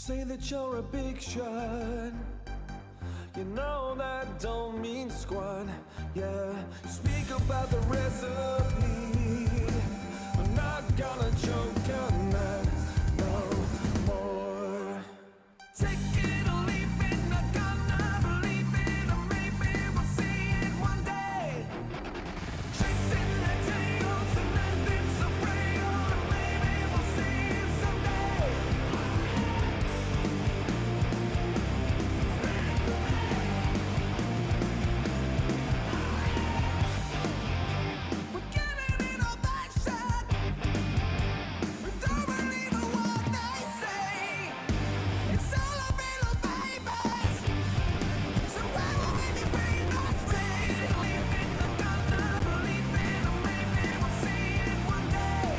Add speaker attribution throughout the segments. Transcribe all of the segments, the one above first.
Speaker 1: Say that you're a big shot. You know that don't mean squat. Yeah, speak about the recipe. I'm not gonna choke on that no more. Take it or leave it, not gonna believe it, or maybe we'll see it one day. Chasing the tails and nothing's so frail, or maybe we'll see it someday. We're getting in on that shot. We don't believe in what they say. It's all a little babies. So why won't anybody not say? Believe it, I'm gonna believe it, or maybe we'll see it one day.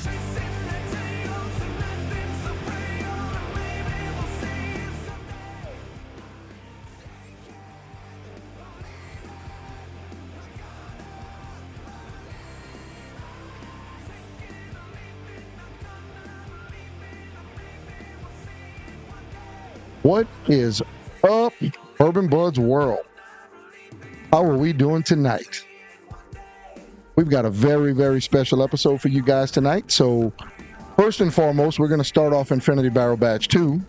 Speaker 1: Chasing the tails and nothing's so frail, or maybe we'll see it someday.
Speaker 2: What is up, Bourbon Budz world? How are we doing tonight? We've got a very, very special episode for you guys tonight. So, first and foremost, we're going to start off Infinity Barrel Batch 2,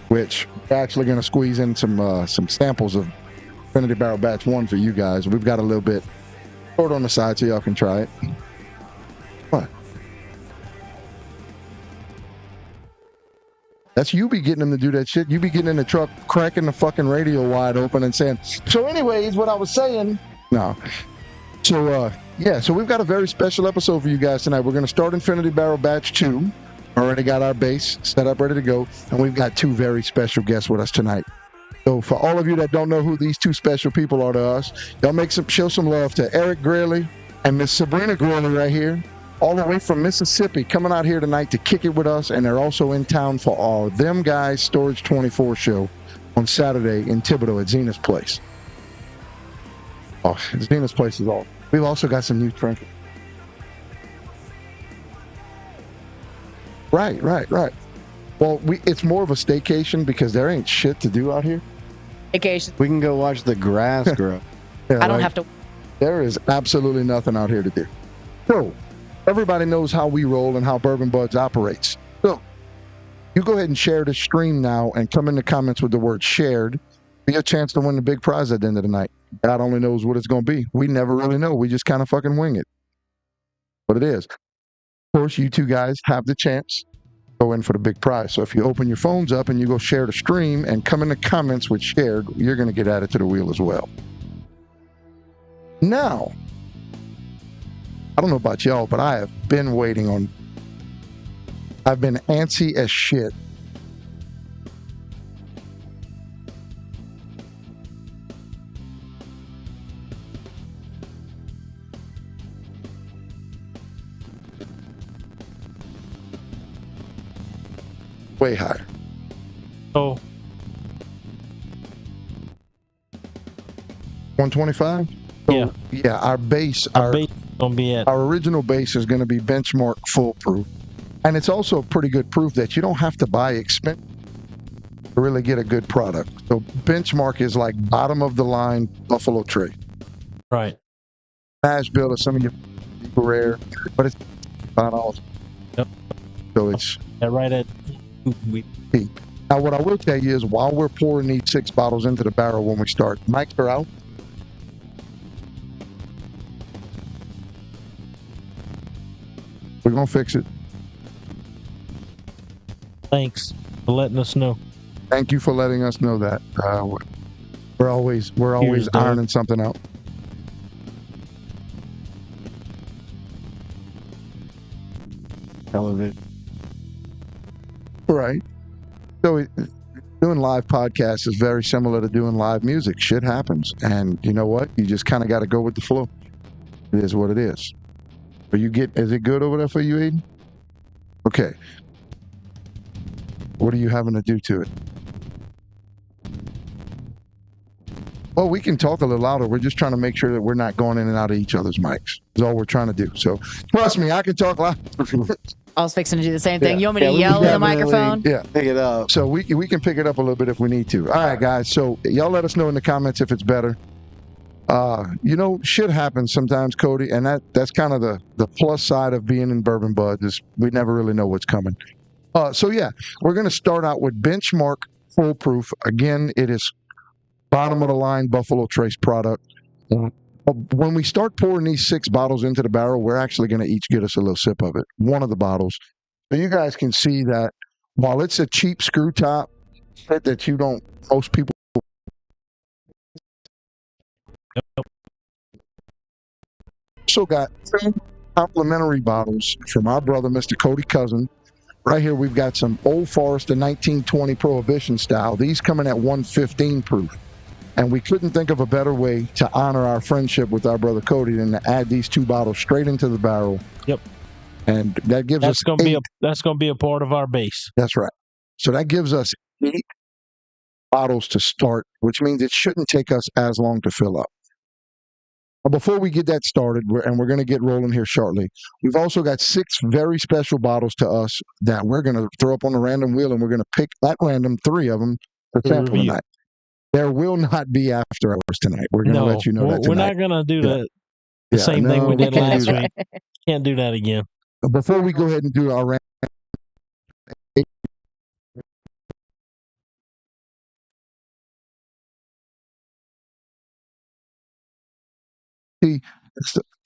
Speaker 2: which we're actually going to squeeze in some samples of Infinity Barrel Batch 1 for you guys. We've got a little bit short on the side so y'all can try it. What? That's you be getting them to do that shit. You be getting in the truck, cracking the fucking radio wide open and saying, so anyways, what I was saying. No. So, so we've got a very special episode for you guys tonight. We're going to start Infinity Barrel Batch 2. Already got our base set up, ready to go. And we've got two very special guests with us tonight. So for all of you that don't know who these two special people are to us, y'all show some love to Eric Greeley and Miss Sabrina Greeley right here, all the way from Mississippi, coming out here tonight to kick it with us. And they're also in town for our Them Guys Storage 24 show on Saturday in Thibodaux at Zena's Place. Oh, Zena's Place is all. We've also got some new trinkets. Right. Well, it's more of a staycation because there ain't shit to do out here.
Speaker 3: Vacation.
Speaker 4: We can go watch the grass grow.
Speaker 2: Yeah,
Speaker 3: I don't have to.
Speaker 2: There is absolutely nothing out here to do. So, everybody knows how we roll and how Bourbon Budz operates. So, you go ahead and share the stream now and come in the comments with the word shared. Be a chance to win the big prize at the end of the night. God only knows what it's going to be. We never really know. We just kind of fucking wing it. But it is. Of course, you two guys have the chance to go in for the big prize. So if you open your phones up and you go share the stream and come in the comments with shared, you're going to get added to the wheel as well. Now, I don't know about y'all, but I have been waiting on. I've been antsy as shit. Way higher.
Speaker 5: Oh,
Speaker 2: 125? So, yeah, our base,
Speaker 5: our base gonna be at.
Speaker 2: Our original base is going to be benchmark foolproof. And it's also pretty good proof that you don't have to buy expensive to really get a good product. So benchmark is like bottom of the line Buffalo Trace.
Speaker 5: Right.
Speaker 2: Mash bill is some of your super rare, but it's $5.
Speaker 5: Yep.
Speaker 2: So it's
Speaker 5: right at
Speaker 2: cheap. Now, what I will tell you is while we're pouring these 6 bottles into the barrel when we start, mics are out. We're going to fix it.
Speaker 5: Thanks for letting us know.
Speaker 2: Thank you for letting us know that. We're always
Speaker 5: Cheers,
Speaker 2: ironing something out.
Speaker 4: Television.
Speaker 2: Right. So doing live podcasts is very similar to doing live music. Shit happens. And you know what? You just kind of got to go with the flow. It is what it is. Is it good over there for you, Aiden? Okay. What are you having to do to it? Well, we can talk a little louder. We're just trying to make sure that we're not going in and out of each other's mics. That's all we're trying to do. So trust me, I can talk loud.
Speaker 3: I was fixing to do the same thing.
Speaker 2: Yeah.
Speaker 3: You want me to
Speaker 4: Yeah, we
Speaker 3: yell in the
Speaker 4: definitely-
Speaker 3: microphone?
Speaker 2: Yeah.
Speaker 4: Pick it up.
Speaker 2: So we can pick it up a little bit if we need to. All right, guys. So y'all let us know in the comments if it's better. Shit happens sometimes, Cody, and that's kind of the plus side of being in Bourbon Budz is we never really know what's coming. So yeah, we're going to start out with Benchmark Foolproof. Again, it is bottom of the line Buffalo Trace product. When we start pouring these 6 bottles into the barrel, we're actually going to each get us a little sip of it. One of the bottles. So you guys can see that while it's a cheap screw top that you don't, most people. Also got 2 complimentary bottles from our brother, Mr. Cody Cousin. Right here, we've got some Old Forester 1920 Prohibition style. These coming at 115 proof. And we couldn't think of a better way to honor our friendship with our brother Cody than to add these 2 bottles straight into the barrel.
Speaker 5: Yep.
Speaker 2: And that gives us
Speaker 5: that's gonna be a part of our base.
Speaker 2: That's right. So that gives us 8 bottles to start, which means it shouldn't take us as long to fill up. But before we get that started, we're going to get rolling here shortly, we've also got 6 very special bottles to us that we're going to throw up on a random wheel, and we're going to pick at random 3 of them for sample
Speaker 5: review.
Speaker 2: tonight. There will not be after hours tonight. We're going to let you know that
Speaker 5: we're
Speaker 2: tonight.
Speaker 5: not gonna do
Speaker 2: Yeah.
Speaker 5: the same thing we did
Speaker 2: can't do
Speaker 5: last
Speaker 2: that.
Speaker 5: week. Can't do that again.
Speaker 2: Before we go ahead and do our random, see,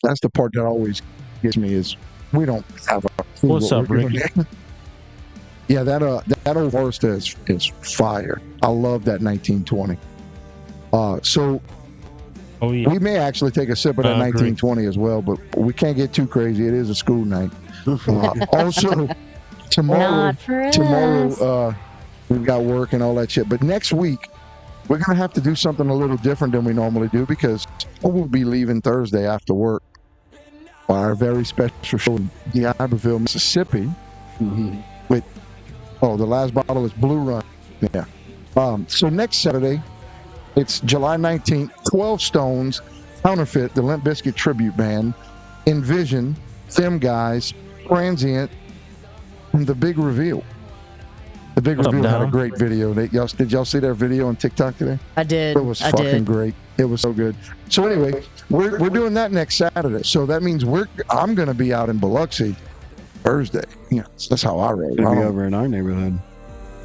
Speaker 2: that's the part that always gets me is we don't have a clue
Speaker 5: What's
Speaker 2: what
Speaker 5: up,
Speaker 2: we're
Speaker 5: Ricky?
Speaker 2: doing. Yeah, that Old Forester is fire. I love that 1920. So
Speaker 5: Oh yeah.
Speaker 2: we may actually take a sip of that
Speaker 5: I agree.
Speaker 2: 1920 as well, but we can't get too crazy. It is a school night. Also, tomorrow,
Speaker 3: Not for us.
Speaker 2: we've got work and all that shit. But next week, we're going to have to do something a little different than we normally do because we'll be leaving Thursday after work for our very special show in D'Iberville, Mississippi. With, the last bottle is Blue Run. Yeah. So next Saturday, it's July 19th, 12 Stones, Counterfeit, the Limp Bizkit tribute band, Envision, Them Guys, Transient, and The Big Reveal. The Big
Speaker 5: What's up,
Speaker 2: Reveal had a
Speaker 5: Dom?
Speaker 2: great video. Did y'all see their video on TikTok today?
Speaker 3: I did.
Speaker 2: It was
Speaker 3: I
Speaker 2: fucking
Speaker 3: did.
Speaker 2: great. It was so good. So anyway, we're doing that next Saturday. So that means I'm going to be out in Biloxi Thursday. Yeah, that's how I roll.
Speaker 4: Gonna
Speaker 2: I
Speaker 4: be
Speaker 2: don't-
Speaker 4: over in our neighborhood.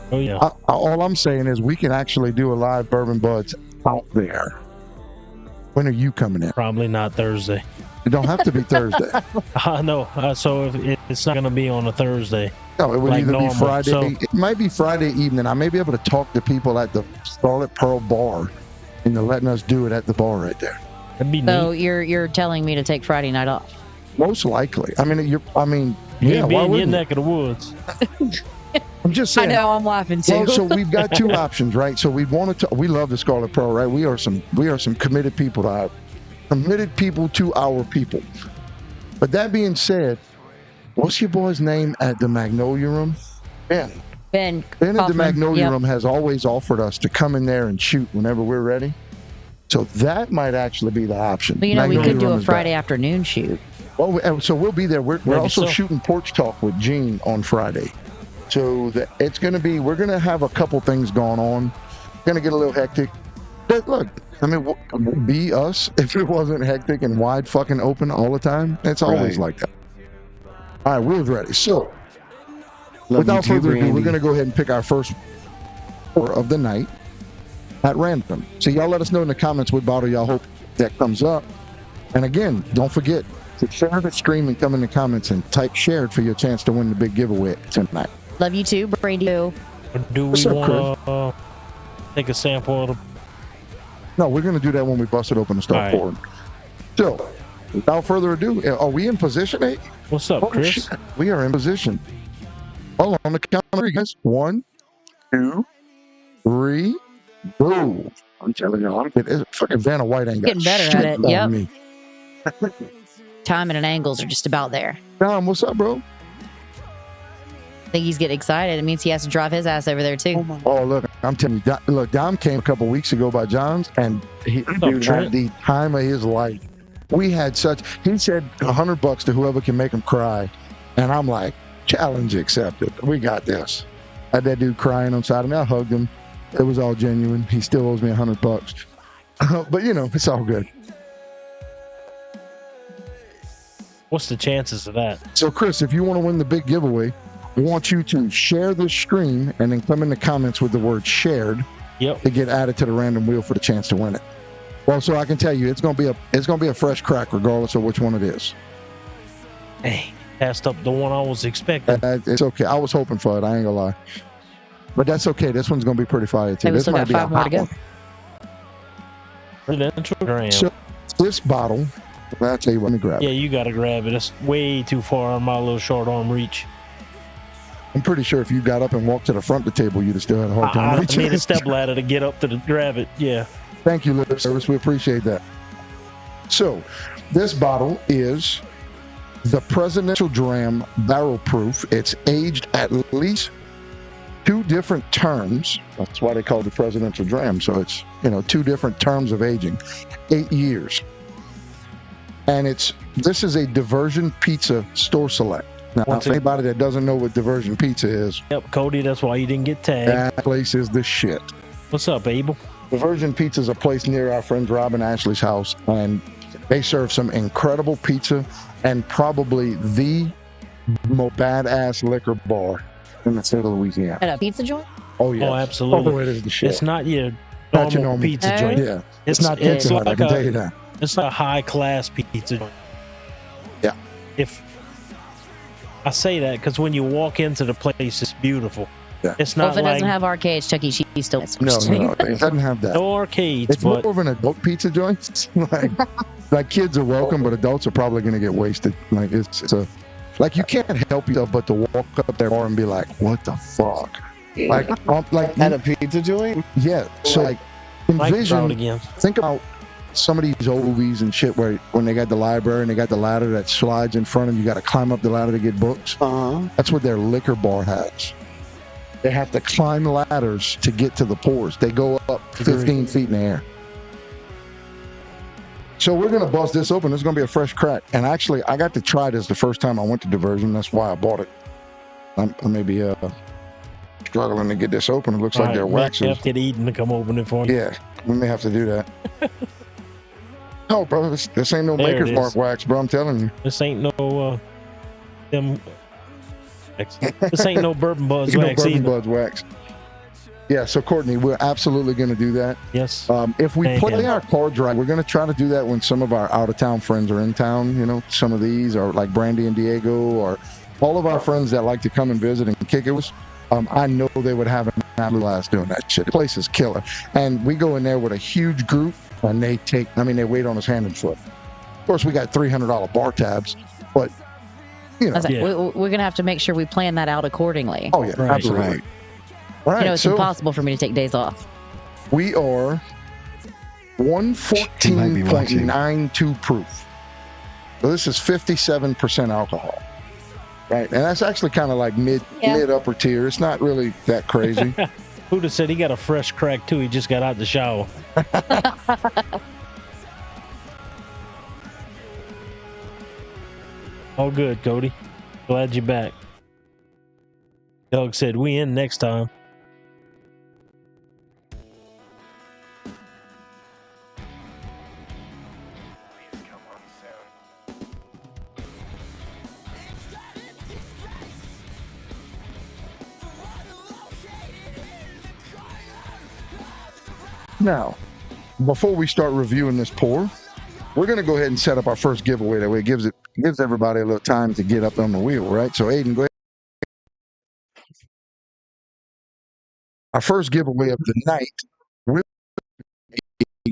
Speaker 5: Oh yeah.
Speaker 2: all I'm saying is we can actually do a live Bourbon Budz out there. When are you coming in?
Speaker 5: Probably not Thursday.
Speaker 2: It don't have to be Thursday.
Speaker 5: I know. So if it's not gonna be on a Thursday.
Speaker 2: No, it would
Speaker 5: Like
Speaker 2: either
Speaker 5: normal,
Speaker 2: be Friday.
Speaker 5: so-
Speaker 2: It might be Friday evening. I may be able to talk to people at the Scarlet Pearl bar, and they're letting us do it at the bar right there.
Speaker 5: That'd be
Speaker 3: So
Speaker 5: neat.
Speaker 3: you're telling me to take Friday night off?
Speaker 2: Most likely. I mean,
Speaker 5: You
Speaker 2: yeah.
Speaker 5: ain't be
Speaker 2: Why
Speaker 5: in your
Speaker 2: wouldn't you?
Speaker 5: neck of the woods.
Speaker 2: I'm just
Speaker 3: I
Speaker 2: saying.
Speaker 3: know. I'm laughing too.
Speaker 2: Well, so we've got 2 options, right? So we love the Scarlet Pearl, right? We are some committed people to our people. But that being said, what's your boy's name at the Magnolia Room? Ben.
Speaker 3: Ben
Speaker 2: Ben at the
Speaker 3: Kaufman,
Speaker 2: Magnolia
Speaker 3: yep.
Speaker 2: Room has always offered us to come in there and shoot whenever we're ready. So that might actually be the option.
Speaker 3: But we
Speaker 2: Magnolia
Speaker 3: could do
Speaker 2: Room
Speaker 3: a
Speaker 2: is
Speaker 3: Friday
Speaker 2: back.
Speaker 3: afternoon shoot.
Speaker 2: Well, so we'll be there. We're
Speaker 5: Maybe
Speaker 2: also
Speaker 5: so.
Speaker 2: shooting Porch Talk with Gene on Friday. So it's going to be, we're going to have a couple things going on. Going to get a little hectic. But look, I mean, we'll be us if it wasn't hectic and wide fucking open all the time. It's always
Speaker 4: Right.
Speaker 2: like that. All right, wheels ready. So
Speaker 4: Love
Speaker 2: without
Speaker 4: you too,
Speaker 2: further ado, we're
Speaker 4: Brandy.
Speaker 2: going to go ahead and pick our first pour of the night at random. So y'all let us know in the comments what bottle y'all hope that comes up. And again, don't forget to share the stream and come in the comments and type shared for your chance to win the big giveaway tonight.
Speaker 3: Love you too, Brandy.
Speaker 5: Or do
Speaker 2: What's
Speaker 5: we
Speaker 2: up,
Speaker 5: want to take a sample of the?
Speaker 2: No, we're going to do that when we bust it open and start
Speaker 5: All right.
Speaker 2: pouring. So, without further ado, are we in position, eh?
Speaker 5: What's up,
Speaker 2: Oh,
Speaker 5: Chris?
Speaker 2: shit. We are in position. Hold on the count of 3, guys. 1, 2, 3, go. I'm telling you, fucking Vanna White ain't got
Speaker 3: Getting better at
Speaker 2: shit
Speaker 3: it,
Speaker 2: on
Speaker 3: yep.
Speaker 2: me.
Speaker 3: Timing and angles are just about there.
Speaker 2: Dom, what's up, bro?
Speaker 3: I think he's getting excited. It means he has to drive his ass over there too.
Speaker 2: Oh, look, I'm telling you, Dom came a couple weeks ago by John's, and he dude,
Speaker 5: Trent?
Speaker 2: had the time of his life. We had he said $100 to whoever can make him cry. And I'm like, Challenge accepted. We got this. I had that dude crying on side of me. I hugged him. It was all genuine. He still owes me $100. But you know, it's all good.
Speaker 5: What's the chances of that?
Speaker 2: So Chris, if you want to win the big giveaway, we want you to share the stream and then come in the comments with the word shared
Speaker 5: Yep.
Speaker 2: to get added to the random wheel for the chance to win it. Well, so I can tell you, it's gonna be a fresh crack regardless of which one it is.
Speaker 5: Hey, passed up the one I was expecting.
Speaker 2: It's okay. I was hoping for it. I ain't gonna lie, but that's okay. This one's gonna be pretty fire too.
Speaker 3: Hey, we
Speaker 2: This
Speaker 3: still
Speaker 2: might
Speaker 3: got
Speaker 2: be a
Speaker 3: 5 more to
Speaker 2: hot
Speaker 3: go.
Speaker 2: one.
Speaker 5: Presidential gram.
Speaker 2: So this bottle, I'll tell you what, let me grab
Speaker 5: Yeah,
Speaker 2: it.
Speaker 5: you gotta grab it. It's way too far on my little short arm reach.
Speaker 2: I'm pretty sure if you got up and walked to the front of the table, you'd have still had a hard time
Speaker 5: I
Speaker 2: reaching
Speaker 5: need a
Speaker 2: it.
Speaker 5: step ladder to get up to grab it. Yeah.
Speaker 2: Thank you, lip service. We appreciate that. So, this bottle is the Presidential Dram Barrel Proof. It's aged at least 2 different terms. That's why they call it the Presidential Dram. So it's, 2 different terms of aging, 8 years. And this is a Diversion Pizza store select. Now, for anybody that doesn't know what Diversion Pizza is,
Speaker 5: Yep, Cody, that's why you didn't get tagged.
Speaker 2: that place is the shit.
Speaker 5: What's up, Abel?
Speaker 2: Diversion Pizza is a place near our friends Rob and Ashley's house, and they serve some incredible pizza and probably the most badass liquor bar in the state of Louisiana.
Speaker 3: At a pizza joint?
Speaker 2: Oh yeah,
Speaker 5: Oh, absolutely.
Speaker 2: Oh, it is the shit.
Speaker 5: It's not your
Speaker 2: Not your
Speaker 5: normal
Speaker 2: normal
Speaker 5: pizza
Speaker 3: Oh.
Speaker 5: joint.
Speaker 2: Yeah, it's not Pizza Hut. I
Speaker 5: like
Speaker 2: can tell you that.
Speaker 5: It's a high class pizza joint.
Speaker 2: Yeah.
Speaker 5: If I say that because when you walk into the place, it's beautiful.
Speaker 2: Yeah.
Speaker 5: It's
Speaker 3: Well,
Speaker 5: not
Speaker 3: if it
Speaker 5: like
Speaker 3: doesn't have arcades, Chuck E. Cheese still.
Speaker 2: No, it doesn't have that.
Speaker 5: no arcades,
Speaker 2: It's more
Speaker 5: but
Speaker 2: of an adult pizza joint. like kids are welcome, but adults are probably going to get wasted. Like it's a, like you can't help yourself but to walk up there and be like, "What the fuck?" Like
Speaker 4: At a pizza joint?
Speaker 2: yeah. So like
Speaker 5: Mike
Speaker 2: envision.
Speaker 5: Trout again.
Speaker 2: Think about some of these old movies and shit where when they got the library and they got the ladder that slides in front and you got to climb up the ladder to get books.
Speaker 4: Uh-huh.
Speaker 2: That's what their liquor bar has. They have to climb ladders to get to the pours. They go up 15 feet in the air. So we're going to bust this open. It's going to be a fresh crack. And actually, I got to try this the first time I went to Diversion. That's why I bought it. I may be struggling to get this open. It looks like they're
Speaker 5: You
Speaker 2: waxes.
Speaker 5: have to get Eden to come open it for you.
Speaker 2: Yeah, we may have to do that. No, bro, this ain't no
Speaker 5: There it
Speaker 2: Maker's
Speaker 5: is.
Speaker 2: Mark wax, bro. I'm telling you.
Speaker 5: This ain't no this ain't no Bourbon Budz
Speaker 2: You know,
Speaker 5: wax
Speaker 2: Bourbon
Speaker 5: either.
Speaker 2: Budz wax. Yeah, so Courtney, we're absolutely going to do that.
Speaker 5: Yes.
Speaker 2: If we
Speaker 5: Thank
Speaker 2: play
Speaker 5: you.
Speaker 2: our cards right, we're going to try to do that when some of our out-of-town friends are in town. Some of these are like Brandy and Diego, or all of our friends that like to come and visit and kick it with. I know they would have an absolute blast doing that shit. The place is killer, and we go in there with a huge group, and they wait on us hand and foot. Of course, we got $300 bar tabs, but
Speaker 3: I said,
Speaker 5: Yeah.
Speaker 3: we're going to have to make sure we plan that out accordingly.
Speaker 2: oh yeah,
Speaker 5: Right.
Speaker 2: absolutely.
Speaker 4: Right.
Speaker 2: All right,
Speaker 3: It's
Speaker 2: so
Speaker 3: impossible for me to take days off.
Speaker 2: we are 114.92 proof. So this is 57% alcohol. Right. And that's actually kind of like mid upper tier. It's not really that crazy.
Speaker 5: Huda said he got a fresh crack too. He just got out the shower. All good, Cody. Glad you're back. Doug said we in next time.
Speaker 2: Now, before we start reviewing this pour, we're going to go ahead and set up our first giveaway. That way it gives everybody a little time to get up on the wheel, right? So Aiden, go ahead. Our first giveaway of the night will be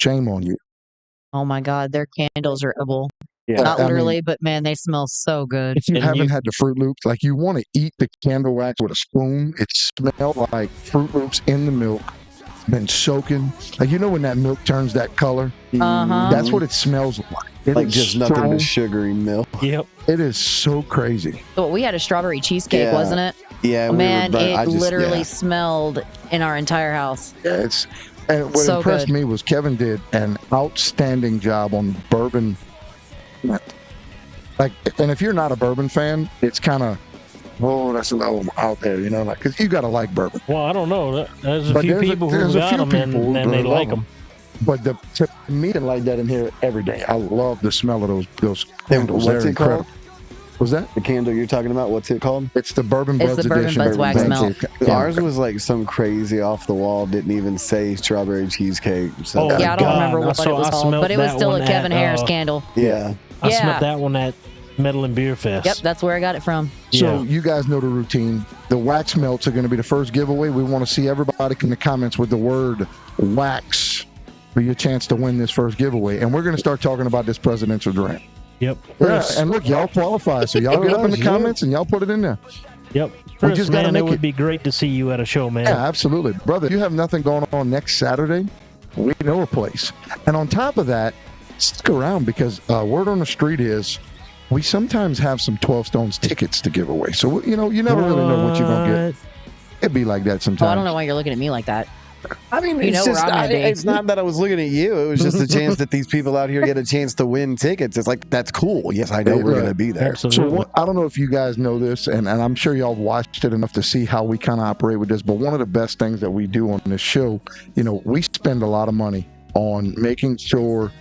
Speaker 2: shame on you.
Speaker 3: Oh my God, their candles are edible.
Speaker 2: Yeah,
Speaker 3: Not
Speaker 2: I mean,
Speaker 3: literally, but man, they smell so good.
Speaker 2: if you
Speaker 5: And
Speaker 2: haven't
Speaker 5: you-
Speaker 2: had the Fruit Loops, like you want to eat the candle wax with a spoon. It smells like Fruit Loops in the milk, been soaking. Like when that milk turns that color,
Speaker 3: Uh-huh.
Speaker 2: that's what it smells like. It
Speaker 4: Like
Speaker 2: is
Speaker 4: just nothing
Speaker 2: so-
Speaker 4: but sugary milk.
Speaker 5: Yep.
Speaker 2: It is so crazy.
Speaker 3: So we had a strawberry cheesecake,
Speaker 4: Yeah.
Speaker 3: wasn't it?
Speaker 4: Yeah,
Speaker 3: Man, it literally
Speaker 4: yeah.
Speaker 3: smelled in our entire house.
Speaker 2: Yeah, and what
Speaker 3: So
Speaker 2: impressed
Speaker 3: good.
Speaker 2: me was Kevin did an outstanding job on bourbon. Like, and if you're not a bourbon fan, it's kind of, oh, that's a little out there, you know, like, because you got to like bourbon.
Speaker 5: Well, I don't know. There's a
Speaker 2: But
Speaker 5: few
Speaker 2: there's a-
Speaker 5: people who
Speaker 2: there's a
Speaker 5: got
Speaker 2: few
Speaker 5: them
Speaker 2: people
Speaker 5: and they
Speaker 2: that
Speaker 5: like
Speaker 2: love
Speaker 5: them.
Speaker 2: But to me, and like that in here every day. I love the smell of those
Speaker 4: And
Speaker 2: candles.
Speaker 4: what's
Speaker 2: They're
Speaker 4: it called?
Speaker 2: incredible. Was that?
Speaker 4: The candle you're talking about, what's it called?
Speaker 2: It's the Bourbon
Speaker 3: It's
Speaker 2: Budz
Speaker 3: the Bourbon
Speaker 2: edition.
Speaker 3: Budz wax
Speaker 2: Bourbon
Speaker 3: melt.
Speaker 2: Budz.
Speaker 4: So ours was like some crazy off the wall, didn't even say strawberry cheesecake. So
Speaker 5: Oh,
Speaker 3: Yeah, I don't
Speaker 5: God,
Speaker 3: remember
Speaker 5: I
Speaker 3: what
Speaker 5: saw-
Speaker 3: it was
Speaker 5: I
Speaker 3: called,
Speaker 5: smelled
Speaker 3: but it was
Speaker 5: that
Speaker 3: still
Speaker 5: one
Speaker 3: a Kevin
Speaker 5: at,
Speaker 3: Harris candle.
Speaker 4: yeah.
Speaker 5: I
Speaker 3: Yeah.
Speaker 5: smelled that one at Metal and Beer Fest.
Speaker 3: Yep, that's where I got it from.
Speaker 2: So
Speaker 5: Yeah.
Speaker 2: you guys know the routine. The wax melts are going to be the first giveaway. We want to see everybody in the comments with the word wax for your chance to win this first giveaway. And we're going to start talking about this presidential draft.
Speaker 5: Yep.
Speaker 2: Yeah,
Speaker 5: Chris.
Speaker 2: and look, y'all qualify. So y'all get up in the
Speaker 4: Yeah.
Speaker 2: comments and y'all put it in there.
Speaker 5: Yep.
Speaker 2: We
Speaker 5: Chris,
Speaker 2: just gotta
Speaker 5: man,
Speaker 2: make
Speaker 5: it would
Speaker 2: it-
Speaker 5: be great to see you at a show, man.
Speaker 2: Yeah, absolutely. Brother, you have nothing going on next Saturday. We know a place. And on top of that, stick around because word on the street is we sometimes have some 12 Stones tickets to give away. So, you know, you never really know what you're going to get. It'd be like that
Speaker 3: Oh,
Speaker 2: sometimes.
Speaker 3: I don't know why you're looking at me like that.
Speaker 4: I mean,
Speaker 3: You
Speaker 4: it's
Speaker 3: know
Speaker 4: just,
Speaker 3: where I'm gonna be.
Speaker 4: it's not that I was looking at you. It was just a chance that these people out here get a chance to win tickets. It's like, that's cool. Yes, I know
Speaker 2: Hey,
Speaker 4: we're
Speaker 2: look,
Speaker 4: going to be there.
Speaker 2: So
Speaker 5: Absolutely.
Speaker 2: I don't know if you guys know this, and I'm sure y'all watched it enough to see how we kind of operate with this, but one of the best things that we do on this show, you know, we spend a lot of money on making sure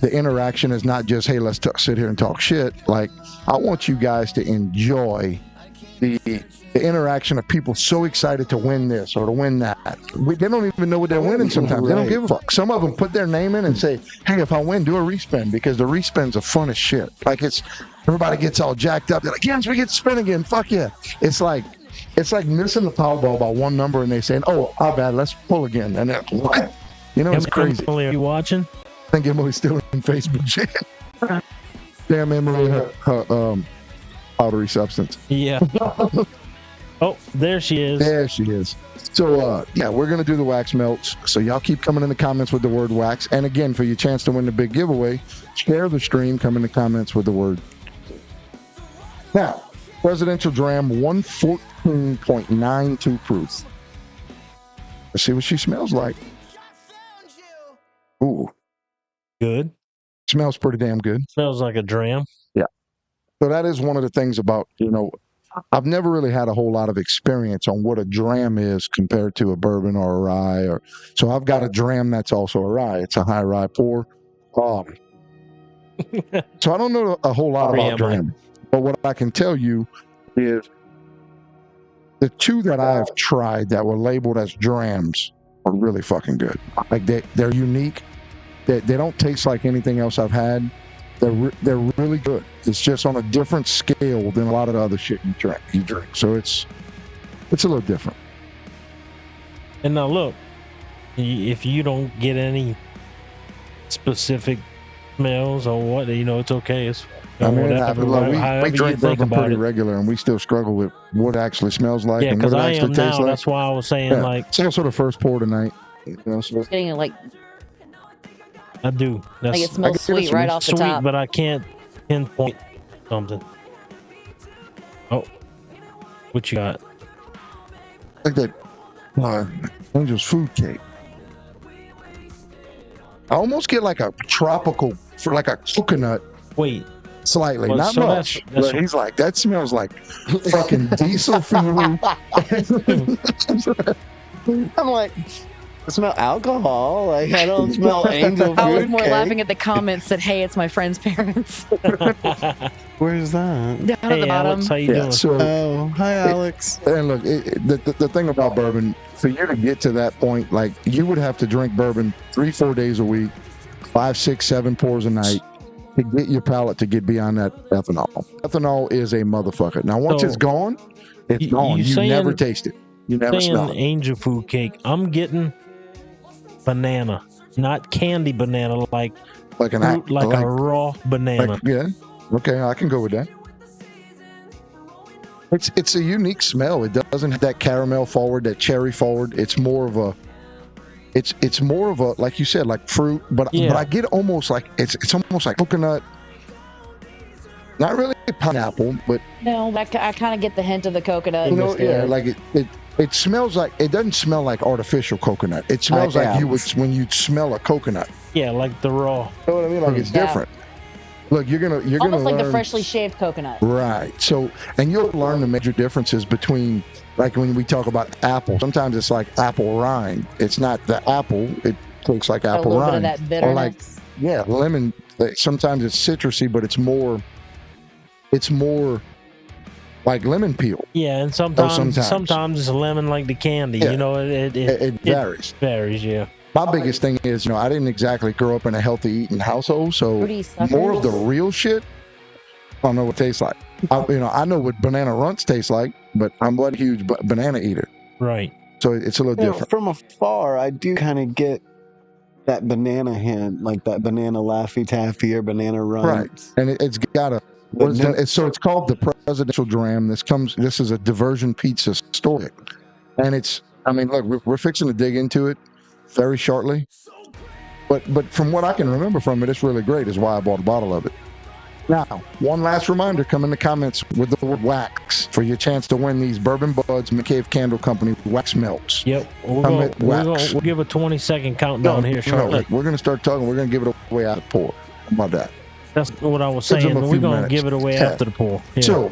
Speaker 2: the interaction is not just, hey, let's sit here and talk shit. Like, I want you guys to enjoy the interaction of people so excited to win this or to win that. They don't even know what they're winning sometimes. They don't
Speaker 4: Right.
Speaker 2: give a fuck. Some of them put their name in and say, hey, if I win, do a respin, because the respins are fun as shit. Like, it's everybody gets all jacked up. They're like, yes, we get to spin again. Fuck yeah. It's like missing the Powerball by one number and they saying, oh, our bad, let's pull again. And they're like, what? You know, it's crazy.
Speaker 5: Emily, are you watching?
Speaker 2: I think Emily's still in Facebook jail. Damn, Emily, her powdery substance.
Speaker 5: Yeah. Oh, there she is.
Speaker 2: There she is. So, yeah, we're going to do the wax melts. So y'all keep coming in the comments with the word wax. And again, for your chance to win the big giveaway, share the stream, come in the comments with the word. Now, Presidential Dram 114.92 proof. Let's see what she smells like. Ooh,
Speaker 5: Good.
Speaker 2: smells pretty damn good.
Speaker 5: Smells like a dram.
Speaker 2: So that is one of the things about, you know, I've never really had a whole lot of experience on what a dram is compared to a bourbon or a rye. So I've got a dram that's also a rye. It's a high rye pour. So I don't know a whole lot about dram. But what I can tell you is the two that I have tried that were labeled as drams are really fucking good. Like they're unique. They don't taste like anything else I've had. They're really good. It's just on a different scale than a lot of the other shit you drink. So it's a little different.
Speaker 5: And now look, if you don't get any specific smells or what, you know, it's okay. It's
Speaker 2: I mean, it
Speaker 5: whatever,
Speaker 2: happens. Like,
Speaker 5: however
Speaker 2: we
Speaker 5: you
Speaker 2: drink
Speaker 5: think
Speaker 2: bourbon
Speaker 5: about
Speaker 2: pretty
Speaker 5: it.
Speaker 2: regular, and we still struggle with what it actually smells like
Speaker 5: Yeah,
Speaker 2: and what
Speaker 5: because
Speaker 2: it
Speaker 5: I
Speaker 2: actually
Speaker 5: am
Speaker 2: tastes
Speaker 5: now.
Speaker 2: like.
Speaker 5: That's why I was saying,
Speaker 2: Yeah.
Speaker 5: like,
Speaker 2: It's also the first pour tonight. You know, so
Speaker 3: It's getting like
Speaker 5: I do. That's
Speaker 3: it smells
Speaker 2: guess it's
Speaker 3: sweet right off the
Speaker 5: sweet,
Speaker 3: top.
Speaker 5: but I can't pinpoint something. Oh, what you got?
Speaker 2: like that Angel's food cake. I almost get like a tropical, for like a coconut,
Speaker 5: Wait,
Speaker 2: slightly,
Speaker 5: Well,
Speaker 2: not
Speaker 5: so
Speaker 2: much.
Speaker 5: that's-
Speaker 2: But he's like, that smells like fucking diesel fuel.
Speaker 4: I'm like, I smell alcohol. Like, I don't smell angel
Speaker 3: I was
Speaker 4: food
Speaker 3: more
Speaker 4: cake.
Speaker 3: laughing at the comments that, hey, it's my friend's parents.
Speaker 4: Where's that?
Speaker 3: Down at
Speaker 5: hey
Speaker 3: the bottom.
Speaker 5: Alex, how you
Speaker 2: Yeah,
Speaker 5: doing?
Speaker 2: so
Speaker 4: Oh, hi, Alex.
Speaker 2: and look, the thing about bourbon, for you to get to that point, like you would have to drink bourbon 3-4 days a week, 5, 6, 7 pours a night to get your palate to get beyond that ethanol. Ethanol is a motherfucker. Now, once
Speaker 5: So,
Speaker 2: it's gone, it's
Speaker 5: you
Speaker 2: gone. You
Speaker 5: saying-
Speaker 2: never taste it. You never
Speaker 5: Saying
Speaker 2: smell it.
Speaker 5: angel food cake. I'm getting banana, not candy banana, like
Speaker 2: Like an
Speaker 5: fruit, like a raw banana.
Speaker 2: like, yeah. Okay, I can go with that. It's a unique smell. It doesn't have that caramel forward, that cherry forward. It's more of a it's more of a, like you said, like fruit, but
Speaker 5: Yeah.
Speaker 2: I get almost like it's almost like coconut. not really pineapple, but
Speaker 3: No, I kind of get the hint of the coconut.
Speaker 2: you know,
Speaker 5: Understand.
Speaker 2: yeah, like it smells like, it doesn't smell like artificial coconut. It smells like
Speaker 4: yeah.
Speaker 2: you would when you smell a coconut.
Speaker 5: Yeah, like the raw.
Speaker 2: You know what I mean? Like it's
Speaker 3: Yeah.
Speaker 2: different. Look, you're gonna
Speaker 3: Almost like
Speaker 2: learn,
Speaker 3: the freshly shaved coconut.
Speaker 2: right. So, and you'll learn the major differences between, like when we talk about apple. Sometimes it's like apple rind. It's not the apple. It tastes like
Speaker 3: A
Speaker 2: apple
Speaker 3: little bit of
Speaker 2: rind.
Speaker 3: that bitterness.
Speaker 2: Or like, yeah, lemon. Like, sometimes it's citrusy, but it's more like lemon peel.
Speaker 5: Yeah, and sometimes
Speaker 2: sometimes.
Speaker 5: it's lemon like the candy.
Speaker 2: Yeah.
Speaker 5: You know,
Speaker 2: It varies.
Speaker 5: varies. Yeah.
Speaker 2: My biggest thing is, I didn't exactly grow up in a healthy eating household, so
Speaker 3: Fruity suckers.
Speaker 2: more of the real shit, I don't know what it tastes like. I know what banana runts taste like, but I'm not a huge banana eater,
Speaker 5: Right.
Speaker 2: so it's a little different.
Speaker 4: From afar, I do kind of get that banana hint, like that banana Laffy Taffy or banana Runts.
Speaker 2: And it's got a,
Speaker 4: But no-
Speaker 2: it's called the Presidential Dram. This is a diversion pizza store, and look, we're fixing to dig into it very shortly, but from what I can remember from it, it's really great. Is why I bought a bottle of it. Now, one last reminder: come in the comments with the word wax for your chance to win these Bourbon Budz McCabe Candle Company wax melts.
Speaker 5: Yep.
Speaker 2: Commit wax.
Speaker 5: We'll give a 20-second countdown here shortly.
Speaker 2: We're going to start talking. We're going to give it away out of pour. How about that?
Speaker 5: That's what I was
Speaker 2: Gives them
Speaker 5: saying.
Speaker 2: a
Speaker 5: We're
Speaker 2: few
Speaker 5: gonna
Speaker 2: minutes.
Speaker 5: give it away
Speaker 2: Yeah.
Speaker 5: after the pour. Yeah.
Speaker 2: So,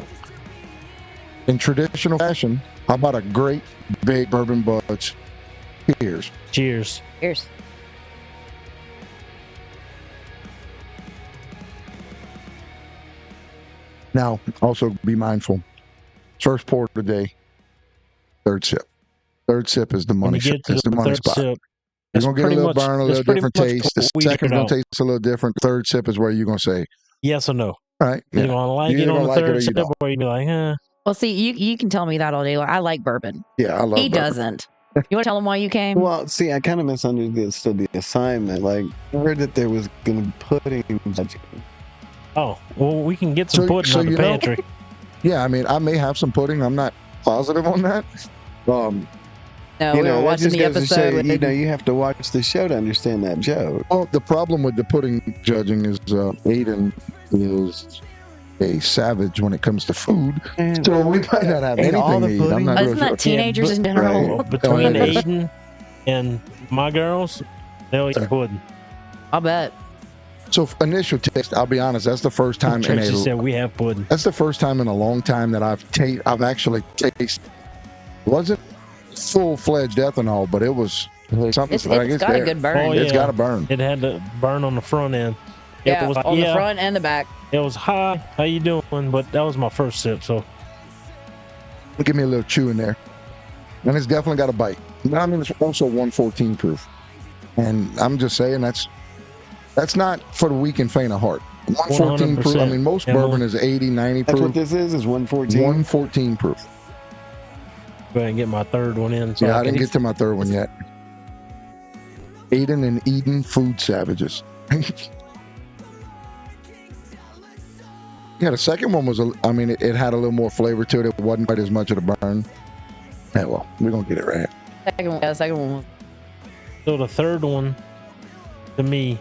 Speaker 2: in traditional fashion, how about a great big Bourbon Budz? Cheers.
Speaker 5: Cheers.
Speaker 3: Cheers.
Speaker 2: Now, also be mindful. First pour of the day, third sip. Third sip is the
Speaker 5: When
Speaker 2: money
Speaker 5: you get to
Speaker 2: is the
Speaker 5: the
Speaker 2: money
Speaker 5: third
Speaker 2: spot.
Speaker 5: sip,
Speaker 2: You're
Speaker 5: that's
Speaker 2: going to get a
Speaker 5: pretty
Speaker 2: little
Speaker 5: much-
Speaker 2: burn, a
Speaker 5: that's
Speaker 2: little
Speaker 5: pretty
Speaker 2: different
Speaker 5: much
Speaker 2: taste. The
Speaker 5: what we
Speaker 2: second's
Speaker 5: figured
Speaker 2: going to
Speaker 5: out.
Speaker 2: taste a little different. Third sip is where you're going to say,
Speaker 5: yes or no.
Speaker 2: all right,
Speaker 5: You're
Speaker 2: yeah.
Speaker 5: gonna like
Speaker 2: You're
Speaker 5: it on
Speaker 2: gonna
Speaker 5: the
Speaker 2: like it or
Speaker 5: third
Speaker 2: you
Speaker 5: sip,
Speaker 2: don't.
Speaker 5: or you be like,
Speaker 3: Well, see, you can tell me that all day. I like bourbon.
Speaker 2: Yeah, I love
Speaker 3: He
Speaker 2: bourbon.
Speaker 3: doesn't. You want to tell him why you came?
Speaker 4: Well, see, I kind of misunderstood the assignment. Like, I heard that there was going to be pudding.
Speaker 5: oh, well, we can get some
Speaker 2: So-
Speaker 5: pudding
Speaker 2: so
Speaker 5: on the
Speaker 2: you know-
Speaker 5: pantry.
Speaker 2: Yeah, I may have some pudding. I'm not positive on that.
Speaker 3: no,
Speaker 4: You
Speaker 3: we were
Speaker 4: know, that
Speaker 3: watching
Speaker 4: just
Speaker 3: the
Speaker 4: goes to
Speaker 3: episode.
Speaker 4: show,
Speaker 3: with
Speaker 4: you know, you have to watch the show to understand that joke.
Speaker 2: Well, the problem with the pudding judging is Aiden is a savage when it comes to food.
Speaker 4: And
Speaker 2: So we might not have
Speaker 4: And all
Speaker 2: anything
Speaker 4: the
Speaker 2: to eat. I'm
Speaker 4: pudding-
Speaker 2: not
Speaker 3: Isn't
Speaker 2: real
Speaker 3: that
Speaker 2: sure.
Speaker 3: teenagers in general?
Speaker 2: Right.
Speaker 5: Well, between
Speaker 2: it is.
Speaker 5: Aiden and my girls, they'll eat pudding.
Speaker 3: I'll bet.
Speaker 2: So initial taste, I'll be honest, that's the first time in
Speaker 5: Tracy
Speaker 2: a
Speaker 5: said we have pudding.
Speaker 2: that's the first time in a long time that I've actually tasted. Wasn't full-fledged ethanol, but it was something.
Speaker 3: It's got
Speaker 2: there.
Speaker 3: a good burn.
Speaker 5: Oh,
Speaker 2: It's
Speaker 5: yeah.
Speaker 2: got to burn.
Speaker 5: It had to burn on the front end.
Speaker 3: Yeah,
Speaker 5: it was,
Speaker 3: on the front and the back.
Speaker 5: It was hi, how you doing? But that was my first sip, so
Speaker 2: Give me a little chew in there, and it's definitely got a bite. But I mean, it's also 114 proof, and I'm just saying that's not for the weak and faint of heart. 114 proof. I mean, most
Speaker 5: Emily.
Speaker 2: bourbon is 80, 90
Speaker 4: that's what
Speaker 2: proof.
Speaker 4: this is 114.
Speaker 2: 114 proof.
Speaker 5: go ahead and get my third one in. So
Speaker 2: Yeah, I
Speaker 5: can
Speaker 2: didn't get to my third one yet. Aiden and Eden, food savages. Yeah, the second one was, it had a little more flavor to it. It wasn't quite as much of the burn. Yeah, well, we're going to get it right.
Speaker 3: Second one was
Speaker 5: So the third one, to me,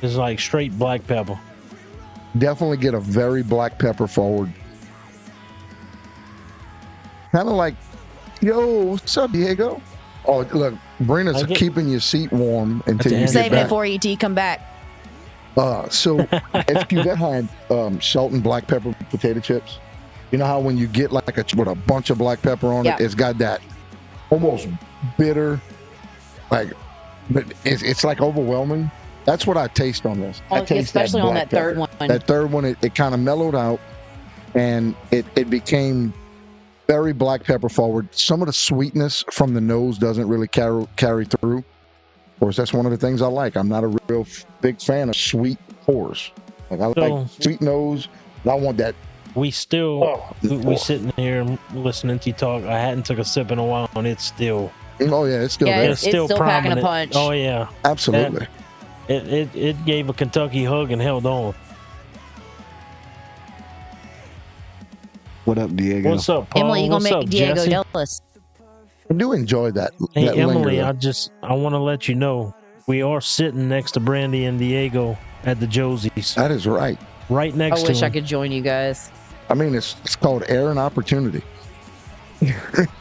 Speaker 5: is like straight black pepper.
Speaker 2: Definitely get a very black pepper forward. Kind of like, yo, what's up, Diego? Oh, look, Brenna's
Speaker 5: I get-
Speaker 2: keeping your seat warm until you
Speaker 5: end.
Speaker 2: get
Speaker 3: saving it
Speaker 2: back.
Speaker 3: for ET. Come back.
Speaker 2: So if you've ever had salt and black pepper potato chips, you know how when you get like with a bunch of black pepper on
Speaker 3: Yeah.
Speaker 2: it, it's got that almost bitter, like, but it's like overwhelming. That's what I taste on this. I taste
Speaker 3: Especially on
Speaker 2: black
Speaker 3: that third
Speaker 2: pepper.
Speaker 3: one.
Speaker 2: That third one, it kind of mellowed out, and it became very black pepper forward. Some of the sweetness from the nose doesn't really carry through. Of course, that's one of the things I like. I'm not a real big fan of sweet pours. Like I
Speaker 5: So-
Speaker 2: like sweet nose. And I want that.
Speaker 5: We still,
Speaker 2: Oh,
Speaker 5: we sitting here listening to you talk. I hadn't took a sip in a while, and it's still,
Speaker 2: Oh yeah, it's still
Speaker 3: Yeah,
Speaker 2: there.
Speaker 3: it's still packing a
Speaker 5: prominent.
Speaker 3: punch.
Speaker 5: Oh yeah,
Speaker 2: Absolutely.
Speaker 5: it gave a Kentucky hug and held on.
Speaker 4: What up, Diego?
Speaker 5: What's up, Paul?
Speaker 3: Emily, you gonna
Speaker 5: What's
Speaker 3: make
Speaker 5: up,
Speaker 3: Diego
Speaker 5: Jesse?
Speaker 3: jealous?
Speaker 2: I do enjoy that.
Speaker 5: Hey
Speaker 2: that
Speaker 5: Emily,
Speaker 2: linger.
Speaker 5: I want to let you know we are sitting next to Brandy and Diego at the Josie's.
Speaker 2: That is right.
Speaker 5: right
Speaker 3: I
Speaker 5: next to
Speaker 3: wish I
Speaker 5: him.
Speaker 3: could join you guys.
Speaker 2: I mean, it's called air and opportunity.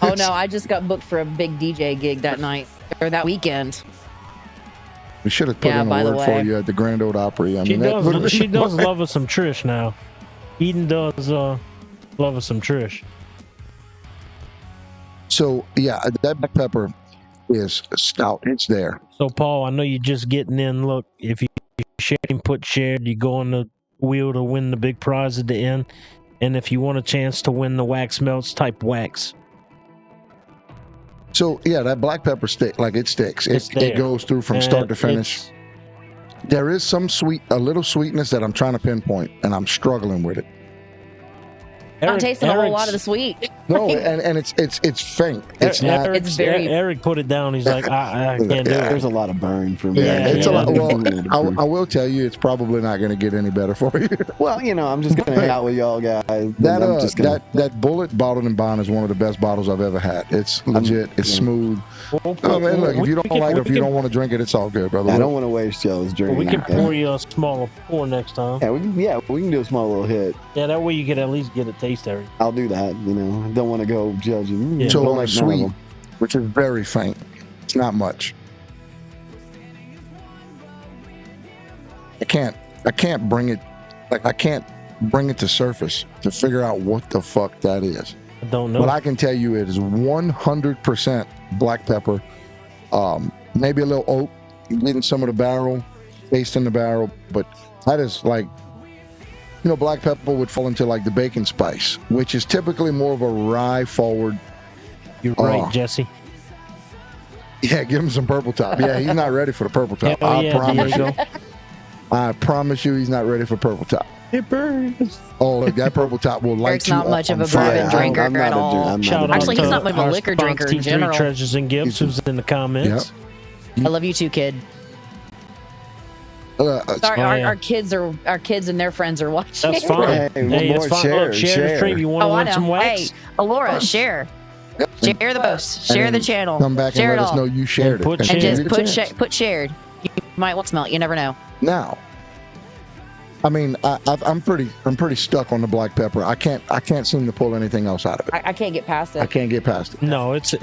Speaker 3: Oh no, I just got booked for a big DJ gig that night or that weekend.
Speaker 2: We should have put
Speaker 3: Yeah,
Speaker 2: in
Speaker 3: by
Speaker 2: a
Speaker 3: the
Speaker 2: word for
Speaker 3: way.
Speaker 2: you at the Grand Ole Opry. I
Speaker 5: She
Speaker 2: mean, that would've
Speaker 5: does.
Speaker 2: been
Speaker 5: She does
Speaker 2: fun.
Speaker 5: love us some Trish now. Eden does love us some Trish.
Speaker 2: So yeah, that black pepper is stout. It's there.
Speaker 5: So Paul, I know you're just getting in. Look, if you share and put shared, you go on the wheel to win the big prize at the end. And if you want a chance to win the wax melts, type wax.
Speaker 2: So yeah, that black pepper stick, like it sticks.
Speaker 5: It's
Speaker 2: It
Speaker 5: there.
Speaker 2: goes through from start to
Speaker 5: And
Speaker 2: finish.
Speaker 5: it's-
Speaker 2: There is some a little sweetness that I'm trying to pinpoint, and I'm struggling with it.
Speaker 3: I'm tasting a whole lot of the
Speaker 5: Eric's-
Speaker 3: sweet.
Speaker 2: No, and it's faint. It's not.
Speaker 5: Eric's-
Speaker 3: It's very-
Speaker 5: Eric put it down. He's like, I can't do it.
Speaker 4: There's a lot of burn for me.
Speaker 2: Yeah, it's
Speaker 5: yeah.
Speaker 2: a lot. Well,
Speaker 4: Definitely
Speaker 2: I will tell you, it's probably not going to get any better for you.
Speaker 4: Well, you know, I'm just gonna hang out with y'all guys. and
Speaker 2: That
Speaker 4: I'm just gonna,
Speaker 2: that bullet bottled and bond is one of the best bottles I've ever had. It's legit. It's
Speaker 4: yeah.
Speaker 2: smooth.
Speaker 5: Well,
Speaker 2: Oh man, look, if you don't like it, if you
Speaker 5: we
Speaker 2: don't want to drink it, it's all good, brother.
Speaker 4: I don't want to waste y'all's journey.
Speaker 5: can
Speaker 4: Yeah.
Speaker 5: pour you a smaller pour next time.
Speaker 4: Yeah, we can do a small little hit.
Speaker 5: Yeah, that way you can at least get a taste, Eric.
Speaker 4: I'll do that. You know, don't want to go judging.
Speaker 5: Yeah.
Speaker 2: So
Speaker 4: Don't
Speaker 2: on
Speaker 4: like
Speaker 2: a
Speaker 4: none of
Speaker 2: sweet,
Speaker 4: them.
Speaker 2: which is very faint. It's not much. I can't bring it, like I can't bring it to surface to figure out what the fuck that is.
Speaker 5: I don't know.
Speaker 2: But I can tell you it is 100% black pepper. Maybe a little oak, getting some of the barrel, taste in the barrel, but that is like, you know, black pepper would fall into like the bacon spice, which is typically more of a rye forward.
Speaker 5: You're right,
Speaker 2: Oh.
Speaker 5: Jesse.
Speaker 2: Yeah, give him some purple top. Yeah, he's not ready for the purple top.
Speaker 5: Hell
Speaker 2: I
Speaker 5: yeah,
Speaker 2: promise you.
Speaker 5: Diego.
Speaker 2: I promise you, he's not ready for purple top.
Speaker 5: It burns.
Speaker 2: Oh, look, that purple top will light
Speaker 3: Eric's
Speaker 2: you
Speaker 3: not
Speaker 2: up
Speaker 3: much of
Speaker 2: on
Speaker 3: a
Speaker 2: fire.
Speaker 3: bourbon drinker
Speaker 4: I'm not
Speaker 3: at
Speaker 4: a
Speaker 3: all.
Speaker 4: I'm not
Speaker 5: Shout
Speaker 4: a
Speaker 5: out
Speaker 3: Actually,
Speaker 5: to
Speaker 3: he's not much of a
Speaker 5: our
Speaker 3: liquor drinker in
Speaker 5: sponsor, T3
Speaker 3: general.
Speaker 5: Treasures and Gifts, who's in the comments.
Speaker 3: I love you too, kid. Sorry,
Speaker 5: Oh, yeah.
Speaker 3: our kids and their friends are watching.
Speaker 5: That's fine.
Speaker 4: Hey,
Speaker 5: Hey,
Speaker 4: more
Speaker 5: it's fine.
Speaker 4: share,
Speaker 5: Look, share the
Speaker 4: share.
Speaker 5: stream. You want to
Speaker 3: Oh, I
Speaker 5: win
Speaker 3: know.
Speaker 5: some wax?
Speaker 3: Hey, Alora, share. Share the post. Share the channel.
Speaker 2: Come back
Speaker 3: Share
Speaker 2: and
Speaker 3: it
Speaker 2: let us
Speaker 3: all.
Speaker 2: know you shared
Speaker 5: put
Speaker 2: it.
Speaker 3: And
Speaker 5: share.
Speaker 3: just
Speaker 2: give you a chance.
Speaker 3: put shared. You might want to smell it. You never know.
Speaker 2: Now, I mean, I'm pretty stuck on the black pepper. I can't seem to pull anything else out of it.
Speaker 3: I can't get past
Speaker 2: I
Speaker 3: it.
Speaker 2: can't get past it.
Speaker 5: No, it's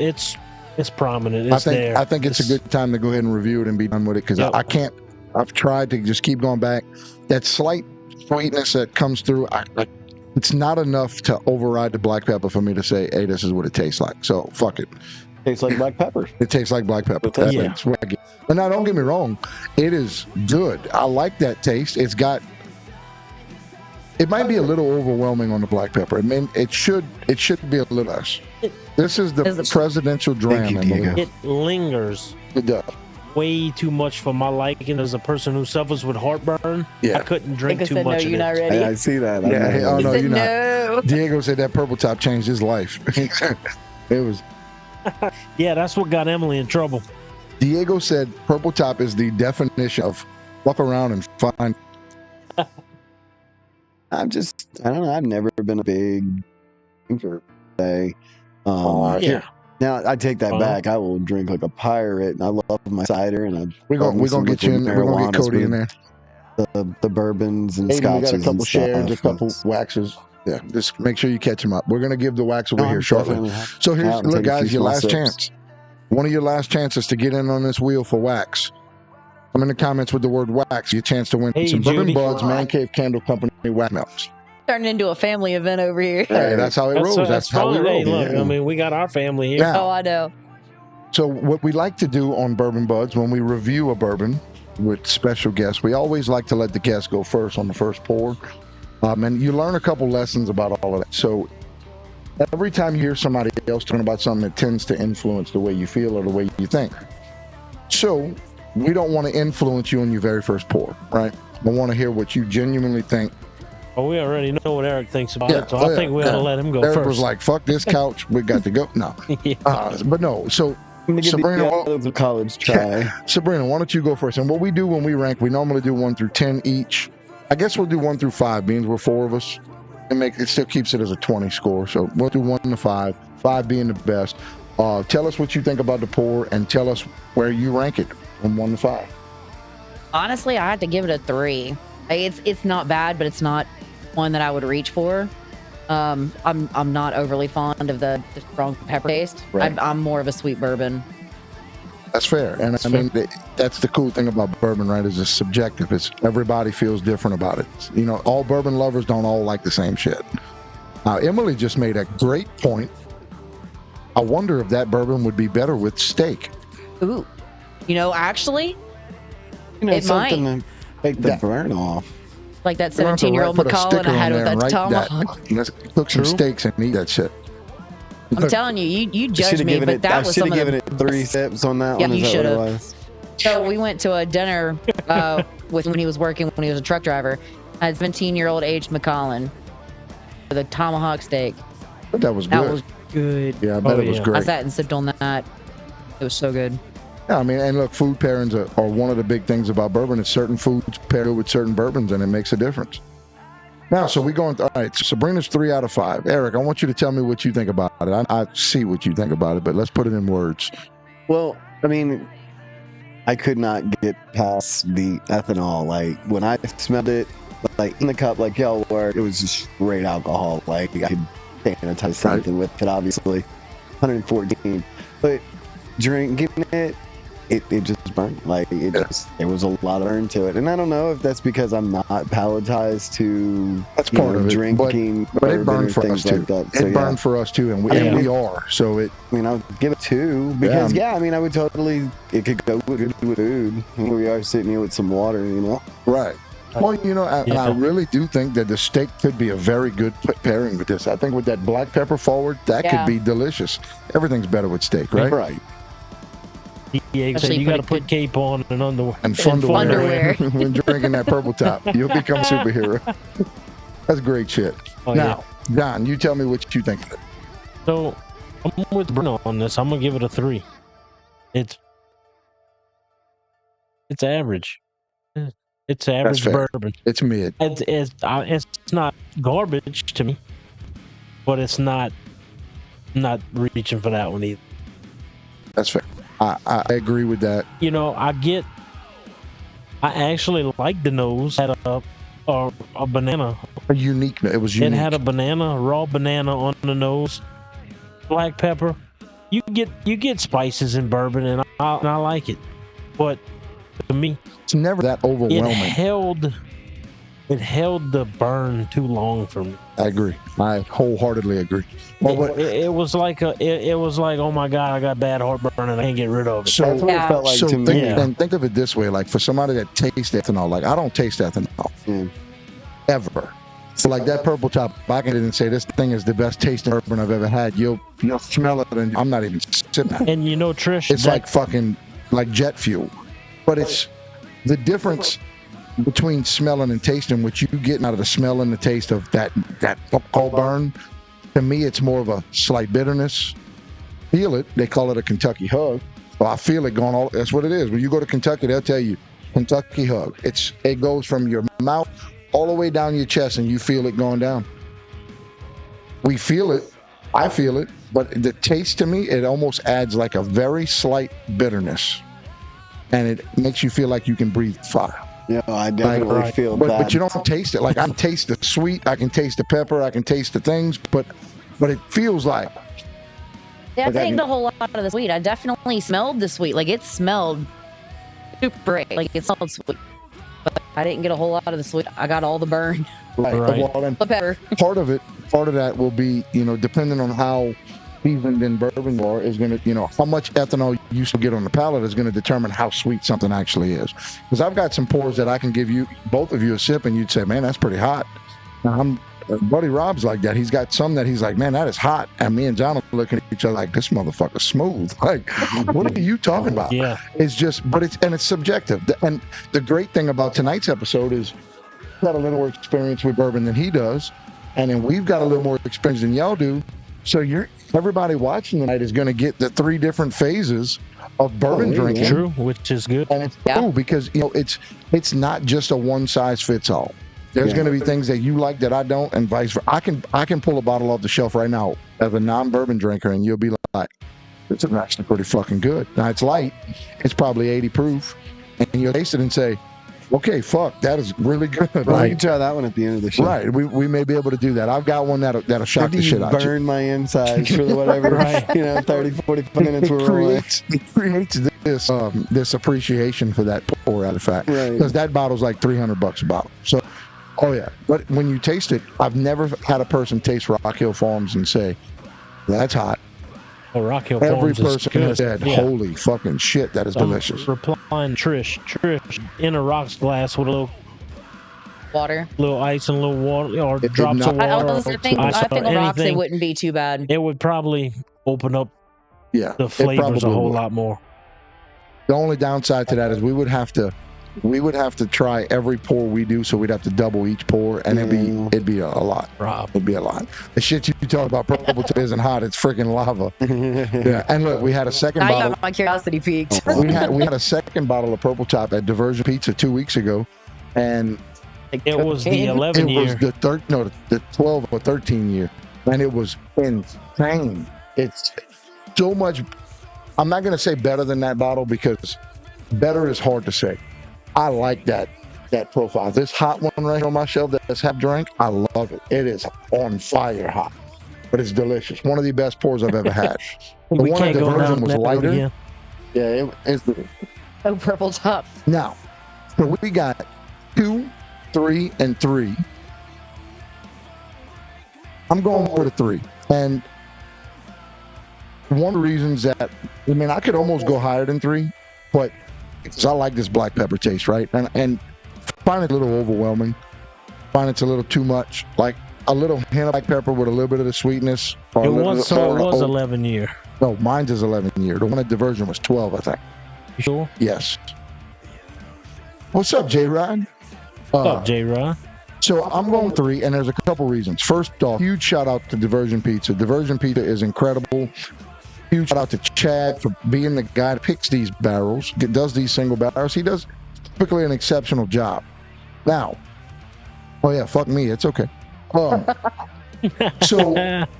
Speaker 5: prominent. It's there.
Speaker 2: I think it's a good time to go ahead and review it and be done with it because
Speaker 5: Yep.
Speaker 2: I can't. I've tried to just keep going back. That slight sweetness that comes through, it's not enough to override the black pepper for me to say, hey, this is what it tastes like. So fuck it.
Speaker 4: Tastes like black pepper.
Speaker 2: It tastes like black pepper. That's
Speaker 5: Yeah.
Speaker 2: it's wacky. And now, don't get me wrong, it is good. I like that taste. It might be a little overwhelming on the black pepper. I mean, it should be a little less. This is the
Speaker 3: Is it-
Speaker 2: presidential dram.
Speaker 4: you,
Speaker 2: Emily.
Speaker 4: Diego.
Speaker 5: It lingers
Speaker 2: It does.
Speaker 5: way too much for my liking as a person who suffers with heartburn.
Speaker 2: Yeah.
Speaker 5: I couldn't drink
Speaker 3: Diego
Speaker 5: too
Speaker 3: said, no,
Speaker 5: much
Speaker 3: you're
Speaker 5: of
Speaker 3: not
Speaker 5: it.
Speaker 3: ready.
Speaker 4: I see that.
Speaker 2: Yeah,
Speaker 4: I know.
Speaker 2: oh,
Speaker 3: He
Speaker 2: no,
Speaker 3: said,
Speaker 2: you're not.
Speaker 3: no.
Speaker 2: Diego said that purple top changed his life. It was.
Speaker 5: Yeah, that's what got Emily in trouble.
Speaker 2: Diego said purple top is the definition of fuck around and find.
Speaker 4: I don't know. I've never been a big drinker. Say,
Speaker 5: Yeah.
Speaker 4: Now I take that
Speaker 5: Uh-huh.
Speaker 4: back. I will drink like a pirate, and I love my cider, and I
Speaker 2: We're
Speaker 4: love me
Speaker 2: gonna
Speaker 4: some
Speaker 2: get you in.
Speaker 4: liquid
Speaker 2: We're gonna get
Speaker 4: marijuanas
Speaker 2: Cody in
Speaker 4: with
Speaker 2: there.
Speaker 4: The bourbons and
Speaker 2: Aiden, we
Speaker 4: scotches.
Speaker 2: got a couple
Speaker 4: and
Speaker 2: shares, a
Speaker 4: stuff.
Speaker 2: couple waxes. Yeah, just make sure you catch them up. We're gonna give the wax away
Speaker 4: No,
Speaker 2: here
Speaker 4: I'm
Speaker 2: shortly.
Speaker 4: definitely happy.
Speaker 2: So here's,
Speaker 4: I'll
Speaker 2: look,
Speaker 4: take a
Speaker 2: guys,
Speaker 4: few
Speaker 2: your
Speaker 4: small
Speaker 2: last
Speaker 4: sips.
Speaker 2: chance. One of your last chances to get in on this wheel for wax. Come in the comments with the word wax. Your chance to win
Speaker 5: Hey,
Speaker 2: some Bourbon
Speaker 5: Judy.
Speaker 2: Budz Man Cave Candle Company wax melts.
Speaker 3: Turning into a family event over here.
Speaker 2: Hey, that's how it rolls. That's how we
Speaker 5: fine. Hey,
Speaker 2: roll.
Speaker 5: look,
Speaker 4: Yeah.
Speaker 5: I mean, we got our family here.
Speaker 2: Now,
Speaker 3: Oh, I know.
Speaker 2: so what we like to do on Bourbon Budz when we review a bourbon with special guests, we always like to let the guests go first on the first pour. And you learn a couple lessons about all of that. So every time you hear somebody else talking about something, it tends to influence the way you feel or the way you think. So we don't want to influence you on your very first pour, right? We want to hear what you genuinely think.
Speaker 5: Oh, we already know what Eric thinks about
Speaker 2: Yeah,
Speaker 5: it, so
Speaker 2: oh,
Speaker 5: I think we ought to let him go
Speaker 2: Eric
Speaker 5: first.
Speaker 2: was like, fuck this couch, we got to go. No.
Speaker 5: Yeah.
Speaker 2: But no, so
Speaker 4: I'm gonna give
Speaker 2: Sabrina,
Speaker 4: the others a college try.
Speaker 2: Sabrina, why don't you go first? And what we do when we rank, we normally do 1 through 10 each. I guess we'll do 1 through 5, being we're 4 of us. And it still keeps it as a 20 score. So we'll do 1 to 5, 5 being the best. Tell us what you think about the pour and tell us where you rank it from 1 to 5.
Speaker 3: Honestly, I had to give it a 3. It's not bad, but it's not one that I would reach for. I'm not overly fond of the strong pepper taste.
Speaker 2: Right.
Speaker 3: I'm more of a sweet bourbon.
Speaker 2: That's fair. And I mean, that's the cool thing about bourbon, right? Is it's subjective. It's everybody feels different about it. You know, all bourbon lovers don't all like the same shit. Now, Emily just made a great point. I wonder if that bourbon would be better with steak.
Speaker 3: Ooh, you know, actually, it
Speaker 4: something
Speaker 3: might.
Speaker 4: to take the burn off.
Speaker 3: Like that
Speaker 2: You don't have to
Speaker 3: 17-year-old
Speaker 2: put a
Speaker 3: Macallan
Speaker 2: sticker
Speaker 3: I had
Speaker 2: on
Speaker 3: with
Speaker 2: there and
Speaker 3: that
Speaker 2: write
Speaker 3: tomahawk.
Speaker 2: Let's cook some steaks and eat that shit.
Speaker 3: I'm telling you, you judge me, but that was some of
Speaker 4: I should have given
Speaker 3: the
Speaker 4: it 3 sips on that
Speaker 3: Yeah,
Speaker 4: one.
Speaker 3: you
Speaker 4: Is that what it
Speaker 3: should've.
Speaker 4: was?
Speaker 3: So we went to a dinner with when he was working, when he was a truck driver. I had 17-year-old aged Macallan with a tomahawk steak.
Speaker 2: But that was good.
Speaker 3: That was good.
Speaker 2: Yeah, I bet it was
Speaker 5: yeah.
Speaker 3: I
Speaker 2: great.
Speaker 3: sat and sipped on that. It was so good.
Speaker 2: Yeah, I mean, and look, food pairings are one of the big things about bourbon. Is certain foods pair with certain bourbons, and it makes a difference. Now, so we going. All right, so Sabrina's 3 out of 5. Eric, I want you to tell me what you think about it. I see what you think about it, but let's put it in words.
Speaker 4: Well, I mean, I could not get past the ethanol. Like, when I smelled it, like, in the cup, like y'all were, it was just straight alcohol. Like, I could sanitize something with it, obviously. 114. But drinking it just burned. Like, there was a lot of burn to it. And I don't know if that's because I'm not palatized to
Speaker 2: That's part of it,
Speaker 4: drinking
Speaker 2: but it
Speaker 4: bourbon
Speaker 2: burned
Speaker 4: or
Speaker 2: for us
Speaker 4: things
Speaker 2: too.
Speaker 4: like that. So,
Speaker 2: It burned for us too, and we are. So it.
Speaker 4: I mean, I would give it 2 because, I mean, I would totally, it could go with food. Here we are sitting here with some water, you know?
Speaker 2: Right. Well, you know, and I really do think that the steak could be a very good pairing with this. I think with that black pepper forward, that could be delicious. Everything's better with steak, right?
Speaker 4: Right.
Speaker 5: Yeah,
Speaker 3: Especially
Speaker 5: you got to
Speaker 3: put
Speaker 5: put cape on and underwear.
Speaker 2: And underwear.
Speaker 3: Underwear.
Speaker 2: When drinking that purple top, you'll become a superhero. That's great shit.
Speaker 5: Oh,
Speaker 2: Now, Don, you tell me what you think of it.
Speaker 5: So I'm with Bruno on this. I'm gonna give it a 3. It's average. It's average
Speaker 2: fair.
Speaker 5: bourbon.
Speaker 2: It's mid.
Speaker 5: It's not garbage to me, but it's not reaching for that one either.
Speaker 2: That's fair. I agree with that.
Speaker 5: You know, I actually like the nose. Had a banana.
Speaker 2: A unique. It was unique.
Speaker 5: It had a banana, raw banana on the nose. Black pepper. You get spices in bourbon, and I like it. But to me,
Speaker 2: It's never that overwhelming.
Speaker 5: it held the burn too long for me.
Speaker 2: I agree. I wholeheartedly agree. Well, but,
Speaker 5: It was like oh my god, I got bad heartburn and I can't get rid of it.
Speaker 2: so
Speaker 4: That's what it felt like
Speaker 2: so
Speaker 4: to me.
Speaker 2: think,
Speaker 5: Yeah.
Speaker 2: and think of it this way: like for somebody that tastes ethanol, like I don't taste ethanol ever. So like that purple top, I can and say this thing is the best tasting bourbon I've ever had. You'll smell it, and I'm not even sipping it.
Speaker 5: And you know, Trish,
Speaker 2: It's like fucking like jet fuel, but it's the difference between smelling and tasting. What you get out of the smell and the taste of that alcohol burn, to me, it's more of a slight bitterness. Feel it. They call it a Kentucky hug. Well, I feel it going all. That's what it is. When you go to Kentucky, they'll tell you Kentucky hug. It goes from your mouth all the way down your chest, and you feel it going down. We feel it. I feel it. But the taste to me, it almost adds like a very slight bitterness, and it makes you feel like you can breathe fire.
Speaker 4: Yeah, I definitely feel that.
Speaker 2: But you don't taste it. Like I can taste the sweet, I can taste the pepper, I can taste the things, but it feels like.
Speaker 3: Yeah, I
Speaker 2: Like,
Speaker 3: think the whole lot of the sweet. I definitely smelled the sweet. Like it smelled super great. Like it smelled sweet. But I didn't get a whole lot of the sweet. I got all the burn.
Speaker 2: Right.
Speaker 5: Right.
Speaker 2: Well, and
Speaker 3: The pepper.
Speaker 2: part of that will be, depending on how seasoned in bourbon you are, is going to, how much ethanol you still get on the palate is going to determine how sweet something actually is. Because I've got some pours that I can give you, both of you, a sip, and you'd say, man, that's pretty hot. Now, Buddy Rob's like that. He's got some that he's like, man, that is hot. And me and John are looking at each other like, this motherfucker's smooth. Like, what are you talking about?
Speaker 5: Yeah.
Speaker 2: It's just, it's subjective. And the great thing about tonight's episode is we've got a little more experience with bourbon than he does. And then we've got a little more experience than y'all do. So everybody watching tonight is going to get the 3 different phases of bourbon drinking.
Speaker 5: True, which is good.
Speaker 2: And it's cool because, it's not just a one size fits all. There's going to be things that you like that I don't, and vice versa. I can pull a bottle off the shelf right now as a non-bourbon drinker, and you'll be like, this is actually pretty fucking good. Now, it's light. It's probably 80 proof. And you'll taste it and say, Okay, fuck, that is really good.
Speaker 4: Well, we
Speaker 2: Right,
Speaker 4: can try that one at the end of the show.
Speaker 2: right. We may be able to do that. I've got one that'll shock
Speaker 4: After
Speaker 2: the
Speaker 4: you
Speaker 2: shit out you.
Speaker 4: burn my insides for the whatever,
Speaker 5: Right.
Speaker 4: 30, 45 minutes we're rolling.
Speaker 2: It creates this appreciation for that pour artifact
Speaker 4: Right.
Speaker 2: because that bottle's like $300 a bottle. So, oh yeah. But when you taste it, I've never had a person taste Rock Hill Farms and say that's hot.
Speaker 5: Well, Rock Hill
Speaker 2: Every
Speaker 5: Farms is
Speaker 2: person
Speaker 5: good.
Speaker 2: has said,
Speaker 5: Yeah.
Speaker 2: "Holy fucking shit, that is delicious."
Speaker 5: Replying Trish in a rocks glass with a
Speaker 3: Water.
Speaker 5: little ice and a little water or
Speaker 2: It did
Speaker 5: drops
Speaker 2: not-
Speaker 5: of
Speaker 3: I
Speaker 5: water.
Speaker 3: also think
Speaker 5: ice
Speaker 3: I
Speaker 5: or
Speaker 3: think on rocks it
Speaker 5: anything.
Speaker 3: wouldn't be too bad.
Speaker 5: It would probably open up
Speaker 2: Yeah,
Speaker 5: the
Speaker 2: it
Speaker 5: flavors a
Speaker 2: probably
Speaker 5: whole
Speaker 2: would.
Speaker 5: lot more.
Speaker 2: The only downside to that is we would have to try every pour we do, so we'd have to double each pour, and it'd be a lot.
Speaker 5: Rob.
Speaker 2: It'd be a lot. The shit you talk about purple tip isn't hot; it's freaking lava. Yeah, and look, we had a second
Speaker 3: Now you
Speaker 2: bottle.
Speaker 3: got my curiosity peaked.
Speaker 2: We had a second bottle of Purple Top at Diversion Pizza 2 weeks ago, and
Speaker 5: It was the
Speaker 3: Cocaine?
Speaker 5: 11
Speaker 2: it was
Speaker 5: year.
Speaker 2: the 12 or 13 year, and it was insane. It's so much. I'm not gonna say better than that bottle because better is hard to say. I like that profile. This hot one right here on my shelf that's half drank, I love it. It is on fire hot, but it's delicious. One of the best pours I've ever had. The
Speaker 5: We
Speaker 2: one at
Speaker 5: can't go
Speaker 2: Diversion
Speaker 5: down
Speaker 2: was
Speaker 5: that road
Speaker 2: lighter.
Speaker 5: again.
Speaker 2: Yeah, it's
Speaker 3: Oh, purple top.
Speaker 2: now. So we got 2, 3, and 3. I'm going for the 3, and one of the reasons that I could almost go higher than 3, but because I like this black pepper taste, right? And find it a little overwhelming. Find it's a little too much. Like a little hint of black pepper with a little bit of the sweetness. Or
Speaker 5: It
Speaker 2: a little-
Speaker 5: was
Speaker 2: or-
Speaker 5: 11 year.
Speaker 2: No, mine's is 11 year. The one at Diversion was 12, I think.
Speaker 5: You sure?
Speaker 2: Yes. What's up, J-Rod?
Speaker 5: What's up, J-Rod?
Speaker 2: So I'm going 3, and there's a couple reasons. First off, huge shout out to Diversion Pizza. Diversion Pizza is incredible. Huge shout out to Chad for being the guy that picks these barrels, does these single barrels. He does typically an exceptional job. Now, oh yeah, fuck me, it's okay. So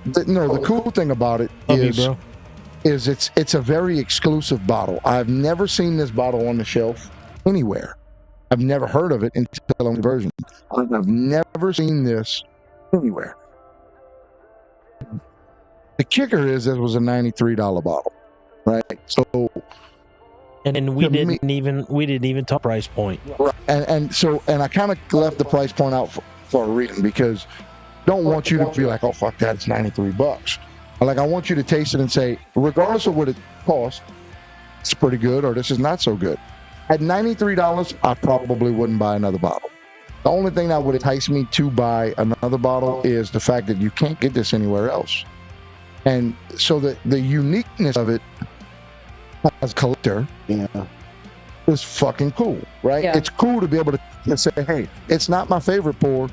Speaker 2: the cool thing about it
Speaker 5: Love you,
Speaker 2: is
Speaker 5: bro.
Speaker 2: it's a very exclusive bottle. I've never seen this bottle on the shelf anywhere. I've never heard of it until on Diversion. I've never seen this anywhere. The kicker is this was a $93 bottle, right? So,
Speaker 5: And we
Speaker 2: to me-
Speaker 5: didn't even talk price point.
Speaker 2: and I kind of left the price point out for a reason because don't want you to be like, oh fuck that, it's $93. Like I want you to taste it and say, regardless of what it costs, it's pretty good or this is not so good. At $93, I probably wouldn't buy another bottle. The only thing that would entice me to buy another bottle is the fact that you can't get this anywhere else. And so the uniqueness of it as a collector
Speaker 4: Yeah.
Speaker 2: is fucking cool, right?
Speaker 3: Yeah.
Speaker 2: It's cool to be able to say, hey, it's not my favorite pour,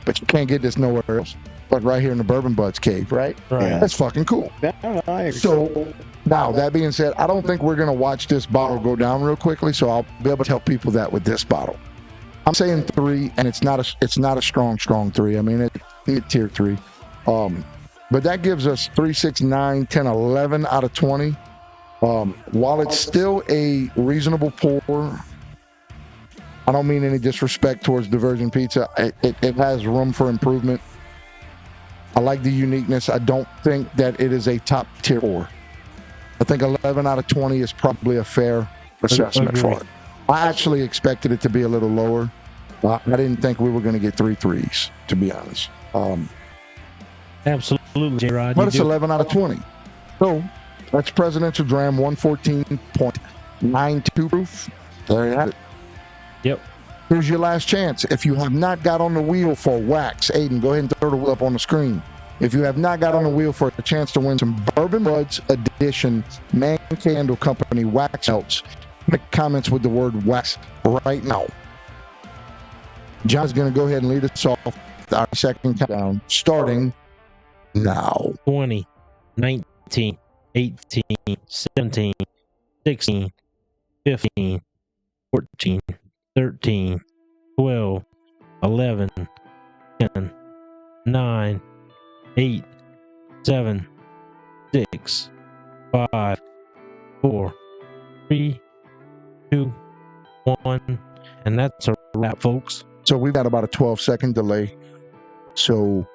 Speaker 2: but you can't get this nowhere else. But right here in the Bourbon Budz cave, right?
Speaker 5: Right.
Speaker 4: Yeah.
Speaker 2: That's fucking cool.
Speaker 4: I agree.
Speaker 2: So now that being said, I don't think we're gonna watch this bottle go down real quickly. So I'll be able to tell people that with this bottle. I'm saying 3, and it's not a strong 3. I mean, it's mid-tier 3. But that gives us 3, 6, 9, 10, 11 out of 20. While it's still a reasonable pour, I don't mean any disrespect towards Diversion Pizza. It has room for improvement. I like the uniqueness. I don't think that it is a top tier pour. I think 11 out of 20 is probably a fair assessment for it. I actually expected it to be a little lower. I didn't think we were going to get 3 threes, to be honest.
Speaker 5: Absolutely, J-Rod.
Speaker 2: But
Speaker 5: You
Speaker 2: it's
Speaker 5: do.
Speaker 2: 11 out of 20. So that's Presidential Dram 114.92 proof. There you have it.
Speaker 5: Yep.
Speaker 2: Here's your last chance. If you have not got on the wheel for wax, Aiden, go ahead and throw the wheel up on the screen. If you have not got on the wheel for a chance to win some Bourbon Budz Edition Man Candle Company wax melts, make comments with the word wax right now. John's going to go ahead and lead us off with our second countdown, starting now.
Speaker 5: 20, 19, 18, 17, 16, 15, 14, 13, 12, 11, 10, 9, 8, 7, 6, 5, 4, 3, 2, 1. And that's a wrap, folks.
Speaker 2: So we've got about a 12-second delay. So,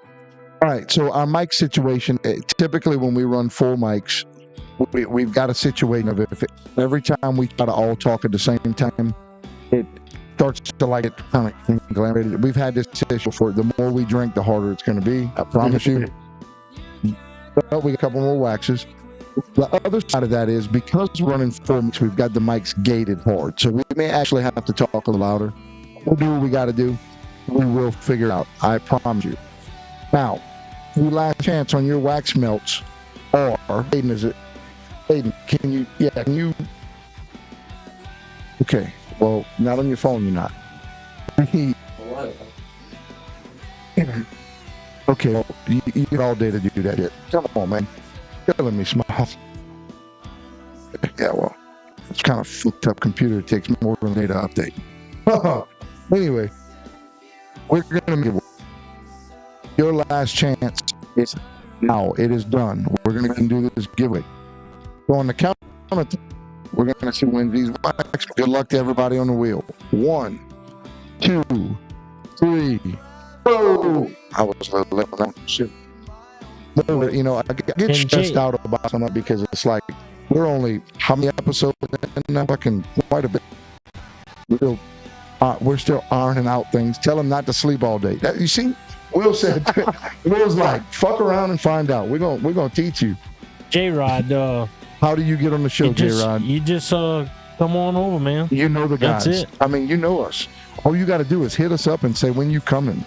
Speaker 2: all right. So our mic situation, typically when we run full mics, we've got a situation of every time we try to all talk at the same time, it starts to like it kind of conglomerated. We've had this issue before. The more we drink, the harder it's going to be. I promise you. But we got a couple more waxes. The other side of that is because we're running full mics, we've got the mics gated hard. So we may actually have to talk a little louder. We'll do what we got to do. We will figure it out. I promise you. Now, the last chance on your wax melts are, Aiden, is it? Aiden, can you? Okay, well, not on your phone, you're not. Okay, well, you get all day to do that yet. Come on, man. Killing me, Smiles. Yeah, well, it's kind of fucked up computer. It takes more than a day to update. Anyway, we're going to make it. Your last chance is now. It is done. We're going to do this giveaway. So on the count of three, we're going to see who wins these wax. Good luck to everybody on the wheel. 1, 2, 3. Whoa! I was a little late on shit. You know, I get stressed out about something because it's like we're only how many episodes in now? Fucking quite a bit. We're still ironing out things. Tell them not to sleep all day. You see, Will said. Will's like, fuck around and find out. We're gonna teach you.
Speaker 5: J-Rod,
Speaker 2: how do you get on the show, J-Rod?
Speaker 5: You just come on over, man.
Speaker 2: You know the guys.
Speaker 5: That's it.
Speaker 2: I mean, you know us. All you got to do is hit us up and say when you coming.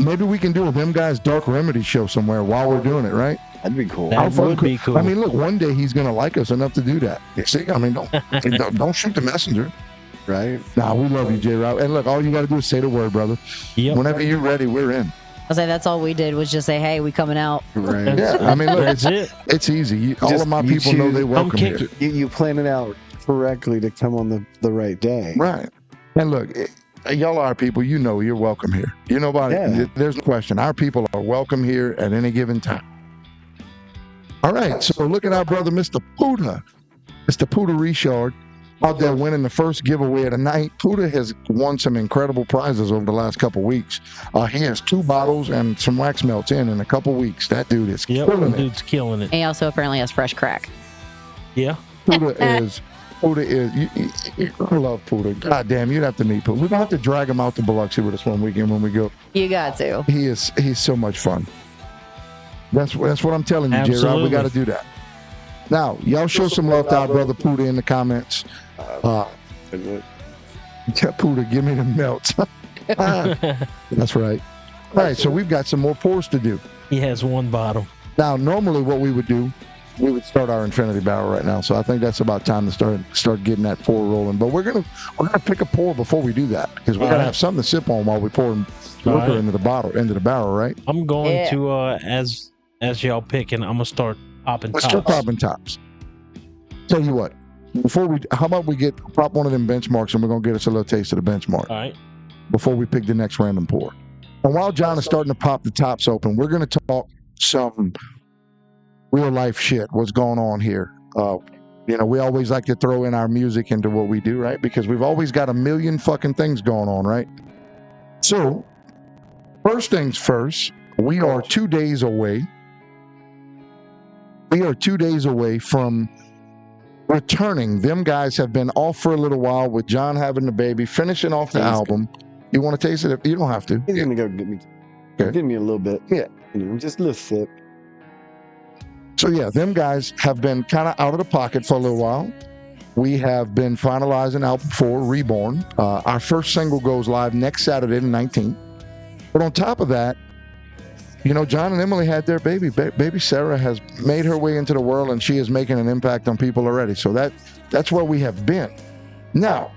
Speaker 2: Maybe we can do a Them Guys Dark Remedy show somewhere while we're doing it, right?
Speaker 4: That'd be cool.
Speaker 5: That would be cool.
Speaker 2: I mean, look, one day he's gonna like us enough to do that. You see, I mean, don't shoot the messenger,
Speaker 4: right?
Speaker 2: Nah, we love you, J-Rod. And look, all you got to do is say the word, brother.
Speaker 5: Yep.
Speaker 2: Whenever you're ready, we're in.
Speaker 3: I say that's all we did was just say, "Hey, we coming out."
Speaker 4: Right.
Speaker 2: Yeah, I mean, look,
Speaker 5: That's it.
Speaker 2: it's easy. All of my people know they welcome here.
Speaker 4: You plan it out correctly to come on the right day.
Speaker 2: Right. And look, y'all are our people. You know you're welcome here. You know about it. There's no question. Our people are welcome here at any given time. All right. So look at our brother, Mr. Puda. Mr. Puda Richard out there winning the first giveaway of the night. Puda has won some incredible prizes over the last couple weeks. He has 2 bottles and some wax melts in a couple weeks. That dude is killing it.
Speaker 5: Dude's killing it.
Speaker 3: And he also apparently has fresh crack.
Speaker 5: Yeah.
Speaker 2: Puda is. I love Puda. God damn, you'd have to meet Puda. We're gonna have to drag him out to Biloxi with us one weekend when we go.
Speaker 3: You got to.
Speaker 2: He's so much fun. That's what I'm telling you, J-Rod. We got to do that. Now, y'all show some love to our brother Puda in the comments. Puda, give me the melts. That's right. All right, so we've got some more pours to do.
Speaker 5: He has 1 bottle.
Speaker 2: Now, normally what we would do, we would start our infinity barrel right now. So I think that's about time to start getting that pour rolling. But we're gonna pick a pour before we do that because we gotta have something to sip on while we pour liquor into the barrel, right?
Speaker 5: I'm going to as y'all picking, I'm gonna start popping
Speaker 2: Let's
Speaker 5: tops.
Speaker 2: start popping tops. Tell you what, how about we pop one of them benchmarks and we're gonna get us a little taste of the benchmark.
Speaker 5: All right.
Speaker 2: Before we pick the next random pour. And while John is starting to pop the tops open, we're gonna talk some real life shit. What's going on here? We always like to throw in our music into what we do, right? Because we've always got a million fucking things going on, right? So, first things first, we are 2 days away. We are 2 days away from returning. Them guys have been off for a little while with John having the baby, finishing off the album. You want to taste it? You don't have to.
Speaker 4: He's gonna go give me a little bit. Yeah, just a little sip.
Speaker 2: So yeah, them guys have been kind of out of the pocket for a little while. We have been finalizing album 4, Reborn. Our first single goes live next Saturday, the 19th. But on top of that, John and Emily had their baby. Baby Sarah has made her way into the world, and she is making an impact on people already. So that's where we have been. Now,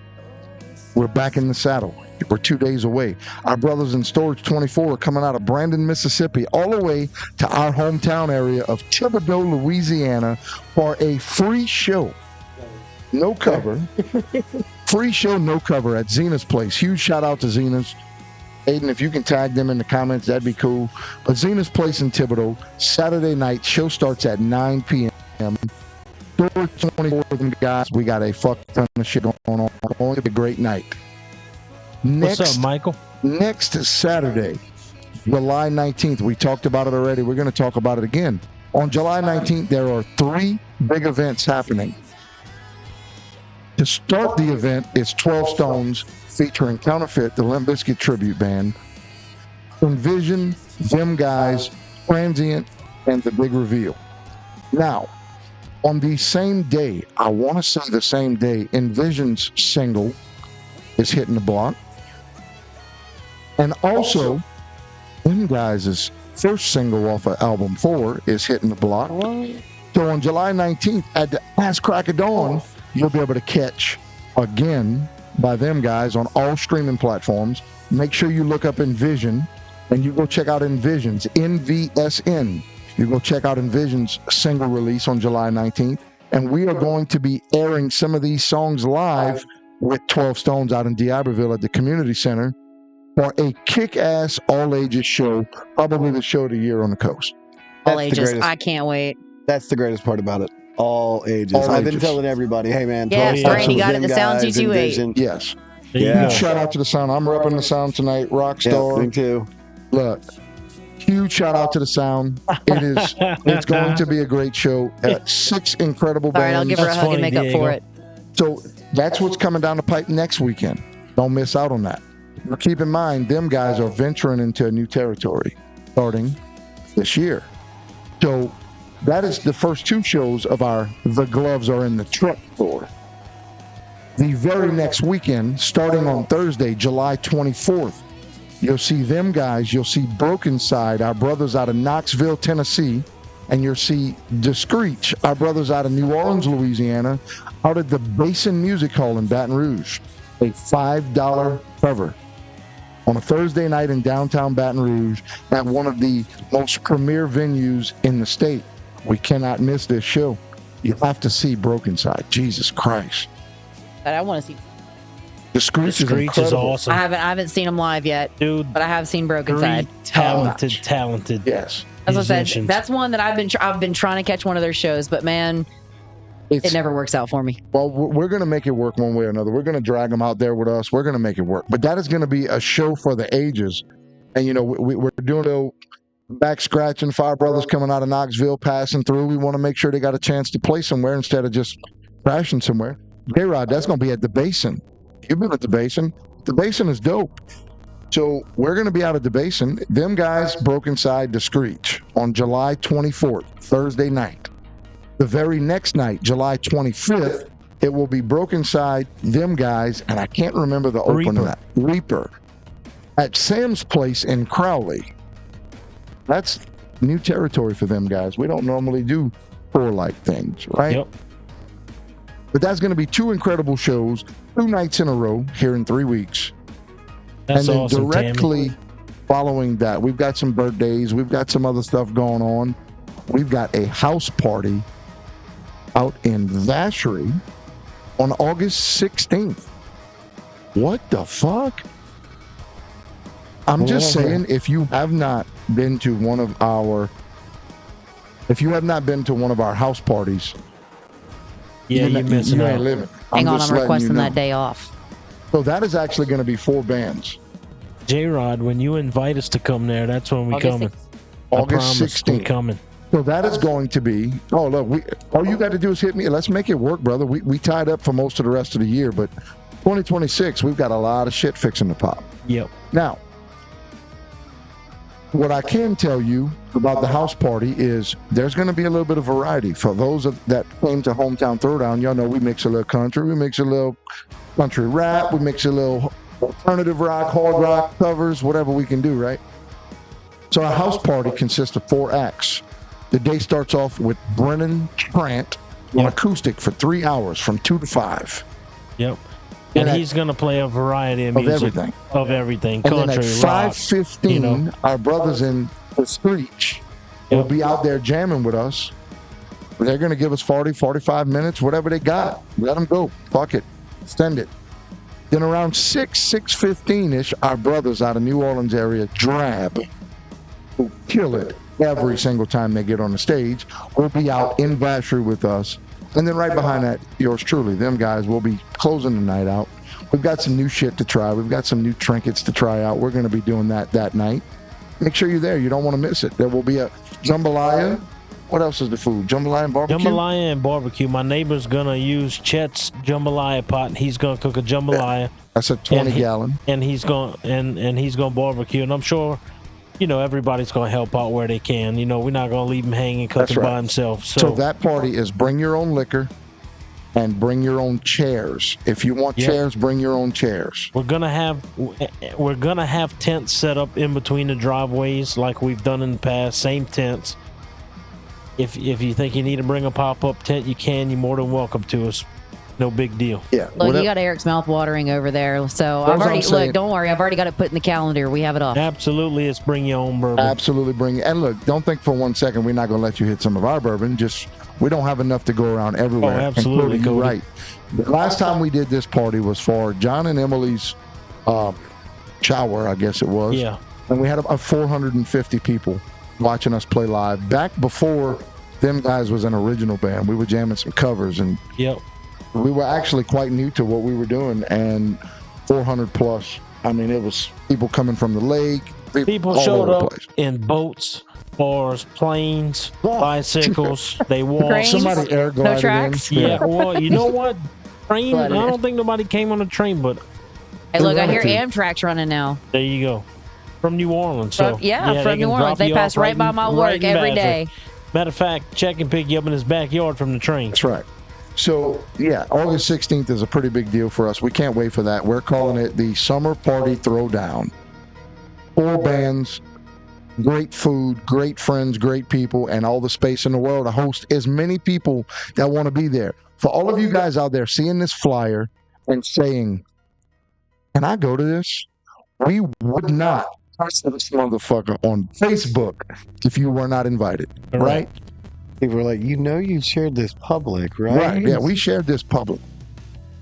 Speaker 2: we're back in the saddle. We're 2 days away. Our brothers in Storage 24 are coming out of Brandon, Mississippi, all the way to our hometown area of Thibodaux, Louisiana, for a free show. No cover. Free show, no cover at Zena's place. Huge shout out to Zena's. Aiden, if you can tag them in the comments, that'd be cool. But Zena's place in Thibodaux, Saturday night, show starts at 9 p.m. Storage 24 of them guys. We got a fuck ton of shit going on. It's going to be a great night.
Speaker 5: What's up, Michael?
Speaker 2: Next Saturday, July 19th, we talked about it already. We're going to talk about it again. On July 19th, there are 3 big events happening. To start the event is 12 Stones featuring Counterfeit, the Limp Bizkit tribute band, Envision, Them Guys, Transient, and The Big Reveal. Now, on the same day, I want to say the same day, Envision's single is hitting the block. And also, Them Guys' first single off of album 4 is hitting the block. So on July 19th, at the ass crack of dawn, you'll be able to catch Again by Them Guys on all streaming platforms. Make sure you look up Envision and you go check out Envision's NVSN. You go check out Envision's single release on July 19th. And we are going to be airing some of these songs live with 12 Stones out in D'Iberville at the community center for a kick-ass all-ages show, probably the show of the year on the coast.
Speaker 3: All
Speaker 4: That's the
Speaker 3: ages.
Speaker 4: greatest.
Speaker 3: I can't wait.
Speaker 4: That's the greatest part about it. All ages.
Speaker 2: All
Speaker 4: I've been
Speaker 2: ages.
Speaker 4: telling everybody, hey man,
Speaker 3: Yeah,
Speaker 4: 12
Speaker 5: Brady
Speaker 4: Stones,
Speaker 3: got it,
Speaker 4: Them
Speaker 3: the Sound
Speaker 4: Guys,
Speaker 3: 228.
Speaker 4: Envision.
Speaker 2: Yes.
Speaker 5: There you
Speaker 4: Yeah.
Speaker 5: go.
Speaker 2: Shout out to the Sound. I'm repping the Sound tonight.
Speaker 4: Yeah,
Speaker 2: Rockstar.
Speaker 4: me too.
Speaker 2: Look, huge shout out to the Sound. It's going to be a great show. 6 incredible
Speaker 3: All right,
Speaker 2: bands.
Speaker 3: I'll give her a
Speaker 5: That's
Speaker 3: hug
Speaker 5: funny,
Speaker 3: and make up
Speaker 5: Diego.
Speaker 3: for it.
Speaker 2: So that's what's coming down the pipe next weekend. Don't miss out on that. But keep in mind, Them Guys are venturing into a new territory starting this year. So that is the first 2 shows of our The Gloves Are in the Truck tour. The very next weekend, starting on Thursday, July 24th, you'll see Them Guys, you'll see Broken Side, our brothers out of Knoxville, Tennessee, and you'll see Discreech, our brothers out of New Orleans, Louisiana, out at the Basin Music Hall in Baton Rouge, a $5 cover on a Thursday night in downtown Baton Rouge at one of the most premier venues in the state. We cannot miss this show. You have to see Broken Side. Jesus Christ.
Speaker 3: But I want to see.
Speaker 2: Discreech is
Speaker 5: Screech is
Speaker 2: incredible.
Speaker 5: awesome.
Speaker 3: I haven't seen them live yet,
Speaker 5: Dude,
Speaker 3: but I have seen Broken
Speaker 5: 3
Speaker 3: Side.
Speaker 5: talented
Speaker 2: Yes.
Speaker 3: As I said,
Speaker 5: musicians.
Speaker 3: that's one that I've been trying to catch one of their shows, but man, it
Speaker 2: It's,
Speaker 3: never works out for me.
Speaker 2: well, we're going to make it work one way or another. We're going to drag them out there with us. We're going to make it work. But that is going to be a show for the ages. And, you know, we're doing a back scratching, 5 brothers coming out of Knoxville, passing through. We want to make sure they got a chance to play somewhere instead of just crashing somewhere. J-Rod, that's going to be at the Basin. You've been at the Basin. The Basin is dope. So we're going to be out at the Basin. Them Guys, Broken Side, Discreech on July 24th, Thursday night. The very next night, July 25th, it will be Broken Side, Them Guys, and I can't remember the opening of that. Reaper. At Sam's Place in Crowley. That's new territory for Them Guys. We don't normally do tour-like things, right?
Speaker 5: Yep.
Speaker 2: But that's going to be 2 incredible shows, 2 nights in a row here in 3 weeks.
Speaker 5: That's
Speaker 2: and then
Speaker 5: awesome,
Speaker 2: directly
Speaker 5: Tammy.
Speaker 2: following that, we've got some birthdays. We've got some other stuff going on. We've got a house party out in Vacherie on August 16th. What the fuck? I'm just saying, if you have not been to one of our house parties,
Speaker 5: Yeah, you're missing
Speaker 2: you ain't
Speaker 5: out.
Speaker 2: living.
Speaker 3: Hang on,
Speaker 2: just
Speaker 3: I'm
Speaker 2: letting you
Speaker 3: requesting
Speaker 2: know.
Speaker 3: that day off.
Speaker 2: So that is actually going to be 4 bands.
Speaker 5: J-Rod, when you invite us to come there, that's when we
Speaker 3: August
Speaker 5: coming.
Speaker 3: 6th.
Speaker 5: I
Speaker 2: August
Speaker 5: promise we
Speaker 2: 16th.
Speaker 5: coming.
Speaker 2: So that is going to be. Oh look, all you got to do is hit me. Let's make it work, brother. We tied up for most of the rest of the year, but 2026, we've got a lot of shit fixing to pop.
Speaker 5: Yep.
Speaker 2: Now, what I can tell you about the house party is there's going to be a little bit of variety. For those that came to Hometown Throwdown, y'all know we mix a little country, we mix a little country rap, we mix a little alternative rock, hard rock covers, whatever we can do, right? So our house party consists of 4 acts. The day starts off with Brennan Trant on acoustic for 3 hours from 2 to 5.
Speaker 5: Yep.
Speaker 2: And
Speaker 5: And
Speaker 2: at-
Speaker 5: he's gonna play a variety of
Speaker 2: Of
Speaker 5: music.
Speaker 2: everything.
Speaker 5: Of everything.
Speaker 2: And then
Speaker 5: Country,
Speaker 2: at
Speaker 5: rock.
Speaker 2: 5:15,
Speaker 5: you know.
Speaker 2: our brothers in the Screech will
Speaker 5: Yep.
Speaker 2: be out there jamming with us. They're going to give us 40, 45 minutes, whatever they got. Let them go. Fuck it. Extend it. Then around 6:15-ish, our brothers out of New Orleans area, Drab, who kill it every single time they get on the stage, will be out in Vacherie with us. And then right behind that, yours truly, Them Guys will be closing the night out We've got some new shit to try. We've got some new trinkets to try out. We're going to be doing that night. Make sure you're there. You don't want to miss it. There will be a jambalaya. What else is the food? Jambalaya and barbecue?
Speaker 5: Jambalaya and barbecue. My neighbor's going to use Chet's jambalaya pot, and he's going to cook a jambalaya.
Speaker 2: That's a 20-gallon.
Speaker 5: And he's going and he's going to barbecue. And I'm sure, everybody's going to help out where they can. We're not going to leave him hanging cooking by himself.
Speaker 2: So that party is bring your own liquor and bring your own chairs. If you want chairs, bring your own chairs.
Speaker 5: We're gonna have tents set up in between the driveways like we've done in the past. Same tents. If you think you need to bring a pop-up tent, you can. You're more than welcome to us. No big deal.
Speaker 2: Yeah.
Speaker 3: Look, you got Eric's mouth watering over there. So I've already don't worry. I've already got it put in the calendar. We have it off.
Speaker 5: Absolutely, it's bring your own bourbon.
Speaker 2: Absolutely bring it. And look, don't think for 1 second we're not going to let you hit some of our bourbon. Just we don't have enough to go around everywhere.
Speaker 5: Oh, absolutely.
Speaker 2: You're right. The last time we did this party was for John and Emily's shower, I guess it was.
Speaker 5: Yeah.
Speaker 2: And we had about 450 people watching us play live. Back before them guys was an original band, we were jamming some covers, and we were actually quite new to what we were doing, and 400 plus. I mean, it was people coming from the lake.
Speaker 5: People showed up in boats, cars, planes, bicycles. They walked.
Speaker 2: Somebody air glided
Speaker 3: no tracks.
Speaker 2: in.
Speaker 5: Yeah, well, you know what? Train. I don't think nobody came on a train, but
Speaker 3: hey, look, I hear Amtrak's running now.
Speaker 5: There you go. From New Orleans.
Speaker 3: From New Orleans. They pass right by my work every day.
Speaker 5: Matter of fact, Check can pick you up in his backyard from the train.
Speaker 2: That's right. So, August 16th is a pretty big deal for us. We can't wait for that. We're calling it the Summer Party Throwdown. 4 bands, great food, great friends, great people, and all the space in the world to host as many people that want to be there. For all of you guys out there seeing this flyer and saying, can I go to this? We would not post this motherfucker on Facebook if you were not invited, right?
Speaker 4: People were like, you shared this public, right?
Speaker 2: Right, yeah, we shared this public.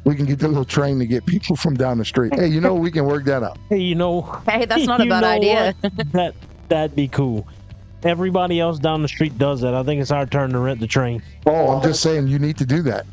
Speaker 2: We can get the little train to get people from down the street. Hey, we can work that out.
Speaker 5: Hey,
Speaker 3: Hey, that's not a bad idea.
Speaker 5: That'd be cool. Everybody else down the street does that. I think it's our turn to rent the train.
Speaker 2: Oh, I'm just saying you need to do that.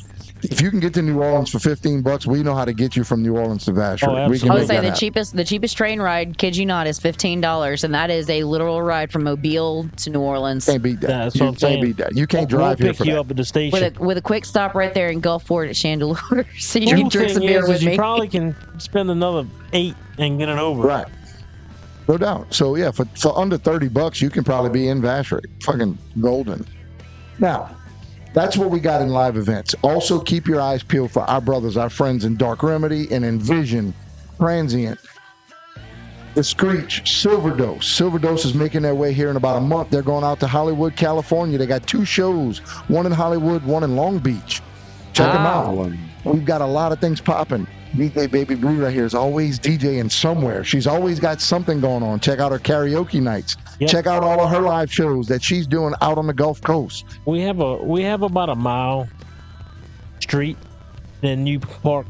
Speaker 2: If you can get to New Orleans for $15, we know how to get you from New Orleans to Vacherie.
Speaker 5: Oh,
Speaker 2: we can
Speaker 3: I would
Speaker 2: make
Speaker 3: say
Speaker 2: that
Speaker 3: the cheapest train ride, kid you not, is $15, and that is a literal ride from Mobile to New Orleans.
Speaker 2: Can't beat that.
Speaker 5: That's what I'm saying.
Speaker 2: Beat that. You can't drive
Speaker 5: we'll
Speaker 2: here for
Speaker 5: pick you
Speaker 2: that.
Speaker 5: up at the station
Speaker 3: With a quick stop right there in Gulfport at Chandeleur, so you can drink some beer with me.
Speaker 5: You probably can spend another $8 and get it over.
Speaker 2: Right. No doubt. So yeah, for under $30, you can probably be in Vacherie. Fucking golden. Now, that's what we got in live events. Also, keep your eyes peeled for our brothers, our friends in Dark Remedy and Envision, Transient, The Screech, Silverdose. Silverdose is making their way here in about a month. They're going out to Hollywood, California. They got 2 shows, one in Hollywood, one in Long Beach. Check them out. We've got a lot of things popping. DJ Baby Blue right here is always DJing somewhere. She's always got something going on. Check out her karaoke nights. Yep. Check out all of her live shows that she's doing out on the Gulf Coast.
Speaker 5: We have about a mile street. Then you park.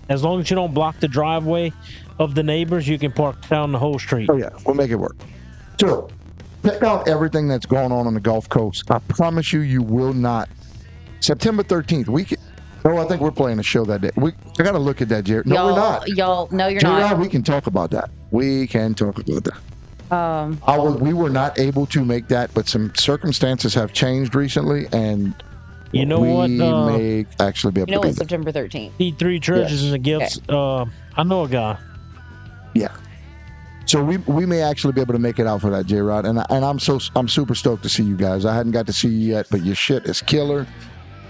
Speaker 5: As long as you don't block the driveway of the neighbors, you can park down the whole street.
Speaker 2: Oh yeah, we'll make it work. So check out everything that's going on the Gulf Coast. I promise you will not. September 13th, I think we're playing a show that day. I got to look at that, Jared. No, we're not.
Speaker 3: No, you're
Speaker 2: Jared,
Speaker 3: not.
Speaker 2: We can talk about that. We can talk about that. We were not able to make that, but some circumstances have changed recently, and
Speaker 5: we
Speaker 2: may actually be able to do
Speaker 3: it's
Speaker 2: that.
Speaker 3: September 13th.
Speaker 5: P3 Treasures and Gifts.
Speaker 3: Okay.
Speaker 5: I know a guy.
Speaker 2: Yeah. So we may actually be able to make it out for that, J-Rod, and I'm super stoked to see you guys. I hadn't got to see you yet, but your shit is killer.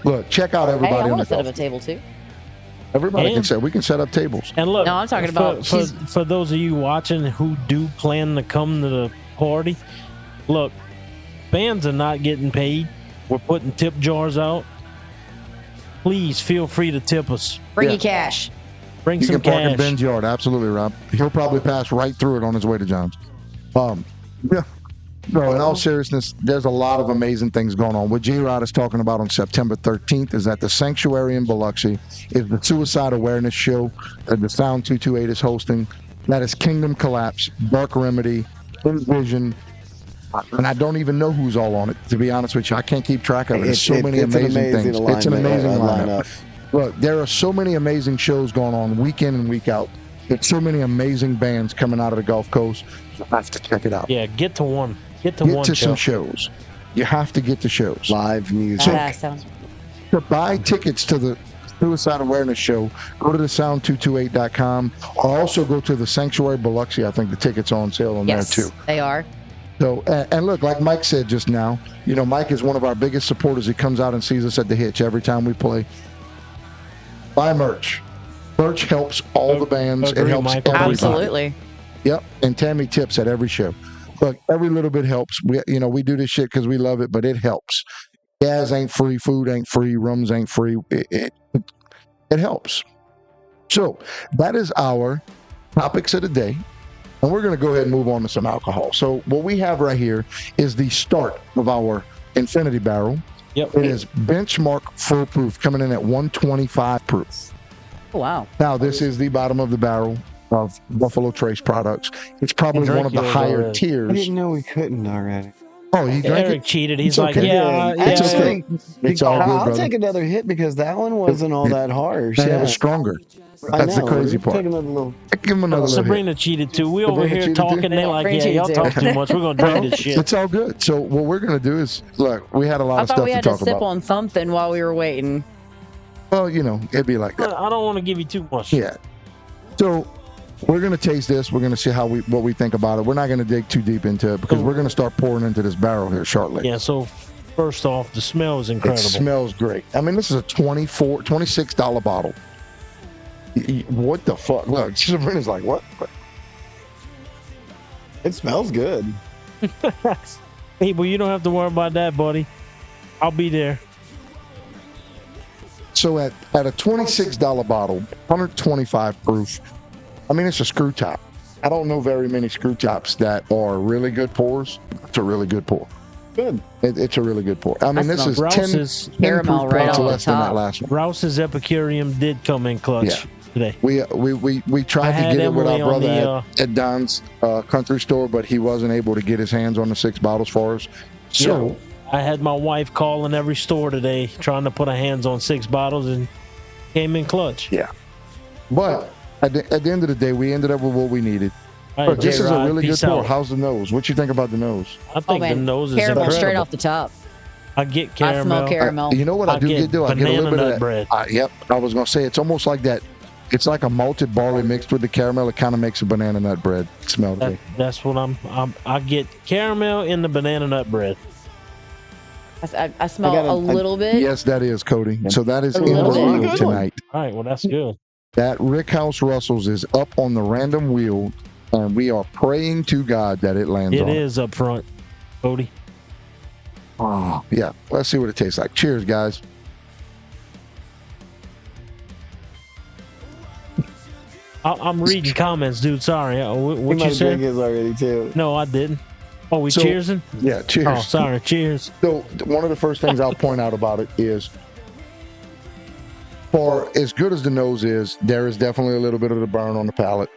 Speaker 2: Look, check out everybody.
Speaker 3: Hey, I
Speaker 2: on
Speaker 3: want
Speaker 2: the
Speaker 3: to set up a table too.
Speaker 2: Everybody can set. We can set up tables.
Speaker 5: And look,
Speaker 3: no, I'm talking about
Speaker 5: for those of you watching who do plan to come to the party. Look, bands are not getting paid. We're putting tip jars out. Please feel free to tip us.
Speaker 3: Bring your cash.
Speaker 5: Bring
Speaker 2: you
Speaker 5: some
Speaker 2: can park
Speaker 5: cash.
Speaker 2: in Ben's yard. Absolutely, Rob. He'll probably pass right through it on his way to John's. Yeah. No, in all seriousness, there's a lot of amazing things going on. What J-Rod is talking about on September 13th is that the Sanctuary in Biloxi is the suicide awareness show that the Sound 228 is hosting. That is Kingdom Collapse, Dark Remedy, Envision, and I don't even know who's all on it, to be honest with you. I can't keep track of it. There's so many amazing things. It's an amazing lineup. Look, there are so many amazing shows going on week in and week out. There's so many amazing bands coming out of the Gulf Coast. You have to check it out.
Speaker 5: Yeah, get to one. Get to
Speaker 2: Get
Speaker 5: one
Speaker 2: to
Speaker 5: show.
Speaker 2: some shows. You have to get to shows.
Speaker 4: Live music.
Speaker 3: That sounds.
Speaker 2: To buy tickets to the Suicide Awareness Show, go to thesound228.com or also go to the Sanctuary Biloxi. I think the tickets are on sale on
Speaker 3: Yes,
Speaker 2: there too.
Speaker 3: they are.
Speaker 2: So, and look, like Mike said just now, you know, Mike is one of our biggest supporters. He comes out and sees us at the Hitch every time we play. Buy merch. Merch helps all the bands. It
Speaker 5: Agree,
Speaker 2: helps
Speaker 5: Michael.
Speaker 2: everybody.
Speaker 3: Absolutely.
Speaker 2: Yep. And Tammy tips at every show. Look, every little bit helps. We do this shit because we love it, but it helps. Gas ain't free. Food ain't free. Rooms ain't free. It helps. So that is our topics of the day. And we're going to go ahead and move on to some alcohol. So what we have right here is the start of our Infinity Barrel.
Speaker 5: Yep.
Speaker 2: It is benchmark full proof, coming in at 125 proof.
Speaker 3: Oh, wow.
Speaker 2: Now, this is the bottom of the barrel of Buffalo Trace products. It's probably one of the higher
Speaker 4: I
Speaker 2: tiers.
Speaker 4: didn't know we couldn't already.
Speaker 2: Oh, you drank
Speaker 5: Eric
Speaker 2: it?
Speaker 5: cheated. He's
Speaker 2: It's
Speaker 5: like,
Speaker 2: okay.
Speaker 5: yeah,
Speaker 2: It's
Speaker 5: yeah.
Speaker 2: okay. It's all good,
Speaker 4: I'll
Speaker 2: brother.
Speaker 4: take another hit because that one wasn't all that harsh.
Speaker 2: And it
Speaker 4: Yeah.
Speaker 2: was stronger.
Speaker 4: I
Speaker 2: That's the
Speaker 4: know.
Speaker 2: crazy part.
Speaker 4: Take another little.
Speaker 2: Give him another little hit.
Speaker 5: Sabrina cheated too. We over
Speaker 2: Sabrina
Speaker 5: here
Speaker 2: cheated
Speaker 5: talking.
Speaker 2: too?
Speaker 5: They like,
Speaker 3: Sabrina
Speaker 5: yeah, y'all
Speaker 3: cheated
Speaker 5: talk
Speaker 3: too.
Speaker 5: too much. We're gonna drink this shit.
Speaker 2: It's all good. So what we're going to do is, look, we had a lot
Speaker 3: I
Speaker 2: of
Speaker 3: thought
Speaker 2: stuff
Speaker 3: we
Speaker 2: to
Speaker 3: had to
Speaker 2: talk
Speaker 3: sip
Speaker 2: about.
Speaker 3: on something while we were waiting.
Speaker 2: Well, you know, it'd be like that.
Speaker 5: I don't want to give you too much.
Speaker 2: Yeah. So we're going to taste this. We're going to see what we think about it. We're not going to dig too deep into it because we're going to start pouring into this barrel here shortly.
Speaker 5: Yeah. So first off, the smell is
Speaker 2: It
Speaker 5: incredible.
Speaker 2: smells great. I mean, this is a $26 bottle. What the fuck? Look, Sabrina's like, what?
Speaker 4: It smells good.
Speaker 5: Hey, well, you don't have to worry about that, buddy. I'll be there.
Speaker 2: So at a $26 bottle, 125 proof, I mean, it's a screw top. I don't know very many screw tops that are really good pours. It's a really good pour.
Speaker 4: Good.
Speaker 2: It's a really good pour. I mean, this is 10,
Speaker 5: Rouse's
Speaker 2: 10
Speaker 3: Caramel
Speaker 2: proof
Speaker 3: right
Speaker 2: points
Speaker 3: off the
Speaker 2: less than that
Speaker 3: top.
Speaker 2: last one.
Speaker 5: Rouse's Epicurean did come in clutch
Speaker 2: Yeah.
Speaker 5: today.
Speaker 2: We
Speaker 5: I
Speaker 2: tried to
Speaker 5: had
Speaker 2: get it with our
Speaker 5: Emily on
Speaker 2: brother
Speaker 5: the,
Speaker 2: at Don's country store, but he wasn't able to get his hands on the 6 bottles for us. So
Speaker 5: I had my wife calling every store today trying to put her hands on 6 bottles and came in clutch.
Speaker 2: yeah, but at the end of the day, we ended up with what we needed.
Speaker 5: All right,
Speaker 2: Look, this is a
Speaker 5: J-Rod,
Speaker 2: really good
Speaker 5: peace
Speaker 2: pour.
Speaker 5: out.
Speaker 2: How's the nose? What you think about the nose?
Speaker 5: I think the nose is
Speaker 3: caramel
Speaker 5: incredible.
Speaker 3: straight off the top.
Speaker 5: I get
Speaker 3: I smell
Speaker 5: caramel.
Speaker 3: caramel.
Speaker 2: You know what I do get though? I get a little
Speaker 5: banana
Speaker 2: bit of
Speaker 5: nut
Speaker 2: that.
Speaker 5: bread.
Speaker 2: Yep, I was gonna say it's almost like that. It's like a malted barley mixed with the caramel. It kind of makes a banana nut bread smell to me.
Speaker 5: That's what I get caramel in the banana nut bread.
Speaker 3: I smell
Speaker 4: I
Speaker 3: a little bit.
Speaker 2: Yes, that is Cody. So that is
Speaker 3: A
Speaker 2: in the
Speaker 3: little bit.
Speaker 2: wheel tonight.
Speaker 5: All right, well that's good.
Speaker 2: That Rickhouse Russell's is up on the random wheel, and we are praying to God that it lands
Speaker 5: It
Speaker 2: on.
Speaker 5: is up front, Cody.
Speaker 2: Oh, yeah. Let's see what it tastes like. Cheers, guys.
Speaker 5: I'm reading comments, dude. Sorry. What
Speaker 4: He
Speaker 5: you
Speaker 4: might drink
Speaker 5: said?
Speaker 4: his already too.
Speaker 5: No, I didn't. Oh, we
Speaker 2: So-
Speaker 5: cheersing?
Speaker 2: Yeah, cheers.
Speaker 5: Oh, sorry. Cheers.
Speaker 2: So one of the first things I'll point out about it is, for as good as the nose is, there is definitely a little bit of the burn on the palate.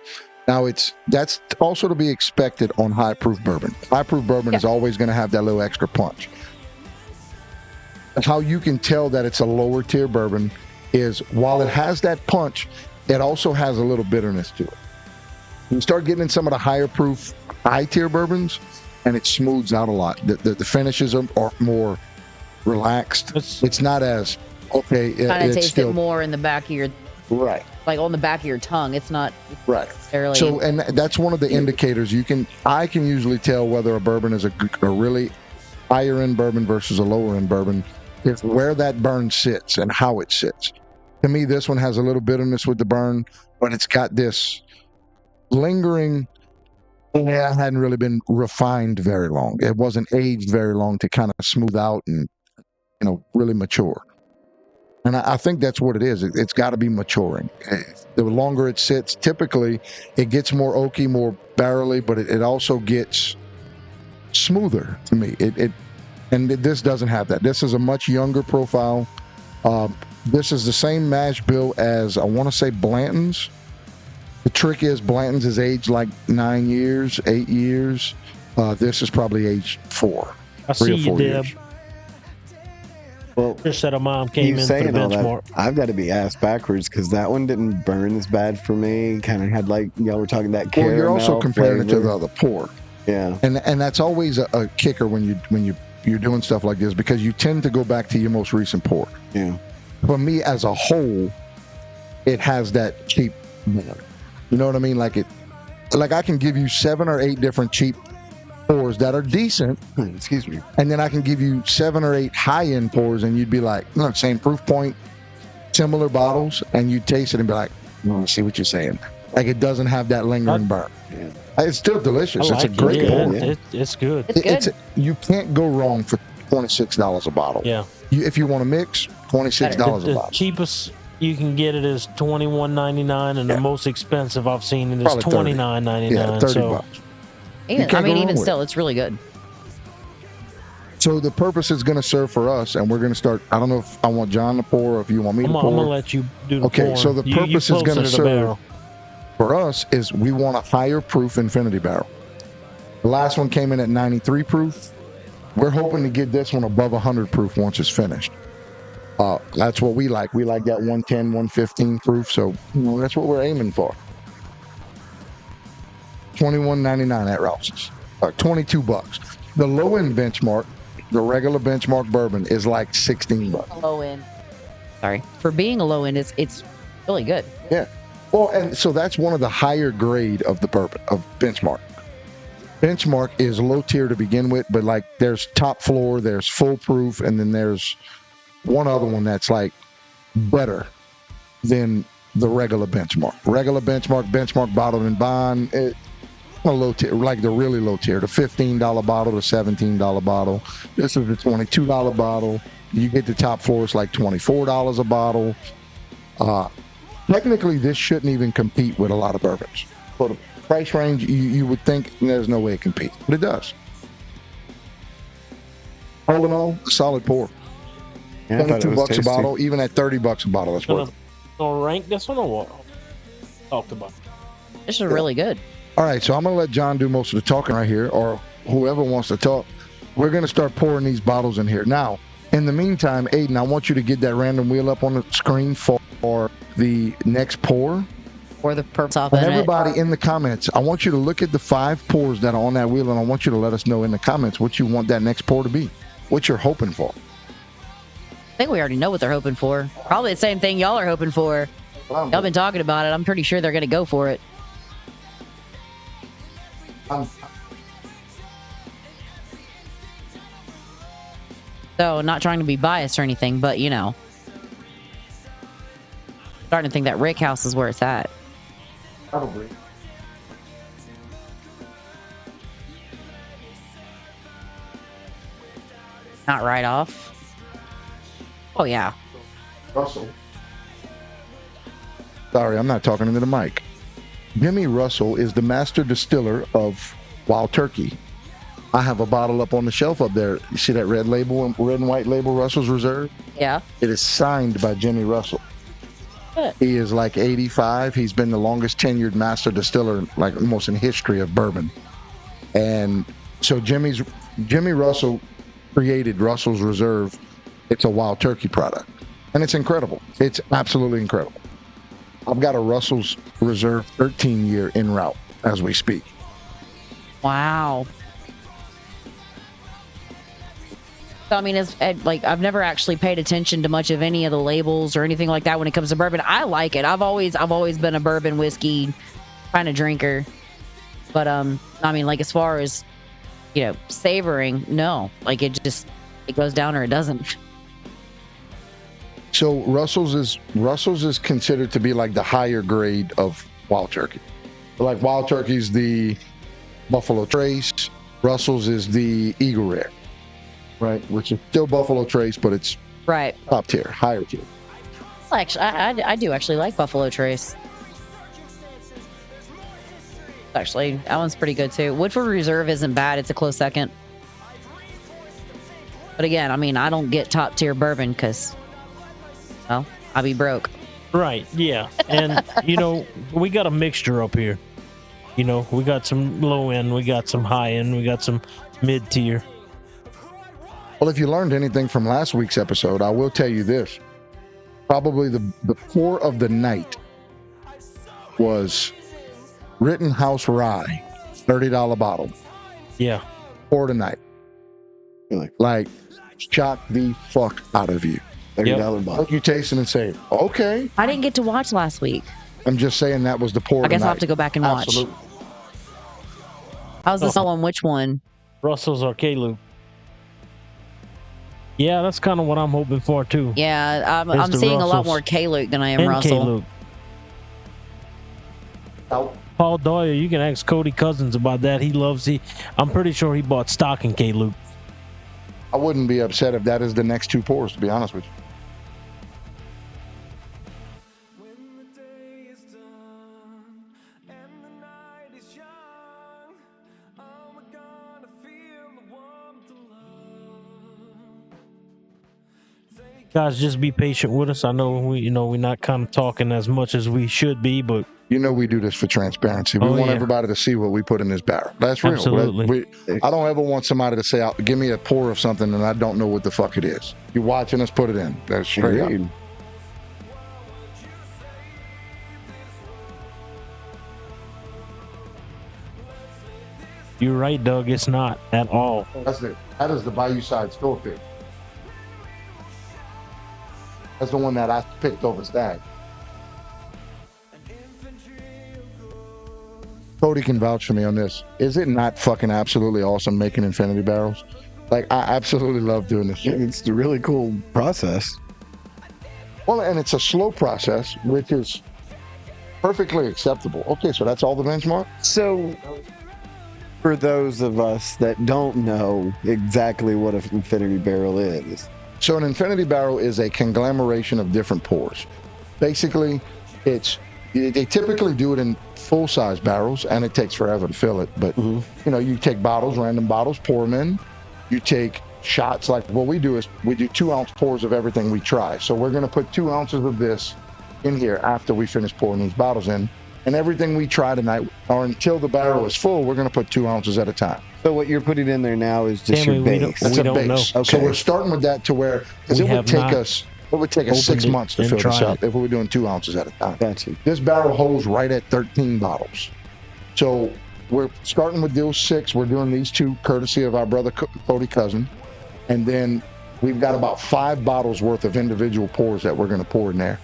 Speaker 2: Now that's also to be expected on high proof bourbon. High proof bourbon is always going to have that little extra punch. How you can tell that it's a lower tier bourbon is while it has that punch, it also has a little bitterness to it. You start getting in some of the higher proof, high tier bourbons, and it smooths out a lot. The finishes are more relaxed. It's not as okay.
Speaker 3: Kind of
Speaker 2: it's
Speaker 3: taste
Speaker 2: still
Speaker 3: it more in the back of your,
Speaker 2: right.
Speaker 3: like on the back of your tongue. It's not
Speaker 2: Right.
Speaker 3: necessarily.
Speaker 2: So, and that's one of the indicators I can usually tell whether a bourbon is a really higher end bourbon versus a lower end bourbon is where that burn sits and how it sits. To me, this one has a little bitterness with the burn, but it's got this lingering. Yeah, it hadn't really been refined very long. It wasn't aged very long to kind of smooth out and, really mature. And I think that's what it is. It's got to be maturing. The longer it sits, typically it gets more oaky, more barrely, but it also gets smoother to me. And this doesn't have that. This is a much younger profile. This is the same mash bill as, I want to say, Blanton's. The trick is Blanton's is aged like 9 years, 8 years. This is probably aged 4.
Speaker 5: I see
Speaker 2: 3 or
Speaker 5: you,
Speaker 2: 4
Speaker 5: Deb.
Speaker 2: years.
Speaker 4: Well,
Speaker 5: Just said a mom came
Speaker 4: you
Speaker 5: in for the
Speaker 4: saying all
Speaker 5: benchmark.
Speaker 4: that, I've got to be ass backwards because that one didn't burn as bad for me. Kind of had like y'all were talking that
Speaker 2: Well,
Speaker 4: caramel
Speaker 2: you're also comparing it to
Speaker 4: flavor.
Speaker 2: the other pour.
Speaker 4: Yeah.
Speaker 2: And that's always a kicker when you're doing stuff like this, because you tend to go back to your most recent pour.
Speaker 4: Yeah.
Speaker 2: For me as a whole, it has that cheap, you know what I mean? Like I can give you 7 or 8 different cheap pours that are decent,
Speaker 4: Excuse me.
Speaker 2: and then I can give you 7 or 8 high-end pours, and you'd be like, look, same proof point, similar bottles, and you'd taste it and be like, I see what you're saying. Like, it doesn't have that lingering burn.
Speaker 4: Yeah.
Speaker 2: It's still delicious.
Speaker 5: I
Speaker 2: It's a
Speaker 5: like
Speaker 2: great
Speaker 5: it.
Speaker 2: pour.
Speaker 5: Yeah, it's good.
Speaker 3: It's good.
Speaker 2: You can't go wrong for $26 a bottle.
Speaker 5: Yeah.
Speaker 2: If you want to mix, $26 a
Speaker 5: The
Speaker 2: bottle.
Speaker 5: cheapest you can get it is $21.99, and the most expensive I've seen it is
Speaker 2: Probably 30.
Speaker 5: $29.99.
Speaker 2: Yeah, 30
Speaker 5: so
Speaker 2: bucks.
Speaker 3: Even,
Speaker 2: can't
Speaker 3: I mean,
Speaker 2: go
Speaker 3: even
Speaker 2: wrong with
Speaker 3: still, it's really good.
Speaker 2: So the purpose is going to serve for us, and we're going to start. I don't know if I want John to pour or if you want me to
Speaker 5: I'm
Speaker 2: pour.
Speaker 5: gonna let you do the
Speaker 2: Okay,
Speaker 5: pouring.
Speaker 2: so the
Speaker 5: You
Speaker 2: purpose is gonna
Speaker 5: posted
Speaker 2: serve-
Speaker 5: a barrel.
Speaker 2: For us, is we want a higher proof infinity barrel. The last one came in at 93 proof. We're hoping to get this one above 100 proof once it's finished. That's what we like. We like that 110, 115 proof. So that's what we're aiming for. $21.99 at Rouse's. $22. The low end benchmark, the regular benchmark bourbon, is like $16.
Speaker 3: Low end. Sorry. For being a low end, it's really good.
Speaker 2: Yeah. Well, and so that's one of the higher grade of the bourbon, of benchmark. Benchmark is low tier to begin with, but like there's top floor, there's full proof, and then there's one other one that's like better than the regular benchmark. Regular benchmark bottled in bond, a low tier, like the really low tier, the $15 bottle, the $17 bottle. This is the $22 bottle. You get the top floor, it's like $24 a bottle. Technically, this shouldn't even compete with a lot of bourbons. For the price range, you would think there's no way it competes, but it does. All in all, a solid pour.
Speaker 4: Yeah, I thought it was
Speaker 2: $22 a
Speaker 4: tasty.
Speaker 2: bottle, even at $30 a bottle, it's worth it.
Speaker 5: Gonna rank this one or what? Talked about.
Speaker 3: This is really good.
Speaker 2: All right, so I'm going to let John do most of the talking right here, or whoever wants to talk. We're going to start pouring these bottles in here. Now, in the meantime, Aiden, I want you to get that random wheel up on the screen for the next pour.
Speaker 3: Or the purple top
Speaker 2: And
Speaker 3: in it.
Speaker 2: everybody in the comments, I want you to look at the 5 pours that are on that wheel, and I want you to let us know in the comments what you want that next pour to be, what you're hoping for.
Speaker 3: I think we already know what they're hoping for. Probably the same thing y'all are hoping for. Y'all been talking about it. I'm pretty sure they're going to go for it. So, not trying to be biased or anything, but you know, starting to think that Rick House is where it's at.
Speaker 2: Probably.
Speaker 3: Not right off. Oh yeah.
Speaker 2: Russell. Sorry, I'm not talking into the mic. Jimmy Russell is the master distiller of Wild Turkey. I have a bottle up on the shelf up there. You see that red label, red and white label, Russell's Reserve?
Speaker 3: Yeah.
Speaker 2: It is signed by Jimmy Russell.
Speaker 3: Good.
Speaker 2: He is like 85. He's been the longest tenured master distiller, like almost in history of bourbon. And so Jimmy Russell created Russell's Reserve. It's a Wild Turkey product, and it's incredible. It's absolutely incredible. I've got a Russell's Reserve 13 year en route as we speak.
Speaker 3: Wow. So, I mean, it's like I've never actually paid attention to much of any of the labels or anything like that when it comes to bourbon. I like it. I've always been a bourbon whiskey kind of drinker. But I mean, like as far as, you know, savoring, no. Like it goes down or it doesn't.
Speaker 2: So Russell's is considered to be like the higher grade of Wild Turkey. Like Wild Turkey's the Buffalo Trace. Russell's is the Eagle Rare, right? Which is still Buffalo Trace, but it's
Speaker 3: Right.
Speaker 2: top tier, higher tier.
Speaker 3: Actually, I do actually like Buffalo Trace. Actually, that one's pretty good too. Woodford Reserve isn't bad. It's a close second. But again, I mean, I don't get top tier bourbon because, well, I'll be broke.
Speaker 5: Right, yeah. And, you know, we got a mixture up here. You know, we got some low end, we got some high end, we got some mid tier.
Speaker 2: Well, if you learned anything from last week's episode, I will tell you this. Probably the pour of the night was Rittenhouse Rye, $30 bottle.
Speaker 5: Yeah.
Speaker 2: Pour tonight.
Speaker 4: Really?
Speaker 2: Like, shock the fuck out of you.
Speaker 4: $30 bottle.
Speaker 2: Look, you taste it and say, okay.
Speaker 3: I didn't get to watch last week.
Speaker 2: I'm just saying that was the pour
Speaker 3: I guess
Speaker 2: tonight.
Speaker 3: I'll have to go back and watch.
Speaker 2: Absolutely.
Speaker 3: How's this one? Which one?
Speaker 5: Russell's or K-Luke. Yeah, that's kind of what I'm hoping for too.
Speaker 3: Yeah, I'm
Speaker 5: the
Speaker 3: seeing a lot
Speaker 5: Russells.
Speaker 3: more K-Luke than I am
Speaker 5: And
Speaker 3: Russell.
Speaker 5: K-Luke. Paul Doyle, you can ask Cody Cousins about that. I'm pretty sure he bought stock in K-Luke.
Speaker 2: I wouldn't be upset if that is the next two pours, to be honest with you.
Speaker 1: When the day is done and the night is young, are we gonna feel the warmth of love?
Speaker 5: Guys, just be patient with us. I know we're not kind of talking as much as we should be, but
Speaker 2: You know we do this for transparency. We
Speaker 5: Oh,
Speaker 2: want
Speaker 5: yeah.
Speaker 2: everybody to see what we put in this barrel. That's real.
Speaker 5: Absolutely.
Speaker 2: I don't ever want somebody to say, give me a pour of something and I don't know what the fuck it is. You watching us put it in. That's straight up.
Speaker 4: Agreed.
Speaker 5: you're right, Doug. It's not at all.
Speaker 2: That's it. That is the Bayou Side store pick. That's the one that I picked over Stag. Cody can vouch for me on this. Is it not fucking absolutely awesome making infinity barrels? Like, I absolutely love doing this shit.
Speaker 4: It's a really cool process.
Speaker 2: Well, and it's a slow process, which is perfectly acceptable. Okay, so that's all the benchmark?
Speaker 4: So, for those of us that don't know exactly what an infinity barrel is,
Speaker 2: So an infinity barrel is a conglomeration of different pours. Basically, they typically do it in full-size barrels, and it takes forever to fill it. But, you take bottles, random bottles, pour them in. You take shots. Like what we do is we do 2-ounce pours of everything we try. So we're going to put 2 ounces of this in here after we finish pouring these bottles in. And everything we try tonight, or until the barrel is full, we're going to put 2 ounces at a time.
Speaker 4: so what you're putting in there now is just
Speaker 5: Tammy,
Speaker 4: your
Speaker 5: we
Speaker 4: base.
Speaker 2: That's
Speaker 5: We
Speaker 2: a
Speaker 5: don't
Speaker 2: base.
Speaker 5: know.
Speaker 2: So
Speaker 4: Okay.
Speaker 2: we're starting with that to where, because
Speaker 5: We
Speaker 2: it would
Speaker 5: have
Speaker 2: take
Speaker 5: not
Speaker 2: us 6
Speaker 5: opened
Speaker 2: months to
Speaker 5: it
Speaker 2: fill
Speaker 5: and
Speaker 2: this
Speaker 5: tried
Speaker 2: up if we were doing 2 ounces at a time.
Speaker 4: Gotcha.
Speaker 2: This barrel holds right at 13 bottles. So we're starting with those 6. We're doing these 2 courtesy of our brother Cody Cousin. And then we've got about 5 bottles worth of individual pours that we're going to pour in there.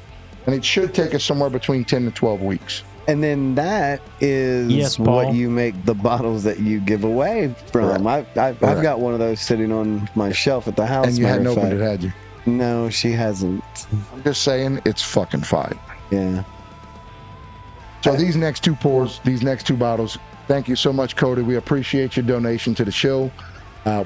Speaker 2: And it should take us somewhere between 10 to 12 weeks.
Speaker 4: And then that is
Speaker 5: Yes,
Speaker 4: what
Speaker 5: Paul.
Speaker 4: you make the bottles that you give away from. I've got one of those sitting on my shelf at the house.
Speaker 2: And you hadn't
Speaker 4: matter of
Speaker 2: opened it,
Speaker 4: fact.
Speaker 2: had you?
Speaker 4: No, she hasn't.
Speaker 2: I'm just saying, it's fucking fine.
Speaker 4: Yeah.
Speaker 2: So these next 2 pours, these next 2 bottles, thank you so much, Cody. We appreciate your donation to the show.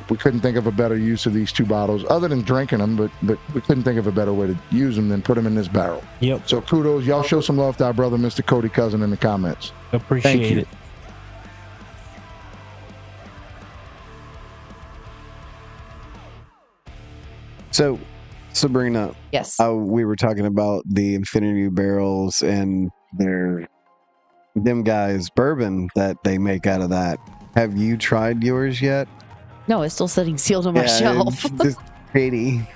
Speaker 2: We couldn't think of a better use of these 2 bottles, other than drinking them, but we couldn't think of a better way to use them than put them in this barrel.
Speaker 5: Yep.
Speaker 2: So kudos. Y'all show some love to our brother, Mr. Cody Cousin, in the comments.
Speaker 5: Appreciate
Speaker 2: you.
Speaker 5: it.
Speaker 4: So, Sabrina,
Speaker 3: Yes.
Speaker 4: we were talking about the infinity barrels and them guys' bourbon that they make out of that. Have you tried yours yet?
Speaker 3: No, it's still sitting sealed on my shelf.
Speaker 4: It's just pretty,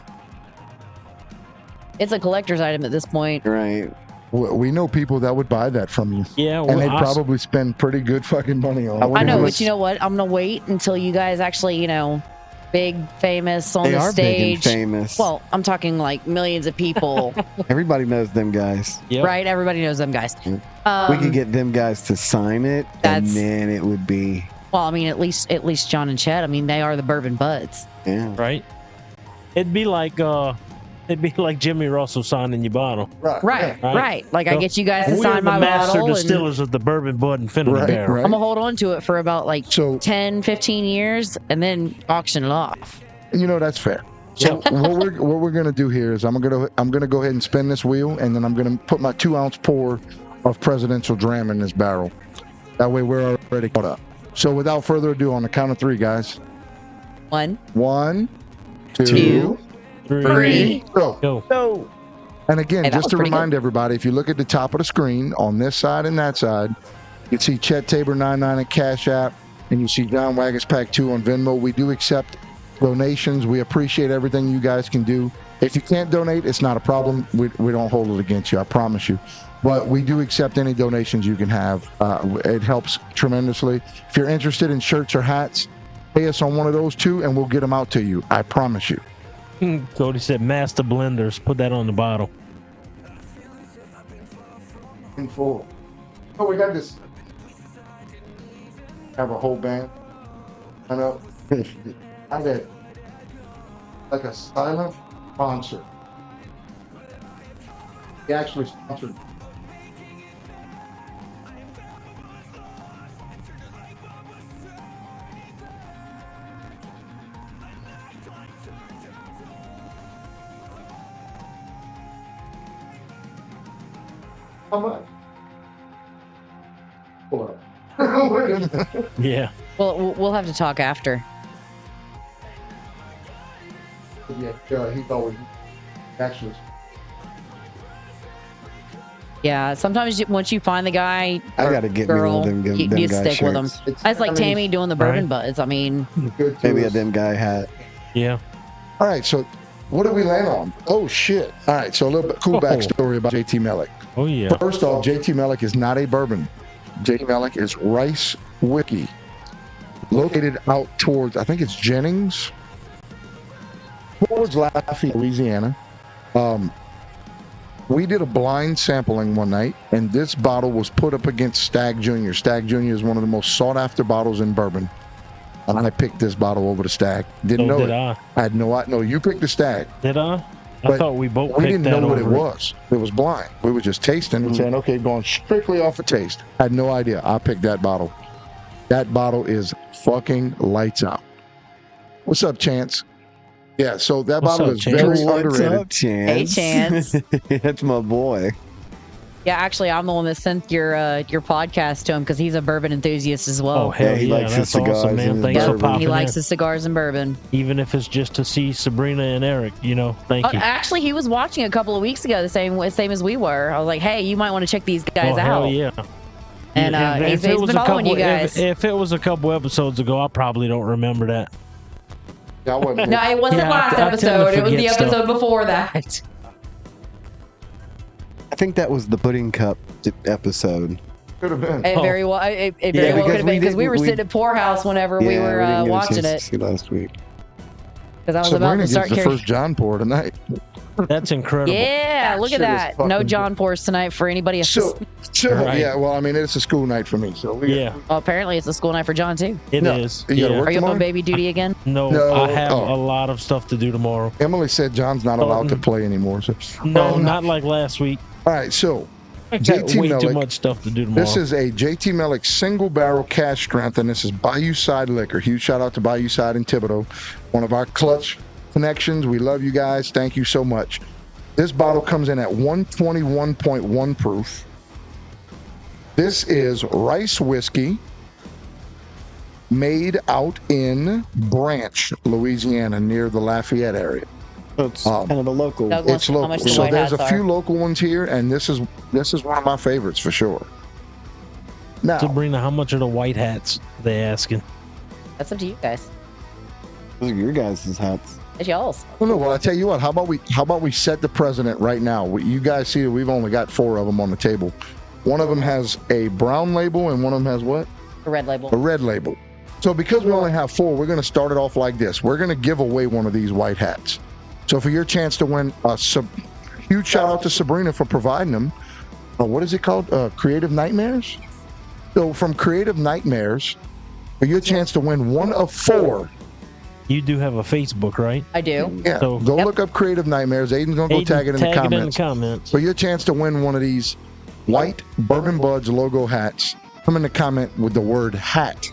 Speaker 3: It's a collector's item at this point.
Speaker 4: right?
Speaker 2: We know people that would buy that from you,
Speaker 5: Yeah,
Speaker 2: and they'd
Speaker 5: well,
Speaker 2: probably spend pretty good fucking money on it.
Speaker 3: I know,
Speaker 4: Let's-
Speaker 3: but you know what? I'm gonna wait until you guys actually, big, famous on
Speaker 4: They
Speaker 3: the
Speaker 4: are big and
Speaker 3: stage.
Speaker 4: famous.
Speaker 3: Well, I'm talking like millions of people,
Speaker 4: Everybody knows them guys.
Speaker 5: Yep.
Speaker 3: right? Everybody knows them guys.
Speaker 4: We could get them guys to sign it, and
Speaker 3: That's-
Speaker 4: then it would be,
Speaker 3: Well, I mean, at least John and Chet. I mean, they are the Bourbon Budz.
Speaker 4: yeah.
Speaker 5: Right. It'd be like Jimmy Russell signing your bottle.
Speaker 2: Right.
Speaker 3: Right. Like I
Speaker 5: So,
Speaker 3: get you guys to
Speaker 5: We're
Speaker 3: sign
Speaker 5: the
Speaker 3: my
Speaker 5: master
Speaker 3: bottle, and
Speaker 5: distillers of the Bourbon Bud Infinity
Speaker 2: Right,
Speaker 5: Barrel.
Speaker 2: right.
Speaker 3: I'm gonna hold on to it for about like
Speaker 2: So
Speaker 3: 10, 15 years, and then auction it off.
Speaker 2: that's fair. So what we're gonna do here is I'm gonna go ahead and spin this wheel, and then I'm gonna put my 2-ounce pour of Presidential Dram in this barrel. That way we're already caught up. So without further ado, on the count of 3, guys.
Speaker 3: 1,
Speaker 2: 1, 2,
Speaker 3: 2, 3.
Speaker 2: go.
Speaker 5: Go.
Speaker 2: And again,
Speaker 3: Hey, that
Speaker 2: just
Speaker 3: was
Speaker 2: to
Speaker 3: pretty
Speaker 2: remind everybody, if you look at the top of the screen on this side and that side, you see Chet Tabor 99 at Cash App, and you see John Waggis Pack 2 on Venmo. We do accept donations. We appreciate everything you guys can do. If you can't donate, it's not a problem. We don't hold it against you, I promise you. But we do accept any donations you can have. It helps tremendously. If you're interested in shirts or hats, pay us on one of those too, and we'll get them out to you. I promise you.
Speaker 5: Cody said, "Master blenders, put that on the bottle."
Speaker 2: In full. Oh, we got this. Have a whole band. I know. I got like a silent sponsor. He actually sponsored. How much? Hold up.
Speaker 5: Yeah.
Speaker 3: Well, we'll have to talk after.
Speaker 2: Yeah, he's always actually.
Speaker 3: Yeah, sometimes once you find the guy,
Speaker 4: I gotta get me
Speaker 3: girl,
Speaker 4: one of them,
Speaker 3: you
Speaker 4: them
Speaker 3: you
Speaker 4: guy
Speaker 3: stick with them.
Speaker 4: shirts.
Speaker 3: That's like Tammy doing the Bourbon
Speaker 5: Right.
Speaker 3: Budz. I mean,
Speaker 2: Good to
Speaker 4: Maybe a
Speaker 2: us.
Speaker 4: them guy hat.
Speaker 5: Yeah.
Speaker 2: All right, so what did we land on? Oh shit! All right, so a little bit cool
Speaker 5: Oh.
Speaker 2: backstory about JT Mellick.
Speaker 5: Oh yeah.
Speaker 2: First off, JT Mellick is not a bourbon. JT Mellick is rice whiskey, located out towards, I think it's Jennings, towards Lafayette, Louisiana. We did a blind sampling one night, and this bottle was put up against Stag Junior. Stag Junior is one of the most sought after bottles in bourbon, and I picked this bottle over the Stag. Didn't
Speaker 5: So
Speaker 2: know
Speaker 5: did
Speaker 2: it.
Speaker 5: I?
Speaker 2: I had no idea. No, you picked the Stag.
Speaker 5: Did I? I
Speaker 2: But
Speaker 5: thought we both
Speaker 2: We
Speaker 5: picked
Speaker 2: didn't
Speaker 5: that
Speaker 2: know what it
Speaker 5: over
Speaker 2: was. It was blind. We were just tasting and saying, okay, going strictly off of taste. I had no idea. I picked that bottle. That bottle is fucking lights out. What's up, Chance? Yeah, so that
Speaker 5: What's
Speaker 2: bottle
Speaker 5: up,
Speaker 2: is
Speaker 5: Chance?
Speaker 2: very
Speaker 4: What's
Speaker 2: underrated.
Speaker 4: up, Chance?
Speaker 3: Hey, Chance.
Speaker 4: That's my boy.
Speaker 3: yeah, actually, I'm the one that sent your podcast to him because he's a bourbon enthusiast as
Speaker 5: Oh
Speaker 3: well.
Speaker 5: hell
Speaker 4: Yeah, he
Speaker 5: yeah!
Speaker 4: likes his
Speaker 5: That's
Speaker 4: cigars
Speaker 5: awesome,
Speaker 4: and
Speaker 5: man.
Speaker 4: his
Speaker 5: Thanks for
Speaker 4: bourbon.
Speaker 5: popping
Speaker 3: He likes
Speaker 5: in.
Speaker 3: his cigars and bourbon.
Speaker 5: Even if it's just to see Sabrina and Eric, you know. Thank you.
Speaker 3: Actually, he was watching a couple of weeks ago, the same as we were. I was like, hey, you might want to check these guys
Speaker 5: Oh hell
Speaker 3: out.
Speaker 5: yeah!
Speaker 3: And he's been following you guys.
Speaker 5: If it was a couple episodes ago, I probably don't remember that.
Speaker 2: Yeah, I wasn't
Speaker 3: No, it wasn't
Speaker 5: Yeah,
Speaker 3: last
Speaker 5: I tend to
Speaker 3: episode. It was the
Speaker 5: forget stuff.
Speaker 3: episode before that.
Speaker 4: I think that was the pudding cup episode.
Speaker 2: could have been.
Speaker 3: It very well, it very
Speaker 4: Yeah,
Speaker 3: well could
Speaker 4: because
Speaker 3: have
Speaker 4: we
Speaker 3: been because we were
Speaker 4: didn't-
Speaker 3: sitting at Poorhouse whenever we
Speaker 4: Yeah,
Speaker 3: were
Speaker 4: didn't get a
Speaker 3: watching
Speaker 4: chance to
Speaker 3: it
Speaker 4: see last week.
Speaker 3: because I was
Speaker 2: Sabrina
Speaker 3: about to
Speaker 2: gets
Speaker 3: start
Speaker 2: the
Speaker 3: carrying.
Speaker 2: first John pour tonight.
Speaker 5: That's incredible.
Speaker 3: Yeah, look
Speaker 2: Shit
Speaker 3: at
Speaker 2: is
Speaker 3: that.
Speaker 2: fucking
Speaker 3: No
Speaker 2: good.
Speaker 3: John pours tonight for anybody.
Speaker 2: So
Speaker 5: Right.
Speaker 2: yeah, well, I mean, it's a school night for me. So we,
Speaker 5: Yeah,
Speaker 3: Well, apparently it's a school night for John too.
Speaker 5: it
Speaker 2: No,
Speaker 5: is.
Speaker 2: you gotta
Speaker 5: Yeah.
Speaker 2: work
Speaker 3: Are you up
Speaker 2: tomorrow?
Speaker 3: on baby duty again?
Speaker 5: No,
Speaker 2: No,
Speaker 5: I have
Speaker 2: oh.
Speaker 5: a lot of stuff to do tomorrow.
Speaker 2: Emily said John's not allowed to play anymore. So.
Speaker 5: No, not like last week.
Speaker 2: All right, so
Speaker 5: I got
Speaker 2: JT
Speaker 5: way too
Speaker 2: Mellick.
Speaker 5: much stuff to do tomorrow.
Speaker 2: This is a JT Mellick single barrel cash strength, and this is Bayou Side Liquor. Huge shout out to Bayou Side in Thibodaux, one of our clutch connections. We love you guys. Thank you so much. This bottle comes in at 121.1 proof. This is rice whiskey made out in Branch, Louisiana, near the Lafayette area.
Speaker 4: So it's
Speaker 2: Um,
Speaker 4: kind of a local.
Speaker 3: Doug
Speaker 2: It's
Speaker 3: wants to know how
Speaker 2: local.
Speaker 3: much the
Speaker 2: So
Speaker 3: white
Speaker 2: there's a
Speaker 3: hats
Speaker 2: few
Speaker 3: are.
Speaker 2: local ones here, and this is one of my favorites for sure. Now,
Speaker 5: Sabrina, how much are the white hats? They asking.
Speaker 3: That's up to you guys.
Speaker 4: Those are your guys' hats.
Speaker 3: It's y'all's.
Speaker 2: well, no, well, I tell you what. How about we set the precedent right now? You guys see that we've only got 4 of them on the table. One of them has a brown label, and one of them has what?
Speaker 3: The red label.
Speaker 2: A red label. So because we only have 4, we're going to start it off like this. We're going to give away one of these white hats. So for your chance to win, huge shout out to Sabrina for providing them. What is it called? Creative Nightmares. So from Creative Nightmares, for your chance to win one of 4.
Speaker 5: You do have a Facebook, right?
Speaker 3: I do.
Speaker 2: Yeah,
Speaker 5: So-
Speaker 2: go
Speaker 3: Yep.
Speaker 2: look up Creative Nightmares. Aiden's gonna go
Speaker 5: Aiden,
Speaker 2: tag it in the
Speaker 5: tag
Speaker 2: comments.
Speaker 5: comments.
Speaker 2: For your chance to win one of these white Bourbon Budz logo hats, come in the comment with the word hat.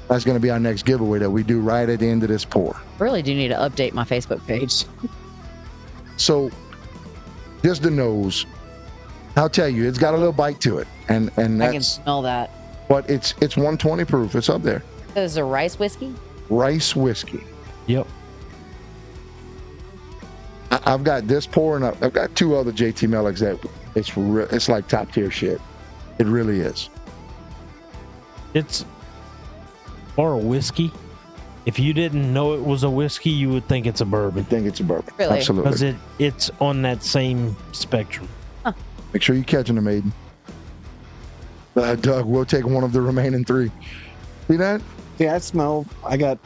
Speaker 2: That's going to be our next giveaway that we do right at the end of this pour.
Speaker 3: Really do need to update my Facebook page.
Speaker 2: So, just the nose. I'll tell you, it's got a little bite to it, and
Speaker 3: I can
Speaker 2: that's.
Speaker 3: smell that.
Speaker 2: But it's 120 proof. It's up there.
Speaker 3: This is a rice whiskey.
Speaker 2: Rice whiskey.
Speaker 5: Yep.
Speaker 2: I've got this pour, and I've got 2 other JT Mellicks that it's like top tier shit. It really is.
Speaker 5: It's or a whiskey. If you didn't know it was a whiskey, you would think it's a
Speaker 2: I
Speaker 5: bourbon
Speaker 2: think it's a bourbon.
Speaker 3: Really?
Speaker 2: Absolutely.
Speaker 5: because it's on that same spectrum.
Speaker 2: Make sure you're catching the maiden. Doug, we'll take one of the remaining 3. See that?
Speaker 4: Yeah, I got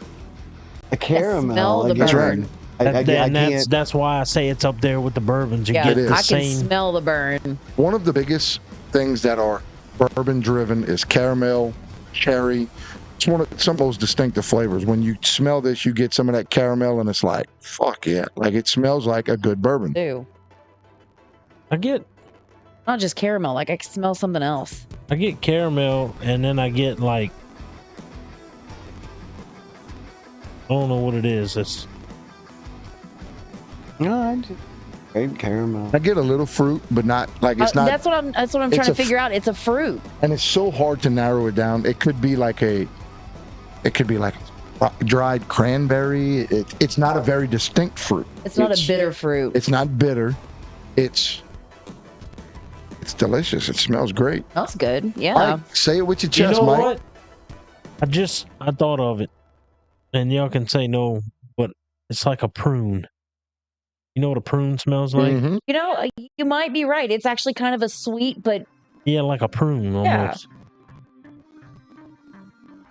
Speaker 4: a caramel.
Speaker 3: smell the
Speaker 2: That's right.
Speaker 3: burn.
Speaker 5: That's why I say it's up there with the bourbons. You
Speaker 3: Yeah,
Speaker 5: get
Speaker 2: It is.
Speaker 5: the
Speaker 3: I can
Speaker 5: same.
Speaker 3: smell the burn.
Speaker 2: One of the biggest things that are bourbon driven is caramel, cherry. It's one of some of those distinctive flavors. When you smell this, you get some of that caramel, and it's like, fuck yeah. Like, it smells like a good bourbon.
Speaker 3: Too.
Speaker 5: I get
Speaker 3: Not just caramel. Like I can smell something else.
Speaker 5: caramel, and then I get like I don't know what it is. It's
Speaker 4: No, I just great caramel.
Speaker 2: I get a little fruit, but not like it's not.
Speaker 3: That's what I'm trying
Speaker 2: it's
Speaker 3: to
Speaker 2: a
Speaker 3: figure out. It's a fruit.
Speaker 2: And it's so hard to narrow it down. It could be like dried cranberry. It's not a very distinct fruit.
Speaker 3: It's not a bitter fruit.
Speaker 2: It's not bitter. It's delicious. It smells great.
Speaker 3: That's good. Yeah.
Speaker 2: Mike, say it with your
Speaker 5: you
Speaker 2: chest,
Speaker 5: know
Speaker 2: Mike.
Speaker 5: what? I thought of it, and y'all can say no, but it's like a prune. You know what a prune smells like?
Speaker 2: Mhm.
Speaker 3: You know, you might be right. It's actually kind of a sweet, but
Speaker 5: Yeah, like a prune almost.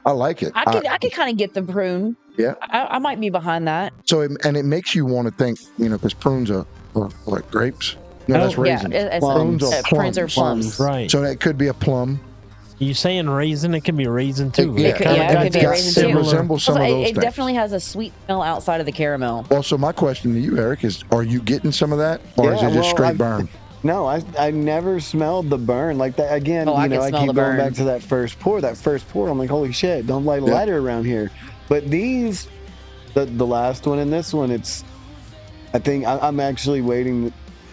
Speaker 2: I like it.
Speaker 3: I could kind of get the prune.
Speaker 2: Yeah.
Speaker 3: I might be behind that.
Speaker 2: It makes you want to think, because prunes are what, grapes? No, that's
Speaker 5: Oh,
Speaker 2: raisins.
Speaker 3: Yeah,
Speaker 2: Plums or
Speaker 3: prunes or
Speaker 2: plums.
Speaker 3: plums.
Speaker 5: Right.
Speaker 2: So that could be a plum.
Speaker 5: You saying raisin? It can be raisin too.
Speaker 2: Yeah,
Speaker 3: It could be a
Speaker 2: it's got-
Speaker 3: raisin
Speaker 2: it
Speaker 3: too.
Speaker 2: resembles some of those
Speaker 3: It
Speaker 2: things.
Speaker 3: definitely has a sweet smell outside of the caramel.
Speaker 2: Well, so my question to you, Eric, is: are you getting some of that, or is
Speaker 4: Yeah,
Speaker 2: it just
Speaker 4: well,
Speaker 2: straight burn?
Speaker 4: No, I never smelled the burn like that. Again,
Speaker 3: Oh, I can
Speaker 4: I
Speaker 3: smell
Speaker 4: keep
Speaker 3: the
Speaker 4: going
Speaker 3: burn.
Speaker 4: back to that first pour. That first pour, I'm like, holy shit! Don't light a
Speaker 2: Yeah.
Speaker 4: lighter around here. But these, the last one and this one, I think I'm actually waiting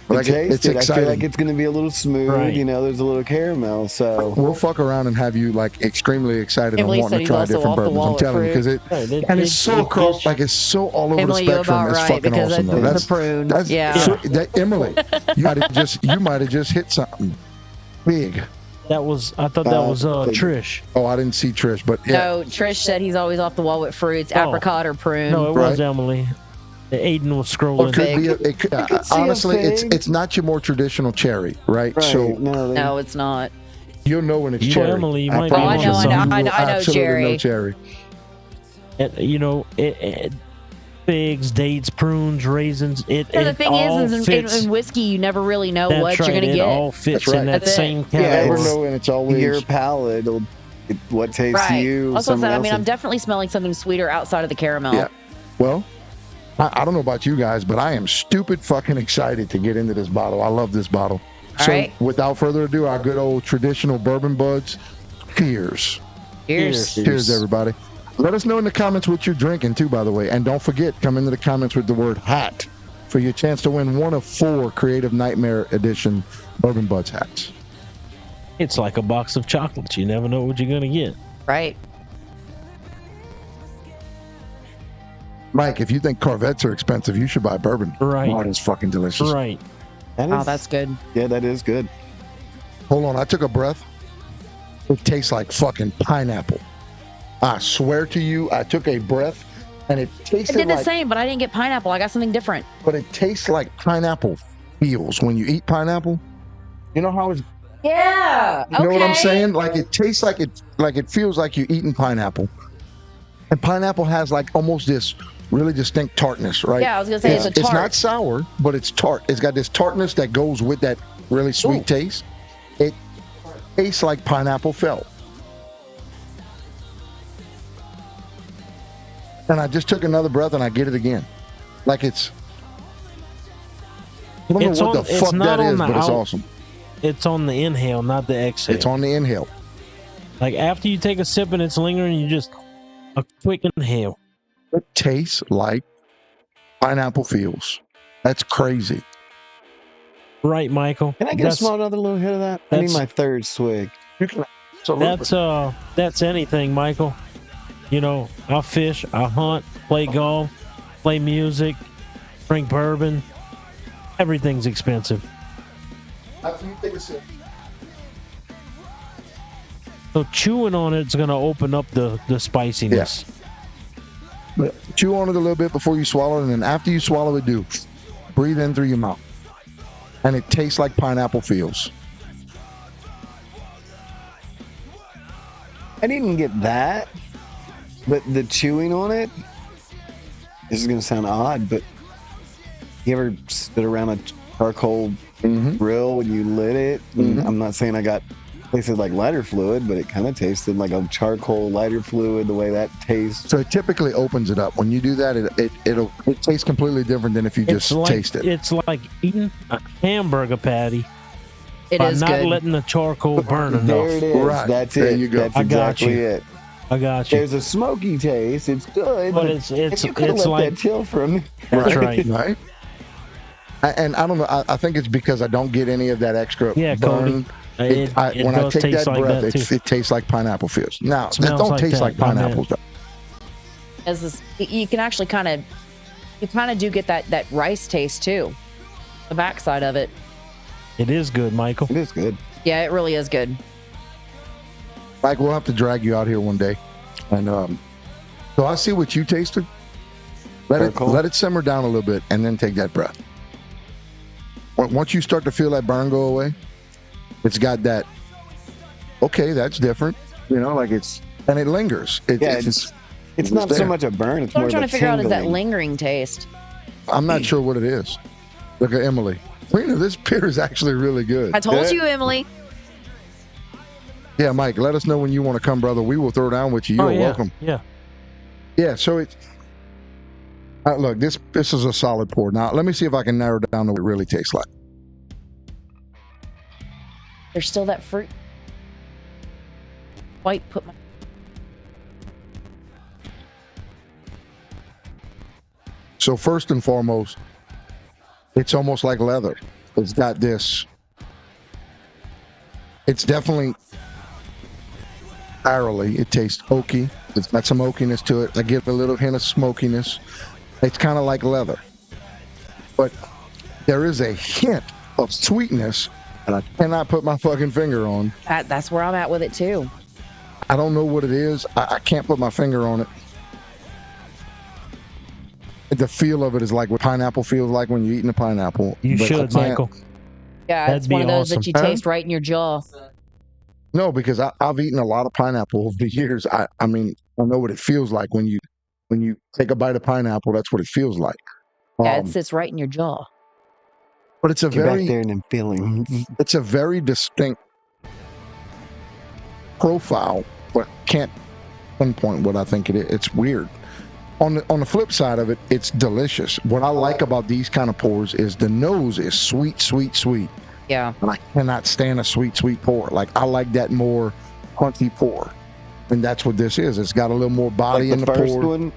Speaker 4: to
Speaker 2: Like,
Speaker 4: taste
Speaker 2: it's
Speaker 4: it. I feel
Speaker 2: exciting.
Speaker 4: like it's going to be a little smooth.
Speaker 5: Right.
Speaker 4: There's a little caramel. So
Speaker 2: We'll fuck around and have you like extremely excited and
Speaker 3: Emily
Speaker 2: wanting
Speaker 3: said
Speaker 2: to
Speaker 3: he's
Speaker 2: try
Speaker 3: also
Speaker 2: different
Speaker 3: off the
Speaker 2: bourbons.
Speaker 3: wall
Speaker 2: I'm
Speaker 3: with
Speaker 2: telling you,
Speaker 3: fruit.
Speaker 2: because
Speaker 5: Right,
Speaker 2: and it's so across, like it's so all over
Speaker 3: Emily,
Speaker 2: the
Speaker 3: you're
Speaker 2: spectrum.
Speaker 3: about
Speaker 2: It's
Speaker 3: right
Speaker 2: fucking
Speaker 3: because
Speaker 2: awesome. though.
Speaker 3: it's the prune.
Speaker 2: That's
Speaker 3: Yeah.
Speaker 2: Emily, you might have just hit something big.
Speaker 5: I thought that was Trish.
Speaker 2: Oh, I didn't see Trish, but yeah.
Speaker 3: No, Trish said he's always off the wall with fruits,
Speaker 5: Oh.
Speaker 3: apricot or prune.
Speaker 5: No, it was
Speaker 2: Right.
Speaker 5: Emily. Aiden was
Speaker 2: Or
Speaker 5: scrolling.
Speaker 2: it could be. It could,
Speaker 4: I could see a
Speaker 2: honestly,
Speaker 4: fig.
Speaker 2: it's not your more traditional cherry, right?
Speaker 4: right,
Speaker 2: So
Speaker 3: No, it's not.
Speaker 2: you'll know when it's
Speaker 5: You,
Speaker 2: cherry.
Speaker 5: Emily, you might be
Speaker 2: promise
Speaker 5: onto
Speaker 2: you,
Speaker 5: something.
Speaker 2: you
Speaker 3: I
Speaker 2: will
Speaker 3: know
Speaker 2: absolutely
Speaker 3: cherry.
Speaker 2: know cherry.
Speaker 5: Figs, dates, prunes, raisins. It
Speaker 3: So the thing
Speaker 5: all
Speaker 3: is
Speaker 5: fits.
Speaker 3: in whiskey, you never really know
Speaker 5: That's
Speaker 3: what
Speaker 5: right.
Speaker 3: you're going to
Speaker 5: It
Speaker 3: get.
Speaker 5: all fits
Speaker 2: That's right.
Speaker 5: in that
Speaker 3: That's it.
Speaker 5: same
Speaker 4: Yeah,
Speaker 2: Never
Speaker 5: category.
Speaker 4: it's-
Speaker 2: know, and it's always
Speaker 4: your palate, what tastes
Speaker 3: Right.
Speaker 4: to you.
Speaker 3: Also,
Speaker 4: someone
Speaker 3: I mean, I'm
Speaker 4: else's.
Speaker 3: definitely smelling something sweeter outside of the caramel.
Speaker 2: Yeah. Well, I don't know about you guys, but I am stupid fucking excited to get into this bottle. I love this bottle.
Speaker 3: All
Speaker 2: So,
Speaker 3: right.
Speaker 2: without further ado, our good old traditional Bourbon Budz. Cheers.
Speaker 3: Cheers.
Speaker 2: Cheers, everybody. Let us know in the comments what you're drinking, too, by the way. And don't forget, come into the comments with the word hat for your chance to win one of 4 Creative Nightmare Edition Bourbon Budz hats.
Speaker 5: It's like a box of chocolates. You never know what you're gonna get.
Speaker 3: Right.
Speaker 2: Mike, if you think Corvettes are expensive, you should buy bourbon.
Speaker 5: Right.
Speaker 2: Oh, it's fucking delicious.
Speaker 5: Right.
Speaker 4: That
Speaker 3: Wow,
Speaker 4: is-
Speaker 3: that's good.
Speaker 4: yeah, that is good.
Speaker 2: Hold on, I took a breath. It tastes like fucking pineapple. I swear to you, I took a breath and it
Speaker 3: I
Speaker 2: tasted
Speaker 3: did the
Speaker 2: like,
Speaker 3: same, but I didn't get pineapple. I got something different.
Speaker 2: but it tastes like pineapple feels when you eat pineapple. You know how it's,
Speaker 3: Yeah.
Speaker 2: you know what I'm saying? Like it tastes like it feels like you're eating pineapple. And pineapple has like almost this really distinct tartness, right?
Speaker 3: Yeah, I was gonna say it's a tart.
Speaker 2: It's not sour, but it's tart. It's got this tartness that goes with that really sweet
Speaker 3: Ooh.
Speaker 2: taste. It tastes like pineapple felt. And I just took another breath and I get it again. Like it's I don't
Speaker 5: It's
Speaker 2: know what
Speaker 5: on-
Speaker 2: the
Speaker 5: it's
Speaker 2: fuck
Speaker 5: not
Speaker 2: that
Speaker 5: on
Speaker 2: is,
Speaker 5: the
Speaker 2: but it's
Speaker 5: out-
Speaker 2: awesome.
Speaker 5: It's on the inhale, not the exhale.
Speaker 2: It's on the inhale.
Speaker 5: Like after you take a sip and it's lingering, you just a quick inhale.
Speaker 2: It tastes like pineapple feels. That's crazy.
Speaker 5: Right, Michael.
Speaker 4: Can I get a small another little hit of that? I need
Speaker 5: that's-
Speaker 4: my third swig.
Speaker 2: You can absolutely.
Speaker 5: That's anything, Michael. You know, I fish, I hunt, play golf, play music, drink bourbon. Everything's expensive.
Speaker 2: After you take a sip.
Speaker 5: So chewing on it's gonna open up the spiciness.
Speaker 2: chew on it a little bit before you swallow it, and then after you swallow it, breathe in through your mouth. And it tastes like pineapple feels.
Speaker 4: I didn't get that, but the chewing on it, this is going to sound odd, but you ever sit around a charcoal grill when you lit it? I'm not saying I got tasted like lighter fluid, but it kind of tasted like a charcoal lighter fluid, the way that tastes.
Speaker 2: So it typically opens it up. When you do that, it tastes completely different than if you just taste it.
Speaker 5: It's like eating a hamburger patty.
Speaker 3: It
Speaker 5: by
Speaker 3: is
Speaker 5: not
Speaker 3: good.
Speaker 5: letting the charcoal burn enough.
Speaker 4: There it is.
Speaker 2: Right.
Speaker 4: That's
Speaker 2: There
Speaker 4: it.
Speaker 2: you go.
Speaker 4: That's
Speaker 5: I got
Speaker 4: exactly
Speaker 5: you.
Speaker 4: it.
Speaker 5: I got you.
Speaker 4: There's a smoky taste. It's good.
Speaker 5: But it's
Speaker 4: you could let
Speaker 5: like
Speaker 4: that chill from.
Speaker 5: that's right.
Speaker 2: Right. And I don't know. I think it's because I don't get any of that extra
Speaker 5: Yeah,
Speaker 2: burn.
Speaker 5: Cody. It
Speaker 2: When I
Speaker 5: does
Speaker 2: take
Speaker 5: taste
Speaker 2: that
Speaker 5: like
Speaker 2: breath,
Speaker 5: that too.
Speaker 2: it tastes like pineapple feels. Now, it
Speaker 5: Smells
Speaker 2: don't
Speaker 5: like
Speaker 2: taste
Speaker 5: that,
Speaker 2: like
Speaker 5: my man.
Speaker 2: pineapples. Though.
Speaker 3: As this, you can actually kind of do get that rice taste too. The backside of it.
Speaker 5: It is good, Michael.
Speaker 4: It is good.
Speaker 3: Yeah, it really is good.
Speaker 2: Mike, we'll have to drag you out here one day. And so I see what you tasted. Let it simmer down a little bit, and then take that breath. Once you start to feel that burn go away, it's got that. Okay, that's different. You know, like and it lingers.
Speaker 4: It's not so
Speaker 2: there.
Speaker 4: much a burn. It's
Speaker 3: What
Speaker 4: more
Speaker 3: I'm trying
Speaker 4: of
Speaker 3: to
Speaker 4: a
Speaker 3: figure out is that
Speaker 4: tingling.
Speaker 3: lingering taste.
Speaker 2: I'm not sure what it is. Look at Emily. Rena, this beer is actually really good.
Speaker 3: I told you, Emily.
Speaker 2: Yeah, Mike, let us know when you want to come, brother. We will throw down with you. You're
Speaker 5: yeah.
Speaker 2: welcome.
Speaker 5: Yeah.
Speaker 2: Yeah, so it's look, this is a solid pour. Now, let me see if I can narrow down to what it really tastes like.
Speaker 3: There's still that fruit. White put my.
Speaker 2: So first and foremost, it's almost like leather. It's got this. It's definitely barrely. It tastes oaky. It's got some oakiness to it. I get a little hint of smokiness. It's kind of like leather. But there is a hint of sweetness that I cannot put my fucking finger on.
Speaker 3: That's where I'm at with it too.
Speaker 2: I don't know what it is. I can't put my finger on it. The feel of it is like what pineapple feels like when you're eating a pineapple.
Speaker 5: You
Speaker 2: but I
Speaker 5: should,
Speaker 2: can't-
Speaker 5: Michael.
Speaker 3: Yeah,
Speaker 5: That'd
Speaker 3: it's one
Speaker 5: be
Speaker 3: of those
Speaker 5: awesome.
Speaker 3: that you
Speaker 2: Huh?
Speaker 3: taste right in your jaw.
Speaker 2: No, because I've eaten a lot of pineapple over the years. I mean, I know what it feels like when you take a bite of pineapple. That's what it feels like.
Speaker 3: Yeah, it sits right in your jaw.
Speaker 2: But it's a
Speaker 4: Get back
Speaker 2: very
Speaker 4: there and then feeling.
Speaker 2: it's a very distinct profile, but can't pinpoint what I think it is. It's weird. On the flip side of it, it's delicious. What I like about these kind of pours is the nose is sweet, sweet, sweet.
Speaker 3: Yeah.
Speaker 2: And I cannot stand a sweet, sweet pour. Like, I like that more crunchy pour. And that's what this is. It's got a little more body in
Speaker 4: Like
Speaker 2: the
Speaker 4: the first
Speaker 2: pour.
Speaker 4: one.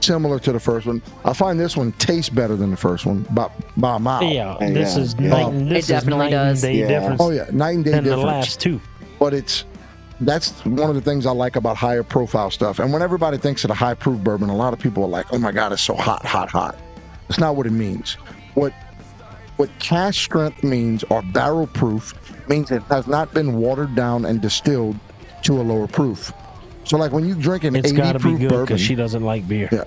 Speaker 2: Similar to the first one. I find this one tastes better than the first one by a mile.
Speaker 5: Yeah,
Speaker 4: Yeah.
Speaker 5: this is
Speaker 4: Yeah.
Speaker 5: night and this
Speaker 3: It definitely
Speaker 5: is night
Speaker 3: does.
Speaker 5: and day
Speaker 4: Yeah.
Speaker 5: difference
Speaker 2: Oh, yeah. Night and day
Speaker 5: than the
Speaker 2: difference.
Speaker 5: last two.
Speaker 2: But that's one of the things I like about higher profile stuff. And when everybody thinks of a high proof bourbon, a lot of people are like, oh my God, it's so hot, hot, hot. That's not what it means. What cask strength means, or barrel proof, means it has not been watered down and distilled to a lower proof. So like when you drink an
Speaker 5: It's
Speaker 2: 80
Speaker 5: got to be
Speaker 2: proof
Speaker 5: good
Speaker 2: bourbon,
Speaker 5: because she doesn't like beer.
Speaker 2: Yeah.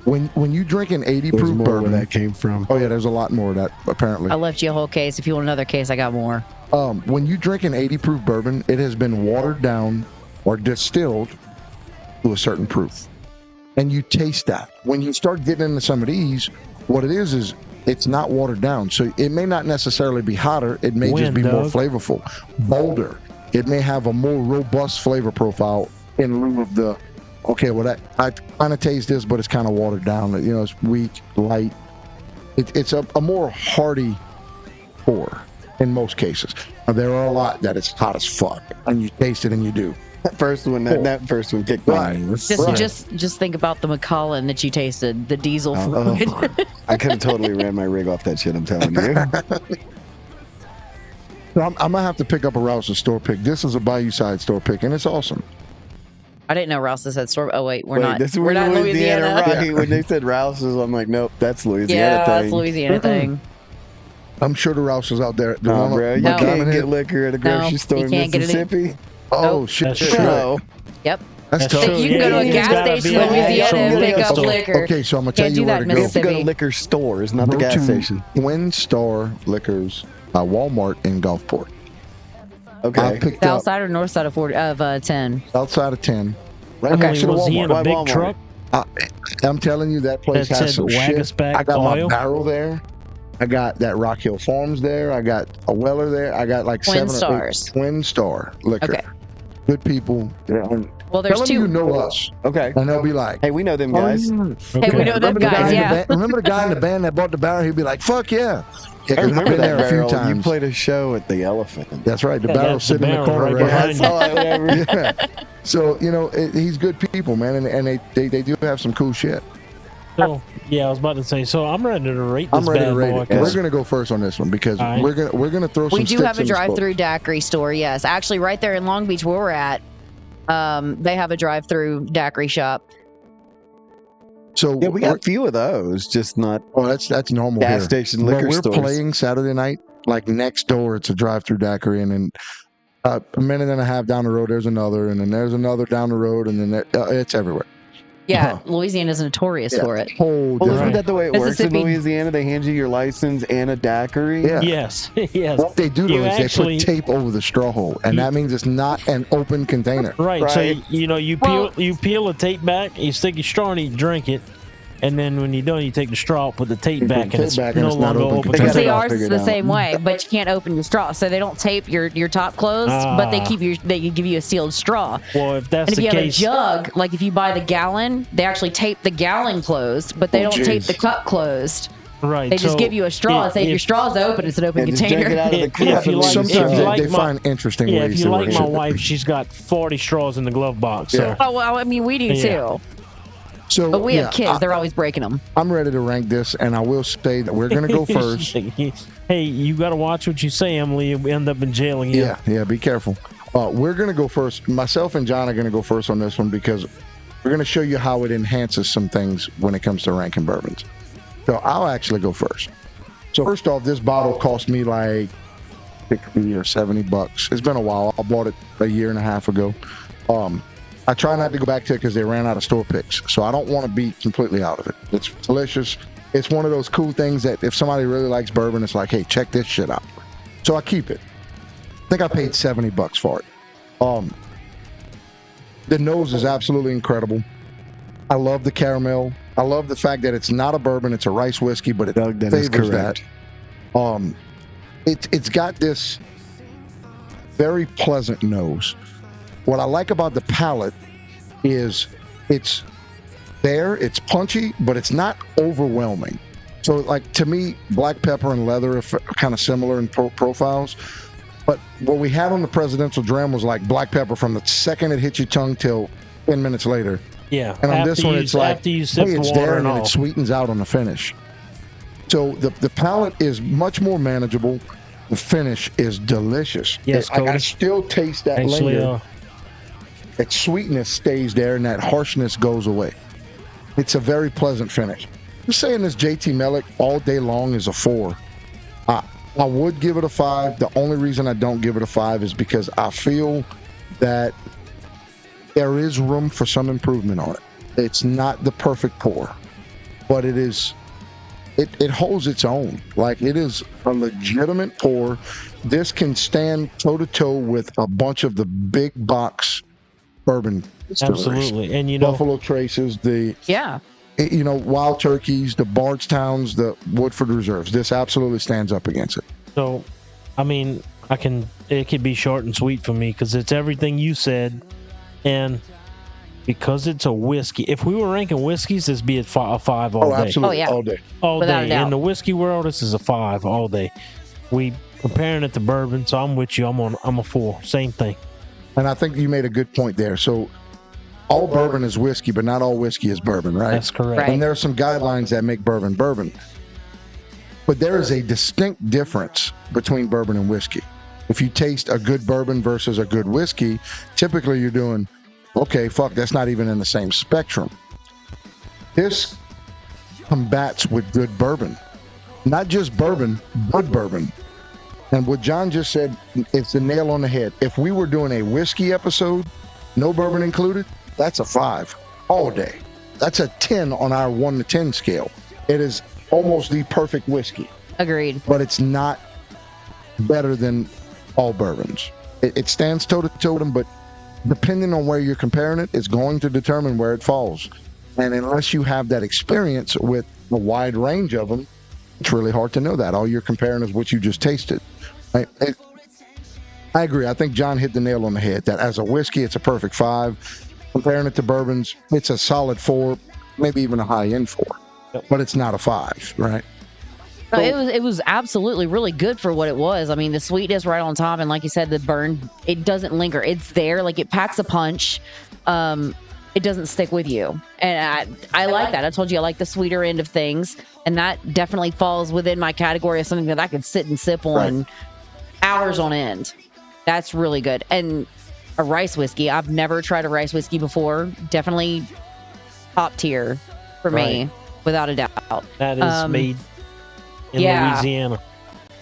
Speaker 2: when you drink an 80
Speaker 4: There's
Speaker 2: proof
Speaker 4: more where
Speaker 2: bourbon,
Speaker 4: that came from.
Speaker 2: oh yeah, there's a lot more of that apparently.
Speaker 3: I left you a whole case. If you want another case, I got more.
Speaker 2: When you drink an 80 proof bourbon, it has been watered down or distilled to a certain proof. And you taste that. When you start getting into some of these, what it is it's not watered down. So it may not necessarily be hotter. It may just be more
Speaker 5: Doug?
Speaker 2: flavorful, bolder. It may have a more robust flavor profile in lieu of the, okay, well, I kind of taste this, but it's kind of watered down. You know, it's weak, light. It's a more hearty pour in most cases. Now, there are a lot that it's hot as fuck, and you taste it and you do.
Speaker 4: That first one, that first one kicked my ass.
Speaker 3: Just think about the Macallan that you tasted, the diesel
Speaker 4: Oh,
Speaker 3: fluid.
Speaker 4: I could have totally ran my rig off that shit, I'm telling you.
Speaker 2: So I'm gonna have to pick up a Rouse's store pick. This is a Bayou Side store pick, and it's awesome.
Speaker 3: I didn't know Rouse's had store. Oh wait, we're not.
Speaker 4: This is
Speaker 3: We're not in Louisiana.
Speaker 4: Right? When they said Rouse's, I'm like, nope, that's Louisiana
Speaker 3: Yeah,
Speaker 4: thing.
Speaker 3: that's Louisiana thing.
Speaker 2: I'm sure the Rouse's out there. The
Speaker 4: No,
Speaker 2: one
Speaker 4: bro, you
Speaker 3: No.
Speaker 4: can't get liquor at a
Speaker 3: No,
Speaker 4: grocery
Speaker 3: you
Speaker 4: store in
Speaker 3: can't get it in-
Speaker 4: Mississippi.
Speaker 2: Oh
Speaker 3: Nope.
Speaker 2: shit!
Speaker 5: That's
Speaker 2: shit.
Speaker 5: true.
Speaker 4: No.
Speaker 3: Yep.
Speaker 2: That's
Speaker 5: That's
Speaker 2: tough.
Speaker 5: true.
Speaker 3: You can go to a
Speaker 5: It's
Speaker 3: gas
Speaker 5: gotta
Speaker 3: station
Speaker 5: be
Speaker 3: in
Speaker 5: a
Speaker 3: Louisiana and
Speaker 5: liquor
Speaker 3: pick up
Speaker 5: store.
Speaker 3: liquor.
Speaker 2: Okay, so I'm gonna tell
Speaker 3: Can't
Speaker 2: you
Speaker 3: do
Speaker 2: where
Speaker 3: that
Speaker 2: to
Speaker 3: in
Speaker 2: go.
Speaker 4: You have to go to
Speaker 3: Mississippi.
Speaker 4: liquor stores, not the
Speaker 2: Go
Speaker 4: gas
Speaker 2: to
Speaker 4: station.
Speaker 2: Twin Star Liquors, Walmart in Gulfport. I
Speaker 4: Okay.
Speaker 2: picked
Speaker 3: South
Speaker 2: up
Speaker 3: side or north side of 10?
Speaker 2: outside of 10. Right
Speaker 3: Okay.
Speaker 2: next to the
Speaker 5: Was he
Speaker 2: Walmart.
Speaker 5: in a
Speaker 4: Why
Speaker 5: big
Speaker 4: Walmart?
Speaker 5: truck?
Speaker 2: I'm telling you, that place
Speaker 5: That
Speaker 2: has
Speaker 5: said
Speaker 2: some shit.
Speaker 5: Wagasback
Speaker 2: I got
Speaker 5: oil?
Speaker 2: my barrel there. I got that Rock Hill Farms there. I got a Weller there. I got like
Speaker 3: Twin
Speaker 2: 7 or 8
Speaker 3: Stars.
Speaker 2: Twin Star Liquor.
Speaker 3: Okay.
Speaker 2: Good people. Yeah.
Speaker 3: Well, there's
Speaker 2: Tell them
Speaker 3: two.
Speaker 2: you know us,
Speaker 4: Okay.
Speaker 2: and they'll be like,
Speaker 4: Hey, we know them guys.
Speaker 3: Hey, we
Speaker 5: Okay.
Speaker 3: know them
Speaker 2: remember the guy
Speaker 3: guys,
Speaker 2: in the
Speaker 3: yeah.
Speaker 2: band- remember the guy in the band that bought the barrel? He'd be like, "Fuck yeah!" Yeah,
Speaker 4: I
Speaker 2: 'cause we've
Speaker 4: remember
Speaker 2: been
Speaker 4: that
Speaker 2: there a few
Speaker 4: barrel. You
Speaker 2: times.
Speaker 4: played a show at the Elephant.
Speaker 2: That's right. The
Speaker 5: Yeah,
Speaker 2: barrel
Speaker 5: that's the
Speaker 2: sitting in the
Speaker 5: barrel
Speaker 2: corner,
Speaker 5: right
Speaker 2: right?
Speaker 5: behind
Speaker 4: That's all I remember.
Speaker 2: Yeah. So he's good people, man, and they do have some cool shit.
Speaker 5: So, yeah, I was about to say. So I'm ready to rate this
Speaker 2: I'm ready
Speaker 5: bad
Speaker 2: to rate
Speaker 5: boy.
Speaker 2: it.
Speaker 5: 'cause-
Speaker 2: We're gonna go first on this one because
Speaker 5: All right.
Speaker 2: we're gonna throw some.
Speaker 3: We do
Speaker 2: sticks
Speaker 3: have a
Speaker 2: in the
Speaker 3: drive-through daiquiri store, yes. Actually, right there in Long Beach where we're at, they have a drive-through daiquiri shop.
Speaker 2: So
Speaker 4: Yeah, we got a few of those, just not
Speaker 2: Oh, that's normal
Speaker 4: gas
Speaker 2: here.
Speaker 4: station
Speaker 2: When
Speaker 4: liquor
Speaker 2: we're
Speaker 4: stores.
Speaker 2: playing Saturday night, like next door, it's a drive-through daiquiri, and then a minute and a half down the road, there's another, and then there's another down the road, and then it's everywhere.
Speaker 3: Yeah,
Speaker 2: Huh.
Speaker 3: Louisiana's notorious
Speaker 2: Yeah.
Speaker 3: for it.
Speaker 2: Whole
Speaker 4: Well, isn't
Speaker 2: different.
Speaker 4: that the way it works in
Speaker 3: Mississippi.
Speaker 4: Louisiana? They hand you your license and a daiquiri.
Speaker 2: Yeah.
Speaker 5: Yes, yes.
Speaker 2: What they do though
Speaker 5: You
Speaker 2: is
Speaker 5: actually-
Speaker 2: they put tape over the straw hole, and that means it's not an open container.
Speaker 5: Right. So
Speaker 4: Right.
Speaker 5: you peel the tape back, you stick your straw in it, you drink it, and then when you're done, you take the straw, put the tape
Speaker 2: You put
Speaker 5: back,
Speaker 2: the
Speaker 5: and
Speaker 2: tape
Speaker 5: it's
Speaker 2: back and
Speaker 5: no
Speaker 2: it's not
Speaker 5: longer
Speaker 2: open
Speaker 5: open.
Speaker 2: container.
Speaker 4: got
Speaker 3: See,
Speaker 4: it all
Speaker 3: ours is
Speaker 4: figured
Speaker 3: the
Speaker 4: out.
Speaker 3: same way, but you can't open your straw. So they don't tape your top closed, but they
Speaker 5: Ah.
Speaker 3: give you a sealed straw.
Speaker 5: Well, if that's
Speaker 3: And if
Speaker 5: the
Speaker 3: you have
Speaker 5: case,
Speaker 3: a jug, like if you buy the gallon, they actually tape the gallon closed, but they
Speaker 2: Oh,
Speaker 3: don't tape
Speaker 2: jeez.
Speaker 3: the cup closed.
Speaker 5: right?
Speaker 3: They just
Speaker 5: so
Speaker 3: give you a straw and say if your
Speaker 5: if-
Speaker 3: straw's open, it's an open
Speaker 4: Yeah, just drink it
Speaker 3: container.
Speaker 4: out of the
Speaker 5: If-
Speaker 4: cup.
Speaker 5: if you
Speaker 4: and
Speaker 5: like-
Speaker 4: leave it
Speaker 2: Sometimes
Speaker 5: if you
Speaker 4: shut.
Speaker 5: like
Speaker 2: they
Speaker 5: my-
Speaker 2: find interesting
Speaker 5: Yeah,
Speaker 2: ways
Speaker 5: if you
Speaker 2: to
Speaker 5: like
Speaker 2: raise
Speaker 5: my
Speaker 2: it.
Speaker 5: wife, she's got 40 straws in the glove box. So.
Speaker 2: Yeah.
Speaker 3: Oh, well, I mean, we do
Speaker 5: Yeah.
Speaker 3: too.
Speaker 2: So
Speaker 3: But we
Speaker 2: yeah,
Speaker 3: have kids; they're always breaking them.
Speaker 2: I'm ready to rank this, and I will say that we're gonna go first.
Speaker 5: Hey, you got to watch what you say, Emily. We end up in jail again.
Speaker 2: Yeah, be careful. We're gonna go first. Myself and John are gonna go first on this one because we're gonna show you how it enhances some things when it comes to ranking bourbons. So I'll actually go first. So first off, this bottle cost me like $60 or $70. It's been a while. I bought it a year and a half ago. I try not to go back to it because they ran out of store picks. So I don't want to be completely out of it. It's delicious. It's one of those cool things that if somebody really likes bourbon, it's like, hey, check this shit out. So I keep it. I think I paid $70 for it. The nose is absolutely incredible. I love the caramel. I love the fact that it's not a bourbon, it's a rice whiskey, but it
Speaker 4: Doug, that is
Speaker 2: favors
Speaker 4: correct.
Speaker 2: that. It's got this very pleasant nose. What I like about the palate is it's there, it's punchy, but it's not overwhelming. So, like, to me, black pepper and leather are kind of similar in profiles. But what we had on the presidential dram was like black pepper from the second it hit your tongue till 10 minutes later.
Speaker 5: Yeah.
Speaker 2: And on
Speaker 5: after
Speaker 2: this one,
Speaker 5: you,
Speaker 2: it's like,
Speaker 5: after you sip
Speaker 2: hey,
Speaker 5: the
Speaker 2: it's
Speaker 5: water
Speaker 2: there,
Speaker 5: and
Speaker 2: and then
Speaker 5: all.
Speaker 2: it sweetens out on the finish. So the palate is much more manageable. The finish is delicious.
Speaker 5: Yes,
Speaker 2: I
Speaker 5: Cody.
Speaker 2: still taste that
Speaker 5: Actually,
Speaker 2: linger. That sweetness stays there, and that harshness goes away. It's a very pleasant finish. I'm saying this JT Melick all day long is a 4. I would give it a 5. The only reason I don't give it a 5 is because I feel that there is room for some improvement on it. It's not the perfect pour, but it is. It holds its own. Like, it is a legitimate pour. This can stand toe to toe with a bunch of the big box bourbon distilleries.
Speaker 5: absolutely. And you know,
Speaker 2: Buffalo Traces,
Speaker 3: Yeah.
Speaker 2: Wild Turkeys, the Bardstowns, the Woodford Reserves. This absolutely stands up against it.
Speaker 5: so I mean, it could be short and sweet for me because it's everything you said, and because it's a whiskey. If we were ranking whiskeys, this would be a 5 all day.
Speaker 2: Absolutely,
Speaker 3: Oh, yeah.
Speaker 2: all day.
Speaker 5: All
Speaker 3: Without a
Speaker 5: day.
Speaker 3: doubt.
Speaker 5: In the whiskey world, this is a 5 all day. We comparing it to bourbon, so I'm with you. I'm a 4. Same thing.
Speaker 2: And I think you made a good point there. So all bourbon is whiskey, but not all whiskey is bourbon, right?
Speaker 5: That's correct.
Speaker 3: Right.
Speaker 2: And there are some guidelines that make bourbon bourbon. But there is a distinct difference between bourbon and whiskey. If you taste a good bourbon versus a good whiskey, typically you're doing, okay, fuck, that's not even in the same spectrum. This combats with good bourbon. Not just bourbon, good bourbon. And what John just said, it's the nail on the head. If we were doing a whiskey episode, no bourbon included, that's a 5 all day. That's a 10 on our 1 to 10 scale. It is almost the perfect whiskey,
Speaker 3: Agreed.
Speaker 2: but it's not better than all bourbons. It stands toe to toe with them, but depending on where you're comparing it, it's going to determine where it falls. And unless you have that experience with a wide range of them, it's really hard to know that. All you're comparing is what you just tasted. Right? I agree. I think John hit the nail on the head that as a whiskey, it's a perfect 5. Comparing it to bourbons, it's a solid 4, maybe even a high-end 4.
Speaker 5: Yep.
Speaker 2: But it's not a 5, right?
Speaker 3: No, it was absolutely really good for what it was. I mean, the sweetness right on top, and like you said, the burn, it doesn't linger. It's there, like it packs a punch. It doesn't stick with you, and I like that. I told you I like the sweeter end of things, and that definitely falls within my category of something that I could sit and sip on hours on end. That's really good. And a rice whiskey, I've never tried a rice whiskey before. Definitely top tier for me, without a doubt.
Speaker 5: That is made in Louisiana.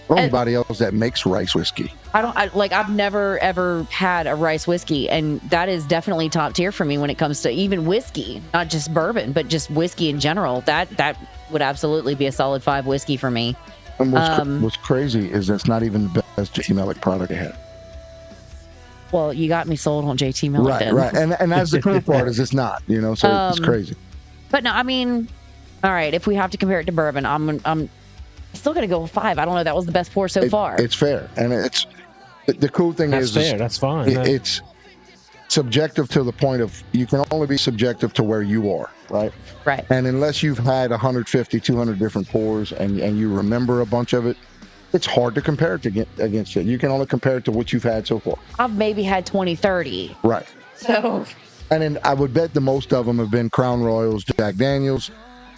Speaker 2: Or anybody else that makes rice whiskey.
Speaker 3: I've never ever had a rice whiskey, and that is definitely top tier for me when it comes to even whiskey, not just bourbon, but just whiskey in general. That would absolutely be a solid 5 whiskey for me.
Speaker 2: And what's crazy is that's not even the best JT Melick product they had.
Speaker 3: Well, you got me sold on JT Melick.
Speaker 2: Right. And that's the cool part is it's not, so it's crazy.
Speaker 3: But no, I mean, all right, if we have to compare it to bourbon, I'm still gonna go with 5. I don't know. That was the best pour so far.
Speaker 2: It's fair, and it's the cool thing
Speaker 5: That's
Speaker 2: is
Speaker 5: fair. That's fine.
Speaker 2: It's subjective to the point of you can only be subjective to where you are, right?
Speaker 3: Right.
Speaker 2: And unless you've had 150, 200 different pours and you remember a bunch of it, it's hard to compare it against it. You can only compare it to what you've had so far.
Speaker 3: I've maybe had 20, 30.
Speaker 2: Right.
Speaker 3: So.
Speaker 2: And then I would bet the most of them have been Crown Royals, Jack Daniels,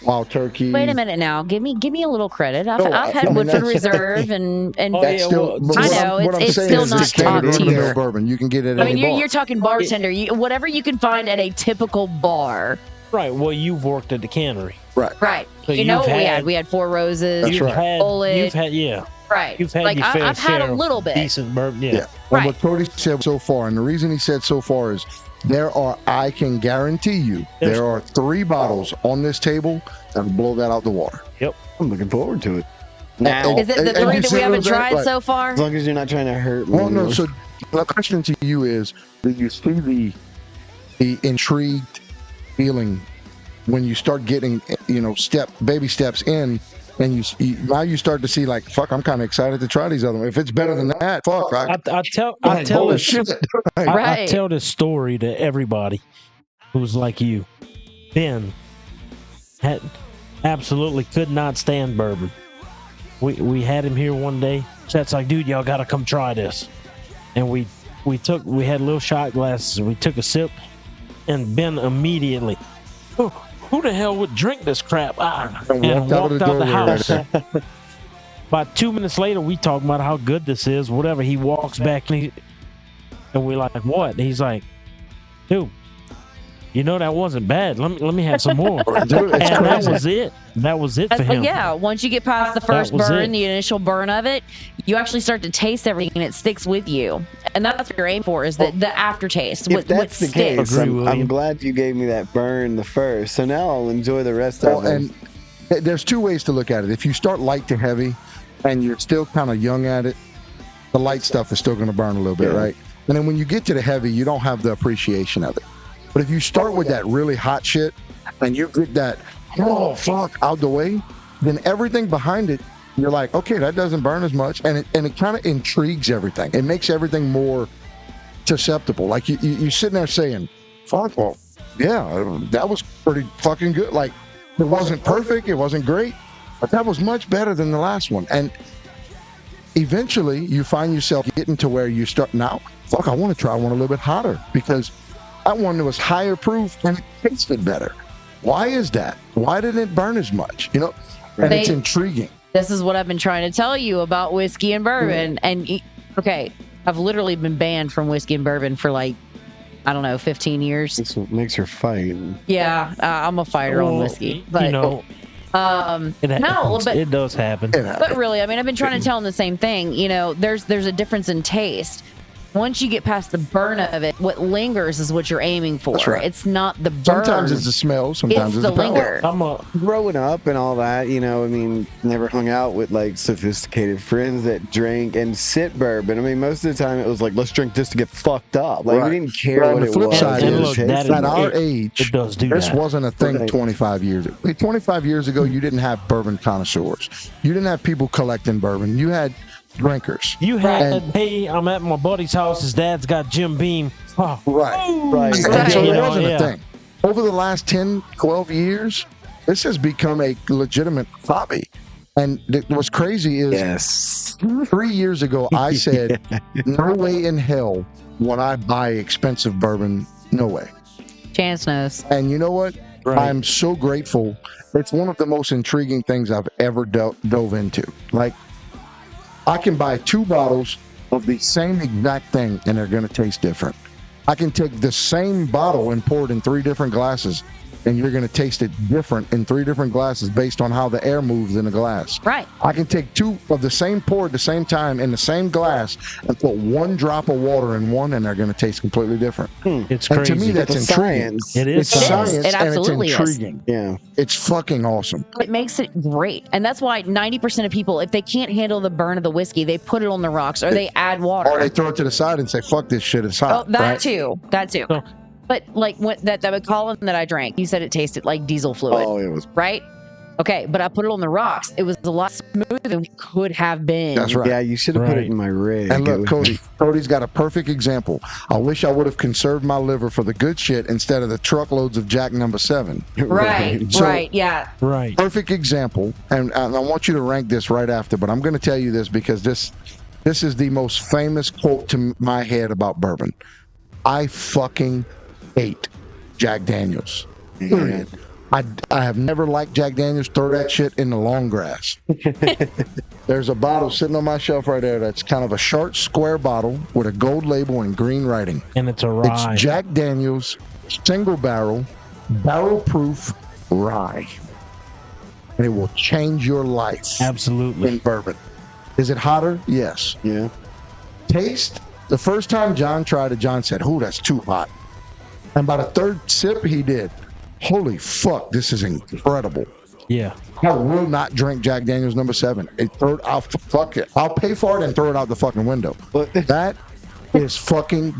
Speaker 2: Wild Turkey.
Speaker 3: Wait a minute now. Give me a little credit. I've had Woodford Reserve and
Speaker 2: that's still.
Speaker 3: I know it's still not top tier.
Speaker 2: Bourbon. You can get it.
Speaker 3: I mean, you're talking bartender. Whatever you can find at a typical bar.
Speaker 5: Right. Well, you've worked at the cannery.
Speaker 3: Right.
Speaker 5: So
Speaker 3: you know what we had? We had Four Roses.
Speaker 2: That's right.
Speaker 5: You've had
Speaker 3: Right.
Speaker 5: You've had
Speaker 3: like
Speaker 5: your fair
Speaker 3: I've had
Speaker 5: share
Speaker 3: a little bit.
Speaker 5: Decent bourbon. Yeah.
Speaker 2: Well,
Speaker 3: Right.
Speaker 2: what Cody said so far, and the reason he said so far is I can guarantee you, there are 3 bottles on this table that will blow that out the water.
Speaker 5: Yep.
Speaker 4: I'm looking forward to it.
Speaker 3: Now, is it the 3 that we haven't tried so far?
Speaker 4: As long as you're not trying to hurt me.
Speaker 2: Well, no. So the question to you is, do you see the intrigued feeling when you start getting, baby steps in, and now you start to see like, fuck, I'm kind of excited to try these other ones. If it's better than that, fuck.
Speaker 5: I tell this story to everybody who's like you. Ben absolutely could not stand bourbon. We had him here one day. Chet's like, dude, y'all gotta come try this. And we had little shot glasses and we took a sip, and Ben immediately, who the hell would drink this crap? And walked out the house. About 2 minutes later, we talking about how good this is, whatever. He walks back and we're like, what? And he's like, dude, that wasn't bad. Let me have some more.
Speaker 2: Dude,
Speaker 5: and that was it. That was it for him.
Speaker 3: Yeah, once you get past the first burn, the initial burn of it, you actually start to taste everything, and it sticks with you. And that's what you're aiming for, is the aftertaste.
Speaker 4: If that's the case, I'm glad you gave me that burn the first. So now I'll enjoy the rest of it.
Speaker 2: And there's 2 ways to look at it. If you start light to heavy and you're still kind of young at it, the light stuff is still going to burn a little bit, right? And then when you get to the heavy, you don't have the appreciation of it. But if you start with that really hot shit and you get that, oh, fuck, out the way, then everything behind it, you're like, okay, that doesn't burn as much. And it kind of intrigues everything. It makes everything more susceptible. Like you're sitting there saying, fuck, well, yeah, that was pretty fucking good. Like, it wasn't perfect. It wasn't great. But that was much better than the last one. And eventually you find yourself getting to where you start, now, fuck, I want to try one a little bit hotter because that one was higher proof and it tasted better. Why is that? Why didn't it burn as much? And it's intriguing.
Speaker 3: This is what I've been trying to tell you about whiskey and bourbon. And okay, I've literally been banned from whiskey and bourbon for 15 years.
Speaker 4: This makes her fight.
Speaker 3: Yeah, I'm a fighter on whiskey. But,
Speaker 5: it does happen.
Speaker 3: But really, I mean, I've been trying to tell them the same thing. There's a difference in taste. once you get past the burn of it, what lingers is what you're aiming for.
Speaker 2: That's right.
Speaker 3: It's not the burn.
Speaker 2: Sometimes it's the smell. Sometimes
Speaker 3: It's
Speaker 2: it's
Speaker 3: the
Speaker 2: the power.
Speaker 3: linger.
Speaker 4: Growing up and all that, you know, I mean, never hung out with like sophisticated friends that drank and sit bourbon. I mean, most of the time it was like, let's drink this to get fucked up. Like,
Speaker 2: Right.
Speaker 4: we didn't care
Speaker 2: Well,
Speaker 4: what
Speaker 2: the
Speaker 4: it
Speaker 2: flip
Speaker 4: was.
Speaker 2: side
Speaker 5: And
Speaker 2: is,
Speaker 5: look, that
Speaker 2: at
Speaker 5: is-
Speaker 2: our
Speaker 5: it
Speaker 2: age,
Speaker 5: does do
Speaker 2: this
Speaker 5: that.
Speaker 2: wasn't a thing
Speaker 4: Right.
Speaker 2: 25 years ago. 25 years ago, you didn't have bourbon connoisseurs. You didn't have people collecting bourbon. You had drinkers.
Speaker 5: You had,
Speaker 2: And-
Speaker 5: hey, I'm at my buddy's house. His dad's got Jim Beam. Oh,
Speaker 2: Right.
Speaker 4: Right.
Speaker 2: And so
Speaker 5: You
Speaker 2: it
Speaker 5: know,
Speaker 2: wasn't
Speaker 5: yeah.
Speaker 2: a thing. Over the last 10, 12 years, this has become a legitimate hobby. And what's crazy is
Speaker 4: Yes.
Speaker 2: 3 years ago, I said, no way in hell when I buy expensive bourbon. No way.
Speaker 3: Chance knows.
Speaker 2: And you know what?
Speaker 5: Right.
Speaker 2: I'm so grateful. It's one of the most intriguing things I've ever dove into. Like, I can buy 2 bottles of the same exact thing and they're going to taste different. I can take the same bottle and pour it in 3 different glasses and you're going to taste it different in 3 different glasses based on how the air moves in the glass.
Speaker 3: Right.
Speaker 2: I can take 2 of the same pour at the same time in the same glass and put 1 drop of water in one and they're going to taste completely different.
Speaker 5: it's
Speaker 2: And
Speaker 5: crazy.
Speaker 2: to me, that's
Speaker 4: It's
Speaker 2: intriguing.
Speaker 4: science.
Speaker 5: It is
Speaker 2: It's
Speaker 5: science.
Speaker 2: science
Speaker 3: It
Speaker 2: and it's
Speaker 3: absolutely is.
Speaker 2: intriguing.
Speaker 4: Yeah.
Speaker 2: It's fucking awesome.
Speaker 3: It makes it great. And that's why 90% of people, if they can't handle the burn of the whiskey, they put it on the rocks or they add water.
Speaker 2: Or they throw it to the side and say, fuck this shit, it's hot.
Speaker 3: Oh, that
Speaker 2: right?
Speaker 3: too. That too.
Speaker 5: So-
Speaker 3: But like that McCollum that I drank, you said it tasted like diesel fluid,
Speaker 4: Oh, it was.
Speaker 3: right? Okay, but I put it on the rocks. It was a lot smoother than it could have been.
Speaker 2: That's right.
Speaker 4: Yeah, you should have put
Speaker 5: Right.
Speaker 4: it in my rig.
Speaker 2: And
Speaker 4: It
Speaker 2: look,
Speaker 4: was-
Speaker 2: Cody's got a perfect example. I wish I would have conserved my liver for the good shit instead of the truckloads of Jack number 7.
Speaker 3: Right,
Speaker 2: So-
Speaker 3: right, yeah.
Speaker 5: Right.
Speaker 2: Perfect example. And I want you to rank this right after, but I'm going to tell you this because this is the most famous quote to my head about bourbon. I fucking hate Jack Daniels. Period. I have never liked Jack Daniels. Throw that shit in the long grass. There's a bottle sitting on my shelf right there that's kind of a short, square bottle with a gold label and green writing.
Speaker 5: And it's a rye.
Speaker 2: It's Jack Daniels single barrel, barrel proof rye. And it will change your life
Speaker 5: Absolutely.
Speaker 2: in bourbon. Is it hotter? Yes.
Speaker 4: Yeah.
Speaker 2: Taste? The first time John tried it, John said, "Ooh, that's too hot." And by the 3rd sip, he did. Holy fuck, this is incredible.
Speaker 5: Yeah.
Speaker 2: I will not drink Jack Daniels number 7. Fuck it. I'll pay for it and throw it out the fucking window.
Speaker 4: But
Speaker 2: That is fucking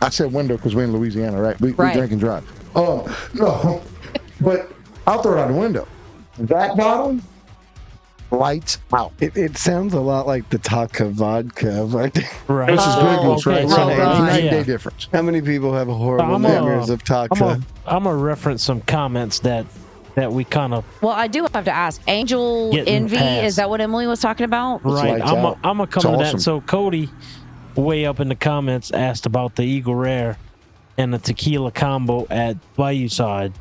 Speaker 2: I said window because we're in Louisiana, right? We
Speaker 3: Right.
Speaker 2: drink and drive. No, but I'll throw it out the window. That bottle, lights out.
Speaker 4: it sounds a lot like the Taka vodka. Right?
Speaker 5: Right.
Speaker 2: This is Grey Goose, right?
Speaker 5: So,
Speaker 3: Right, right.
Speaker 2: Night and
Speaker 5: yeah.
Speaker 2: day difference.
Speaker 4: How many people have horrible
Speaker 5: I'm a-
Speaker 4: memories of Taka?
Speaker 5: I'm gonna reference some comments that we kind of
Speaker 3: Well, I do have to ask. Angel
Speaker 5: Getting
Speaker 3: Envy,
Speaker 5: past.
Speaker 3: is that what Emily was talking about?
Speaker 5: right.
Speaker 2: lights
Speaker 5: I'm
Speaker 2: out.
Speaker 5: gonna come
Speaker 2: It's
Speaker 5: to
Speaker 2: awesome.
Speaker 5: that. So Cody, way up in the comments, asked about the Eagle Rare and the tequila combo at Bayou Side.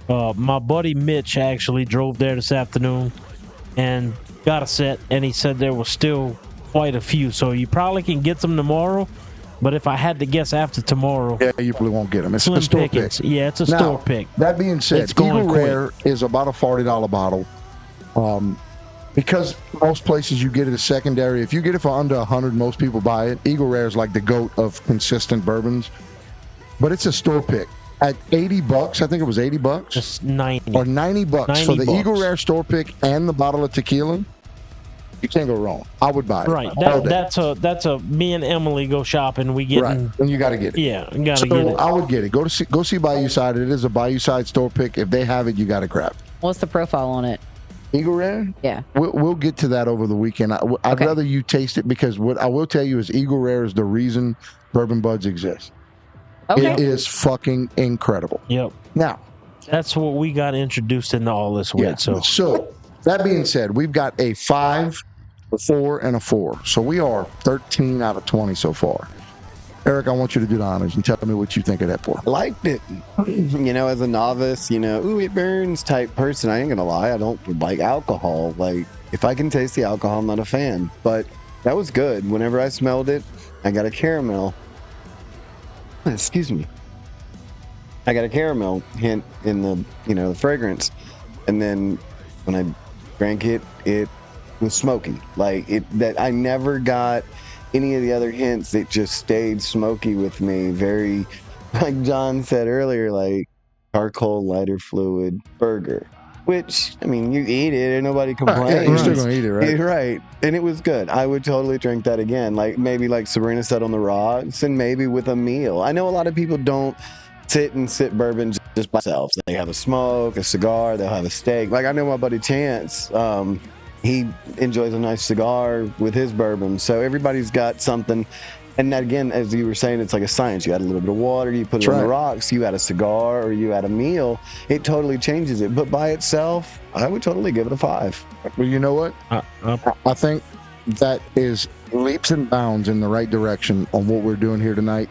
Speaker 5: My buddy Mitch actually drove there this afternoon and got a set, and he said there was still quite a few. So you probably can get some tomorrow. But if I had to guess after tomorrow,
Speaker 2: Yeah, you probably won't get them. It's
Speaker 5: slim
Speaker 2: a store pick.
Speaker 5: pickings. Yeah, it's a
Speaker 2: Now,
Speaker 5: store pick.
Speaker 2: That being said,
Speaker 5: It's going
Speaker 2: Eagle
Speaker 5: quick.
Speaker 2: Rare is about a $40 bottle. Because most places you get it as secondary. If you get it for under 100, most people buy it. Eagle Rare is like the GOAT of consistent bourbons. But it's a store pick. At $80, I think it was $80
Speaker 5: Just 90.
Speaker 2: or $90 for
Speaker 5: 90
Speaker 2: the Eagle
Speaker 5: bucks.
Speaker 2: Rare store pick and the bottle of tequila. You can't go wrong. I would buy it.
Speaker 5: Right.
Speaker 2: all day.
Speaker 5: That's a me and Emily go shopping. We getting
Speaker 2: right. And you got to get it.
Speaker 5: yeah, you gotta
Speaker 2: So
Speaker 5: get it.
Speaker 2: I would get it. Go see Bayou Side. It is a Bayou Side store pick. If they have it, you got to grab it.
Speaker 3: What's the profile on it?
Speaker 2: Eagle Rare?
Speaker 3: Yeah.
Speaker 2: We'll get to that over the weekend. I'd
Speaker 3: Okay.
Speaker 2: rather you taste it because what I will tell you is Eagle Rare is the reason Bourbon Budz exists.
Speaker 3: Okay.
Speaker 2: It is fucking incredible.
Speaker 5: Yep.
Speaker 2: Now,
Speaker 5: That's what we got introduced into all this with.
Speaker 2: yeah.
Speaker 5: So
Speaker 2: That being said, we've got a 5, a 4, and a 4. So we are 13 out of 20 so far. Eric, I want you to do the honors and tell me what you think of that pour.
Speaker 4: I liked it. You know, as a novice, ooh, it burns type person. I ain't gonna lie, I don't like alcohol. Like, if I can taste the alcohol, I'm not a fan. But that was good. Whenever I smelled it, I got a caramel. Excuse me. I got a caramel hint in the fragrance, and then when I drank it, it was smoky. Like that, I never got any of the other hints, it just stayed smoky with me. Very, like John said earlier, like charcoal, lighter fluid burger. Which, I mean, you eat it and nobody complains.
Speaker 2: Yeah, you're still gonna eat it, right?
Speaker 4: Yeah, right. And it was good. I would totally drink that again. Like maybe like Sabrina said on the rocks, and maybe with a meal. I know a lot of people don't sit bourbon just by themselves. They have a smoke, a cigar, they'll have a steak. Like I know my buddy Chance, he enjoys a nice cigar with his bourbon. So everybody's got something. And that, again, as you were saying, it's like a science. You add a little bit of water, you put it on the rocks, you add a cigar or you add a meal, it totally changes it. But by itself, I would totally give it a 5.
Speaker 2: Well, you know what? I think that is leaps and bounds in the right direction on what we're doing here tonight.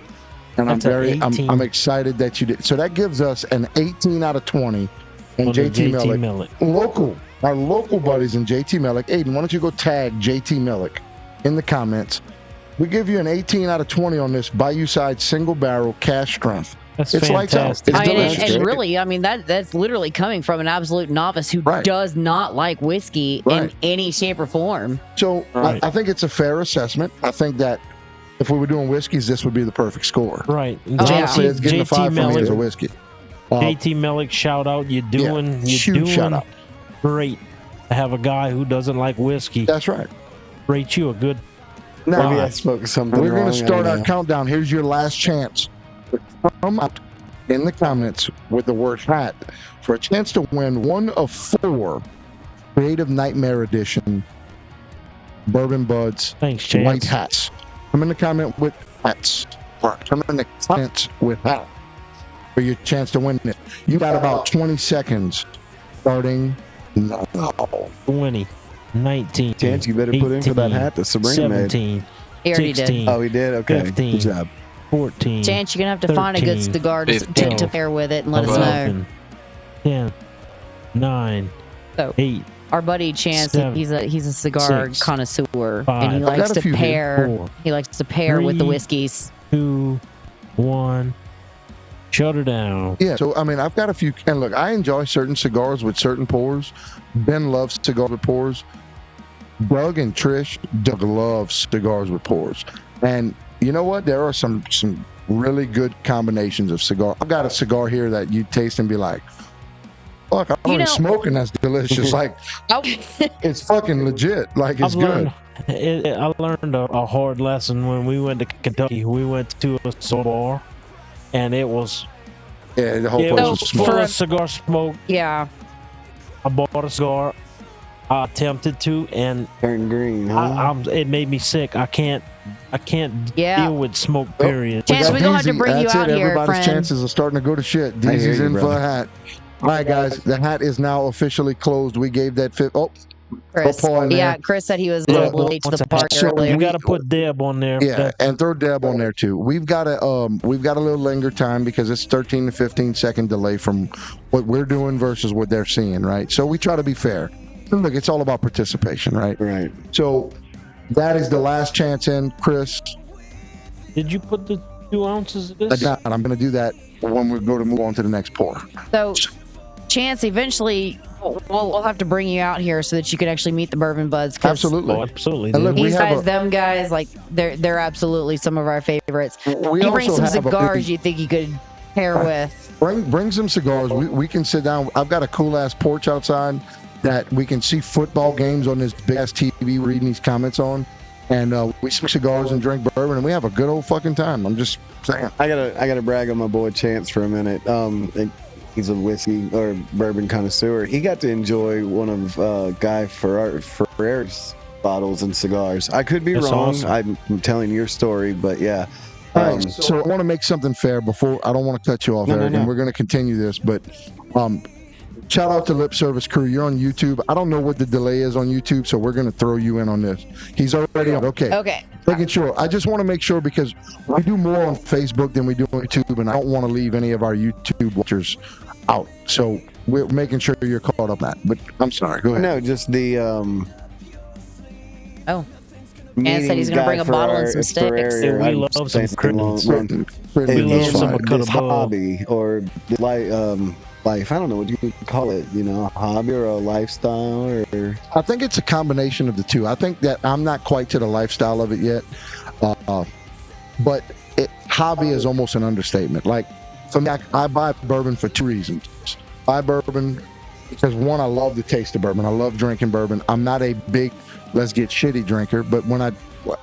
Speaker 2: And I'm excited that you did. So that gives us an 18 out of 20 on JT Millick. Our local buddies in JT Millick. Aiden, why don't you go tag JT Millick in the comments? We give you an 18 out of 20 on this Bayou Side single barrel cash strength.
Speaker 5: That's
Speaker 2: it's lights out. It's delicious.
Speaker 3: And really, I mean, that's literally coming from an absolute novice who does not like whiskey in any shape or form.
Speaker 2: So I think it's a fair assessment. I think that if we were doing whiskeys, this would be the perfect score.
Speaker 5: Right.
Speaker 2: John says getting a 5 for me is a whiskey.
Speaker 5: JT Millick, shout out. You're doing
Speaker 2: shout out.
Speaker 5: Great to have a guy who doesn't like whiskey.
Speaker 2: That's right.
Speaker 5: Rate you a good.
Speaker 4: Maybe I spoke something
Speaker 2: We're
Speaker 4: wrong.
Speaker 2: going to start our countdown. Here's your last chance. Come up in the comments with the word hat for a chance to win one of 4 Creative Nightmare Edition Bourbon Budz white hats. Come in the comment with hats. Come in the comments with hats for your chance to win it. You got about 20 seconds starting now.
Speaker 5: 20. 19.
Speaker 4: Chance, you better 18, put in for that hat that Sabrina
Speaker 5: 17,
Speaker 4: made.
Speaker 3: He already
Speaker 5: 16,
Speaker 3: did.
Speaker 4: Oh, he did? Okay.
Speaker 5: 15,
Speaker 4: good job.
Speaker 5: 14.
Speaker 3: Chance, you're going to have to
Speaker 5: 13,
Speaker 3: find a good cigar to pair with it and let us know.
Speaker 5: 10, 9,
Speaker 3: so,
Speaker 5: 8.
Speaker 3: Our buddy Chance,
Speaker 5: 7,
Speaker 3: he's a cigar
Speaker 5: 6,
Speaker 3: connoisseur,
Speaker 5: 5,
Speaker 3: and he likes to pair.
Speaker 5: 4,
Speaker 3: he likes to pair
Speaker 5: 3,
Speaker 3: with the whiskeys.
Speaker 5: 2, 1. Shut her down.
Speaker 2: Yeah, so I mean, I've got a few, and look, I enjoy certain cigars with certain pours. Ben loves cigars with pours. Doug and Trish, Doug loves cigars with pours. And you know what? There are some really good combinations of cigar. I've got a cigar here that you taste and be like, fuck, I'm already smoking. That's delicious. Like, it's fucking legit. Like, it's good.
Speaker 5: I learned a hard lesson when we went to Kentucky. We went to a cigar bar, and it was...
Speaker 2: Yeah, the whole place was smoked.
Speaker 5: For a cigar smoke.
Speaker 3: Yeah.
Speaker 5: I bought a cigar. I attempted to, and
Speaker 4: turned green. Huh?
Speaker 5: It made me sick. I can't deal with smoke. Period.
Speaker 3: Chance, we're gonna have to bring you out here,
Speaker 2: Everybody's
Speaker 3: friend.
Speaker 2: chances are starting to go to shit. DZ's in for a hat. All right, guys, the hat is now officially closed. We gave that
Speaker 3: Chris. Yeah, Chris said he was a little late to the party earlier.
Speaker 5: You got to put Deb on there.
Speaker 2: Yeah, and throw Deb on there too. We've got a little linger time because it's 13 to 15 second delay from what we're doing versus what they're seeing, right? So we try to be fair. Look, it's all about participation, right?
Speaker 4: Right.
Speaker 2: So that is the last chance in, Chris.
Speaker 5: Did you put the 2 ounces of this?
Speaker 2: I'm going to do that when we go to move on to the next pour.
Speaker 3: So, Chance, eventually we'll have to bring you out here so that you can actually meet the Bourbon Budz.
Speaker 2: Absolutely.
Speaker 5: Oh, absolutely.
Speaker 2: And look,
Speaker 3: these guys, them guys, like they're absolutely some of our favorites.
Speaker 2: We
Speaker 3: you bring
Speaker 2: also
Speaker 3: some
Speaker 2: have
Speaker 3: cigars you think you could pair with.
Speaker 2: Bring some cigars. We can sit down. I've got a cool ass porch outside that we can see football games on this big ass TV reading these comments on, and we smoke cigars and drink bourbon, and we have a good old fucking time. I'm just saying.
Speaker 4: I gotta brag on my boy Chance for a minute. He's a whiskey or bourbon connoisseur. He got to enjoy one of Guy Ferrer's bottles and cigars. I could be wrong. Awesome. I'm telling your story, but yeah.
Speaker 2: All right, so I want to make something fair before. I don't want to cut you off, Eric, and we're going to continue this, but shout out to Lip Service Crew. You're on YouTube. I don't know what the delay is on YouTube, so we're going to throw you in on this. He's already on. Okay. Making sure. I just want to make sure because we do more on Facebook than we do on YouTube, and I don't want to leave any of our YouTube watchers out. So we're making sure you're caught up on that. But I'm sorry. Go ahead.
Speaker 4: No, just the...
Speaker 3: Man said he's going to bring a bottle and some sticks.
Speaker 5: We love some critters.
Speaker 4: We love some hobby or life. I don't know what you call it, a hobby or a lifestyle or...
Speaker 2: I think it's a combination of the two. I think that I'm not quite to the lifestyle of it yet. But hobby is almost an understatement. Like for me, I buy bourbon for 2 reasons. I buy bourbon because one, I love the taste of bourbon. I love drinking bourbon. I'm not a big let's get shitty drinker, but when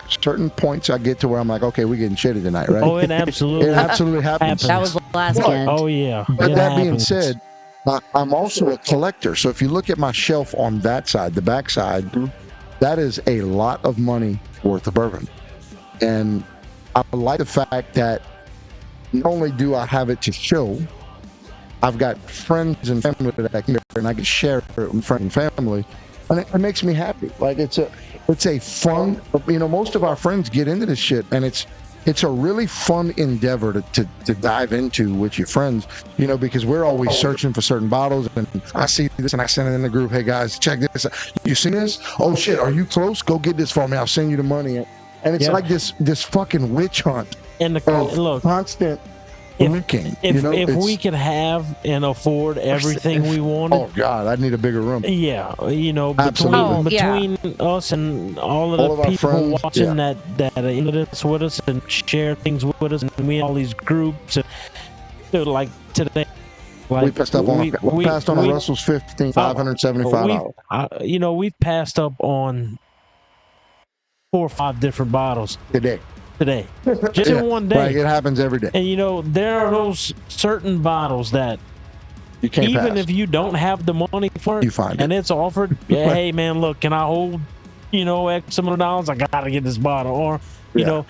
Speaker 2: certain points I get to where I'm like, okay, we're getting shitty tonight, right?
Speaker 5: Oh, it absolutely
Speaker 2: happens.
Speaker 3: That was last weekend.
Speaker 5: Oh yeah.
Speaker 2: But
Speaker 5: it
Speaker 2: that being
Speaker 5: happens.
Speaker 2: said, I'm also a collector. So if you look at my shelf on that side, the back side, that is a lot of money worth of bourbon. And I like the fact that not only do I have it to show, I've got friends and family that I can and I can share it with friends and family. And it makes me happy. Like it's a fun, most of our friends get into this shit, and it's a really fun endeavor to dive into with your friends, because we're always searching for certain bottles, and I see this and I send it in the group. Hey guys, check this out. You see this? Oh shit, are you close? Go get this for me. I'll send you the money. And it's like this fucking witch hunt.
Speaker 5: And look,
Speaker 2: constant looking.
Speaker 5: If we could have and afford everything we wanted.
Speaker 2: Oh God, I'd need a bigger room.
Speaker 5: Yeah,
Speaker 2: Absolutely.
Speaker 5: between us and all
Speaker 2: of
Speaker 5: the
Speaker 2: our
Speaker 5: people
Speaker 2: friends,
Speaker 5: watching that this with us and share things with us, and we have all these groups, and dude, like today, like
Speaker 2: we passed up on a Russell's 15, $575.
Speaker 5: We've passed up on 4 or 5 different bottles
Speaker 2: today.
Speaker 5: Just in one day.
Speaker 2: Like it happens every day.
Speaker 5: And there are those certain bottles that
Speaker 2: you can't
Speaker 5: even
Speaker 2: pass.
Speaker 5: if you don't have the money for it,
Speaker 2: You find
Speaker 5: and
Speaker 2: it.
Speaker 5: it's offered, hey man, look, can I hold X amount of dollars? I gotta get this bottle. Or the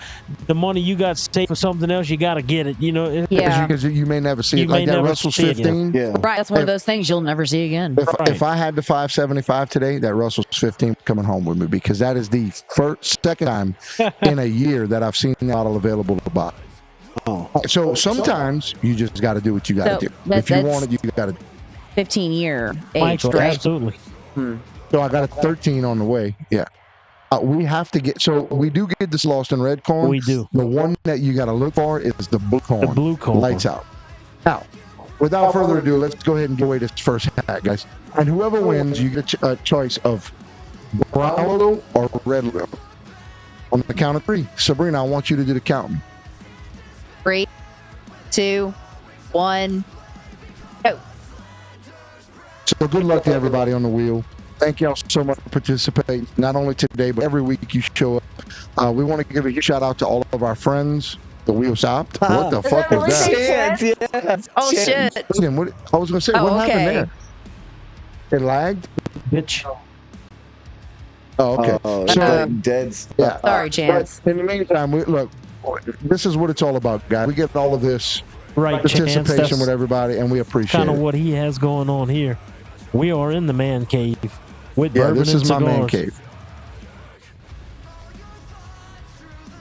Speaker 5: money you got saved for something else, you gotta get it.
Speaker 2: Because you may never see it. Like that Russell's 15.
Speaker 4: Yeah.
Speaker 3: Right, that's one of those things you'll never see again.
Speaker 2: If I had the 575 today, that Russell's 15 coming home with me, because that is the second time in a year that I've seen the bottle available to buy.
Speaker 4: Oh.
Speaker 2: So sometimes you just got to do what you got to do. If you want it, you got to.
Speaker 3: 15-year age,
Speaker 5: Michael,
Speaker 3: right?
Speaker 5: absolutely.
Speaker 2: So I got a 13 on the way. Yeah. We have to get, so we do get this Lost in Red corn.
Speaker 5: We do.
Speaker 2: The one that you got to look for is the blue corn.
Speaker 5: The blue corn.
Speaker 2: Lights out. Now, without further ado, let's go ahead and give away this first hat, guys. And whoever wins, you get a choice of brown logo or red logo. On the count of 3. Sabrina, I want you to do the counting.
Speaker 3: 3, 2, 1, go.
Speaker 2: So good luck to everybody on the wheel. Thank y'all so much for participating, not only today, but every week you show up. We want to give a huge shout out to all of our friends. The wheel stopped. What the fuck was that?
Speaker 4: Chance.
Speaker 3: Oh shit!
Speaker 2: I was going to say, what happened there? It lagged?
Speaker 5: Bitch.
Speaker 2: Oh, okay.
Speaker 4: Oh,
Speaker 2: So,
Speaker 4: like dead.
Speaker 2: yeah.
Speaker 3: Sorry, Chance.
Speaker 2: But in the meantime, look, this is what it's all about, guys. We get all of this
Speaker 5: Right, Chance.
Speaker 2: participation
Speaker 5: That's
Speaker 2: with everybody, and we appreciate
Speaker 5: kind of
Speaker 2: it.
Speaker 5: what he has going on here. We are in the man cave with bourbon
Speaker 2: This
Speaker 5: and
Speaker 2: is my
Speaker 5: cigars.
Speaker 2: man cave.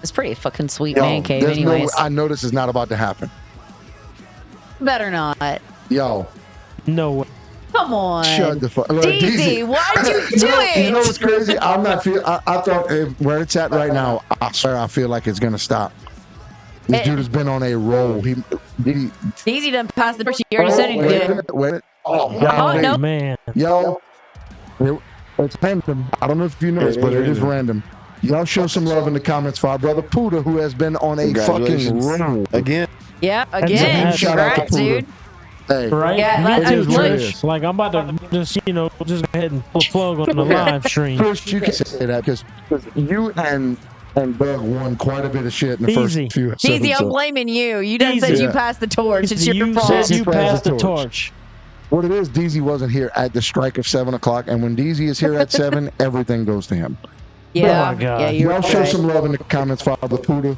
Speaker 3: It's pretty fucking sweet
Speaker 2: Yo,
Speaker 3: man cave,
Speaker 2: there's
Speaker 3: anyways.
Speaker 2: I know this is not about to happen.
Speaker 3: Better not.
Speaker 2: Yo,
Speaker 5: No way.
Speaker 3: Come on.
Speaker 2: shut the fuck. Look,
Speaker 3: DZ, why'd you do it?
Speaker 2: You know what's crazy? I'm not feel. I thought where it's at right now. I swear, I feel like it's gonna stop. This dude has been on a roll.
Speaker 3: DZ done passed the torch. You already said he did.
Speaker 2: Wait. Oh,
Speaker 3: Oh,
Speaker 2: God.
Speaker 3: no.
Speaker 5: Man.
Speaker 2: Yo, it's random. I don't know if you know this, but it is random. Y'all show some love in the comments for our brother Puda, who has been on a fucking
Speaker 4: Congratulations.
Speaker 2: roll.
Speaker 4: Again.
Speaker 3: Yeah,
Speaker 2: a
Speaker 3: again.
Speaker 2: huge shout out to
Speaker 3: Congrats, dude.
Speaker 2: Hey,
Speaker 5: Right?
Speaker 3: Yeah,
Speaker 5: Me
Speaker 3: that-
Speaker 5: too,
Speaker 3: look.
Speaker 5: Trish. Like, I'm about to just go ahead and pull a plug on the live stream.
Speaker 2: Chris, you can say that because you and Doug won quite a bit of shit in the
Speaker 5: Easy.
Speaker 2: first few episodes.
Speaker 3: DZ, I'm blaming you. You done said
Speaker 2: Easy.
Speaker 3: you passed the torch. It's your
Speaker 5: You
Speaker 3: fault.
Speaker 5: said you
Speaker 2: Pass
Speaker 5: passed
Speaker 2: the
Speaker 5: the
Speaker 2: torch.
Speaker 5: torch.
Speaker 2: What it is, DZ wasn't here at the strike of 7 o'clock, and when DZ is here at 7, everything goes to him.
Speaker 3: Yeah,
Speaker 5: Oh, my God.
Speaker 3: yeah, you're
Speaker 2: Y'all show
Speaker 3: right.
Speaker 2: some love in the comments, Father Puda.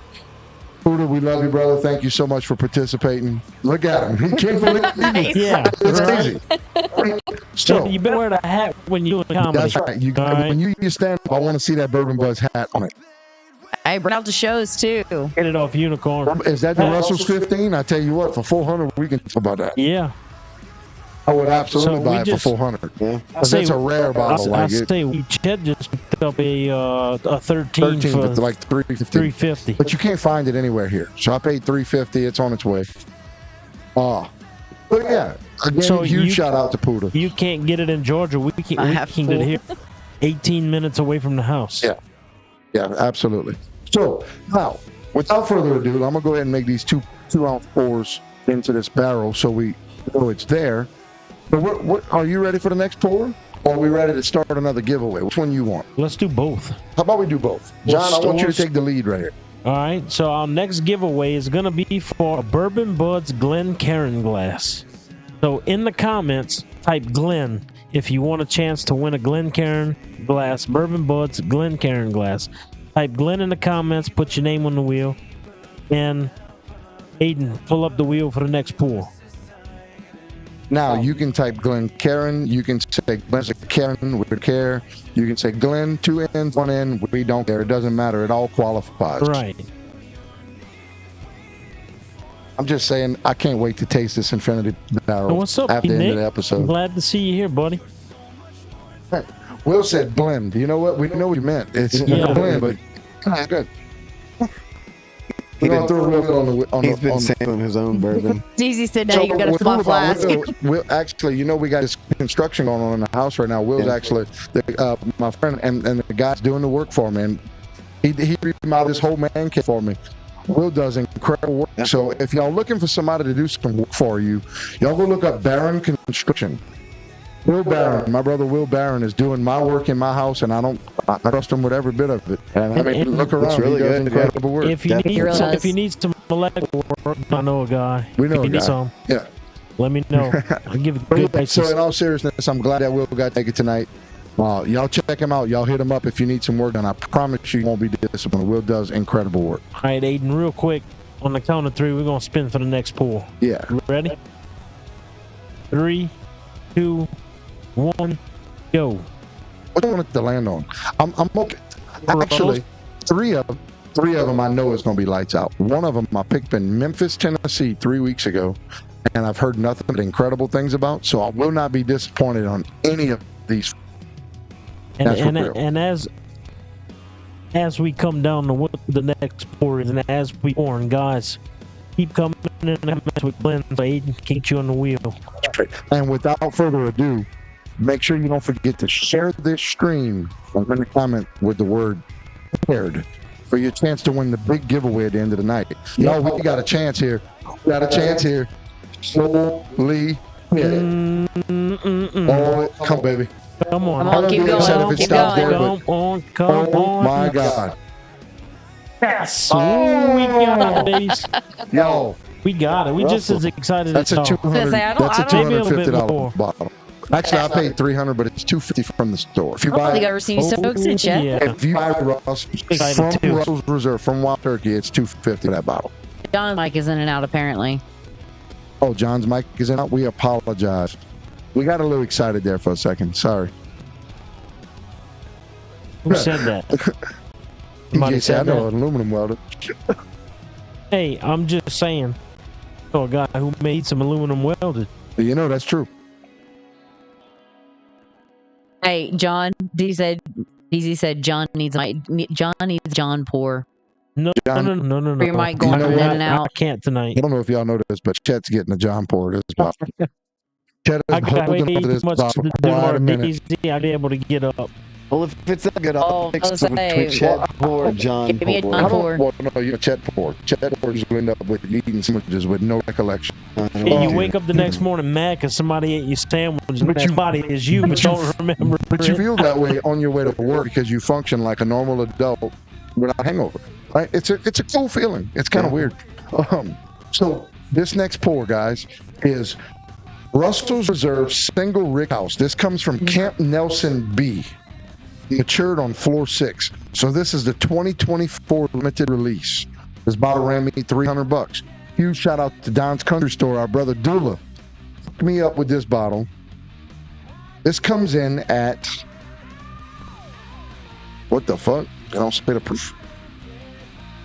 Speaker 2: Puda, we love you, brother. Thank you so much for participating. Look at him. He can't believe it.
Speaker 5: Yeah.
Speaker 2: It's
Speaker 5: right?
Speaker 2: easy.
Speaker 5: So
Speaker 2: So,
Speaker 5: you better wear the hat when you're doing comedy.
Speaker 2: that's right.
Speaker 5: All right?
Speaker 2: When you stand up, I want to see that Bourbon Budz hat on it.
Speaker 3: I brought out the shows too.
Speaker 5: Get it off Unicorn.
Speaker 2: Is that the Russell's 15? I tell you what, for 400, we can talk about that.
Speaker 5: Yeah.
Speaker 2: I would absolutely
Speaker 5: So we
Speaker 2: buy it
Speaker 5: just-
Speaker 2: for 400.
Speaker 4: Yeah.
Speaker 2: Because that's a rare bottle.
Speaker 5: I
Speaker 2: Like it,
Speaker 5: say Chet just picked up a 13
Speaker 2: 13,
Speaker 5: for
Speaker 2: but like 350.
Speaker 5: 350.
Speaker 2: But you can't find it anywhere here. So I paid 350. It's on its way. But yeah, again,
Speaker 5: So
Speaker 2: huge
Speaker 5: you-
Speaker 2: shout out to Puda.
Speaker 5: You can't get it in Georgia. We can
Speaker 3: I have
Speaker 5: get it
Speaker 3: to.
Speaker 5: here. 18 minutes away from the house.
Speaker 2: Yeah. Yeah, absolutely. So now, without further ado, I'm gonna go ahead and make these 2-ounce pours into this barrel so we know it's there. But what are you ready for the next pour? Or are we ready to start another giveaway? Which one you want?
Speaker 5: Let's do both.
Speaker 2: How about we do both? John, I want you to take the lead right here.
Speaker 5: All right, so our next giveaway is going to be for a Bourbon Budz Glencairn glass. So in the comments, type Glen if you want a chance to win a Glencairn glass, Bourbon Budz Glencairn glass. Type Glen in the comments, put your name on the wheel, and Aiden, pull up the wheel for the next pour.
Speaker 2: Now, you can type Glencairn. You can say Glencairn with care. You can say Glen, 2 N's, 1 N. We don't care. It doesn't matter. It all qualifies.
Speaker 5: Right.
Speaker 2: I'm just saying, I can't wait to taste this Infinity Barrel
Speaker 5: What's up,
Speaker 2: after the
Speaker 5: Nick?
Speaker 2: end of the episode.
Speaker 5: Glad to see you here, buddy.
Speaker 2: Hey, Will said blend. You know what? We know what you meant. It's not a blend, but it's good. We're going to throw Will on
Speaker 4: He's
Speaker 2: the
Speaker 4: been sampling his own bourbon.
Speaker 3: Easy said now you got to fill my flask.
Speaker 2: Will, actually, you know, we got this construction going on in the house right now. Will's actually my friend, and the guy's doing the work for me, and he remodeled this whole man cave for me. Will does incredible work.
Speaker 4: Yeah.
Speaker 2: So if y'all looking for somebody to do some work for you, y'all go look up Barron Construction. Will Barron, my brother Will Barron, is doing my work in my house, and I trust him with every bit of it. And I mean, look around,
Speaker 4: really
Speaker 2: he does
Speaker 4: good,
Speaker 2: incredible work.
Speaker 5: If you need some electrical work, I know a guy.
Speaker 2: We know
Speaker 5: if
Speaker 2: a
Speaker 5: you need
Speaker 2: guy.
Speaker 5: some,
Speaker 2: Yeah.
Speaker 5: let me know. I'll give it good prices.
Speaker 2: So in all seriousness, I'm glad that Will got to take it tonight. Y'all check him out. Y'all hit him up if you need some work done. I promise you won't be disappointed. Will does incredible work.
Speaker 5: All right, Aiden, real quick, on the count of 3, we're going to spin for the next pour.
Speaker 2: Yeah.
Speaker 5: You ready? 3, 2, 1, go.
Speaker 2: What do you want it to land on? I'm okay. Actually, three of them I know is going to be lights out. One of them I picked in Memphis, Tennessee 3 weeks ago, and I've heard nothing but incredible things about, so I will not be disappointed on any of these.
Speaker 5: And as we come down to what the next pour is, and as we pour, and guys, keep coming in and mess with Glenn so Aiden can get you on the wheel.
Speaker 2: And without further ado, make sure you don't forget to share this stream and in the comment with the word "prepared" for your chance to win the big giveaway at the end of the night. Y'all, we got a chance here. Slowly hit it. Oh, come, baby.
Speaker 5: Come on.
Speaker 3: Come on, keep going. Keep going.
Speaker 5: Come on.
Speaker 2: My God.
Speaker 5: Yes. Oh, we got it, babies.
Speaker 2: Yo,
Speaker 5: We got it. We just as excited
Speaker 2: that's
Speaker 5: as
Speaker 2: a
Speaker 5: y'all.
Speaker 2: $200.
Speaker 3: Say, I
Speaker 2: That's a
Speaker 3: don't-
Speaker 5: maybe a little bit
Speaker 2: $250
Speaker 5: more.
Speaker 2: bottle. Actually, I paid $300, but it's $250 from the store. If you
Speaker 3: I don't
Speaker 2: buy
Speaker 3: think I've ever seen you so excited yet.
Speaker 5: Yeah.
Speaker 2: if you buy Russell's
Speaker 5: Excited
Speaker 2: from
Speaker 5: too.
Speaker 2: Russell's Reserve from Wild Turkey, it's $250 for that bottle.
Speaker 3: John's mic is in and out apparently.
Speaker 2: Oh, John's mic is in. We apologize. We got a little excited there for a second. Sorry.
Speaker 5: Who said that? Somebody
Speaker 2: DJ said, I
Speaker 5: said
Speaker 2: know
Speaker 5: that.
Speaker 2: an aluminum welder.
Speaker 5: Hey, I'm just saying. Oh, a guy who made some aluminum welded.
Speaker 2: You know that's true.
Speaker 3: Hey, John, DZ said John needs John pour.
Speaker 5: No.
Speaker 3: For your mic going
Speaker 2: You know
Speaker 3: in
Speaker 2: what?
Speaker 3: and out.
Speaker 5: I can't tonight.
Speaker 2: I don't know if y'all know this, but Chet's getting a John pour this bottle. Chet
Speaker 5: I
Speaker 2: is
Speaker 5: got way
Speaker 2: holding onto
Speaker 5: too
Speaker 2: this
Speaker 5: much
Speaker 2: bottle
Speaker 5: to
Speaker 2: for
Speaker 5: do
Speaker 2: quite
Speaker 5: more
Speaker 2: a minute.
Speaker 5: easy. I'd be able to get up.
Speaker 4: Well, if it's that good,
Speaker 3: Oh,
Speaker 4: I'll
Speaker 3: I
Speaker 4: mix
Speaker 3: was
Speaker 4: it
Speaker 3: gonna
Speaker 4: between
Speaker 3: say,
Speaker 4: Chet pour and John
Speaker 3: give me a
Speaker 4: pour.
Speaker 3: John pour.
Speaker 2: Well, no, you're Chet pour. Chet pours will end up with eating sandwiches with no recollection.
Speaker 5: And you wake up the next morning mad because somebody ate your sandwich. And
Speaker 2: But
Speaker 5: that
Speaker 2: you-
Speaker 5: body is you, but don't remember.
Speaker 2: But you
Speaker 5: it.
Speaker 2: feel that way on your way to work because you function like a normal adult without hangover. Right? It's a cool feeling. It's kind of weird. So this next pour, guys, is Russell's Reserve Single Rick House. This comes from Camp Nelson B. Matured on floor 6. So this is the 2024 limited release. This bottle ran me $300. Huge shout out to Don's Country Store, our brother Dula. Hooked me up with this bottle. This comes in at, what the fuck? I don't say the proof.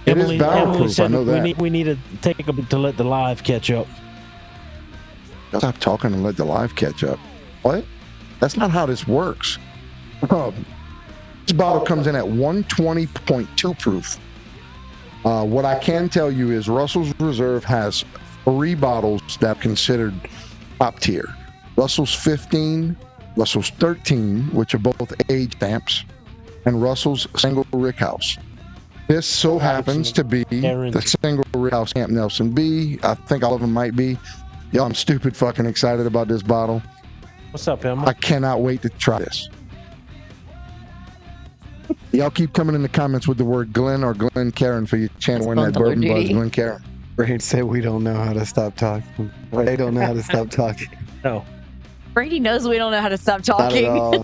Speaker 2: It is barrel proof, I
Speaker 5: said
Speaker 2: know that.
Speaker 5: we need to take a bit to let the live catch up.
Speaker 2: Stop talking and let the live catch up. What? That's not how this works. This bottle comes in at 120.2 proof. What I can tell you is Russell's Reserve has 3 bottles that are considered top tier. Russell's 15, Russell's 13, which are both age stamps, and Russell's Single Rick House. This so happens to be
Speaker 5: Aaron.
Speaker 2: the single Rick House Camp Nelson B. I think all of them might be. Y'all, I'm stupid fucking excited about this bottle.
Speaker 5: What's up, Emma?
Speaker 2: I cannot wait to try this. Y'all keep coming in the comments with the word Glenn or Glenn Karen for your chance to win that Bourbon Budz, Glenn Karen.
Speaker 4: Brady said we don't know how to stop talking. They don't know how to stop talking.
Speaker 5: No.
Speaker 3: Brady knows we don't know how to stop
Speaker 4: Not at
Speaker 3: talking.
Speaker 4: all.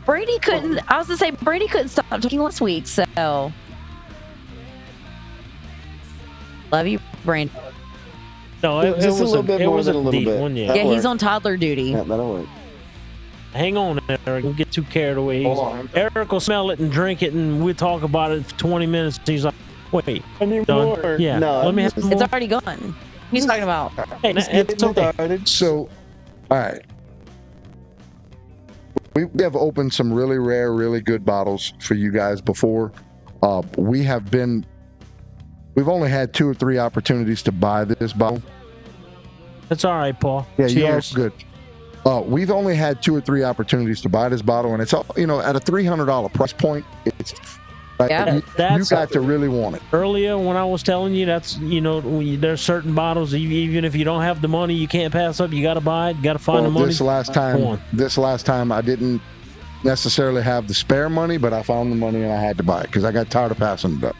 Speaker 3: Brady couldn't. I was gonna say Brady couldn't stop talking last week. So love you, Brandon.
Speaker 5: No, it
Speaker 4: Just a
Speaker 5: was
Speaker 4: little bit
Speaker 5: it
Speaker 4: more
Speaker 5: was
Speaker 4: than a little
Speaker 5: deep
Speaker 4: bit.
Speaker 5: one, yeah.
Speaker 4: That
Speaker 3: Yeah, he's
Speaker 4: worked.
Speaker 3: on toddler duty.
Speaker 4: Yeah, that'll work.
Speaker 5: Hang on, Eric. Don't get too carried away.
Speaker 2: Hold on.
Speaker 5: Eric will smell it and drink it, and we'll talk about it for 20 minutes. He's like, wait,
Speaker 4: I need
Speaker 5: done?
Speaker 4: more.
Speaker 5: Yeah,
Speaker 4: No,
Speaker 5: let me have
Speaker 3: It's
Speaker 5: more.
Speaker 3: already gone. He's talking about.
Speaker 5: Hey,
Speaker 4: Just
Speaker 5: it's
Speaker 4: getting
Speaker 5: okay.
Speaker 4: started.
Speaker 2: So, all right. We have opened some really rare, really good bottles for you guys before. We've only had 2 or 3 opportunities to buy this bottle.
Speaker 5: It's all right, Paul.
Speaker 2: Yeah, you're all
Speaker 5: Cheers.
Speaker 2: good. We've only had 2 or 3 opportunities to buy this bottle, and it's all, at a $300 price point. It's like,
Speaker 3: Yeah.
Speaker 2: you
Speaker 5: That's
Speaker 2: got to really want it.
Speaker 5: earlier when I was telling you that's there's certain bottles even if you don't have the money you can't pass up. You got to buy it. Got to find the money.
Speaker 2: This last time, I didn't necessarily have the spare money, but I found the money and I had to buy it because I got tired of passing it up.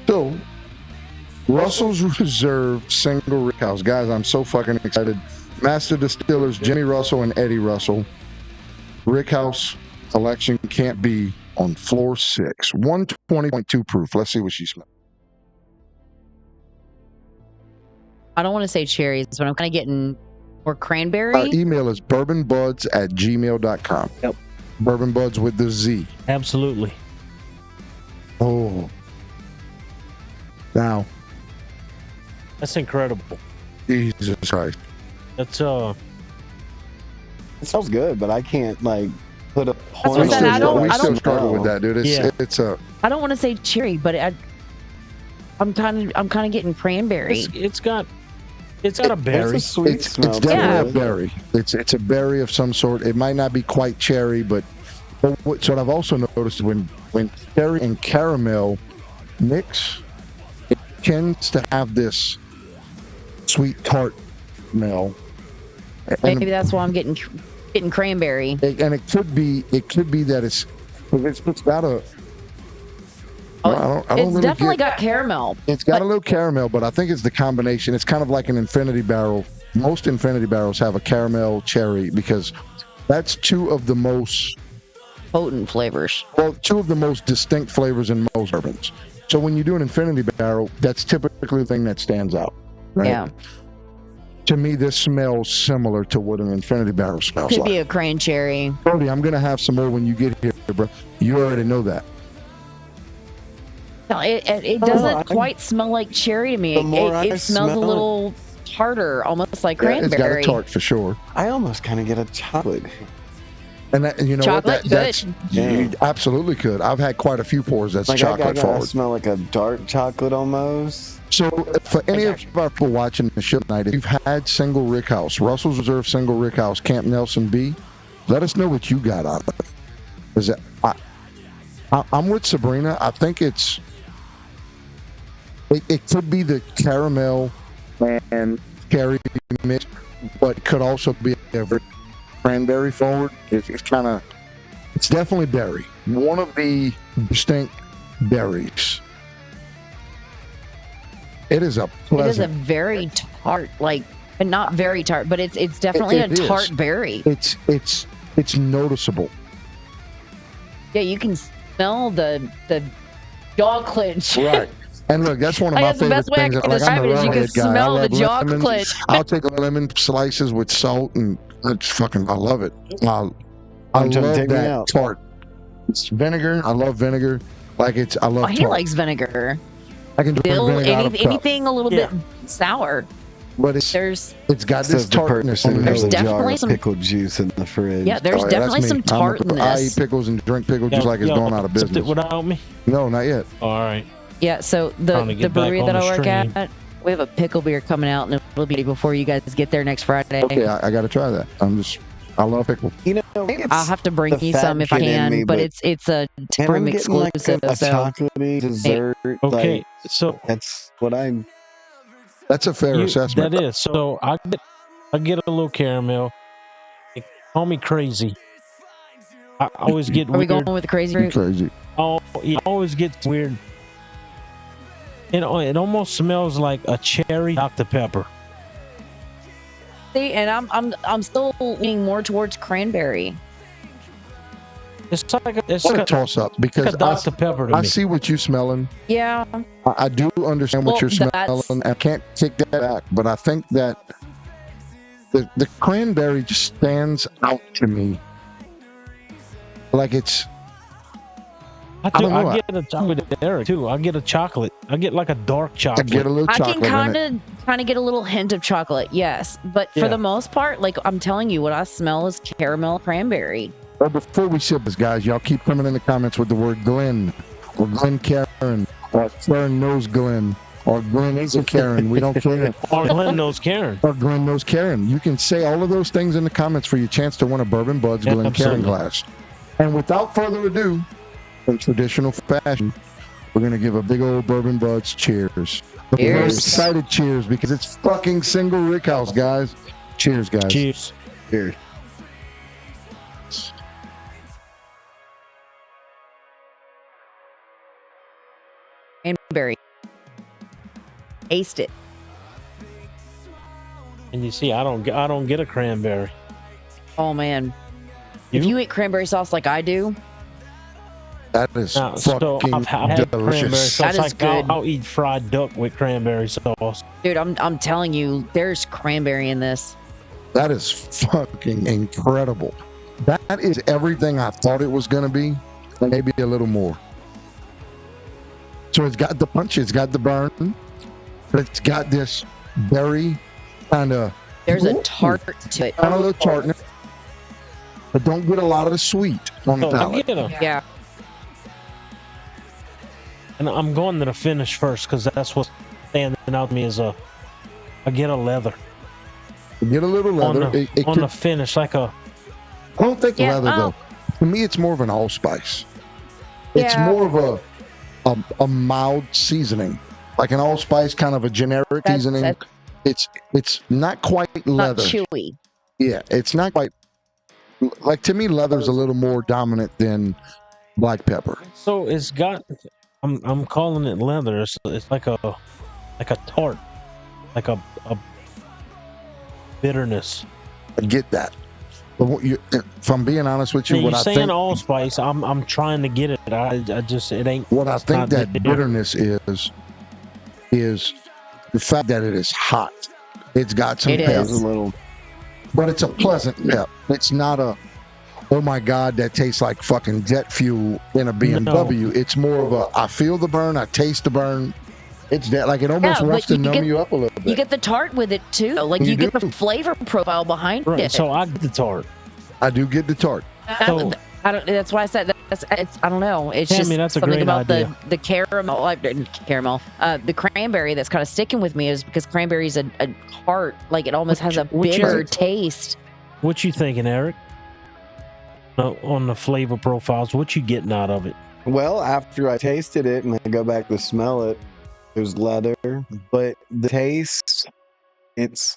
Speaker 2: So, Russell's Reserve Single Rick House, guys, I'm so fucking excited. Master Distillers Jimmy Russell and Eddie Russell. Rick House election can't be on floor 6. 120.2 proof. Let's see what she smells.
Speaker 3: I don't want to say cherries, but I'm kind of getting more cranberry.
Speaker 2: Email is bourbonbuds@gmail.com.
Speaker 5: Yep.
Speaker 2: Bourbon Budz with the Z.
Speaker 5: Absolutely.
Speaker 2: Oh. Now,
Speaker 5: That's incredible.
Speaker 2: Jesus Christ.
Speaker 5: That's
Speaker 4: It smells good, but I can't put a
Speaker 3: what
Speaker 2: We
Speaker 3: I said,
Speaker 2: still,
Speaker 3: I don't-
Speaker 2: we
Speaker 3: I
Speaker 2: still
Speaker 3: don't-
Speaker 2: struggle with that, dude. It's
Speaker 5: Yeah.
Speaker 2: it's a
Speaker 3: I don't want to say cherry, but I'm kind of getting cranberry.
Speaker 5: it's got a
Speaker 4: There's
Speaker 5: berry.
Speaker 4: a sweet
Speaker 2: it's
Speaker 4: smell. to
Speaker 2: definitely
Speaker 3: Yeah.
Speaker 2: a berry. It's a berry of some sort. It might not be quite cherry, but what I've also noticed when cherry and caramel mix, it tends to have this sweet tart smell.
Speaker 3: Maybe that's why I'm getting cranberry.
Speaker 2: And it could be that it's got a. I don't
Speaker 3: It's
Speaker 2: really
Speaker 3: definitely
Speaker 2: get-
Speaker 3: got caramel.
Speaker 2: It's got
Speaker 3: But-
Speaker 2: a little caramel, but I think it's the combination. It's kind of like an infinity barrel. Most infinity barrels have a caramel cherry because that's two of the most distinct flavors in most bourbons. So when you do an infinity barrel, that's typically the thing that stands out. Right?
Speaker 3: Yeah,
Speaker 2: To me, this smells similar to what an infinity barrel smells
Speaker 3: could
Speaker 2: like.
Speaker 3: be a cranberry.
Speaker 2: Brody, I'm gonna have some more when you get here, bro. You already know that.
Speaker 3: No, it
Speaker 4: Oh,
Speaker 3: doesn't quite smell like cherry to me.
Speaker 4: The more I
Speaker 3: It smells a
Speaker 4: smell it-
Speaker 3: little tartar, almost like
Speaker 2: Yeah, it's got a
Speaker 3: cranberry.
Speaker 2: tart for sure.
Speaker 4: I almost kind of get a chocolate.
Speaker 2: And you know
Speaker 3: Chocolate,
Speaker 2: what? That's
Speaker 4: Yeah.
Speaker 2: you absolutely could. I've had quite a few pours that's chocolate
Speaker 4: I
Speaker 2: forward.
Speaker 4: smell like a dark chocolate almost.
Speaker 2: So, for any of our people watching the show tonight, if you've had Single Rick House, Russell's Reserve Single Rick House, Camp Nelson B, let us know what you got out of it. Is that I'm with Sabrina. I think it could be the caramel and cherry mix, but it could also be a cranberry forward. It's definitely berry. One of the distinct berries. It is a
Speaker 3: It is
Speaker 2: pleasant.
Speaker 3: a very tart, and not very tart, but it's definitely
Speaker 2: It
Speaker 3: a
Speaker 2: is.
Speaker 3: tart berry.
Speaker 2: It's noticeable.
Speaker 3: Yeah, you can smell the jaw clench.
Speaker 2: Right. And look, that's one of
Speaker 3: I
Speaker 2: my
Speaker 3: guess the
Speaker 2: favorite
Speaker 3: best way I
Speaker 2: things.
Speaker 3: can
Speaker 2: I'm
Speaker 3: describe
Speaker 2: a
Speaker 3: it is you can
Speaker 2: redhead guy. I
Speaker 3: smell the
Speaker 2: love
Speaker 3: jaw
Speaker 2: lemons.
Speaker 3: clench.
Speaker 2: I'll take lemon slices with salt, and I love it. I
Speaker 4: I'm trying to
Speaker 2: love
Speaker 4: take me
Speaker 2: that
Speaker 4: out.
Speaker 2: tart. It's vinegar. I love vinegar. I
Speaker 3: Oh,
Speaker 2: love
Speaker 3: he
Speaker 2: tart.
Speaker 3: likes vinegar.
Speaker 2: I can drink
Speaker 3: Bill,
Speaker 2: vinegar out of a cup,
Speaker 3: anything a little
Speaker 5: Yeah.
Speaker 3: bit sour.
Speaker 2: but it's
Speaker 3: There's
Speaker 2: got
Speaker 4: Says
Speaker 2: this
Speaker 4: the
Speaker 2: tartness
Speaker 4: person
Speaker 2: in
Speaker 4: who
Speaker 2: it.
Speaker 4: has
Speaker 3: There's
Speaker 4: a jar
Speaker 3: definitely
Speaker 4: of
Speaker 3: some-
Speaker 4: pickled juice in the fridge.
Speaker 3: yeah, there's
Speaker 2: Oh, yeah,
Speaker 3: definitely
Speaker 2: that's
Speaker 3: some
Speaker 2: me.
Speaker 3: tart in
Speaker 2: I eat
Speaker 3: this.
Speaker 2: pickles and drink pickle juice like it's
Speaker 5: Y'all
Speaker 2: going out of
Speaker 5: accept it
Speaker 2: business.
Speaker 5: without me?
Speaker 2: No, not yet.
Speaker 5: All right.
Speaker 3: Yeah, so the
Speaker 5: Trying to get back
Speaker 3: brewery
Speaker 5: on
Speaker 3: that I
Speaker 5: the
Speaker 3: work
Speaker 5: stream.
Speaker 3: at, we have a pickle beer coming out, and it'll be before you guys get there next Friday.
Speaker 2: Okay, I got to try that. I'm just I love pickles.
Speaker 4: You know, maybe
Speaker 3: I'll have to bring
Speaker 4: the
Speaker 3: you
Speaker 4: fat
Speaker 3: some if I
Speaker 4: kid in
Speaker 3: can,
Speaker 4: me,
Speaker 3: but it's a
Speaker 4: and
Speaker 3: room
Speaker 4: I'm getting like
Speaker 3: exclusive.
Speaker 4: a
Speaker 3: So
Speaker 4: chocolatey dessert.
Speaker 5: Okay,
Speaker 4: Like,
Speaker 5: so
Speaker 4: that's what I'm.
Speaker 2: That's a fair assessment.
Speaker 5: that is. So I get a little caramel. They call me crazy. I always get
Speaker 3: are we
Speaker 5: weird.
Speaker 3: going with the crazy
Speaker 2: You're
Speaker 3: root?
Speaker 2: crazy.
Speaker 5: Oh, it always gets weird. It almost smells like a cherry Dr. Pepper.
Speaker 3: See, and I'm still leaning more towards cranberry.
Speaker 5: It's like
Speaker 2: What a toss up because
Speaker 5: a Dr. Pepper to
Speaker 2: I
Speaker 5: me.
Speaker 2: see what you're smelling.
Speaker 3: Yeah.
Speaker 2: I do understand what
Speaker 3: Well,
Speaker 2: you're
Speaker 3: that's-
Speaker 2: smelling. I can't take that back, but I think that the cranberry just stands out to me. Like it's
Speaker 5: I
Speaker 2: don't know.
Speaker 5: get a chocolate with Eric too. I get a chocolate. I get like a dark
Speaker 2: I
Speaker 5: chocolate.
Speaker 2: get a little
Speaker 3: I
Speaker 2: chocolate
Speaker 3: can
Speaker 2: in it.
Speaker 3: kind of get a little hint of chocolate, yes. But
Speaker 5: Yeah.
Speaker 3: for the most part, like I'm telling you, what I smell is caramel cranberry.
Speaker 2: But before we sip this, guys, y'all keep coming in the comments with the word Glenn or Glenn Karen or Karen knows Glenn or Glenn is a Karen. We don't care.
Speaker 5: Or Glenn knows Karen.
Speaker 2: Or Glenn knows Karen. You can say all of those things in the comments for your chance to win a Bourbon Budz
Speaker 5: Yeah,
Speaker 2: Glen Karen
Speaker 5: absolutely.
Speaker 2: glass. And without further ado, in traditional fashion, we're going to give a big old Bourbon Budz cheers. A very
Speaker 3: Cheers.
Speaker 2: excited cheers because it's fucking single Rickhouse, guys. Cheers, guys.
Speaker 5: Cheers.
Speaker 4: Here.
Speaker 3: Cranberry. Taste it.
Speaker 5: And you see, I don't get a cranberry.
Speaker 3: Oh man. If
Speaker 5: You?
Speaker 3: you eat cranberry sauce like I do,
Speaker 2: That is
Speaker 5: Now, so
Speaker 2: fucking
Speaker 5: I've had cranberry
Speaker 2: delicious.
Speaker 5: sauce.
Speaker 3: That is
Speaker 5: Like I'll,
Speaker 3: good.
Speaker 5: I'll eat fried duck with cranberry sauce.
Speaker 3: dude, I'm telling you, there's cranberry in this.
Speaker 2: That is fucking incredible. That is everything I thought it was going to be, and maybe a little more. So it's got the punch, it's got the burn, but it's got this very kind of
Speaker 3: There's a tart to it.
Speaker 2: kind of little tartness, but don't get a lot of the sweet on the
Speaker 5: So I
Speaker 2: palate.
Speaker 5: get a,
Speaker 3: Yeah.
Speaker 5: and I'm going to the finish first because that's what's standing out to me is I get a leather
Speaker 2: Get a little leather.
Speaker 5: on the,
Speaker 2: It
Speaker 5: on
Speaker 2: could-
Speaker 5: the finish, like a
Speaker 2: I don't think
Speaker 3: Yeah,
Speaker 2: leather
Speaker 3: oh.
Speaker 2: though. To me, it's more of an allspice. It's
Speaker 3: Yeah.
Speaker 2: more of a mild seasoning, like an allspice, kind of a generic seasoning.
Speaker 3: That's
Speaker 2: It's not quite
Speaker 3: not
Speaker 2: leather.
Speaker 3: chewy.
Speaker 2: Yeah, it's not quite like, to me, leather's a little more dominant than black pepper.
Speaker 5: so it's got. I'm calling it leather. It's like a tart, like a bitterness.
Speaker 2: I get that. But if I'm being honest with you,
Speaker 5: Now,
Speaker 2: what
Speaker 5: you're
Speaker 2: I
Speaker 5: saying
Speaker 2: think,
Speaker 5: allspice. I'm trying to get it. I just it ain't.
Speaker 2: what I think
Speaker 5: not
Speaker 2: that
Speaker 5: there.
Speaker 2: bitterness is the fact that it is hot. It's got some
Speaker 3: It
Speaker 2: pep,
Speaker 3: is.
Speaker 4: There's a little.
Speaker 2: but it's a pleasant pep. It's not a, oh my God, that tastes like fucking jet fuel in a BMW. It's more of a, I feel the burn, I taste the burn. It's that, like, it almost
Speaker 3: Yeah,
Speaker 2: wants
Speaker 3: but
Speaker 2: to
Speaker 3: you
Speaker 2: numb
Speaker 3: get-
Speaker 2: you up a little bit.
Speaker 3: You get the tart with it too. Like
Speaker 2: You
Speaker 3: you get
Speaker 2: do.
Speaker 3: the flavor profile behind
Speaker 5: Right.
Speaker 3: it.
Speaker 5: So I get the tart.
Speaker 2: I do get the tart.
Speaker 5: So-
Speaker 3: I don't. That's why I said it's. I don't know. It's
Speaker 5: Tammy,
Speaker 3: just
Speaker 5: that's a
Speaker 3: something
Speaker 5: great
Speaker 3: about
Speaker 5: idea.
Speaker 3: the caramel, the cranberry that's kind of sticking with me is because cranberry is a tart. Like it almost has a
Speaker 5: What you-
Speaker 3: bitter taste.
Speaker 5: What you thinking, Eric? On the flavor profiles, what you getting out of it?
Speaker 4: Well, after I tasted it and I go back to smell it, there's leather, but the taste, it's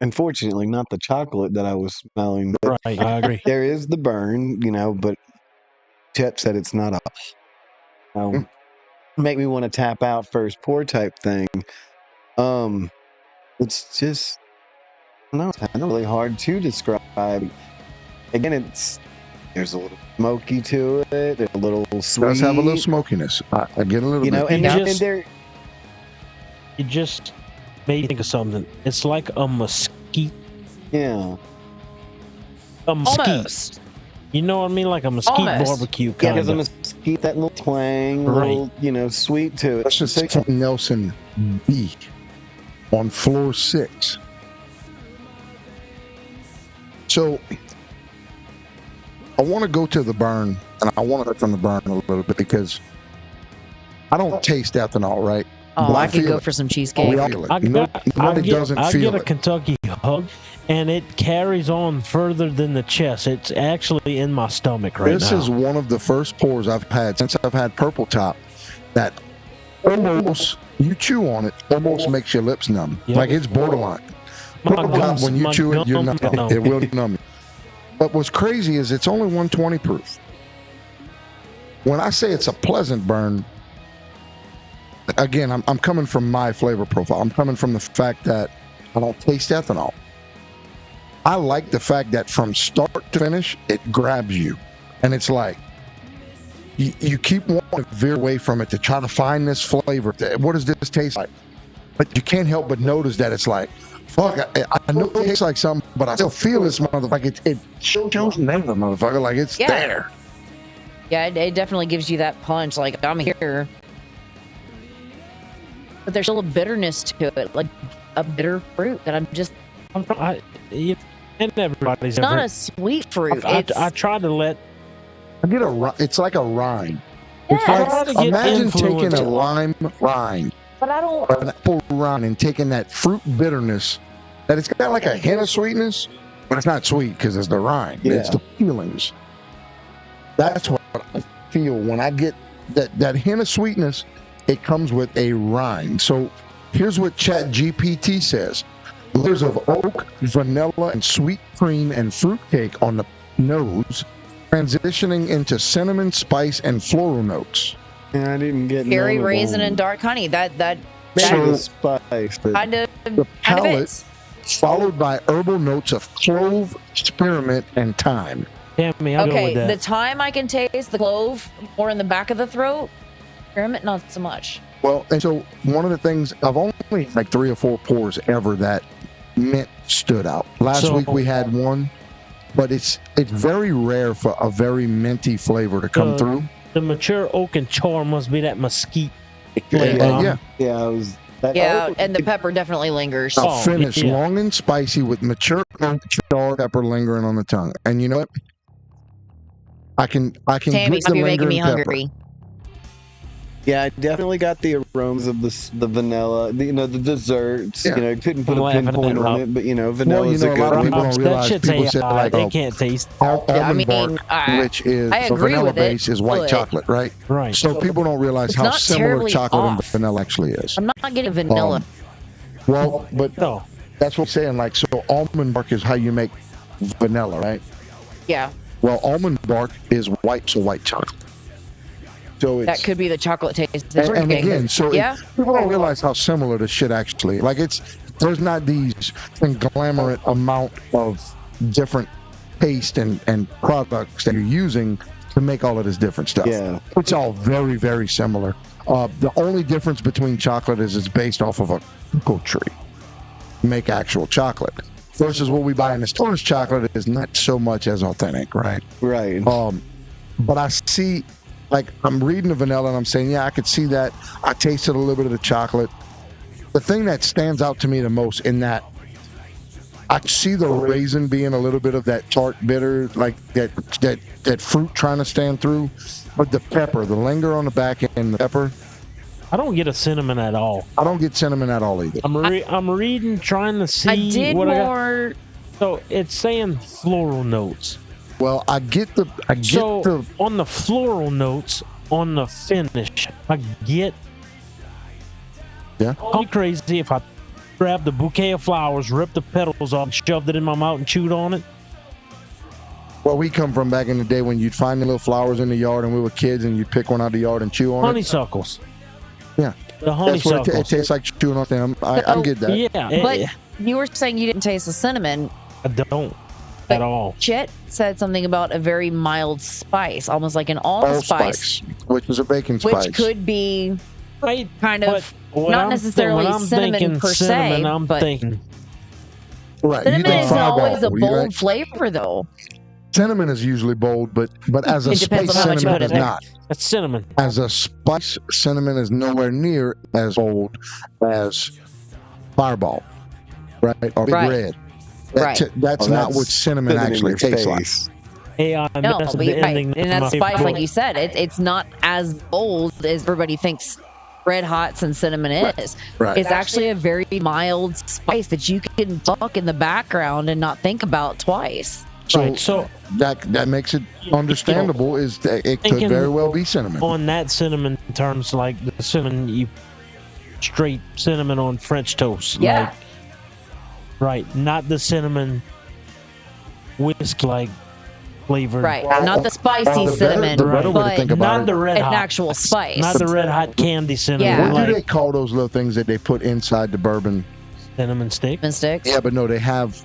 Speaker 4: unfortunately not the chocolate that I was smelling. But
Speaker 5: Right, I agree.
Speaker 4: there is the burn, but Chet said it's not a make me want to tap out first pour type thing. It's just, I don't know, it's kind of really hard to describe. Again, there's a little smoky to it. There's a little sweet.
Speaker 2: It does have a little smokiness. I get a little bit.
Speaker 4: and,
Speaker 5: You
Speaker 4: and
Speaker 5: just-
Speaker 4: there,
Speaker 5: You just made me think of something. It's like a mesquite.
Speaker 4: yeah.
Speaker 5: A mesquite.
Speaker 3: Almost.
Speaker 5: You know what I mean? Like a mesquite
Speaker 3: Almost.
Speaker 5: barbecue
Speaker 4: Yeah,
Speaker 5: kind
Speaker 4: because
Speaker 5: of.
Speaker 4: I'm gonna keep that little twang,
Speaker 5: Right.
Speaker 4: little, sweet to it.
Speaker 2: Let's just take Nelson B on floor 6. So I want to go to the burn, and I want to touch on the burn a little bit because I don't taste ethanol, right?
Speaker 3: Oh,
Speaker 2: But
Speaker 3: I could
Speaker 2: feel
Speaker 3: go
Speaker 2: it.
Speaker 3: for some
Speaker 2: We
Speaker 3: cheesecake.
Speaker 2: all feel it.
Speaker 5: I
Speaker 2: Nobody
Speaker 5: get
Speaker 2: doesn't
Speaker 5: I
Speaker 2: feel
Speaker 5: get a
Speaker 2: it.
Speaker 5: Kentucky hug, and it carries on further than the chest. It's actually in my stomach right now.
Speaker 2: This is one of the first pours I've had since I've had Purple Top that almost, you chew on it, almost makes your lips numb.
Speaker 5: Yep.
Speaker 2: Like it's borderline. Purple Top, when you chew it, you're numb. It will numb you. But what's crazy is it's only 120 proof. When I say it's a pleasant burn, again, I'm coming from my flavor profile. I'm coming from the fact that I don't taste ethanol. I like the fact that from start to finish, it grabs you. And it's like, you keep wanting to veer away from it to try to find this flavor. What does this taste like? But you can't help but notice that it's like, fuck, I know it tastes like something, but I still feel this motherfucker. It shows there, motherfucker. Like it's there.
Speaker 3: Yeah, it definitely gives you that punch. Like, I'm here. But there's still a bitterness to it, like a bitter fruit that and
Speaker 5: everybody's
Speaker 3: it's not a sweet fruit.
Speaker 5: I try to let.
Speaker 2: I get it's like a rind.
Speaker 3: Yeah,
Speaker 2: It's like, imagine taking a lime rind,
Speaker 3: but I don't.
Speaker 2: or an apple rind, and taking that fruit bitterness that it's got like a hint of sweetness, but it's not sweet because it's the rind.
Speaker 4: Yeah.
Speaker 2: It's the feelings. That's what I feel when I get that hint of sweetness. It comes with a rind. So here's what ChatGPT says. Layers of oak, vanilla, and sweet cream and fruitcake on the nose, transitioning into cinnamon, spice, and floral notes.
Speaker 4: Yeah, I didn't get
Speaker 3: Berry,
Speaker 4: none of
Speaker 3: raisin,
Speaker 4: them.
Speaker 3: and dark honey. That
Speaker 4: Maybe
Speaker 2: So-
Speaker 4: the spice, but
Speaker 3: kind of
Speaker 2: The palate,
Speaker 3: fits.
Speaker 2: followed by herbal notes of clove, spearmint, and thyme.
Speaker 5: Tammy, I'll go
Speaker 3: Okay,
Speaker 5: with
Speaker 3: the
Speaker 5: that.
Speaker 3: time I can taste the clove more in the back of the throat. Spearmint, not so much.
Speaker 2: Well, and so one of the things, I've only had like 3 or 4 pours ever that mint stood out. Last week we had one, but it's very rare for a very minty flavor to come through.
Speaker 5: The mature oak and char must be that mesquite
Speaker 2: And,
Speaker 5: flavor.
Speaker 2: yeah,
Speaker 4: it was that.
Speaker 3: Yeah,
Speaker 4: oh,
Speaker 3: and the pepper definitely lingers.
Speaker 2: I'll
Speaker 5: Oh,
Speaker 2: finish
Speaker 5: yeah.
Speaker 2: long and spicy with mature oak, char, pepper lingering on the tongue. And you know what? I can
Speaker 3: Tammy,
Speaker 2: get
Speaker 3: stop
Speaker 2: the
Speaker 3: you making me
Speaker 2: lingering pepper.
Speaker 3: hungry.
Speaker 4: Yeah, I definitely got the aromas of the vanilla, the desserts.
Speaker 2: Yeah.
Speaker 4: Couldn't put
Speaker 5: I'm
Speaker 4: a
Speaker 5: laughing
Speaker 4: pinpoint
Speaker 5: at
Speaker 4: on
Speaker 5: that.
Speaker 4: it, but vanilla's
Speaker 2: know,
Speaker 4: a
Speaker 2: a
Speaker 4: good
Speaker 2: lot of
Speaker 4: one.
Speaker 2: people don't
Speaker 5: That
Speaker 2: realize,
Speaker 5: shit's
Speaker 2: people say
Speaker 5: AI.
Speaker 2: like,
Speaker 5: They
Speaker 2: oh,
Speaker 5: can't taste.
Speaker 3: Yeah, I
Speaker 2: almond bark,
Speaker 3: mean,
Speaker 2: which is
Speaker 3: I
Speaker 2: the
Speaker 3: agree
Speaker 2: vanilla
Speaker 3: with it,
Speaker 2: base is white
Speaker 3: but-
Speaker 2: chocolate, right?
Speaker 5: Right.
Speaker 2: So people don't realize
Speaker 3: It's
Speaker 2: how
Speaker 3: not
Speaker 2: similar
Speaker 3: terribly
Speaker 2: chocolate and
Speaker 3: off.
Speaker 2: vanilla actually is.
Speaker 3: I'm not getting vanilla.
Speaker 2: Well, but
Speaker 5: No.
Speaker 2: that's what I'm saying. Like, so almond bark is how you make vanilla, right?
Speaker 3: Yeah,
Speaker 2: Well, almond bark is white chocolate. So it's
Speaker 3: that could be the chocolate taste. that you're
Speaker 2: and
Speaker 3: getting.
Speaker 2: again, so
Speaker 3: yeah,
Speaker 2: people don't realize how similar this shit actually. Like, there's not these conglomerate amount of different paste and products that you're using to make all of this different stuff.
Speaker 4: Yeah.
Speaker 2: It's all very, very similar. The only difference between chocolate is it's based off of a cocoa tree. Make actual chocolate. Versus what we buy in the stores, chocolate is not so much as authentic, right?
Speaker 4: Right.
Speaker 2: But I see, like, I'm reading the vanilla and I'm saying, yeah, I could see that. I tasted a little bit of the chocolate. The thing that stands out to me the most in that, I see the raisin being a little bit of that tart bitter, like that fruit trying to stand through. But the pepper, the linger on the back end, the pepper,
Speaker 5: I don't get a cinnamon at all.
Speaker 2: I don't get cinnamon at all either.
Speaker 5: I'm reading, trying to see
Speaker 3: I did
Speaker 5: what I got.
Speaker 3: more.
Speaker 5: So it's saying floral notes.
Speaker 2: Well, I get the
Speaker 5: On the floral notes, on the finish, I get.
Speaker 2: Yeah.
Speaker 5: Call me crazy if I grabbed a bouquet of flowers, ripped the petals off, shoved it in my mouth, and chewed on it.
Speaker 2: where we come from back in the day when you'd find the little flowers in the yard and we were kids and you'd pick one out of the yard and chew on it.
Speaker 5: Honeysuckles.
Speaker 2: Yeah.
Speaker 5: The
Speaker 2: That's what
Speaker 5: honeysuckles.
Speaker 2: it tastes like chewing on them. I get that.
Speaker 5: Yeah.
Speaker 3: But you were saying you didn't taste the cinnamon.
Speaker 5: I don't
Speaker 3: But
Speaker 5: at all.
Speaker 3: Chet said something about a very mild spice, almost like an allspice,
Speaker 2: which is a baking spice.
Speaker 3: which could be
Speaker 5: Right.
Speaker 3: kind of
Speaker 5: When
Speaker 3: not
Speaker 5: I'm
Speaker 3: necessarily
Speaker 5: when I'm
Speaker 3: cinnamon
Speaker 5: thinking
Speaker 3: per se,
Speaker 5: cinnamon, I'm
Speaker 3: but
Speaker 5: thinking
Speaker 2: right. You
Speaker 3: cinnamon
Speaker 2: think
Speaker 3: isn't always a
Speaker 2: Fireball,
Speaker 3: bold
Speaker 2: right?
Speaker 3: flavor, though.
Speaker 2: Cinnamon is usually bold, but as a
Speaker 3: It depends
Speaker 2: spice,
Speaker 3: on how much you
Speaker 2: cinnamon
Speaker 3: put in
Speaker 2: is
Speaker 3: there.
Speaker 2: not.
Speaker 5: that's cinnamon.
Speaker 2: As a spice, cinnamon is nowhere near as bold as Fireball, right? Or Big
Speaker 3: Right.
Speaker 2: Red.
Speaker 3: Right.
Speaker 2: That's not what cinnamon
Speaker 4: living in
Speaker 2: actually
Speaker 4: your
Speaker 2: tastes like.
Speaker 4: face.
Speaker 5: AI
Speaker 3: No,
Speaker 5: messed
Speaker 3: but
Speaker 5: the
Speaker 3: you're right.
Speaker 5: ending.
Speaker 3: And
Speaker 5: of
Speaker 3: that
Speaker 5: my
Speaker 3: spice, like
Speaker 5: book.
Speaker 3: you said, it's not as bold as everybody thinks red hots and cinnamon is.
Speaker 2: Right.
Speaker 3: It's actually a very mild spice that you can tuck in the background and not think about twice.
Speaker 2: So,
Speaker 5: Right, so-
Speaker 2: that makes it understandable. Is that it could
Speaker 5: Thinking
Speaker 2: very well be cinnamon.
Speaker 5: On that cinnamon terms, like the cinnamon, you straight cinnamon on French toast.
Speaker 3: Yeah.
Speaker 5: Like, right, not the cinnamon whiskey like flavored.
Speaker 3: Right. Not the spicy cinnamon,
Speaker 2: the better way to
Speaker 3: but
Speaker 2: think about
Speaker 5: Not
Speaker 2: it.
Speaker 5: the red
Speaker 3: an
Speaker 5: hot.
Speaker 3: actual spice.
Speaker 5: Not the red hot candy cinnamon.
Speaker 3: Yeah.
Speaker 2: What do they
Speaker 5: Like
Speaker 2: call those little things that they put inside the bourbon?
Speaker 5: cinnamon stick.
Speaker 3: cinnamon sticks.
Speaker 2: Yeah, but no, they have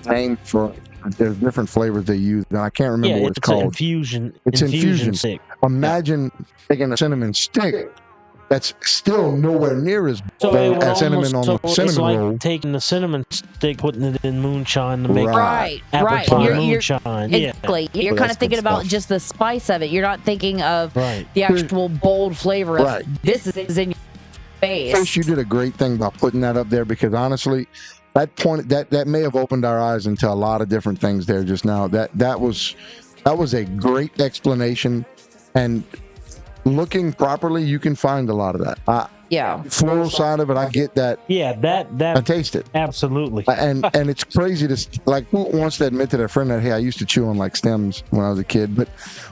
Speaker 2: name for. There's different flavors they use, and I can't remember
Speaker 5: Yeah,
Speaker 2: what it's
Speaker 5: it's an
Speaker 2: called.
Speaker 5: infusion.
Speaker 2: It's infusion.
Speaker 5: stick.
Speaker 2: Imagine taking a cinnamon stick that's still nowhere near as bold as cinnamon on the
Speaker 5: it's
Speaker 2: cinnamon
Speaker 5: like
Speaker 2: roll.
Speaker 5: taking the cinnamon stick, putting it in moonshine to make
Speaker 3: Right.
Speaker 5: apple
Speaker 3: Right.
Speaker 5: pie
Speaker 3: You're
Speaker 5: moonshine. Yeah,
Speaker 3: exactly. You're
Speaker 2: Well,
Speaker 3: kind
Speaker 2: that's
Speaker 3: of thinking
Speaker 2: good
Speaker 3: about
Speaker 2: stuff.
Speaker 3: just the spice of it. You're not thinking of
Speaker 5: right.
Speaker 3: the actual bold flavor of
Speaker 2: Right.
Speaker 3: this is in your face.
Speaker 2: First, you did a great thing by putting that up there because honestly, that may have opened our eyes into a lot of different things there just now. That was a great explanation, and looking properly, you can find a lot of that.
Speaker 3: Yeah.
Speaker 2: Floral side of it, I get that.
Speaker 5: Yeah,
Speaker 2: I
Speaker 5: that
Speaker 2: taste it.
Speaker 5: absolutely.
Speaker 2: And it's crazy to like who wants to admit to their friend that hey I used to chew on like stems when I was a kid, but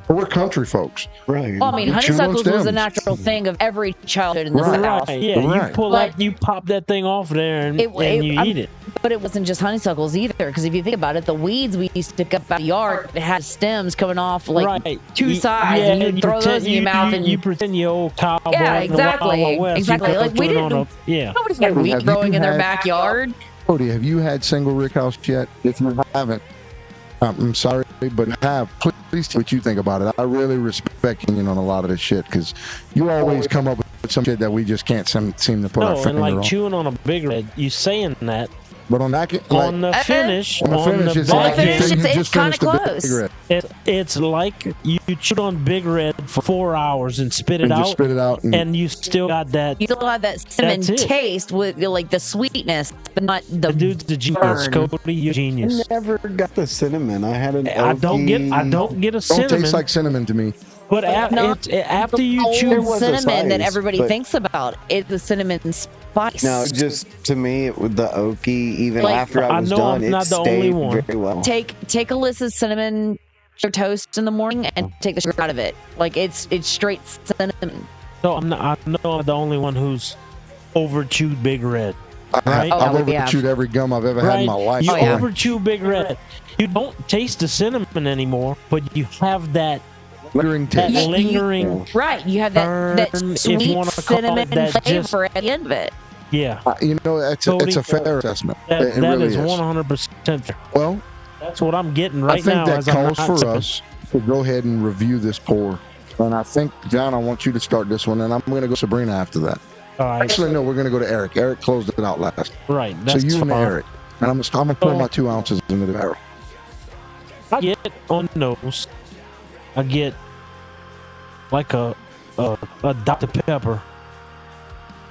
Speaker 2: we're country folks.
Speaker 4: Right.
Speaker 3: Well, I mean,
Speaker 2: You chew on
Speaker 3: honeysuckles was a
Speaker 2: stems.
Speaker 3: natural thing of every childhood in the
Speaker 2: Right.
Speaker 3: South.
Speaker 5: Right, yeah,
Speaker 2: Right.
Speaker 5: you pull
Speaker 3: But-
Speaker 5: that, you pop that thing off there, and you eat it.
Speaker 3: But it wasn't just honeysuckles either, because if you think about it, the weeds we used to pick up out of the yard that had stems coming off like
Speaker 5: Right.
Speaker 3: two
Speaker 5: You-
Speaker 3: sides,
Speaker 5: yeah,
Speaker 3: and you'd throw those in your mouth, and
Speaker 5: you pretend you're old cowboy.
Speaker 3: Yeah,
Speaker 5: in the Wild
Speaker 3: exactly,
Speaker 5: Wild West. You
Speaker 3: exactly.
Speaker 5: go
Speaker 3: Like, we
Speaker 5: through it on
Speaker 3: didn't-
Speaker 5: yeah.
Speaker 3: nobody's got wheat
Speaker 2: Have you
Speaker 3: growing in their
Speaker 2: had-
Speaker 3: backyard.
Speaker 2: Cody, have you had single rick house yet? If you haven't, I'm sorry, but have. Please tell me what you think about it. I really respect you on a lot of this shit because you always come up with some shit that we just can't seem to put our
Speaker 5: No, and
Speaker 2: finger
Speaker 5: like
Speaker 2: on.
Speaker 5: chewing on a big red, you saying that
Speaker 2: But on that, like,
Speaker 5: on the finish,
Speaker 2: on the finish, it's
Speaker 3: On
Speaker 2: like
Speaker 3: the
Speaker 2: you
Speaker 3: finish,
Speaker 2: think you
Speaker 3: it's
Speaker 2: just
Speaker 3: kinda
Speaker 2: finished the
Speaker 3: close.
Speaker 2: big red
Speaker 5: it's like you chewed on big red for 4 hours and spit it
Speaker 2: and
Speaker 5: out,
Speaker 2: just spit it out. And
Speaker 5: and you still got that.
Speaker 3: You still have that cinnamon
Speaker 5: That's it.
Speaker 3: taste with like the sweetness, but not the
Speaker 5: The dude's a genius,
Speaker 3: burn.
Speaker 5: Cody. You're a
Speaker 4: I
Speaker 5: genius.
Speaker 4: never got the cinnamon. I had an
Speaker 5: I don't get a
Speaker 2: don't
Speaker 5: cinnamon,
Speaker 2: taste like cinnamon to me.
Speaker 5: but
Speaker 3: not
Speaker 5: after you
Speaker 3: old
Speaker 5: chew,
Speaker 4: was a
Speaker 3: cinnamon that
Speaker 4: spice,
Speaker 3: everybody
Speaker 4: but-
Speaker 3: thinks about. It's the cinnamon spice.
Speaker 4: No, just to me, with the oaky, even
Speaker 3: Like,
Speaker 4: after I
Speaker 5: I
Speaker 4: was
Speaker 5: know
Speaker 4: done,
Speaker 5: I'm
Speaker 4: it
Speaker 5: not the only
Speaker 4: stayed
Speaker 5: one.
Speaker 4: very well.
Speaker 3: take Alyssa's cinnamon toast in the morning and take the sugar out of it. Like it's straight cinnamon.
Speaker 5: so I know I'm the only one who's over chewed big red. Right?
Speaker 3: Oh,
Speaker 2: I've
Speaker 3: yeah.
Speaker 2: overchewed every gum I've ever had
Speaker 5: Right?
Speaker 2: in my life.
Speaker 5: You
Speaker 3: Oh, yeah.
Speaker 5: over chew big red. You don't taste the cinnamon anymore, but you have that
Speaker 2: Lingering
Speaker 5: that
Speaker 2: taste.
Speaker 5: lingering.
Speaker 3: Right. You have that
Speaker 5: Burn, if you
Speaker 3: sweet
Speaker 5: wanna call it
Speaker 3: cinnamon
Speaker 5: that,
Speaker 3: flavor at the end of it.
Speaker 5: Yeah,
Speaker 2: It's a fair assessment.
Speaker 5: that
Speaker 2: It
Speaker 5: that
Speaker 2: really
Speaker 5: is
Speaker 2: is.
Speaker 5: 100%.
Speaker 2: Well,
Speaker 5: That's what I'm getting
Speaker 2: I
Speaker 5: right
Speaker 2: think
Speaker 5: now.
Speaker 2: that
Speaker 5: as I'm
Speaker 2: calls
Speaker 5: not
Speaker 2: for
Speaker 5: sipping.
Speaker 2: us to go ahead and review this pour. And I think, John, I want you to start this one, and I'm going to go Sabrina after that.
Speaker 5: All right,
Speaker 2: Actually, no, we're going to go to Eric. Eric closed it out last.
Speaker 5: right.
Speaker 2: So
Speaker 5: That's
Speaker 2: you and
Speaker 5: fine.
Speaker 2: Eric. And I'm going to pour my 2 ounces into the barrel.
Speaker 5: I get on the nose. I get like a Dr. Pepper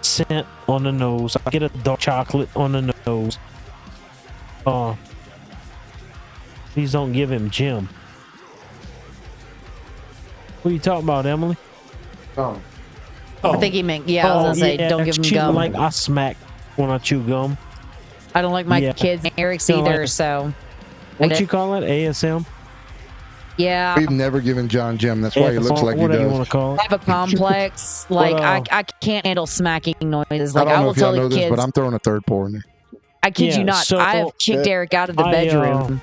Speaker 5: scent on the nose. I get a dark chocolate on the nose. Please don't give him Jim. What are you talking about, Emily?
Speaker 3: I think he meant, I was gonna say, don't give him
Speaker 5: chew
Speaker 3: gum.
Speaker 5: Like I smack when I chew gum.
Speaker 3: I don't like my
Speaker 5: Yeah.
Speaker 3: kids Eric's
Speaker 5: Don't
Speaker 3: either,
Speaker 5: like-
Speaker 3: so
Speaker 5: What you call it? ASM?
Speaker 3: yeah.
Speaker 2: We've never given John Jim. That's why he looks like he
Speaker 5: whatever you
Speaker 2: does.
Speaker 5: want to call it.
Speaker 3: I have a complex. Like I can't handle smacking noises. Like
Speaker 2: I don't know
Speaker 3: will
Speaker 2: if y'all
Speaker 3: tell
Speaker 2: know
Speaker 3: the
Speaker 2: this,
Speaker 3: kids.
Speaker 2: but I'm throwing a third pour in there.
Speaker 3: I kid
Speaker 5: Yeah,
Speaker 3: you not.
Speaker 5: so-
Speaker 3: I have kicked Eric out of the
Speaker 5: I,
Speaker 3: bedroom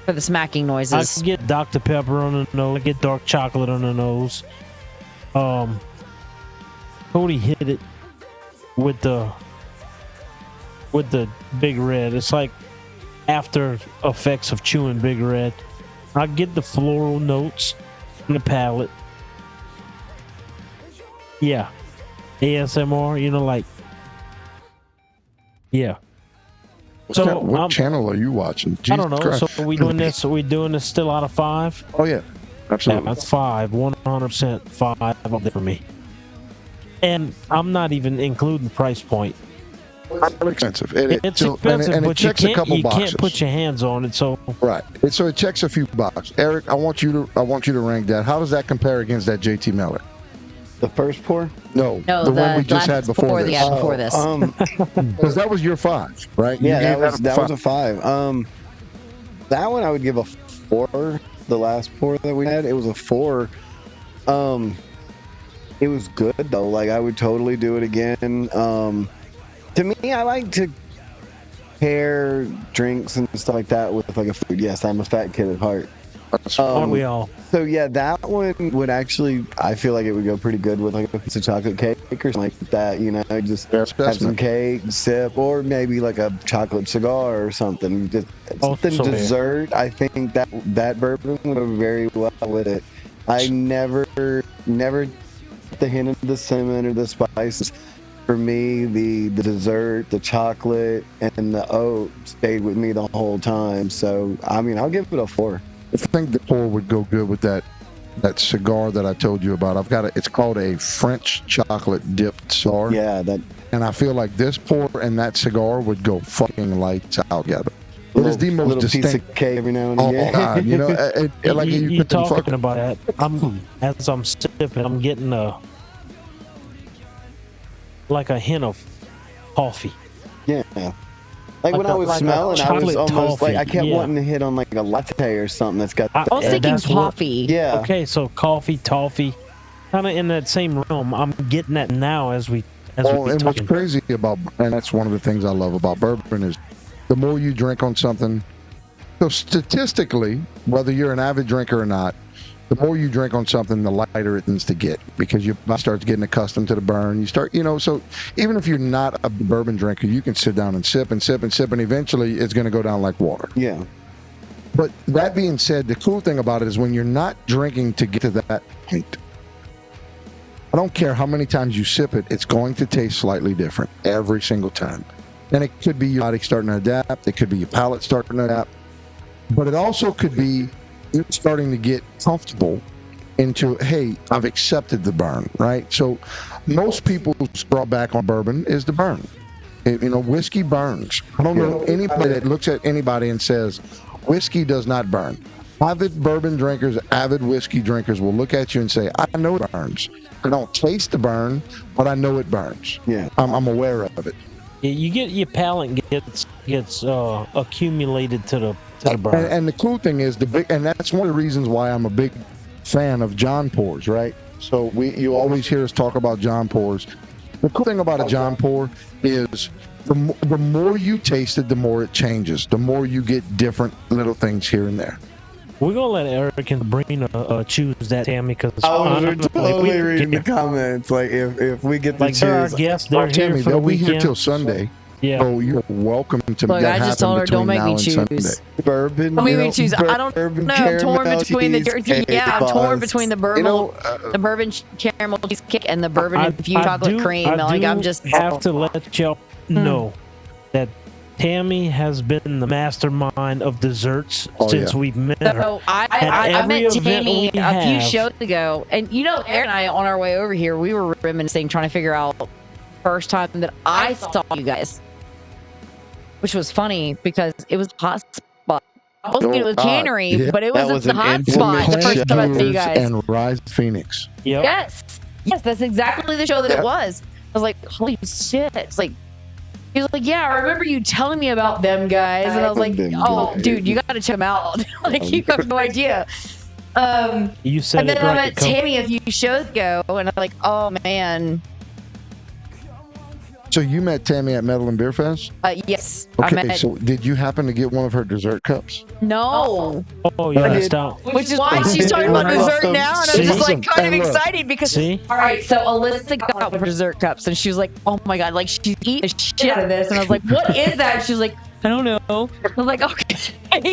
Speaker 3: for the smacking
Speaker 5: I
Speaker 3: noises.
Speaker 5: can get Dr. Pepper on the nose. I get dark chocolate on the nose. Cody hit it with the big red. It's like after effects of chewing big red. I get the floral notes in the palate. Yeah. ASMR, like yeah. So
Speaker 2: what channel are you watching?
Speaker 5: I don't know.
Speaker 2: Jesus
Speaker 5: So
Speaker 2: Christ.
Speaker 5: are we doing this? Are we doing this still out of 5?
Speaker 2: Oh yeah,
Speaker 5: Yeah,
Speaker 2: absolutely.
Speaker 5: that's 5, 100% 5 up there for me. And I'm not even including price point.
Speaker 2: It's expensive.
Speaker 5: It's expensive,
Speaker 2: and it
Speaker 5: but you
Speaker 2: checks a couple
Speaker 5: can't
Speaker 2: boxes.
Speaker 5: put your hands on it. So
Speaker 2: Right. So it checks a few boxes. Eric, I want you to rank that. How does that compare against that JT Miller?
Speaker 4: The first pour?
Speaker 2: No,
Speaker 3: No,
Speaker 2: the one we just
Speaker 3: last
Speaker 2: had before this.
Speaker 3: Yeah, before this.
Speaker 2: Because that was your 5, right? You
Speaker 4: Yeah,
Speaker 2: gave
Speaker 4: that was a 5. That one I would give a 4. The last pour that we had, it was a 4. It was good though. Like I would totally do it again. To me, I like to pair drinks and stuff like that with like a food. Yes, I'm a fat kid at heart.
Speaker 5: Aren't we all?
Speaker 4: So yeah, that one would actually, I feel like it would go pretty good with like a piece of chocolate cake or something like that. You know, just have some cake, sip, or maybe like a chocolate cigar or something. Just something dessert. I think that bourbon would go very well with it. I never the hint of the cinnamon or the spices. For me, the dessert, the chocolate, and the oat stayed with me the whole time. So I mean, I'll give it a 4.
Speaker 2: I think the pour would go good with that cigar that I told you about. It's called a French chocolate dipped cigar.
Speaker 4: Yeah,
Speaker 2: and I feel like this pour and that cigar would go fucking lights out together. It is the most
Speaker 4: little
Speaker 2: distinct
Speaker 4: piece of cake every now and
Speaker 2: Oh
Speaker 4: again.
Speaker 2: God, you know, like
Speaker 5: you talking about that. As I'm sipping, I'm getting a hint of coffee.
Speaker 4: Yeah. Like when I was smelling, I was almost
Speaker 5: toffee.
Speaker 4: like, I kept wanting to hit on like a latte or something that's got.
Speaker 3: I was thinking coffee.
Speaker 4: Yeah.
Speaker 5: Okay, so coffee, toffee, kind of in that same realm. I'm getting that now as we
Speaker 2: and what's crazy about, and that's one of the things I love about bourbon is the more you drink on something. So statistically, whether you're an avid drinker or not, the more you drink on something, the lighter it tends to get because you start getting accustomed to the burn. You start, so even if you're not a bourbon drinker, you can sit down and sip and sip and sip, and eventually it's going to go down like water.
Speaker 4: Yeah.
Speaker 2: But that being said, the cool thing about it is when you're not drinking to get to that point, I don't care how many times you sip it, it's going to taste slightly different every single time. And it could be your body starting to adapt. It could be your palate starting to adapt. But it also could be you're starting to get comfortable into, hey, I've accepted the burn, right? So most people's drawback on bourbon is the burn. Whiskey burns. I don't know anybody that looks at anybody and says, whiskey does not burn. Avid bourbon drinkers, avid whiskey drinkers will look at you and say, I know it burns. I don't taste the burn, but I know it burns.
Speaker 4: Yeah.
Speaker 2: I'm aware of it.
Speaker 5: You get your palate gets accumulated to the burn.
Speaker 2: And the cool thing is and that's one of the reasons why I'm a big fan of John Pours, right? So you always hear us talk about John Pours. The cool thing about a John Pour is the more you taste it, the more it changes. The more you get different little things here and there.
Speaker 5: We're gonna let Eric and Sabrina choose that, Tammy, because
Speaker 4: I was totally reading the comments. Like if we get to choose,
Speaker 5: they're our guests. They're here
Speaker 2: Tammy,
Speaker 5: for the
Speaker 2: they'll be
Speaker 5: weekend.
Speaker 2: here till Sunday.
Speaker 5: Yeah.
Speaker 2: So you're welcome to
Speaker 3: Look,
Speaker 2: that
Speaker 3: I just told her, don't make me choose.
Speaker 4: Bourbon.
Speaker 3: Don't make me choose. I don't know. I'm torn between I'm torn between the bourbon, the bourbon caramel cheesecake and the bourbon infused chocolate cream. I'm just
Speaker 5: have to let y'all know that Tammy has been the mastermind of desserts since we've met her.
Speaker 3: So I met Tammy a few shows ago, and Eric and I on our way over here, we were reminiscing, trying to figure out first time that I saw you guys, which was funny because it was a hot spot. I was thinking it was Cannery, but it was the hot spot the first time I saw you guys.
Speaker 2: And Rise Phoenix.
Speaker 5: Yep.
Speaker 3: Yes, that's exactly the show that it was. I was like, holy shit! It's like. He was like, yeah, I remember you telling me about them guys. And I was like, oh, dude, you got to check them out. Like, you have no idea.
Speaker 5: You said
Speaker 3: and then
Speaker 5: it right.
Speaker 3: I met Tammy a few shows ago, and I'm like, oh, man.
Speaker 2: So you met Tammy at Metal and Beer Fest?
Speaker 3: Yes.
Speaker 2: Okay, so did you happen to get one of her dessert cups?
Speaker 3: No.
Speaker 5: Oh, you missed out.
Speaker 3: Which is why she's talking about dessert now, and I'm just like kind of excited because.
Speaker 5: See?
Speaker 3: All right, so Alyssa got one of her dessert cups, and she was like, oh my God, like she's eating the shit out of this. And I was like, what is that? And she was like, I don't know. I was like, okay. Like,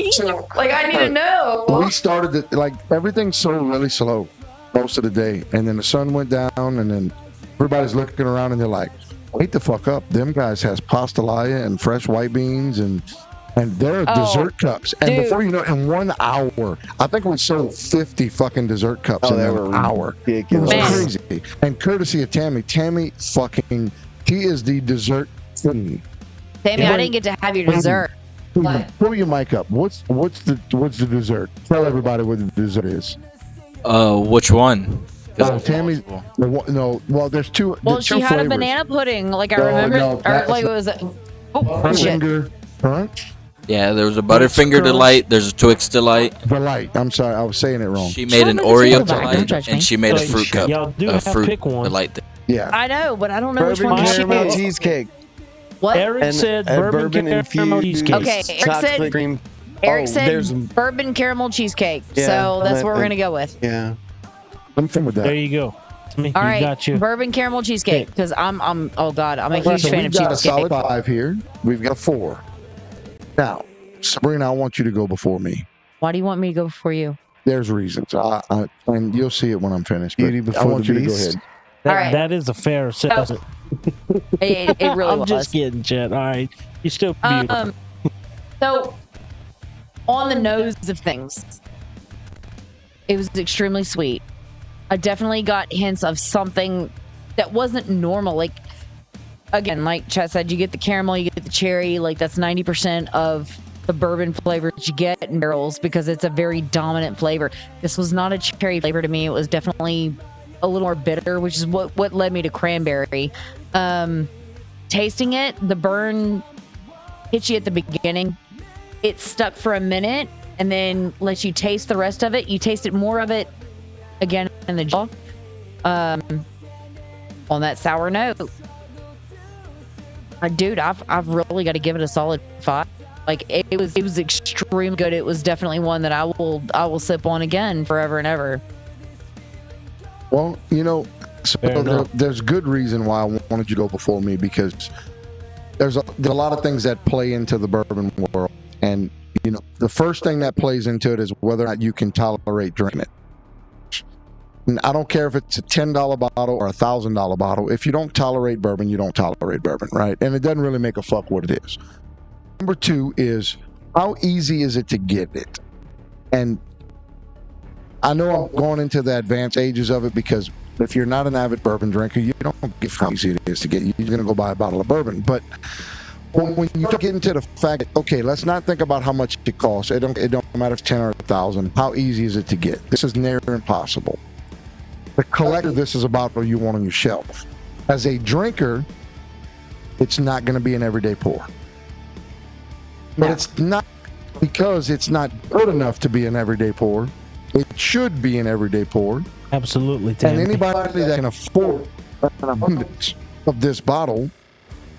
Speaker 3: I need to know.
Speaker 2: We started everything's so really slow most of the day. And then the sun went down, and then everybody's looking around, and they're like, wait the fuck up. Them guys has pastelaya and fresh white beans and there are dessert cups. And before you know it, in 1 hour, I think we sold 50 fucking dessert cups in an hour. It was crazy. And courtesy of Tammy, she is the dessert queen.
Speaker 3: Tammy, I didn't get to have your dessert.
Speaker 2: Pull your mic up. What's the dessert? Tell everybody what the dessert is.
Speaker 6: Which one?
Speaker 2: Tammy. No, well, there's two.
Speaker 3: Well,
Speaker 2: there's
Speaker 3: she
Speaker 2: two
Speaker 3: had
Speaker 2: flavors.
Speaker 3: a banana pudding, like I
Speaker 2: No,
Speaker 3: remember,
Speaker 2: no,
Speaker 3: or
Speaker 2: that's
Speaker 3: like it
Speaker 2: not-
Speaker 3: was. Oh shit!
Speaker 2: Butterfinger Crunch.
Speaker 6: Yeah, there was a Butterfinger Delight. There's a Twix Delight.
Speaker 2: Delight. I'm sorry, I was saying it wrong.
Speaker 6: She made an
Speaker 3: Show me the
Speaker 6: Oreo
Speaker 3: tail back, don't
Speaker 6: Delight,
Speaker 3: judge me.
Speaker 6: and she made a fruit cup.
Speaker 5: Y'all do
Speaker 6: A
Speaker 5: have
Speaker 6: fruit
Speaker 5: pick one.
Speaker 6: Delight.
Speaker 2: Yeah.
Speaker 3: I know, but I don't know which
Speaker 4: Bourbon
Speaker 3: one she
Speaker 4: caramel
Speaker 3: picked.
Speaker 4: cheesecake.
Speaker 3: What?
Speaker 5: Eric
Speaker 4: And
Speaker 5: said
Speaker 4: a
Speaker 5: bourbon caramel
Speaker 4: infused
Speaker 5: cheesecake.
Speaker 3: Okay, Eric
Speaker 4: chocolate
Speaker 3: said-
Speaker 4: cream.
Speaker 3: Eric
Speaker 4: there's
Speaker 3: said bourbon caramel cheesecake,
Speaker 4: Yeah,
Speaker 3: so that's what we're
Speaker 4: and-
Speaker 3: gonna go with.
Speaker 4: Yeah.
Speaker 2: I'm fine with
Speaker 5: There
Speaker 2: that.
Speaker 5: you go. Me,
Speaker 3: All
Speaker 5: you
Speaker 3: right,
Speaker 5: got you.
Speaker 3: bourbon caramel cheesecake, because I'm oh god, I'm a
Speaker 2: Right,
Speaker 3: huge
Speaker 2: so
Speaker 3: fan
Speaker 2: we've
Speaker 3: of
Speaker 2: got a
Speaker 3: cheesecake.
Speaker 2: solid 5 here. We've got a 4. Now, Sabrina, I want you to go before me.
Speaker 3: Why do you want me to go before you?
Speaker 2: There's reasons. And you'll see it when I'm finished. but
Speaker 4: Beauty
Speaker 2: I
Speaker 4: before
Speaker 2: want
Speaker 4: the
Speaker 2: you to go
Speaker 4: beast.
Speaker 2: ahead.
Speaker 5: That,
Speaker 3: All right.
Speaker 5: that is a fair assessment.
Speaker 3: It really
Speaker 5: I'm
Speaker 3: was.
Speaker 5: just kidding, Chet. All right. You're still beautiful.
Speaker 3: So, on the nose of things, it was extremely sweet. I definitely got hints of something that wasn't normal. Like, again, like Chet said, you get the caramel, you get the cherry. Like, that's 90% of the bourbon flavor that you get in barrels because it's a very dominant flavor. This was not a cherry flavor to me. It was definitely a little more bitter, which is what led me to cranberry. Tasting it, the burn hits you at the beginning. It stuck for a minute and then lets you taste the rest of it. You tasted more of it again in the jaw. On that sour note. Dude, I've really got to give it a solid 5. Like it was extremely good. It was definitely one that I will sip on again forever and ever.
Speaker 2: Well, you know, so
Speaker 5: Fair enough.
Speaker 2: there's good reason why I wanted you to go before me, because there's a lot of things that play into the bourbon world. And, you know, the first thing that plays into it is whether or not you can tolerate drinking it. And I don't care if it's a $10 bottle or a $1,000 bottle. If you don't tolerate bourbon, you don't tolerate bourbon, right? And it doesn't really make a fuck what it is. Number 2 is, how easy is it to get it? And I know I'm going into the advanced ages of it, because if you're not an avid bourbon drinker, you don't give how easy it is to get. You're going to go buy a bottle of bourbon. But when you get into the fact that, okay, let's not think about how much it costs. It don't matter if it's 10 or 1,000. How easy is it to get? This is near impossible. The collector, this is a bottle you want on your shelf. As a drinker, it's not going to be an everyday pour. But it's not because it's not good enough to be an everyday pour. It should be an everyday pour.
Speaker 5: Absolutely,
Speaker 2: And
Speaker 5: Tammy.
Speaker 2: anybody that can afford an abundance of this bottle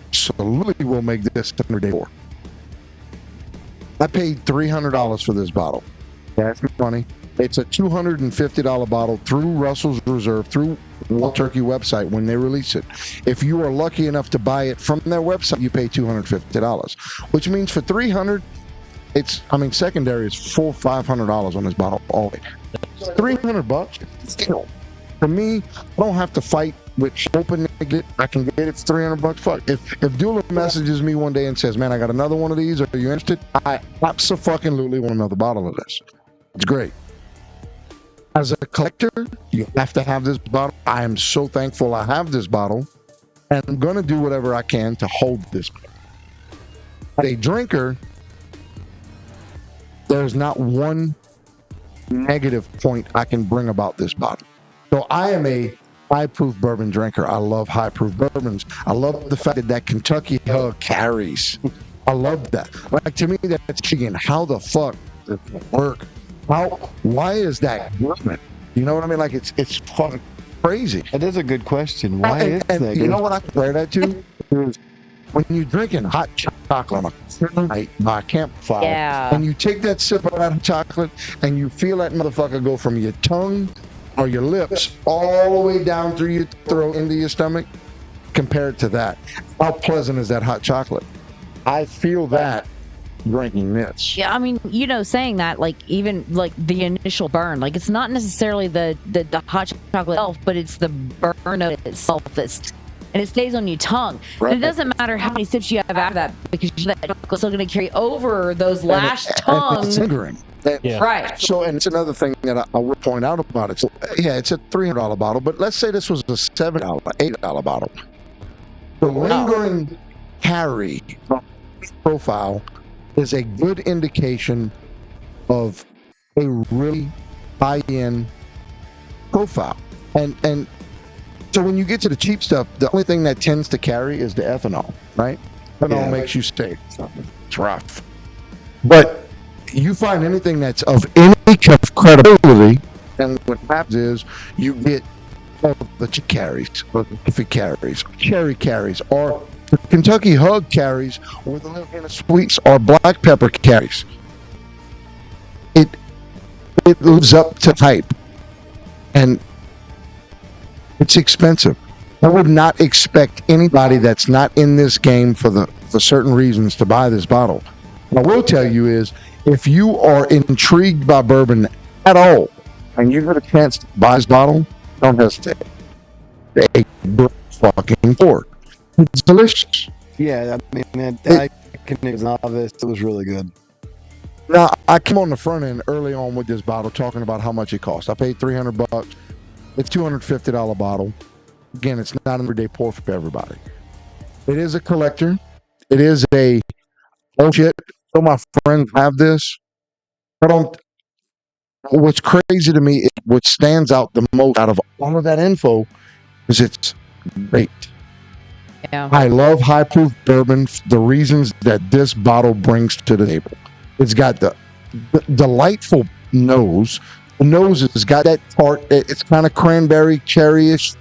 Speaker 2: absolutely will make this an everyday pour. I paid $300 for this bottle. That's money. It's a $250 bottle through Russell's Reserve, through Wild Turkey website when they release it. If you are lucky enough to buy it from their website, you pay $250, which means for $300, secondary is $400-500 on this bottle all day. $300. Still, for me, I don't have to fight with hoping to get. I can get it for $300. Fuck. If Dula messages me one day and says, "Man, I got another one of these. Are you interested?" I absolutely want another bottle of this. It's great. As a collector, you have to have this bottle. I am so thankful I have this bottle, and I'm going to do whatever I can to hold this. As a drinker, there's not one negative point I can bring about this bottle. So I am a high-proof bourbon drinker. I love high-proof bourbons. I love the fact that Kentucky hug carries. I love that. Like, to me, that's chicken. How the fuck does it work? Why is that good? You know what I mean? Like, it's fucking crazy.
Speaker 4: That is a good question. Why
Speaker 2: And
Speaker 4: is that?
Speaker 2: you know what I compare that to? Is when you're drinking hot chocolate on a night by a campfire,
Speaker 3: Yeah.
Speaker 2: and you take that sip of that chocolate, and you feel that motherfucker go from your tongue or your lips all the way down through your throat into your stomach, compared to that. How pleasant is that hot chocolate? I feel that drinking this.
Speaker 3: Yeah, I mean, saying that, like, even like the initial burn, like, it's not necessarily the hot chocolate itself, but it's the burn of it itself and it stays on your tongue.
Speaker 2: Right.
Speaker 3: And it doesn't matter how many sips you have after that, because that chocolate's still going to carry over those last
Speaker 2: And it's
Speaker 3: tongues.
Speaker 2: lingering.
Speaker 5: Yeah.
Speaker 3: Right.
Speaker 2: So, and it's another thing that I would point out about it. So, yeah, it's a $300 bottle, but let's say this was a $7, $8 bottle. The lingering carry profile is a good indication of a really high-end profile. And so when you get to the cheap stuff, the only thing that tends to carry is the ethanol, right? Ethanol makes you stay. It's rough. But you find anything that's of any kind of credibility, and what happens is you get the carries, or the Pacific carries, cherry carries, or the Kentucky Hug carries with a little hint of sweets, or black pepper carries. It lives up to hype, and it's expensive. I would not expect anybody that's not in this game for certain reasons to buy this bottle. What I will tell you is, if you are intrigued by bourbon at all, and you get a chance to buy this bottle, don't hesitate. A fucking port. It's delicious.
Speaker 4: Yeah, I mean, I can as a novice, it was really good.
Speaker 2: Now, I came on the front end early on with this bottle talking about how much it cost. I paid $300. It's a $250 bottle. Again, it's not an everyday pour for everybody. It is a collector. It is a, oh shit, so my friends have this. What's crazy to me is what stands out the most out of all of that info is it's great.
Speaker 3: Yeah.
Speaker 2: I love high proof bourbon for the reasons that this bottle brings to the table. It's got the delightful nose. The nose has got that tart. It's kind of cranberry, cherryish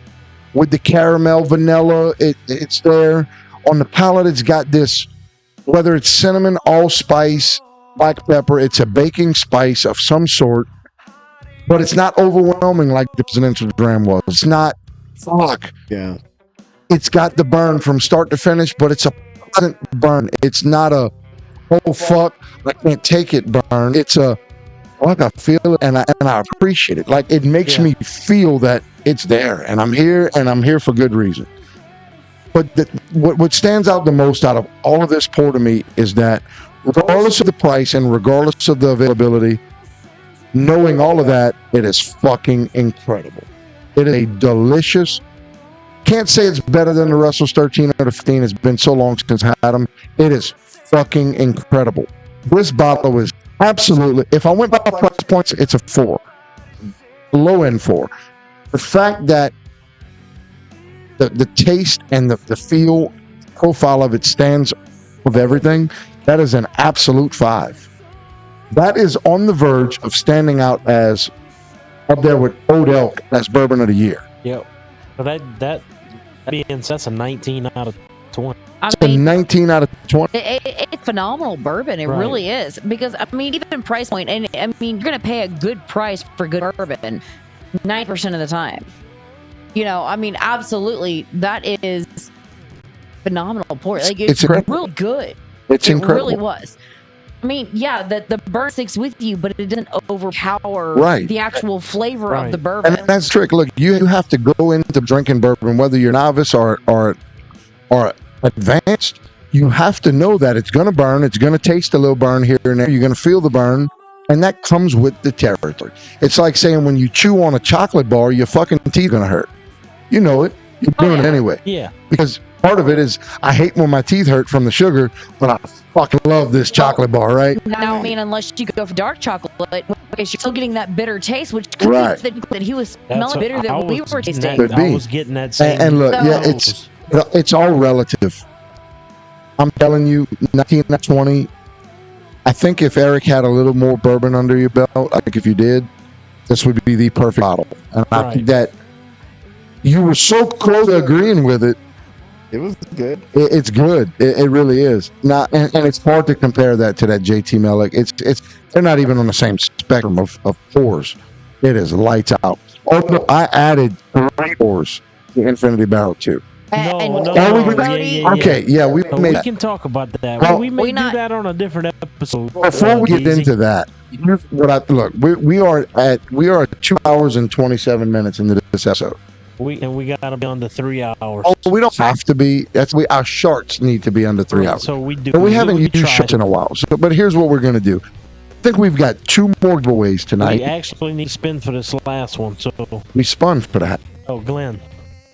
Speaker 2: with the caramel, vanilla. It's there. On the palate, it's got this, whether it's cinnamon, allspice, black pepper, it's a baking spice of some sort, but it's not overwhelming like the Presidential Dram was. It's not, fuck.
Speaker 4: Yeah.
Speaker 2: It's got the burn from start to finish, but it's a pleasant burn. It's not a, oh fuck, I can't take it burn. It's a, like I feel it and I appreciate it. Like it makes me feel that it's there and I'm here for good reason. But what stands out the most out of all of this pour to me is that regardless of the price and regardless of the availability, knowing all of that, it is fucking incredible. It is a delicious, can't say it's better than the Russell's 13 or the 15. It's been so long since I had them. It is fucking incredible. This bottle is absolutely, if I went by price points, it's a 4. Low end 4. The fact that the taste and the feel profile of it stands with everything, that is an absolute 5. That is on the verge of standing out as up there with Old Elk as bourbon of the year.
Speaker 5: Yep. But that being said, that's a 19 out of 20.
Speaker 3: I
Speaker 2: It's a 19 out of 20.
Speaker 3: It's phenomenal bourbon. It really is. Because, I mean, even price point, and I mean, you're going to pay a good price for good bourbon 90% of the time. You know, I mean, absolutely, that is phenomenal pour. Like, it's real good.
Speaker 2: It's incredible.
Speaker 3: It really was. I mean, yeah, the burn sticks with you, but it doesn't overpower the actual flavor of the bourbon.
Speaker 2: And that's the trick. Look, you have to go into drinking bourbon, whether you're novice or advanced. You have to know that it's going to burn. It's going to taste a little burn here and there. You're going to feel the burn, and that comes with the territory. It's like saying when you chew on a chocolate bar, your fucking teeth going to hurt. You know it. You're doing it anyway.
Speaker 5: Yeah.
Speaker 2: Because part of it is I hate when my teeth hurt from the sugar, but I fucking love this chocolate bar, right?
Speaker 3: Now, I mean, unless you go for dark chocolate, you're still getting that bitter taste, which could be that he was smelling bitter than we were tasting.
Speaker 2: I
Speaker 5: was getting that same.
Speaker 2: And look, it's all relative. I'm telling you, 19 out of 20. I think if Eric had a little more bourbon under your belt, I think if you did, this would be the perfect bottle. And I think that you were so close to agreeing with it.
Speaker 4: It was good.
Speaker 2: It's good. It really is. Now, and it's hard to compare that to that JT Mellick. It's they're not even on the same spectrum of pours. It is lights out. Although I added 3 pours to Infinity Barrel too. Okay, yeah, we
Speaker 5: can talk about that.
Speaker 2: Well,
Speaker 5: we may do that on a different episode.
Speaker 2: Before we get into that, here's what we are at 2 hours and 27 minutes into this episode.
Speaker 5: We gotta be under 3 hours.
Speaker 2: Oh, we don't have to be. Our sharts need to be under 3 hours.
Speaker 5: So we do.
Speaker 2: But we haven't used sharts in a while. But here's what we're gonna do. I think we've got 2 more giveaways tonight.
Speaker 5: We actually need to spin for this last one. So
Speaker 2: we spun for that.
Speaker 5: Oh, Glenn.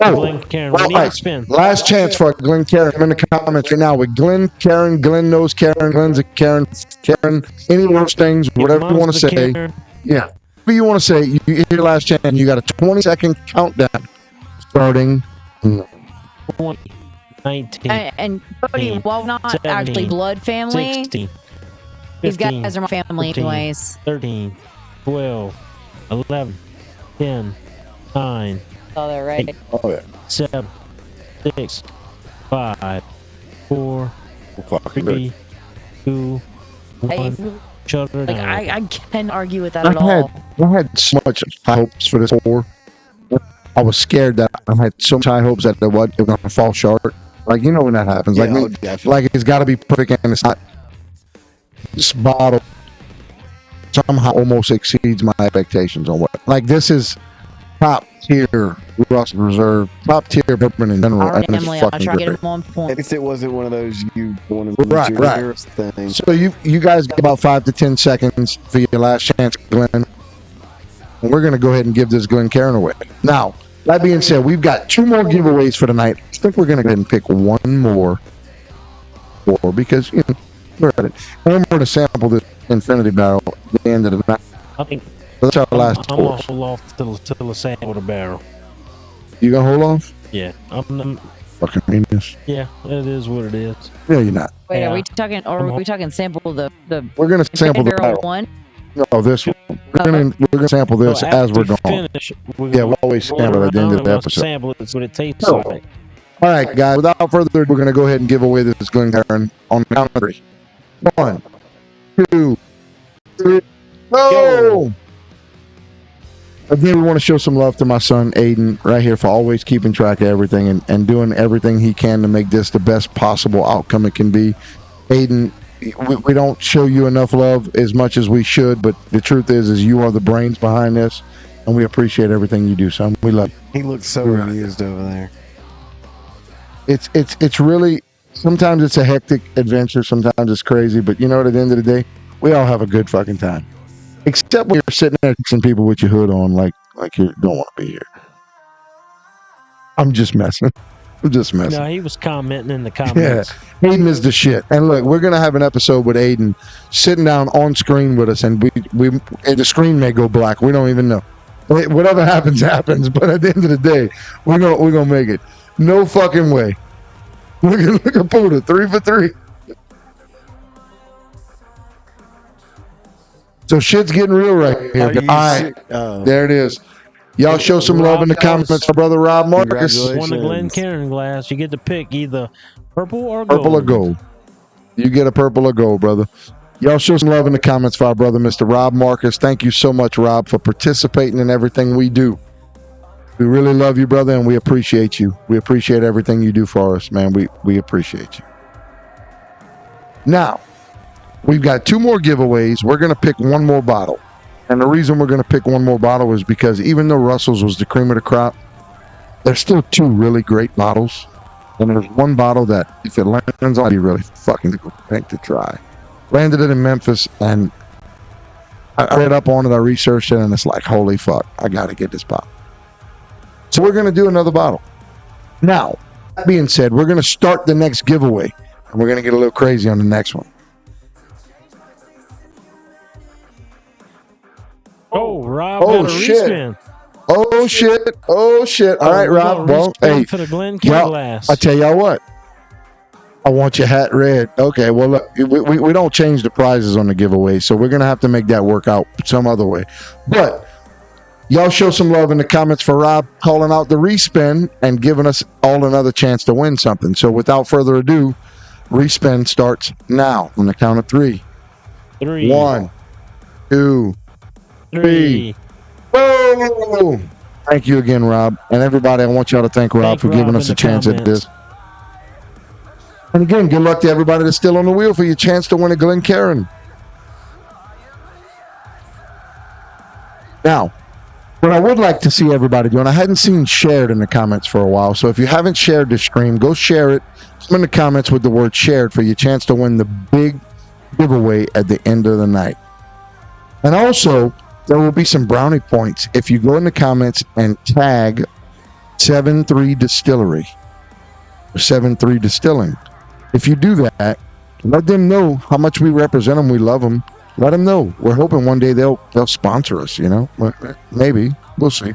Speaker 2: Oh,
Speaker 5: Glenn Karen. We need to spin.
Speaker 2: Last chance for Glenn Karen. I'm in the comments right now with Glenn Karen. Glenn knows Karen. Glenn's a Karen. Karen. Any of those things, whatever you want to say.
Speaker 5: Karen.
Speaker 2: Yeah. whatever you want to say, you get your last chance. You got a 20-second countdown starting.
Speaker 5: 20, 19,
Speaker 3: And Cody,
Speaker 5: 18,
Speaker 3: while not
Speaker 5: 17,
Speaker 3: actually blood family,
Speaker 5: 16,
Speaker 3: these
Speaker 5: 15,
Speaker 3: guys are my family
Speaker 5: 14,
Speaker 3: anyways.
Speaker 5: 13, 12, 11, 10, 9,
Speaker 3: Oh, they're right.
Speaker 2: Oh, yeah.
Speaker 5: 7, 6, 5, 4,
Speaker 2: Fucking
Speaker 5: 3, 2,
Speaker 3: Hey,
Speaker 5: 1. Shut her
Speaker 3: like
Speaker 5: down.
Speaker 3: I can't argue with that at all.
Speaker 2: I had so much high hopes for this war. I was scared that I had so much high hopes that it was going to fall short. Like, you know when that happens.
Speaker 4: Yeah,
Speaker 2: Like, me,
Speaker 4: definitely.
Speaker 2: like it's got to be perfect, and it's not. This bottle somehow almost exceeds my expectations on what. Like, this is top tier Russell Reserve, top tier bourbon in general, and it's
Speaker 3: Emily, I'll
Speaker 2: fucking
Speaker 3: try to get
Speaker 2: great.
Speaker 3: him on point.
Speaker 4: At least it wasn't one of those you want to
Speaker 2: Right, right.
Speaker 4: thing.
Speaker 2: So you guys get about 5 to 10 seconds for your last chance, Glenn. And we're going to go ahead and give this Glen Karen away. Now, that being said, we've got 2 more giveaways for tonight. I think we're going to go ahead and pick one more because, you know, we're at it. And we're going to sample this Infinity Barrel at the end of the night.
Speaker 5: I think
Speaker 2: That's our last
Speaker 5: I'm gonna
Speaker 2: course.
Speaker 5: hold off till the sample the barrel.
Speaker 2: You going to hold off?
Speaker 5: Yeah, I'm
Speaker 2: Fucking genius.
Speaker 5: yeah, it is what it is.
Speaker 2: No, you're not.
Speaker 3: Wait,
Speaker 5: Yeah.
Speaker 3: are we talking, or are we talking sample the
Speaker 2: We're going to sample the
Speaker 3: barrel
Speaker 2: barrel.
Speaker 3: one?
Speaker 2: No, this one. We're going to sample this
Speaker 5: So
Speaker 2: as we're
Speaker 5: after
Speaker 2: going.
Speaker 5: finish,
Speaker 2: Yeah, we'll always sample at the end of the episode.
Speaker 5: Sample it, what it tastes
Speaker 2: No.
Speaker 5: like.
Speaker 2: All right, guys. Without further ado, we're going to go ahead and give away this Glen Karen on the count of 3. 1, 2, 3, go! Again, we want to show some love to my son, Aiden, right here for always keeping track of everything and doing everything he can to make this the best possible outcome it can be. Aiden, we don't show you enough love as much as we should, but the truth is you are the brains behind this, and we appreciate everything you do, son. We love you.
Speaker 4: He looks so
Speaker 2: Right.
Speaker 4: amused over there.
Speaker 2: It's really, sometimes it's a hectic adventure, sometimes it's crazy, but you know what, at the end of the day, we all have a good fucking time. Except when you're sitting there some people with your hood on like you don't want to be here. I'm just messing.
Speaker 5: No, he was commenting in the
Speaker 2: Yeah,
Speaker 5: comments.
Speaker 2: Aiden is the shit. And look, we're gonna have an episode with Aiden sitting down on screen with us, and and the screen may go black. We don't even know. Whatever happens, happens. But at the end of the day, we're gonna make it. No fucking way. Look at Buddha, 3 for 3. So shit's getting real right here.
Speaker 4: Are you
Speaker 2: All right,
Speaker 4: oh.
Speaker 2: there it is. Y'all show some love in the comments for brother Rob Marcus.
Speaker 4: Congratulations.
Speaker 5: Won the Glen Karen glass. You get to pick either purple or gold.
Speaker 2: Purple or gold. You get a purple or gold, brother. Y'all show some love in the comments for our brother, Mr. Rob Marcus. Thank you so much, Rob, for participating in everything we do. We really love you, brother, and we appreciate you. We appreciate everything you do for us, man. We appreciate you. Now, we've got 2 more giveaways. We're going to pick one more bottle. And the reason we're going to pick one more bottle is because even though Russell's was the cream of the crop, there's still 2 really great bottles. And there's one bottle that, if it lands on, I'd be really fucking think to try. Landed it in Memphis, and I read up on it, I researched it, and it's like, holy fuck, I got to get this bottle. So we're going to do another bottle. Now, that being said, we're going to start the next giveaway, and we're going to get a little crazy on the next one.
Speaker 5: Oh, Rob
Speaker 2: Oh,
Speaker 5: got a
Speaker 2: shit.
Speaker 5: respin.
Speaker 2: Oh, shit. Oh, shit. All right,
Speaker 5: we got
Speaker 2: Rob. Well,
Speaker 5: respin
Speaker 2: hey,
Speaker 5: for the Glen Karen
Speaker 2: y'all,
Speaker 5: glass.
Speaker 2: I tell y'all what. I want your hat red. Okay, well, look, we don't change the prizes on the giveaway, so we're going to have to make that work out some other way. But y'all show some love in the comments for Rob calling out the respin and giving us all another chance to win something. So without further ado, respin starts now on the count of 3.
Speaker 5: 3,
Speaker 2: 1, 2,
Speaker 5: 3.
Speaker 2: whoa! Thank you again, Rob. And everybody, I want y'all to thank Rob for giving
Speaker 5: Rob
Speaker 2: us
Speaker 5: in
Speaker 2: a
Speaker 5: the
Speaker 2: chance at
Speaker 5: comments.
Speaker 2: this. And again, good luck to everybody that's still on the wheel for your chance to win a Glen Karen. Now, what I would like to see everybody do, and I hadn't seen shared in the comments for a while, so if you haven't shared this stream, go share it. Come in the comments with the word shared for your chance to win the big giveaway at the end of the night. And also, there will be some brownie points if you go in the comments and tag 7-3 Distillery or 7-3 Distilling. If you do that, let them know how much we represent them, we love them, let them know. We're hoping one day they'll sponsor us, you know. Maybe. We'll see.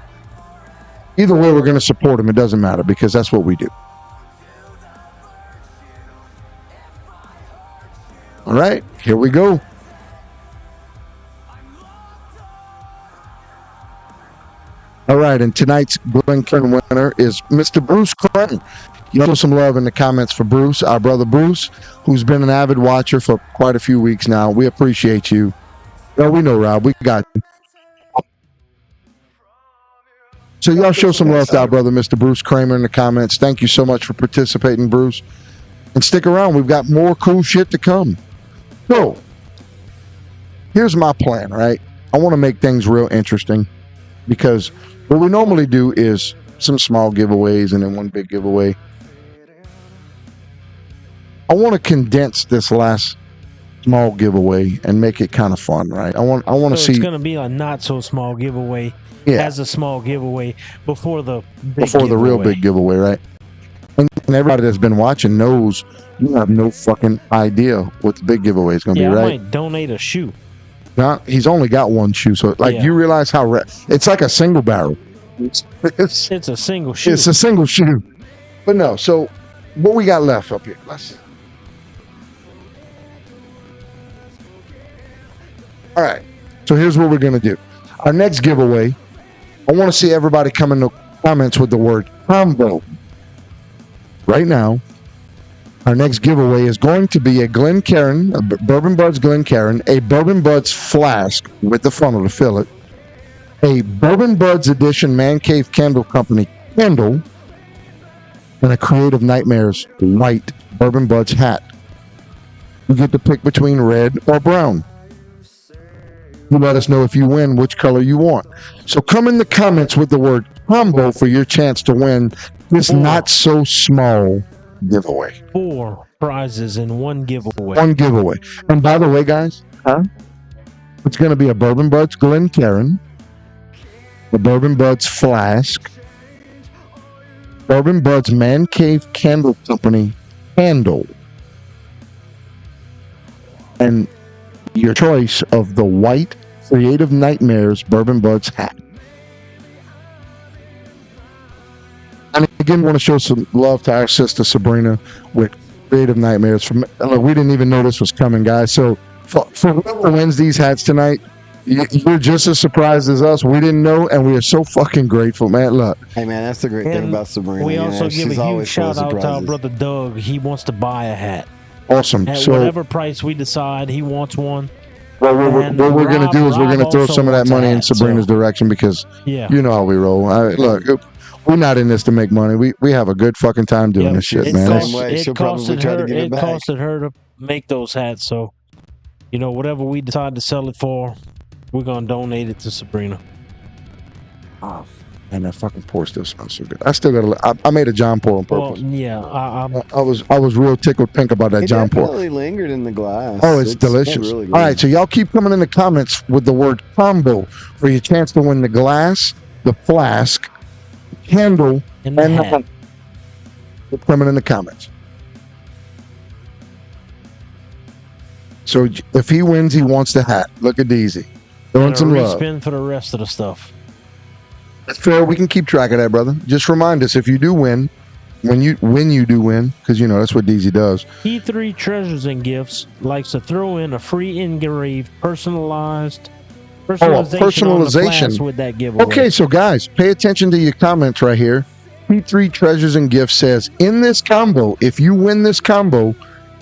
Speaker 2: Either way, we're going to support them. It doesn't matter because that's what we do. All right, here we go. All right, and tonight's Glencairn winner is Mr. Bruce Clinton. You know, some love in the comments for Bruce, our brother Bruce, who's been an avid watcher for quite a few weeks now. We appreciate you. Well, we know, Rob. We got you. So y'all show some love to our brother, Mr. Bruce Kramer, in the comments. Thank you so much for participating, Bruce. And stick around. We've got more cool shit to come. So, here's my plan, right? I want to make things real interesting because what we normally do is some small giveaways and then one big giveaway. I want to condense this last small giveaway and make it kind of fun, right? I want to see.
Speaker 5: It's going to be a not so small giveaway.
Speaker 2: Yeah.
Speaker 5: As a small giveaway before the
Speaker 2: real big giveaway, right? And everybody that's been watching knows you have no fucking idea what the big giveaway is going to be, right?
Speaker 5: I might donate a shoe.
Speaker 2: Now, he's only got one shoe, so you realize how it's like a single barrel. It's
Speaker 5: a single shoe.
Speaker 2: It's a single shoe. But no, so what we got left up here? Let's see. All right. So here's what we're going to do. Our next giveaway, I want to see everybody come in the comments with the word combo. Right now, our next giveaway is going to be a Glencairn, a Bourbon Budz Glencairn, a Bourbon Budz flask with the funnel to fill it, a Bourbon Budz edition Man Cave Candle Company candle, and a Creative Nightmares white Bourbon Budz hat. You get to pick between red or brown. You let us know if you win which color you want. So come in the comments with the word combo for your chance to win this not so small giveaway.
Speaker 5: 4 prizes in one giveaway.
Speaker 2: One giveaway. And by the way, guys, it's going to be a Bourbon Budz Glencairn, a Bourbon Budz flask, Bourbon Budz Man Cave Candle Company candle, and your choice of the white Creative Nightmares Bourbon Budz hat. And again, want to show some love to our sister Sabrina with Creative Nightmares. Look, we didn't even know this was coming, guys. So for whoever wins these hats tonight, you're just as surprised as us. We didn't know, and we are so fucking grateful, man. Look.
Speaker 4: Hey, man, that's the great thing about Sabrina.
Speaker 5: We also give a huge shout out to our
Speaker 4: surprises.
Speaker 5: brother Doug. He wants to buy a hat.
Speaker 2: Awesome.
Speaker 5: At
Speaker 2: So
Speaker 5: whatever price we decide, he wants one.
Speaker 2: what we're going to do is we're going to throw some of that money in Sabrina's direction because you know how we roll. Look, we're not in this to make money. We have a good fucking time doing this shit, man.
Speaker 5: It costed her to make those hats, so whatever we decide to sell it for, we're gonna donate it to Sabrina.
Speaker 2: Oh, and that fucking pour still smells so good. I still got I made a John pour on purpose.
Speaker 5: Well, yeah,
Speaker 2: I was real tickled pink about that John pour.
Speaker 4: It definitely lingered in the glass.
Speaker 2: Oh, it's delicious.
Speaker 4: Really
Speaker 2: all right, so y'all keep coming in the comments with the word combo for your chance to win the glass, the flask, candle,
Speaker 5: and the hat.
Speaker 2: Keep coming in the comments. So if he wins, he wants the hat. Look at Deezy. Throwing some love.
Speaker 5: Respin for the rest of the stuff.
Speaker 2: That's fair. We can keep track of that, brother. Just remind us if you do win, when you do win, because that's what Deezy does.
Speaker 5: P3 Treasures and Gifts likes to throw in a free engraved personalization
Speaker 2: personalization
Speaker 5: with that giveaway.
Speaker 2: Okay, so guys, pay attention to your comments right here. P3 Treasures and Gifts says, in this combo, if you win this combo,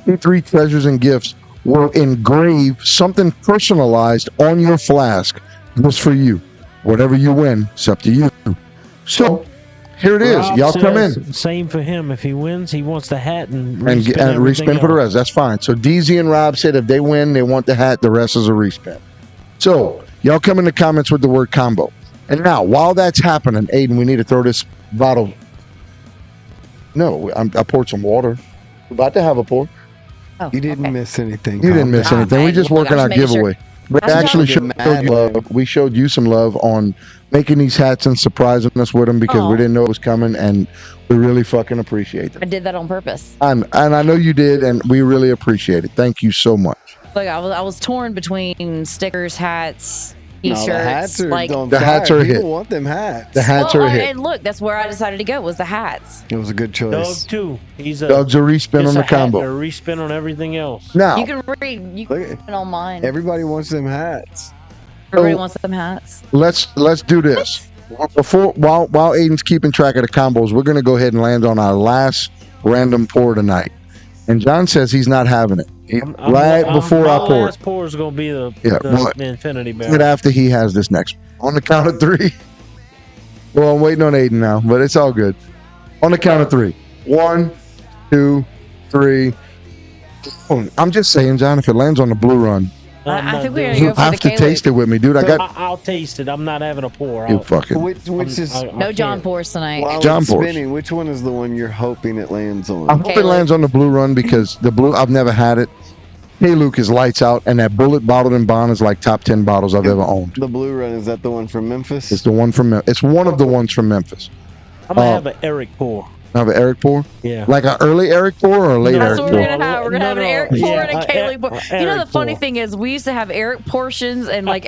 Speaker 2: P3 Treasures and Gifts will engrave something personalized on your flask just for you. Whatever you win, it's up to you. So, here it is.
Speaker 5: Rob
Speaker 2: Y'all come in.
Speaker 5: Same for him. If he wins, he wants the hat and
Speaker 2: respin for the rest. That's fine. So, DZ and Rob said if they win, they want the hat. The rest is a respin. So, y'all come in the comments with the word combo. And now, while that's happening, Aiden, we need to throw this bottle. No, I poured some water. We're about to have a pour.
Speaker 3: Oh,
Speaker 4: You didn't miss anything.
Speaker 2: You didn't miss anything. We just working our giveaway.
Speaker 3: Sure.
Speaker 2: We actually showed
Speaker 4: mad,
Speaker 2: you love. We showed you some love on making these hats and surprising us with them because we didn't know it was coming, and we really fucking appreciate it.
Speaker 3: I did that on purpose.
Speaker 2: And I know you did, and we really appreciate it. Thank you so much.
Speaker 3: Like I was torn between stickers, hats,
Speaker 4: No,
Speaker 3: t-shirts.
Speaker 4: the hats are,
Speaker 3: like
Speaker 4: don't
Speaker 2: The hats
Speaker 4: fire.
Speaker 2: are a
Speaker 4: People
Speaker 2: hit.
Speaker 4: want them hats.
Speaker 2: The hats are a hit.
Speaker 3: And look, that's where I decided to go was the hats.
Speaker 4: It was a good
Speaker 5: Doug
Speaker 4: choice.
Speaker 5: too. He's a
Speaker 2: Doug's a respin
Speaker 5: just
Speaker 2: on the
Speaker 5: a hat and
Speaker 2: combo.
Speaker 5: a respin on everything else.
Speaker 2: Now,
Speaker 3: You can read. You can
Speaker 4: Look
Speaker 3: read
Speaker 4: at-
Speaker 3: it on mine.
Speaker 4: Everybody wants them hats.
Speaker 3: Everybody
Speaker 2: so-
Speaker 3: wants them hats.
Speaker 2: let's do this. While Aiden's keeping track of the combos, we're going to go ahead and land on our last random pour tonight. And John says he's not having it. Before I
Speaker 5: my
Speaker 2: pour it.
Speaker 5: last pour is going to be the
Speaker 2: well,
Speaker 5: Infinity
Speaker 2: Right
Speaker 5: Barrel.
Speaker 2: after he has this next one. On the count of 3. Well, I'm waiting on Aiden now, but it's all good. On the count of 3. 1, 2, 3. I'm just saying, John, if it lands on the blue run,
Speaker 3: I think we're
Speaker 5: doing
Speaker 3: gonna
Speaker 5: it.
Speaker 2: you
Speaker 3: go for
Speaker 2: have
Speaker 3: the
Speaker 2: to
Speaker 3: K-Loop.
Speaker 2: taste it with me, dude. I got
Speaker 5: I'll taste it. I'm not having a pour.
Speaker 2: you
Speaker 5: I'll-
Speaker 2: fucking.
Speaker 4: Which is
Speaker 3: No John pours tonight.
Speaker 4: while
Speaker 2: John
Speaker 4: it's
Speaker 2: pours.
Speaker 4: spinning? Which one is the one you're hoping it lands on?
Speaker 2: I hope it
Speaker 3: K-Loop.
Speaker 2: lands on the blue run because the blue. I've never had it. Hey, Luke is lights out, and that Bullet Bottled and Bond is like top 10 bottles I've ever owned.
Speaker 4: The blue run, is that the one from Memphis?
Speaker 2: It's the one from. It's one of the ones from Memphis.
Speaker 5: I'm gonna
Speaker 2: Oh.
Speaker 5: have an Eric pour.
Speaker 2: Have an Eric pour,
Speaker 5: Yeah.
Speaker 2: like an early Eric pour or a late
Speaker 5: No,
Speaker 3: That's
Speaker 2: Eric
Speaker 3: what
Speaker 2: pour.
Speaker 3: we're gonna have. We're gonna have an Eric pour
Speaker 5: Yeah,
Speaker 3: and a Kaylee pour. You know, the
Speaker 5: Eric
Speaker 3: funny
Speaker 5: pour.
Speaker 3: thing is, we used to have Eric portions and like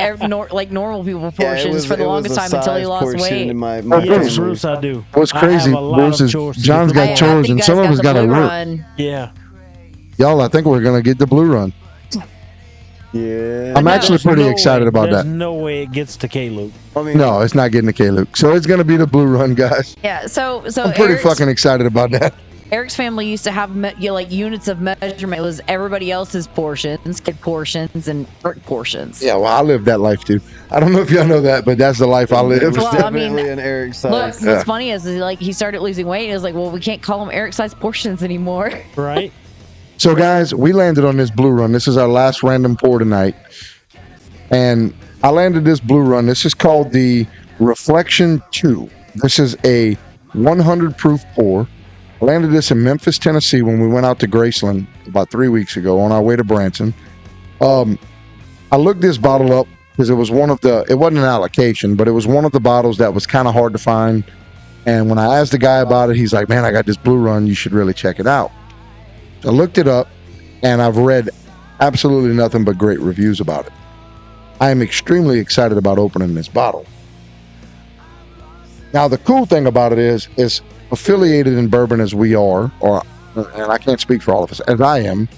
Speaker 3: like normal people
Speaker 4: Yeah,
Speaker 3: portions for the
Speaker 4: it was
Speaker 3: longest
Speaker 4: a
Speaker 3: time until he
Speaker 4: size
Speaker 3: lost
Speaker 4: portion
Speaker 3: weight.
Speaker 4: in my
Speaker 2: Oh,
Speaker 5: Yes,
Speaker 2: Bruce.
Speaker 5: Bruce, I do.
Speaker 2: What's
Speaker 5: I
Speaker 2: crazy,
Speaker 5: have a lot
Speaker 2: Bruce,
Speaker 5: of
Speaker 2: is
Speaker 5: chores to
Speaker 2: John's
Speaker 5: do.
Speaker 2: got
Speaker 3: I
Speaker 2: chores,
Speaker 3: think
Speaker 2: and
Speaker 3: you
Speaker 2: some
Speaker 3: guys
Speaker 2: of us
Speaker 3: the
Speaker 2: got to
Speaker 3: blue
Speaker 2: work.
Speaker 3: run.
Speaker 5: Yeah.
Speaker 2: Y'all, I think we're gonna get the blue run.
Speaker 4: Yeah.
Speaker 2: I'm
Speaker 3: No.
Speaker 2: actually pretty
Speaker 5: No
Speaker 2: excited
Speaker 5: way.
Speaker 2: about
Speaker 5: There's
Speaker 2: that.
Speaker 5: no way it gets to K-Loop.
Speaker 4: I mean,
Speaker 2: No, it's not getting to K Luke. So it's gonna be the blue run, guys.
Speaker 3: Yeah. So
Speaker 2: I'm pretty
Speaker 3: Eric's,
Speaker 2: fucking excited about that.
Speaker 3: Eric's family used to have like units of measurement. It was everybody else's portions, kid portions, and Eric portions.
Speaker 2: Yeah, well, I lived that life too. I don't know if y'all know that, but that's the life I
Speaker 4: it
Speaker 2: lived.
Speaker 4: was
Speaker 3: Well, I mean,
Speaker 4: definitely an Eric
Speaker 3: Look,
Speaker 4: size.
Speaker 2: Yeah.
Speaker 3: what's funny is like he started losing weight. And it was like, well, we can't call them Eric-sized portions anymore.
Speaker 5: Right?
Speaker 2: So, guys, we landed on this blue run. This is our last random pour tonight. And I landed this blue run. This is called the Reflection 2. This is a 100 proof pour. I landed this in Memphis, Tennessee when we went out to Graceland about 3 weeks ago on our way to Branson. I looked this bottle up because it was it wasn't an allocation, but it was one of the bottles that was kind of hard to find. And when I asked the guy about it, he's like, man, I got this blue run. You should really check it out. So I looked it up, and I've read absolutely nothing but great reviews about it. I am extremely excited about opening this bottle. Now, the cool thing about it is affiliated in bourbon as we are, and I can't speak for all of us, as I am,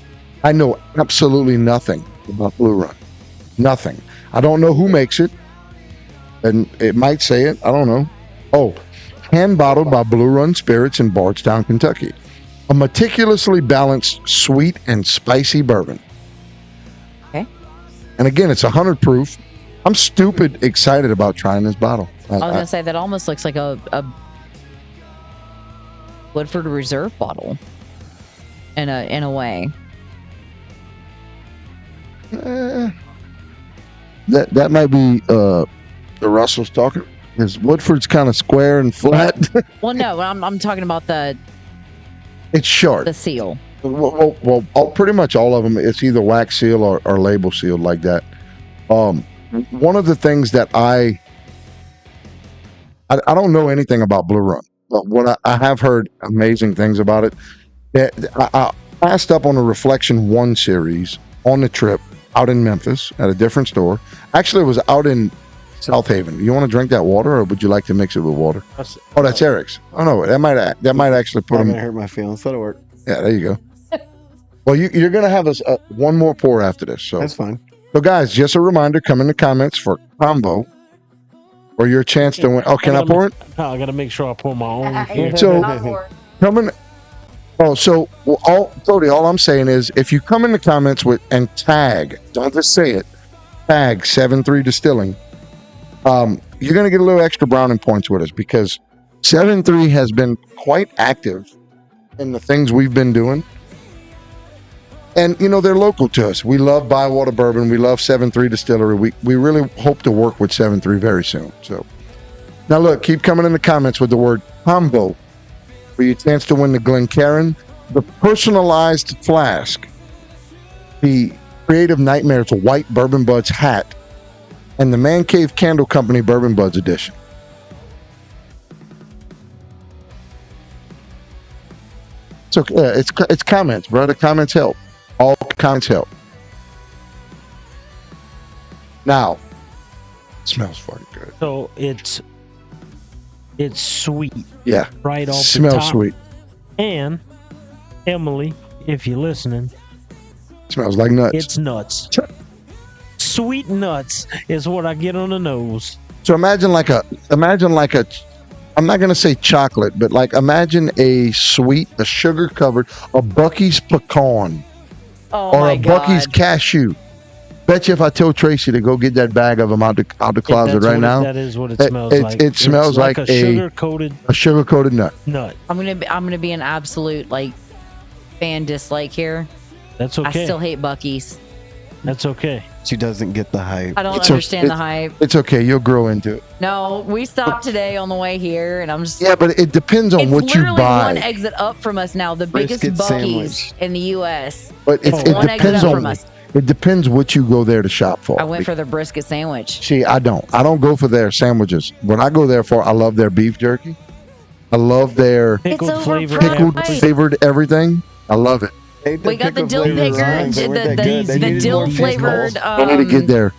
Speaker 2: I know absolutely nothing about Blue Run. Nothing. I don't know who makes it, and it might say it. I don't know. Oh, hand bottled by Blue Run Spirits in Bardstown, Kentucky. A meticulously balanced, sweet and spicy bourbon.
Speaker 3: Okay.
Speaker 2: And again, it's 100 proof. I'm stupid excited about trying this bottle.
Speaker 3: I was gonna say that almost looks like a Woodford Reserve bottle, in a way.
Speaker 2: That might be the Russell's talking. Because Woodford's kind of square and flat.
Speaker 3: Well, no, I'm talking about the
Speaker 2: It's short.
Speaker 3: the seal.
Speaker 2: Well, pretty much all of them. It's either wax seal or label sealed like that. One of the things that I don't know anything about Blue Run, but what I have heard amazing things about it. I passed up on a Reflection 1 series on the trip out in Memphis at a different store. Actually, it was out in South Haven. You want to drink that water, or would you like to mix it with water? Oh, that's Eric's. Oh no, that might actually put
Speaker 4: I'm
Speaker 2: him.
Speaker 4: gonna hurt my feelings. That'll work.
Speaker 2: Yeah, there you go. Well, you're gonna have us one more pour after this. So
Speaker 4: That's fine.
Speaker 2: So, guys, just a reminder, come in the comments for combo or your chance to win. Oh, can I pour it?
Speaker 5: No, I got to make sure I pour my own here.
Speaker 2: So, come in. Oh, so Cody, all I'm saying is if you come in the comments and tag, don't just say it, tag 7-3 Distilling, you're going to get a little extra browning points with us because 7-3 has been quite active in the things we've been doing. And, they're local to us. We love Bywater Bourbon. We love 7-3 Distillery. We really hope to work with 7-3 very soon. So, now look, keep coming in the comments with the word combo for your chance to win the Glencairn, the personalized flask, the Creative Nightmares White Bourbon Budz hat, and the Man Cave Candle Company Bourbon Budz edition. So, it's comments, bro. The comments help. All comments help. Now, it smells fucking good.
Speaker 5: So it's sweet
Speaker 2: Yeah,
Speaker 5: right off the
Speaker 2: smells
Speaker 5: top.
Speaker 2: sweet.
Speaker 5: And Emily, if you're listening,
Speaker 2: Smells like nuts.
Speaker 5: it's nuts. Sweet nuts is what I get on the nose.
Speaker 2: So imagine like a, I'm not gonna say chocolate, but like imagine a sugar covered, a Bucky's pecan
Speaker 3: Oh
Speaker 2: or
Speaker 3: my
Speaker 2: a Bucky's
Speaker 3: god.
Speaker 2: cashew. Bet you if I told Tracy to go get that bag of them out the closet
Speaker 5: That's
Speaker 2: right
Speaker 5: what
Speaker 2: now,
Speaker 5: that is what it
Speaker 2: It-
Speaker 5: smells
Speaker 2: it-
Speaker 5: like.
Speaker 2: it smells
Speaker 5: It's
Speaker 2: like
Speaker 5: a
Speaker 2: a-
Speaker 5: sugar-coated
Speaker 2: a sugar coated nut.
Speaker 5: nut.
Speaker 3: I'm gonna be an absolute like fan dislike here.
Speaker 5: That's
Speaker 3: I
Speaker 5: okay.
Speaker 3: still hate Bucky's.
Speaker 5: That's okay.
Speaker 4: She doesn't get the hype.
Speaker 3: I don't
Speaker 2: It's
Speaker 3: understand the hype.
Speaker 2: It's okay, you'll grow into it.
Speaker 3: No, we stopped today on the way here, and I'm just.
Speaker 2: Yeah, but it depends on
Speaker 3: It's
Speaker 2: what you
Speaker 3: literally one
Speaker 2: buy.
Speaker 3: exit up from us now, the biggest
Speaker 4: Brisket
Speaker 3: Bucky's
Speaker 4: sandwich.
Speaker 3: in the U.S.
Speaker 2: But it
Speaker 3: One exit
Speaker 2: depends
Speaker 3: up
Speaker 2: on
Speaker 3: from us.
Speaker 2: it depends what you go there to shop for.
Speaker 3: I went for the brisket sandwich.
Speaker 2: See, I don't go for their sandwiches. What I go there for, I love their beef jerky. I love their
Speaker 5: Pickled
Speaker 3: It's
Speaker 5: flavored
Speaker 3: overpriced.
Speaker 2: pickled
Speaker 5: apples.
Speaker 2: flavored everything. I love it.
Speaker 4: Ate
Speaker 3: We got the
Speaker 4: pickled
Speaker 3: dill
Speaker 4: flavored
Speaker 3: picker,
Speaker 4: rinds. They weren't that good. They
Speaker 3: the
Speaker 4: needed
Speaker 3: dill
Speaker 4: more pickles.
Speaker 3: flavored.
Speaker 2: I need to get their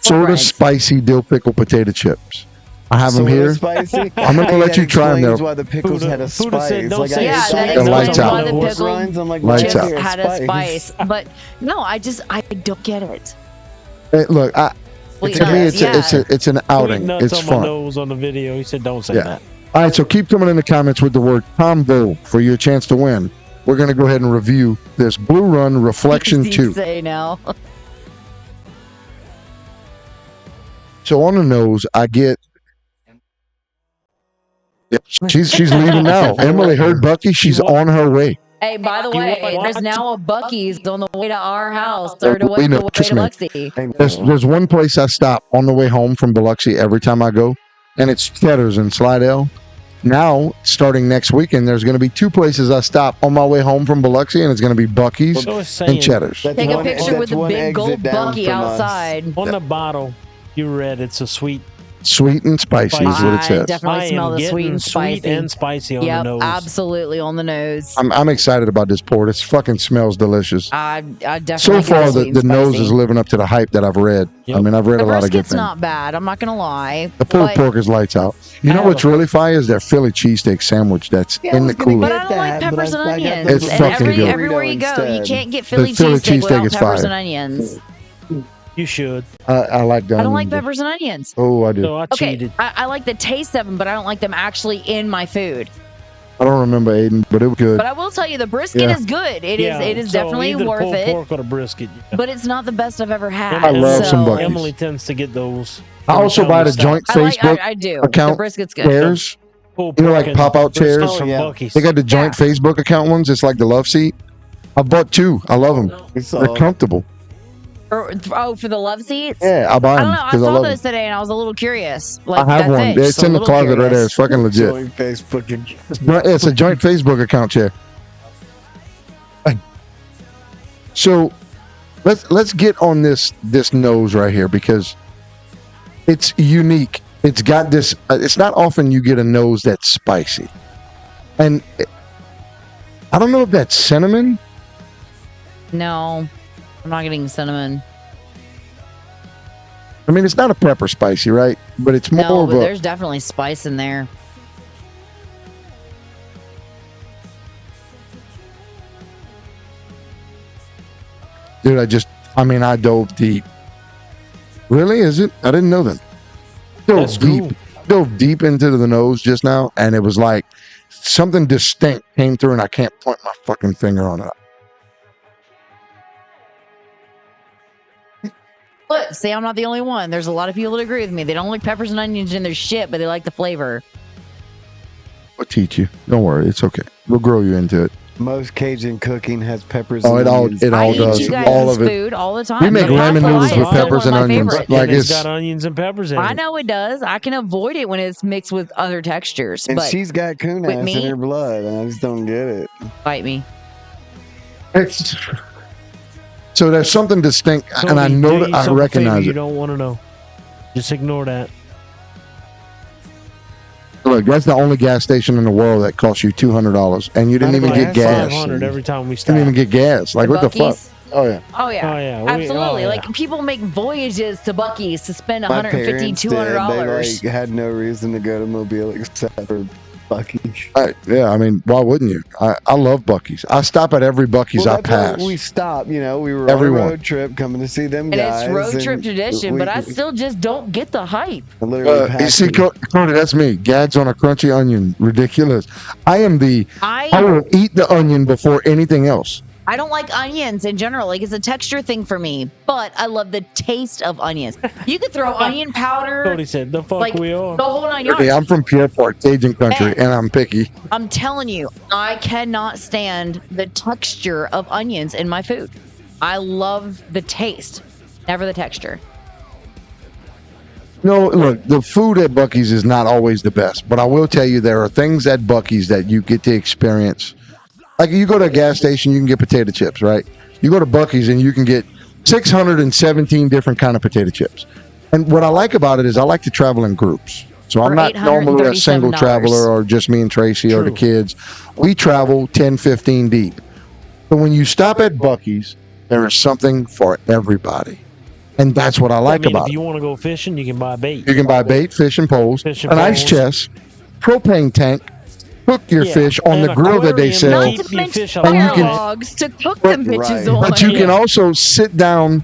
Speaker 2: sort of
Speaker 3: breads.
Speaker 2: spicy dill pickle potato chips. I have them
Speaker 4: Sorta
Speaker 2: here.
Speaker 4: Spicy.
Speaker 2: I'm gonna
Speaker 4: Hey,
Speaker 2: let
Speaker 4: that
Speaker 2: you try 'em,
Speaker 4: explains
Speaker 2: though.
Speaker 4: why the pickles
Speaker 5: Fuda-
Speaker 4: had a
Speaker 5: Fuda
Speaker 4: spice.
Speaker 5: said, "Don't
Speaker 4: Like,
Speaker 5: say
Speaker 4: I
Speaker 3: Yeah,
Speaker 4: ate
Speaker 3: that
Speaker 2: The lights
Speaker 3: explains
Speaker 2: out.
Speaker 3: why the
Speaker 4: horse
Speaker 3: pickle
Speaker 4: rinds. I'm like,
Speaker 2: Lights
Speaker 4: why is
Speaker 2: out.
Speaker 4: there
Speaker 3: had a spice. But no, I don't get it.
Speaker 2: Hey, look,
Speaker 3: Sweet
Speaker 2: to me,
Speaker 3: nuts,
Speaker 2: it's an
Speaker 5: Sweet
Speaker 2: outing.
Speaker 5: nuts
Speaker 2: It's
Speaker 5: on my
Speaker 2: fun.
Speaker 5: nose on the video. He said, "Don't say
Speaker 2: Yeah.
Speaker 5: that."
Speaker 2: All right, so keep coming in the comments with the word combo for your chance to win. We're going to go ahead and review this Blue Run Reflection
Speaker 3: You
Speaker 2: 2.
Speaker 3: say now.
Speaker 2: So on the nose, I get. Yep, she's leaving now. Emily heard Bucky. She's on her way.
Speaker 3: Hey, by the
Speaker 5: You
Speaker 3: way,
Speaker 5: want
Speaker 3: there's
Speaker 5: what?
Speaker 3: now a Bucky's on the way to our house or
Speaker 2: We
Speaker 3: the
Speaker 2: know,
Speaker 3: way to
Speaker 2: trust me.
Speaker 3: Biloxi.
Speaker 2: There's one place I stop on the way home from Biloxi every time I go, and it's Cheddar's in Slidell. Now, starting next weekend, there's going to be two places I stop on my way home from Biloxi, and it's going to be Bucky's
Speaker 5: So it's
Speaker 2: and
Speaker 5: saying
Speaker 2: Cheddar's.
Speaker 4: That's
Speaker 3: Take a
Speaker 4: one-
Speaker 3: picture
Speaker 4: that's
Speaker 3: with the
Speaker 4: one
Speaker 3: big
Speaker 4: exit
Speaker 3: gold
Speaker 4: down
Speaker 3: Bucky
Speaker 4: from us.
Speaker 3: outside.
Speaker 5: on the bottle, you read it's a sweet.
Speaker 2: Sweet and spicy is what it
Speaker 3: I
Speaker 2: says.
Speaker 3: definitely
Speaker 5: I
Speaker 3: smell
Speaker 5: am
Speaker 3: the sweet
Speaker 5: getting
Speaker 3: and spicy.
Speaker 5: sweet and spicy on
Speaker 3: Yep,
Speaker 5: the nose.
Speaker 3: absolutely on the nose.
Speaker 2: I'm excited about this port. It fucking smells delicious.
Speaker 3: I definitely
Speaker 2: So
Speaker 3: get
Speaker 2: far,
Speaker 3: sweet
Speaker 2: the
Speaker 3: and
Speaker 2: nose
Speaker 3: spicy.
Speaker 2: is living up to the hype that I've read.
Speaker 5: Yep.
Speaker 2: I mean, I've read
Speaker 3: The
Speaker 2: a lot of good
Speaker 3: brisket's
Speaker 2: things.
Speaker 3: not bad. I'm not gonna lie.
Speaker 2: The pulled
Speaker 3: but,
Speaker 2: pork is lights out. You know
Speaker 3: I
Speaker 2: what's really fire is their Philly cheesesteak sandwich that's
Speaker 4: Yeah, I
Speaker 2: in the
Speaker 4: was gonna
Speaker 2: cooler.
Speaker 3: but I don't like
Speaker 4: that, but
Speaker 3: peppers and
Speaker 4: I got
Speaker 3: onions.
Speaker 2: It's
Speaker 3: and
Speaker 2: fucking good.
Speaker 3: everywhere you go, you
Speaker 4: Instead.
Speaker 3: can't get Philly
Speaker 2: Philly
Speaker 3: cheesesteak
Speaker 2: cheesesteak
Speaker 3: without
Speaker 2: is
Speaker 3: peppers
Speaker 2: fire.
Speaker 3: and onions.
Speaker 5: You should.
Speaker 2: I like that.
Speaker 3: I don't like peppers and onions.
Speaker 2: Oh, I do.
Speaker 5: So I
Speaker 3: Okay,
Speaker 5: cheated.
Speaker 3: I like the taste of them, but I don't like them actually in my food.
Speaker 2: I don't remember Aiden, but it was good.
Speaker 3: But I will tell you, the brisket
Speaker 2: Yeah.
Speaker 3: is good. It
Speaker 5: Yeah,
Speaker 3: is
Speaker 5: so
Speaker 3: definitely
Speaker 5: either
Speaker 3: worth
Speaker 5: pulled
Speaker 3: it.
Speaker 5: pork or the brisket.
Speaker 3: But it's not the best I've ever had.
Speaker 2: I love some
Speaker 3: so-
Speaker 2: Buc-ee's.
Speaker 5: Emily tends to get those.
Speaker 2: I also
Speaker 5: Every time
Speaker 2: buy
Speaker 5: we
Speaker 2: the
Speaker 5: stop.
Speaker 2: joint Facebook
Speaker 3: I do.
Speaker 2: account
Speaker 3: The brisket's good.
Speaker 2: chairs.
Speaker 5: Pulled
Speaker 2: You know,
Speaker 5: pork
Speaker 2: like
Speaker 5: and
Speaker 2: pop-out
Speaker 5: brisket
Speaker 2: chairs?
Speaker 5: from
Speaker 4: Oh, yeah.
Speaker 5: Buc-ee's.
Speaker 2: They got the joint Facebook account ones. It's like the love seat. I bought two. I love them.
Speaker 4: We saw
Speaker 2: They're comfortable.
Speaker 3: For the love seats?
Speaker 2: Yeah, I buy
Speaker 3: I
Speaker 2: them
Speaker 3: don't know. I
Speaker 2: because I
Speaker 3: saw
Speaker 2: love
Speaker 3: those
Speaker 2: them.
Speaker 3: today, and I was a little curious. Like,
Speaker 2: I have
Speaker 3: that's
Speaker 2: one.
Speaker 3: it.
Speaker 2: It's
Speaker 3: Just a
Speaker 2: in the
Speaker 3: little
Speaker 2: closet right there.
Speaker 3: curious.
Speaker 2: It's fucking legit.
Speaker 4: joint Facebook.
Speaker 2: It's a joint Facebook account chair. So let's get on this nose right here because it's unique. It's got this. It's not often you get a nose that's spicy, and I don't know if that's cinnamon.
Speaker 3: No, I'm not getting cinnamon.
Speaker 2: I mean, it's not a pepper spicy, right? But it's more
Speaker 3: No,
Speaker 2: of
Speaker 3: but
Speaker 2: a.
Speaker 3: there's definitely spice in there.
Speaker 2: Dude, I dove deep. Really? Is it? I didn't know that.
Speaker 5: That's
Speaker 2: Dove deep.
Speaker 5: cool.
Speaker 2: Dove deep into the nose just now, and it was like something distinct came through, and I can't point my fucking finger on it.
Speaker 3: Look, see, I'm not the only one. There's a lot of people that agree with me. They don't like peppers and onions in their shit, but they like the flavor.
Speaker 2: I'll teach you. Don't worry. It's okay. We'll grow you into it.
Speaker 4: Most Cajun cooking has peppers.
Speaker 2: Oh,
Speaker 4: and
Speaker 2: it all-
Speaker 4: onions.
Speaker 2: it
Speaker 3: I
Speaker 2: all
Speaker 3: eat
Speaker 2: does.
Speaker 3: you guys'
Speaker 2: All of it.
Speaker 3: food all the time.
Speaker 2: We make
Speaker 3: The
Speaker 2: ramen
Speaker 3: pasta
Speaker 2: noodles
Speaker 3: is
Speaker 2: with
Speaker 3: one of
Speaker 2: peppers and
Speaker 3: my
Speaker 2: onions.
Speaker 3: favorites.
Speaker 2: Like
Speaker 5: and it's
Speaker 2: it's
Speaker 5: got onions and peppers in it.
Speaker 3: I know it does. I can avoid it when it's mixed with other textures,
Speaker 4: And
Speaker 3: but
Speaker 4: she's got coon
Speaker 3: with
Speaker 4: ass
Speaker 3: me-
Speaker 4: in her blood, and I just don't get it.
Speaker 3: bite me.
Speaker 2: so there's something distinct,
Speaker 5: Tony,
Speaker 2: and I know
Speaker 5: do
Speaker 2: that I
Speaker 5: yourself a favor,
Speaker 2: recognize
Speaker 5: You
Speaker 2: it.
Speaker 5: don't want to know. Just ignore that.
Speaker 2: Look, that's the only gas station in the world that costs you $200, and you didn't even
Speaker 5: Like
Speaker 2: get gas.
Speaker 5: $500 every time we
Speaker 2: You
Speaker 5: stop.
Speaker 2: didn't even get gas. Like what the fuck?
Speaker 3: Buc-ee's?
Speaker 2: Oh yeah.
Speaker 3: Oh yeah,
Speaker 5: Oh, yeah.
Speaker 3: absolutely.
Speaker 5: Yeah.
Speaker 3: Like people make voyages to Bucky's to spend
Speaker 4: My
Speaker 3: 150
Speaker 4: parents did. They
Speaker 3: $200.
Speaker 4: like had no reason to go to Mobile except for Buc-ee's.
Speaker 2: Yeah, I mean, why wouldn't you? I love Buc-ee's. I stop at every Buc-ee's I
Speaker 4: that's where
Speaker 2: pass.
Speaker 4: we stopped. You know, we were
Speaker 2: Everyone.
Speaker 4: on a road trip coming to see them
Speaker 3: And
Speaker 4: guys.
Speaker 3: it's road
Speaker 4: and
Speaker 3: trip tradition, but I
Speaker 4: we
Speaker 3: still just don't get the hype.
Speaker 4: literally
Speaker 2: You
Speaker 4: passed
Speaker 2: see,
Speaker 4: them.
Speaker 2: Cody, that's me. Gags on a crunchy onion. Ridiculous. I
Speaker 3: I
Speaker 2: will eat the onion before anything else.
Speaker 3: don't like onions in general. Like it's a texture thing for me, but I love the taste of onions. You could throw onion powder,
Speaker 5: Cody said, "The fuck
Speaker 3: like
Speaker 5: we
Speaker 3: the
Speaker 5: are."
Speaker 3: whole 9
Speaker 2: Hey,
Speaker 3: yards.
Speaker 2: I'm from Pierre Part, Cajun country, and I'm picky.
Speaker 3: I'm telling you, I cannot stand the texture of onions in my food. I love the taste, never the texture.
Speaker 2: No, look, the food at Buc-ee's is not always the best, but I will tell you there are things at Buc-ee's that you get to experience. Like you go to a gas station, you can get potato chips, right? You go to Buc-ee's and you can get 617 different kind of potato chips. And what I like about it is I like to travel in groups. So I'm
Speaker 3: For
Speaker 2: not normally a single
Speaker 3: $837.
Speaker 2: traveler or just me and Tracy or the
Speaker 5: True.
Speaker 2: kids. We travel 10, 15 deep. But when you stop at Buc-ee's, there is something for everybody. And that's what I like
Speaker 5: I mean,
Speaker 2: about
Speaker 5: if
Speaker 2: it.
Speaker 5: you want to go fishing, you can buy bait.
Speaker 2: You can buy bait, fishing poles,
Speaker 5: Fishing
Speaker 2: an ice
Speaker 5: poles.
Speaker 2: chest, propane tank, cook your
Speaker 5: Yeah,
Speaker 2: fish on
Speaker 5: and
Speaker 2: the grill that they
Speaker 5: aquarium
Speaker 2: sell.
Speaker 5: to
Speaker 3: Not
Speaker 5: keep
Speaker 3: to
Speaker 5: your
Speaker 3: mention
Speaker 5: fish
Speaker 2: And you
Speaker 3: fire
Speaker 2: can-
Speaker 3: logs to cook them bitches
Speaker 4: Right.
Speaker 3: on.
Speaker 2: But you
Speaker 5: Yeah.
Speaker 2: can also sit down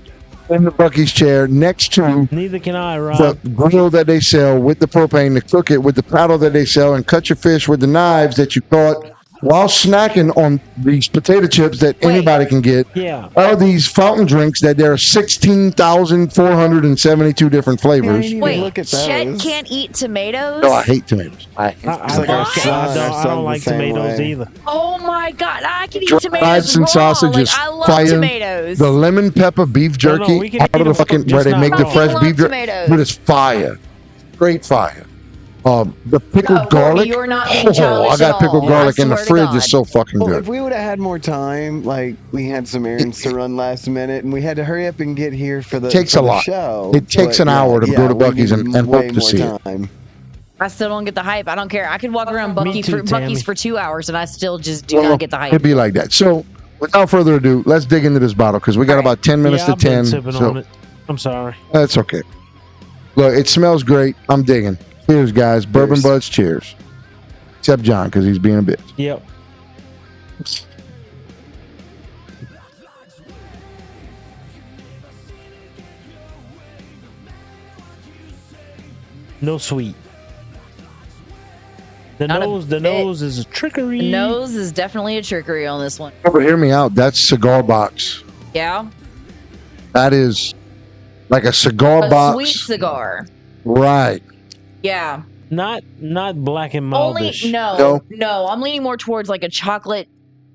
Speaker 2: in the Buc-ee's chair next to
Speaker 5: Neither can I, Rob.
Speaker 2: the grill that they sell with the propane to cook it with the paddle that they sell and cut your fish with the knives that you caught while snacking on these potato chips that
Speaker 3: Wait.
Speaker 2: anybody can get.
Speaker 5: Yeah.
Speaker 2: Or these fountain drinks that there are 16,472 different flavors.
Speaker 4: Yeah,
Speaker 3: Wait,
Speaker 4: look at
Speaker 3: Chet
Speaker 4: those.
Speaker 3: can't eat tomatoes?
Speaker 2: No, I hate tomatoes.
Speaker 5: I
Speaker 4: It's like our son, our
Speaker 5: don't
Speaker 4: son's
Speaker 5: like
Speaker 4: the same
Speaker 5: tomatoes
Speaker 4: way.
Speaker 5: either.
Speaker 3: Oh my god, I can eat
Speaker 2: Dried
Speaker 3: tomatoes
Speaker 2: some
Speaker 3: raw.
Speaker 2: sausages,
Speaker 3: Like, I love
Speaker 2: fire,
Speaker 3: tomatoes.
Speaker 2: The lemon pepper beef
Speaker 5: No, no,
Speaker 2: jerky
Speaker 5: we can
Speaker 2: out of
Speaker 5: eat
Speaker 2: the
Speaker 5: them
Speaker 2: fucking
Speaker 5: just
Speaker 2: where they
Speaker 5: not
Speaker 2: make the
Speaker 5: raw.
Speaker 2: fresh
Speaker 3: I
Speaker 2: beef
Speaker 3: love
Speaker 2: jerky.
Speaker 3: tomatoes.
Speaker 2: Dude, it's fire. Great fire. The pickled
Speaker 3: No, Courtney,
Speaker 2: garlic.
Speaker 3: you're not being childish
Speaker 2: I got
Speaker 3: at
Speaker 2: pickled
Speaker 3: all.
Speaker 2: garlic
Speaker 3: I
Speaker 2: in the
Speaker 3: swear to
Speaker 2: fridge.
Speaker 3: God.
Speaker 2: It's so fucking
Speaker 4: Well,
Speaker 2: good.
Speaker 4: if we would have had more time, like we had some errands to run last minute, and we had to hurry up and get here for the,
Speaker 2: Takes
Speaker 4: for
Speaker 2: a
Speaker 4: the
Speaker 2: lot.
Speaker 4: show.
Speaker 2: It takes
Speaker 4: But
Speaker 2: an hour to go to
Speaker 4: we
Speaker 2: Buc-ee's and
Speaker 4: need
Speaker 2: hope
Speaker 4: way
Speaker 2: to
Speaker 4: more
Speaker 2: see it.
Speaker 4: time.
Speaker 3: I still don't get the hype. I don't care. I could walk around
Speaker 5: Me too,
Speaker 3: Buc-ee's
Speaker 5: Tammy.
Speaker 3: for 2 hours and I still just do
Speaker 2: Well,
Speaker 3: not get the hype.
Speaker 2: It'd be like that. So, without further ado, let's dig into this bottle because we got
Speaker 3: All right.
Speaker 2: about 10 minutes
Speaker 5: Yeah,
Speaker 2: to
Speaker 5: I've been
Speaker 2: 10.
Speaker 5: sipping
Speaker 2: So
Speaker 5: on it. I'm sorry.
Speaker 2: that's okay. Look, it smells great. I'm digging. Cheers, guys. Bourbon Budz, cheers. Except John because he's being a bitch.
Speaker 5: Yep. No sweet. The
Speaker 3: Not a
Speaker 5: nose
Speaker 3: bit.
Speaker 5: is a trickery.
Speaker 3: The nose is definitely a trickery on this one.
Speaker 2: But hear me out. That's cigar box.
Speaker 3: Yeah?
Speaker 2: That is like a cigar
Speaker 3: A
Speaker 2: box.
Speaker 3: sweet cigar.
Speaker 2: Right.
Speaker 3: Yeah.
Speaker 5: Not black and
Speaker 3: Only
Speaker 5: maldish.
Speaker 3: no. I'm leaning more towards like a chocolate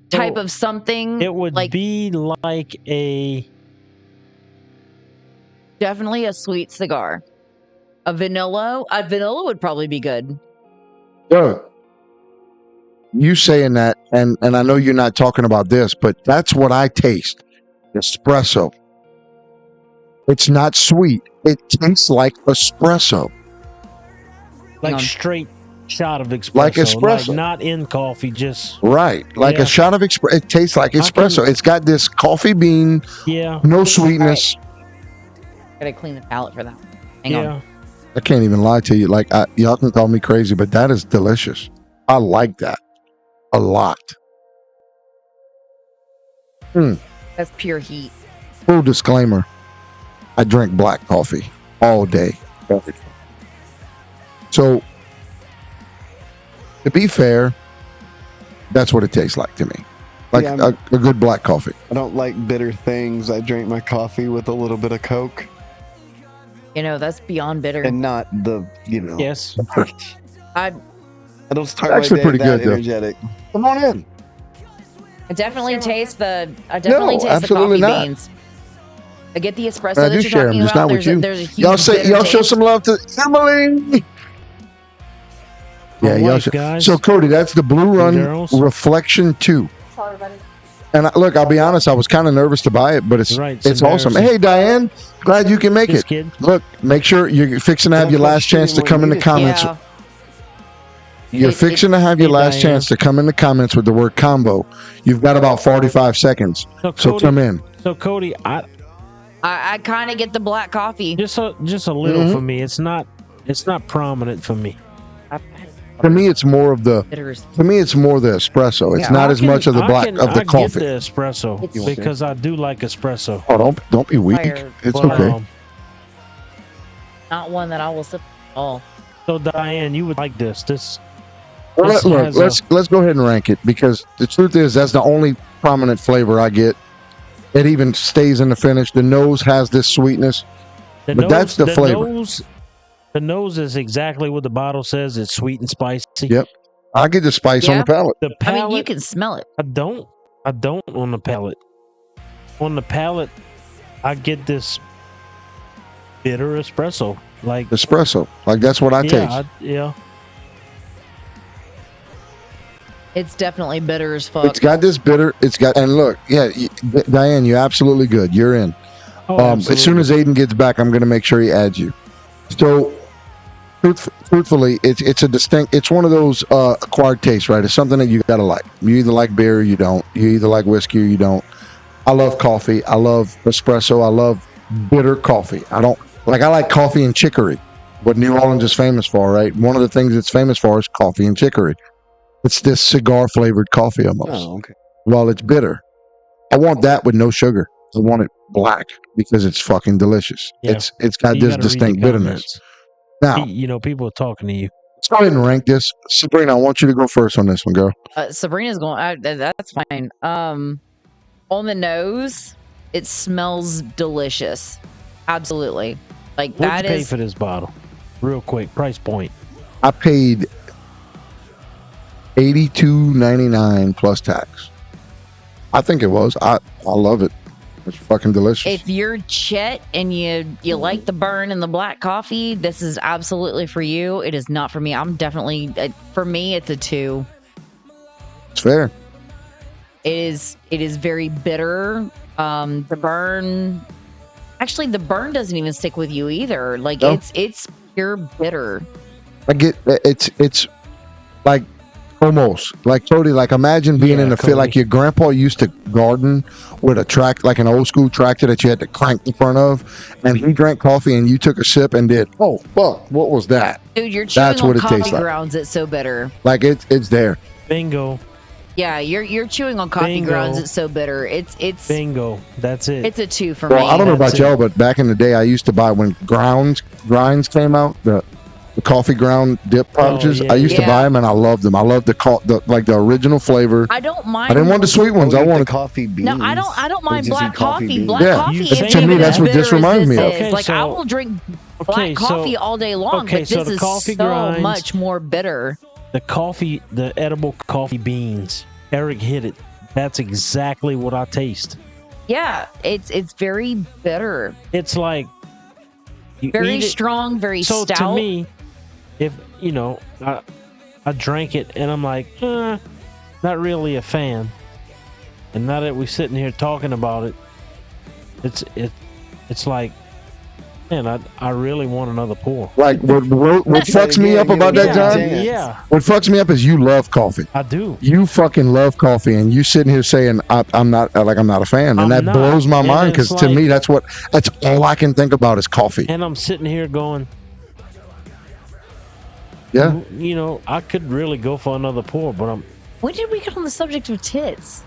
Speaker 3: type
Speaker 5: Oh,
Speaker 3: of something.
Speaker 5: It would
Speaker 3: like
Speaker 5: be like a
Speaker 3: definitely a sweet cigar. A vanilla would probably be good.
Speaker 2: Yo, you saying that, and I know you're not talking about this, but that's what I taste. Espresso. It's not sweet. It tastes like espresso.
Speaker 5: like
Speaker 3: on.
Speaker 5: straight shot of espresso.
Speaker 2: Like espresso.
Speaker 5: not in coffee, just
Speaker 2: Right. Like
Speaker 5: Yeah.
Speaker 2: a shot of espresso. It tastes like
Speaker 5: I can-
Speaker 2: espresso. It's got this coffee bean,
Speaker 5: yeah.
Speaker 2: no sweetness.
Speaker 3: Gotta clean the palate for that one. Hang
Speaker 5: yeah.
Speaker 3: on.
Speaker 2: I can't even lie to you. Like, y'all can call me crazy, but that is delicious. I like that a lot.
Speaker 3: That's pure heat.
Speaker 2: Full disclaimer, I drink black coffee all day. every day. So, to be fair, that's what it tastes like to me. Like
Speaker 4: Yeah,
Speaker 2: a good black coffee.
Speaker 4: I don't like bitter things. I drink my coffee with a little bit of Coke,
Speaker 3: You know, that's beyond bitter.
Speaker 4: and not the
Speaker 5: Yes.
Speaker 3: I
Speaker 4: I don't start
Speaker 2: Actually
Speaker 4: my day
Speaker 2: pretty
Speaker 4: that
Speaker 2: good, though.
Speaker 4: energetic.
Speaker 2: Come on in.
Speaker 3: definitely taste the
Speaker 2: absolutely
Speaker 3: coffee
Speaker 2: not.
Speaker 3: beans. I get the espresso
Speaker 2: I
Speaker 3: that
Speaker 2: do
Speaker 3: you're
Speaker 2: share them,
Speaker 3: talking
Speaker 2: just
Speaker 3: about.
Speaker 2: not with
Speaker 3: There's
Speaker 2: you.
Speaker 3: there's a huge
Speaker 2: Y'all say
Speaker 3: bitter
Speaker 2: y'all show
Speaker 3: taste.
Speaker 2: some love to Emily. Yeah,
Speaker 5: All
Speaker 2: y'all
Speaker 5: right,
Speaker 2: should.
Speaker 5: guys.
Speaker 2: So Cody, that's the Blue Run
Speaker 5: girls.
Speaker 2: Reflection 2. And look, I'll be honest, I was kind of nervous to buy it, but it's
Speaker 5: Right,
Speaker 2: it's awesome.
Speaker 5: embarrassing.
Speaker 2: Hey Diane, glad you can make
Speaker 5: This
Speaker 2: it.
Speaker 5: kid.
Speaker 2: Look, make sure you're fixing to have
Speaker 4: Don't
Speaker 2: your last
Speaker 4: question
Speaker 2: chance to
Speaker 4: when
Speaker 2: come in the
Speaker 4: you-
Speaker 2: comments.
Speaker 3: Yeah.
Speaker 2: You're fixing to have your
Speaker 5: Hey,
Speaker 2: last
Speaker 5: Diane.
Speaker 2: chance to come in the comments with the word combo. You've got about 45 seconds.
Speaker 5: So,
Speaker 2: So
Speaker 5: Cody,
Speaker 2: come in.
Speaker 5: So Cody,
Speaker 3: I kind of get the black coffee.
Speaker 5: just a little
Speaker 2: Mhm.
Speaker 5: for me. It's not prominent for me.
Speaker 2: For me, it's more of the.
Speaker 3: Bitters.
Speaker 2: For me, it's more the espresso. It's
Speaker 3: Yeah,
Speaker 2: not as much of the black of the
Speaker 5: I
Speaker 2: coffee.
Speaker 5: get the espresso
Speaker 3: It's-
Speaker 5: because I do like espresso.
Speaker 2: Oh, don't be weak.
Speaker 3: Fire.
Speaker 2: It's
Speaker 5: But,
Speaker 2: okay.
Speaker 3: Not one that I will sip at all.
Speaker 5: So Diane, you would like this.
Speaker 2: Well,
Speaker 5: this
Speaker 2: look,
Speaker 5: has
Speaker 2: let's go ahead and rank it because the truth is that's the only prominent flavor I get. It even stays in the finish. The nose has this sweetness. But that's the flavor.
Speaker 5: The nose is exactly what the bottle says. It's sweet and spicy.
Speaker 2: Yep. I get the spice on
Speaker 3: Yeah.
Speaker 2: the palate.
Speaker 5: The
Speaker 3: I
Speaker 5: palate,
Speaker 3: mean, you can smell it.
Speaker 5: I don't on the palate. On the palate, I get this bitter espresso. Like
Speaker 2: Espresso. Like that's what I taste.
Speaker 5: yeah.
Speaker 3: It's definitely bitter as fuck.
Speaker 2: It's got this bitter. It's got and look, yeah, Diane, you're absolutely good. You're in.
Speaker 5: Oh,
Speaker 2: As soon as Aiden gets back, I'm going to make sure he adds you. So, truthfully, it's a distinct. It's one of those acquired tastes, right? It's something that you got to like. You either like beer or you don't. You either like whiskey or you don't. I love coffee. I love espresso. I love bitter coffee. I like coffee and chicory. What New Orleans is famous for, right? One of the things it's famous for is coffee and chicory. It's this cigar flavored coffee almost.
Speaker 4: Oh, okay.
Speaker 2: Well, it's bitter. I want that with no sugar. I want it black because it's fucking delicious.
Speaker 5: Yeah.
Speaker 2: It's got
Speaker 5: You
Speaker 2: this
Speaker 5: gotta read the
Speaker 2: distinct bitterness.
Speaker 5: comments.
Speaker 2: Now,
Speaker 5: You know, people are talking to you.
Speaker 2: let's go ahead and rank this. Sabrina, I want you to go first on this one, girl.
Speaker 3: Sabrina's going. That's fine. On the nose, it smells delicious. Absolutely. Like
Speaker 5: What'd
Speaker 3: that
Speaker 5: you pay
Speaker 3: is.
Speaker 5: for this bottle? Real quick, price point.
Speaker 2: I paid $82.99 plus tax. I think it was. I love it. It's fucking delicious.
Speaker 3: If you're Chet and you like the burn and the black coffee, this is absolutely for you. It is not for me. I'm definitely for me. It's a 2.
Speaker 2: It's fair.
Speaker 3: It is very bitter. The burn. Actually, the burn doesn't even stick with you either. Like
Speaker 2: No.
Speaker 3: it's pure bitter.
Speaker 2: I get it's like almost like Cody. Like imagine being
Speaker 5: Yeah,
Speaker 2: in a field like
Speaker 5: Cody.
Speaker 2: your grandpa used to garden with a track, like an old school tractor that you had to crank in front of, and he drank coffee and you took a sip and did, oh fuck, what was that?
Speaker 3: Dude, you're chewing
Speaker 2: That's
Speaker 3: on
Speaker 2: what it
Speaker 3: coffee
Speaker 2: tastes like.
Speaker 3: grounds. It's so bitter.
Speaker 2: Like it's there.
Speaker 5: Bingo.
Speaker 3: Yeah, you're chewing on coffee
Speaker 5: Bingo.
Speaker 3: grounds. It's so bitter. It's
Speaker 5: Bingo. That's it.
Speaker 3: it's a 2 for
Speaker 2: Well,
Speaker 3: me.
Speaker 2: I don't know about
Speaker 5: That's
Speaker 2: y'all,
Speaker 5: it.
Speaker 2: but back in the day, I used to buy when grinds came out, the coffee ground dip pouches.
Speaker 5: yeah,
Speaker 2: I used to
Speaker 3: yeah.
Speaker 2: buy them and I loved them. I loved the original flavor.
Speaker 3: I don't mind.
Speaker 2: I didn't want the sweet ones. I
Speaker 4: Oh, you get
Speaker 2: wanted
Speaker 4: the coffee beans.
Speaker 3: No, I don't mind
Speaker 4: Or just
Speaker 3: black
Speaker 4: eat coffee
Speaker 3: coffee.
Speaker 4: beans?
Speaker 3: Black
Speaker 2: Yeah.
Speaker 3: coffee
Speaker 5: You
Speaker 3: is
Speaker 5: saying
Speaker 2: to me,
Speaker 3: even
Speaker 2: that's
Speaker 3: as
Speaker 2: what this
Speaker 3: bitter as
Speaker 2: reminds me
Speaker 3: this
Speaker 2: of.
Speaker 3: is.
Speaker 5: Okay,
Speaker 3: Like I
Speaker 5: so-
Speaker 3: will drink black
Speaker 5: Okay, so-
Speaker 3: coffee all day long,
Speaker 5: okay,
Speaker 3: but
Speaker 5: so
Speaker 3: this
Speaker 5: the
Speaker 3: is
Speaker 5: coffee
Speaker 3: so
Speaker 5: grinds-
Speaker 3: much more bitter.
Speaker 5: the edible coffee beans. Eric hit it. That's exactly what I taste.
Speaker 3: Yeah, it's very bitter,
Speaker 5: It's like you
Speaker 3: very
Speaker 5: eat it.
Speaker 3: strong, very
Speaker 5: So
Speaker 3: stout.
Speaker 5: to me, if you know, I drank it and I'm like, not really a fan. And now that we're sitting here talking about it, it's like, man, I really want another pour.
Speaker 2: Like what fucks me up about that, John?
Speaker 5: Yeah,
Speaker 2: What fucks me up is you love coffee.
Speaker 5: I do.
Speaker 2: You fucking love coffee, and you sitting here saying I'm not a fan, and
Speaker 5: I'm
Speaker 2: that
Speaker 5: not.
Speaker 2: blows my
Speaker 5: And
Speaker 2: mind
Speaker 5: it's
Speaker 2: because to
Speaker 5: like-
Speaker 2: me that's all I can think about is coffee.
Speaker 5: And I'm sitting here going,
Speaker 2: Yeah,
Speaker 5: you know, I could really go for another pour, but I'm
Speaker 3: When did we get on the subject of tits?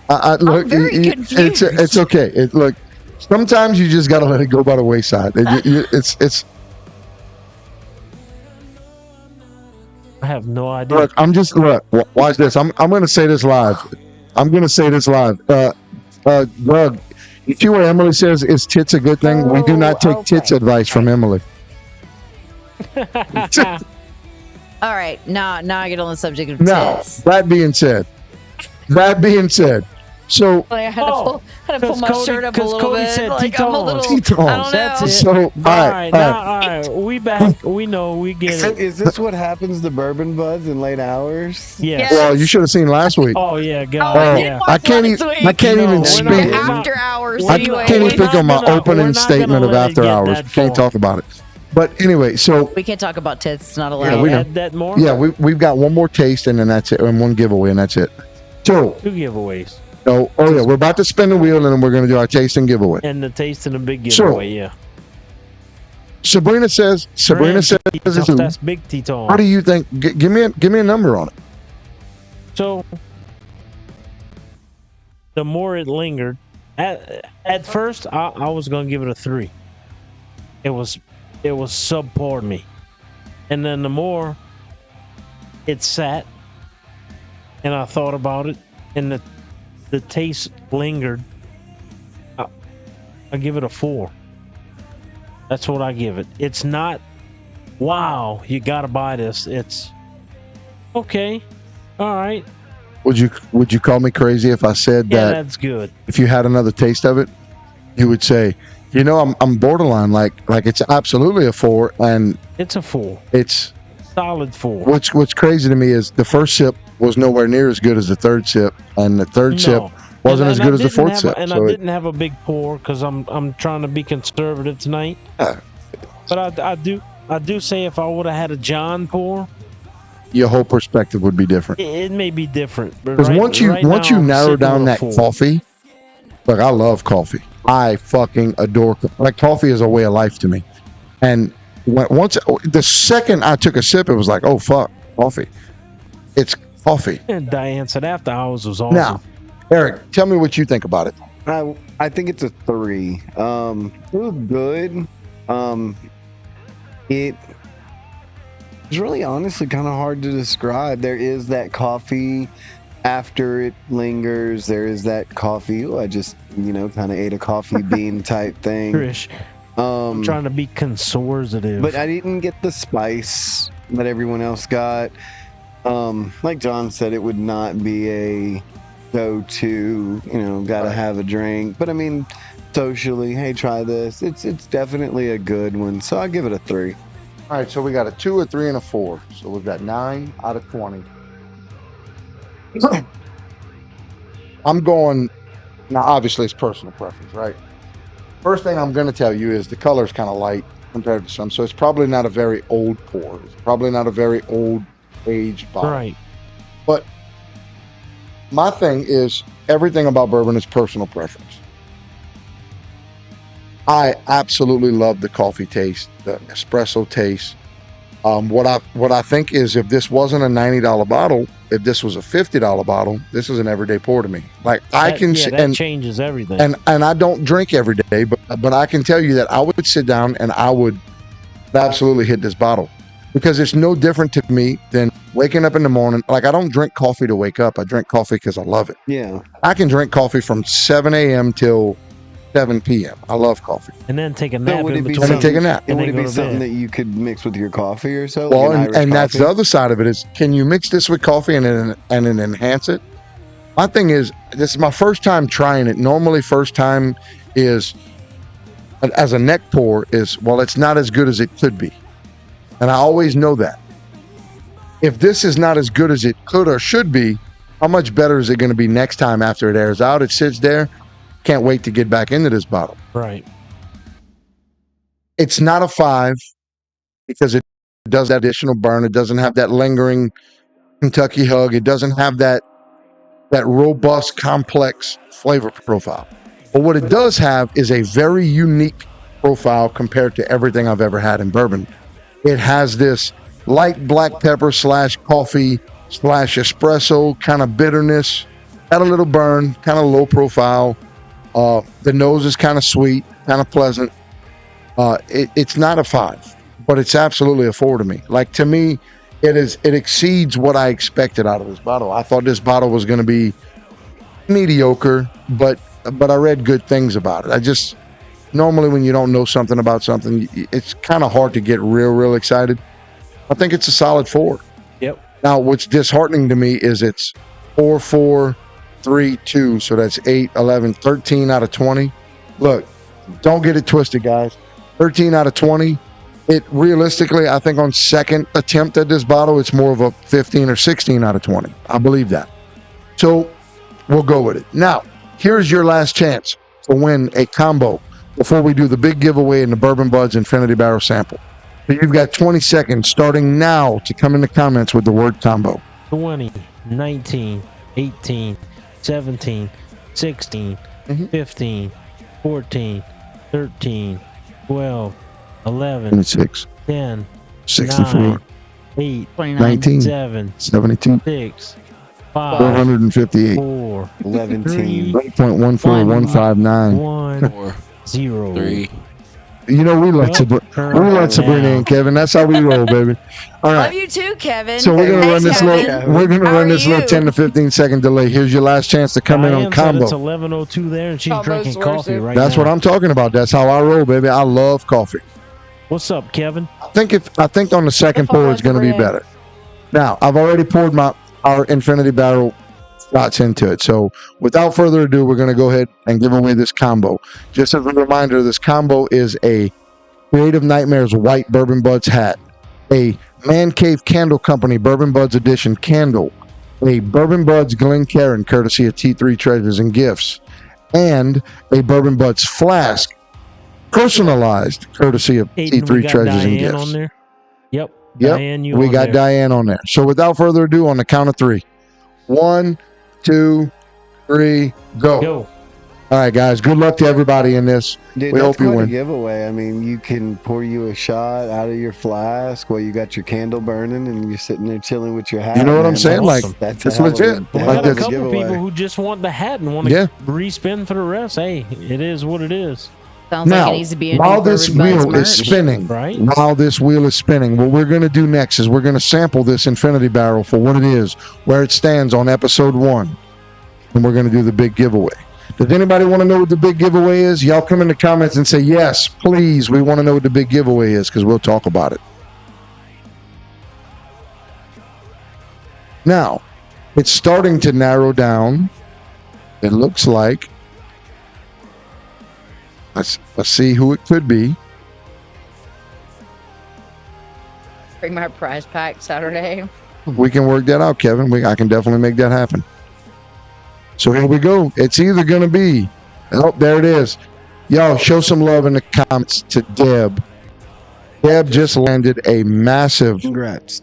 Speaker 2: look,
Speaker 3: very confused.
Speaker 2: it's okay. Look, sometimes you just gotta let it go by the wayside. It's
Speaker 5: I have no idea.
Speaker 2: look. Watch this. I'm gonna say this live. Doug, if you what Emily says, is tits a good thing? We do not take tits advice from Emily.
Speaker 3: All right, now I get on the subject of
Speaker 2: Now,
Speaker 3: tits.
Speaker 2: that being said, so
Speaker 3: Like, I had to pull my
Speaker 5: Cody-
Speaker 3: shirt up a
Speaker 5: 'cause
Speaker 3: little
Speaker 5: Cody
Speaker 3: bit.
Speaker 5: said
Speaker 3: Like I'm a
Speaker 5: Tetons.
Speaker 3: little.
Speaker 2: Tetons.
Speaker 3: I don't
Speaker 5: That's
Speaker 3: know.
Speaker 5: it.
Speaker 2: so all right.
Speaker 5: Now, all right, we back. We know, we get
Speaker 4: So
Speaker 5: it.
Speaker 4: is this what happens to Bourbon Buds in late hours?
Speaker 5: Yes.
Speaker 3: Yeah.
Speaker 2: Well, you should have seen last week.
Speaker 5: Oh yeah, God.
Speaker 3: Oh, I
Speaker 5: yeah.
Speaker 3: did watch
Speaker 2: I can't
Speaker 3: last
Speaker 2: even.
Speaker 3: week.
Speaker 2: I can't
Speaker 5: No,
Speaker 2: even
Speaker 5: we're
Speaker 2: speak.
Speaker 5: not-
Speaker 3: The
Speaker 5: we're not-
Speaker 3: after hours.
Speaker 2: I
Speaker 3: anyway.
Speaker 2: can't even
Speaker 5: we're
Speaker 2: speak
Speaker 5: not
Speaker 2: on my
Speaker 5: gonna- we're
Speaker 2: opening
Speaker 5: not
Speaker 2: statement
Speaker 5: gonna
Speaker 2: of
Speaker 5: let it
Speaker 2: after
Speaker 5: get
Speaker 2: hours.
Speaker 5: that
Speaker 2: Can't
Speaker 5: far.
Speaker 2: talk about it. But anyway, so
Speaker 3: We can't talk about tits. It's not
Speaker 2: Yeah,
Speaker 3: allowed.
Speaker 2: we know.
Speaker 5: Add that more.
Speaker 2: yeah, we've got one more taste and then that's it, and one giveaway and that's it. So,
Speaker 5: 2 giveaways.
Speaker 2: oh yeah, we're about to spin the wheel and then we're going to do our taste and giveaway.
Speaker 5: And the taste and a big
Speaker 2: So-
Speaker 5: giveaway. Yeah.
Speaker 2: Sabrina says it's a-
Speaker 5: That's big Teton.
Speaker 2: What do you think? Give me a number on it.
Speaker 5: So the more it lingered, at first I was gonna give it a 3. It was subpar to me, and then the more it sat, and I thought about it, and the taste lingered, I give it a 4. That's what I give it. It's not, wow, you gotta buy this. It's okay, all right.
Speaker 2: Would you call me crazy if I said
Speaker 5: Yeah,
Speaker 2: that
Speaker 5: that's good.
Speaker 2: if you had another taste of it, you would say, you know, I'm borderline, like it's absolutely a 4, and
Speaker 5: It's a 4.
Speaker 2: it's
Speaker 5: Solid 4.
Speaker 2: what's crazy to me is the first sip was nowhere near as good as the third sip, and the third sip wasn't as
Speaker 5: I
Speaker 2: good as the
Speaker 5: didn't
Speaker 2: fourth
Speaker 5: have
Speaker 2: sip.
Speaker 5: And
Speaker 2: So
Speaker 5: I didn't have a big pour because I'm trying to be conservative tonight. But I do say if I would have had a John pour,
Speaker 2: your whole perspective would be different.
Speaker 5: it may be different.
Speaker 2: Because once you narrow down that coffee, look, I love coffee. I fucking adore like coffee is a way of life to me. And once the second I took a sip, it was like, oh fuck, coffee. It's coffee.
Speaker 5: And Diane said after hours was awesome.
Speaker 2: Now, Eric, tell me what you think about it.
Speaker 4: I think it's a 3. It was good. It's really honestly kind of hard to describe. There is that coffee after it lingers. There is that coffee. Oh, I just, kind of ate a coffee bean type thing.
Speaker 5: Trish, I'm trying to be conservative.
Speaker 4: But I didn't get the spice that everyone else got. Like John said, it would not be a go-to, gotta have a drink. But I mean, socially, hey, try this. It's definitely a good one. So I'll give it a 3.
Speaker 2: All right, so we got a 2, a 3, and a 4. So we've got 9 out of 20. I'm going, now obviously it's personal preference, right? First thing I'm going to tell you is the color is kind of light compared to some, so it's probably not a very old pour. It's probably not a very old aged bottle.
Speaker 5: right.
Speaker 2: But my thing is everything about bourbon is personal preference. I absolutely love the coffee taste, the espresso taste. What I think is if this wasn't a $90 bottle, if this was a $50 bottle, this is an everyday pour to me. Like
Speaker 5: That changes everything.
Speaker 2: and I don't drink every day, but I can tell you that I would sit down and I would absolutely hit this bottle because it's no different to me than waking up in the morning. Like I don't drink coffee to wake up. I drink coffee because I love it.
Speaker 4: Yeah.
Speaker 2: I can drink coffee from 7 a.m. till 7 p.m. I love coffee.
Speaker 5: and then take a nap
Speaker 4: would
Speaker 5: in
Speaker 4: it be
Speaker 5: between.
Speaker 2: And then take a nap.
Speaker 4: And
Speaker 5: And
Speaker 4: would
Speaker 5: then
Speaker 4: it be
Speaker 5: go to
Speaker 4: something
Speaker 5: bed.
Speaker 4: that you could mix with your coffee or so?
Speaker 2: Well,
Speaker 4: like an
Speaker 2: and
Speaker 4: Irish
Speaker 2: that's
Speaker 4: coffee?
Speaker 2: the other side of it is, can you mix this with coffee and then enhance it? My thing is, this is my first time trying it. Normally, first time is as a neck pour is, well, it's not as good as it could be, and I always know that. If this is not as good as it could or should be, how much better is it going to be next time after it airs out? It sits there. Can't wait to get back into this bottle.
Speaker 5: Right.
Speaker 2: It's not a 5 because it does that additional burn. It doesn't have that lingering Kentucky hug. It doesn't have that robust, complex flavor profile. But what it does have is a very unique profile compared to everything I've ever had in bourbon. It has this light black pepper / coffee / espresso kind of bitterness, got a little burn, kind of low profile. The nose is kind of sweet, kind of pleasant. It's not a 5, but it's absolutely a 4 to me. Like to me, it exceeds what I expected out of this bottle. I thought this bottle was going to be mediocre, but I read good things about it. I just normally when you don't know something about something, it's kind of hard to get real excited. I think it's a solid 4.
Speaker 5: Yep.
Speaker 2: Now, what's disheartening to me is it's 4, 4, 3, 2. So that's 8, 11, 13 out of 20. Look, don't get it twisted, guys. 13 out of 20. It realistically, I think on second attempt at this bottle, it's more of a 15 or 16 out of 20. I believe that. So we'll go with it. Now, here's your last chance to win a combo before we do the big giveaway in the Bourbon Budz Infinity Barrel sample. So you've got 20 seconds starting now to come in the comments with the word combo.
Speaker 5: 20, 19, 18, 17, 16, 15, 14, 13, 12, 11,
Speaker 2: 26,
Speaker 5: 10,
Speaker 2: 64,
Speaker 5: 9, 8,
Speaker 2: 19,
Speaker 5: 7,
Speaker 2: 72,
Speaker 5: 6, 5,
Speaker 2: 458,
Speaker 5: 4,
Speaker 4: 11
Speaker 5: 3,
Speaker 4: team.
Speaker 2: 1.14159.
Speaker 5: 1,
Speaker 6: 4,
Speaker 5: 0.
Speaker 6: 3.
Speaker 2: You know we like Sabrina and Kevin. That's how we roll, baby. All
Speaker 3: Love
Speaker 2: right.
Speaker 3: you too, Kevin.
Speaker 2: So we're gonna
Speaker 3: Thanks,
Speaker 2: run this
Speaker 3: Kevin.
Speaker 2: little. We're gonna
Speaker 3: How
Speaker 2: run
Speaker 3: are
Speaker 2: this little
Speaker 3: you?
Speaker 2: 10 to 15 second delay. Here's your last chance to come in on
Speaker 5: Diane said it's
Speaker 2: combo.
Speaker 5: 11:02 there, and she's
Speaker 3: Combo's
Speaker 5: drinking
Speaker 3: worth
Speaker 5: coffee
Speaker 3: it.
Speaker 5: right
Speaker 2: That's
Speaker 5: now.
Speaker 2: what I'm talking about. That's how I roll, baby. I love coffee.
Speaker 5: What's up, Kevin?
Speaker 2: I think on the second
Speaker 3: fuck
Speaker 2: pour
Speaker 3: was
Speaker 2: it's gonna be
Speaker 3: Sabrina?
Speaker 2: better. Now I've already poured our infinity barrel shots into it. So without further ado, we're gonna go ahead and give away this combo. Just as a reminder, this combo is a Creative Nightmares white Bourbon Budz hat, a Man Cave Candle Company Bourbon Budz edition candle, a Bourbon Budz Glencairn courtesy of T3 Treasures and Gifts, and a Bourbon Budz flask personalized courtesy of
Speaker 5: Aiden,
Speaker 2: T3
Speaker 5: we got
Speaker 2: Treasures and
Speaker 5: Diane
Speaker 2: Gifts.
Speaker 5: on there. Yep.
Speaker 2: Yep,
Speaker 5: Diane, you
Speaker 2: we
Speaker 5: on
Speaker 2: got
Speaker 5: there.
Speaker 2: Diane on there. So without further ado, on the count of 3, 1, 2, 3, go.
Speaker 5: Go.
Speaker 2: All right, guys. Good luck to everybody in this.
Speaker 4: Dude,
Speaker 2: We
Speaker 4: that's
Speaker 2: hope you
Speaker 4: quite
Speaker 2: win.
Speaker 4: a giveaway. I mean, you can pour you a shot out of your flask while you got your candle burning and you're sitting there chilling with your hat.
Speaker 2: You know what I'm
Speaker 4: man.
Speaker 2: saying? Like,
Speaker 5: awesome.
Speaker 4: That's
Speaker 2: it's
Speaker 4: a hell of a-
Speaker 2: legit.
Speaker 5: We
Speaker 4: hell
Speaker 2: Like
Speaker 5: got
Speaker 4: of
Speaker 5: a
Speaker 2: this.
Speaker 5: couple
Speaker 4: giveaway.
Speaker 5: people who just want the hat and want to
Speaker 2: Yeah.
Speaker 5: respin for the rest. Hey, it is what it is,
Speaker 3: Sounds
Speaker 2: Now,
Speaker 3: like it needs to be a
Speaker 2: while
Speaker 3: new
Speaker 2: this
Speaker 3: Bourbon Budz
Speaker 2: wheel is
Speaker 3: merch.
Speaker 2: spinning,
Speaker 5: right?
Speaker 2: while this wheel is spinning, what we're going to do next is we're going to sample this infinity barrel for what it is, where it stands on episode 1, and we're going to do the big giveaway. Does anybody want to know what the big giveaway is? Y'all come in the comments and say, yes, please, we want to know what the big giveaway is, because we'll talk about it. Now, it's starting to narrow down. It looks like. Let's see who it could be.
Speaker 3: Bring my prize pack Saturday.
Speaker 2: We can work that out, Kevin. I can definitely make that happen. So here we go. It's either going to be, oh, there it is. Y'all, show some love in the comments to Deb. Deb just landed a massive,
Speaker 4: Congrats.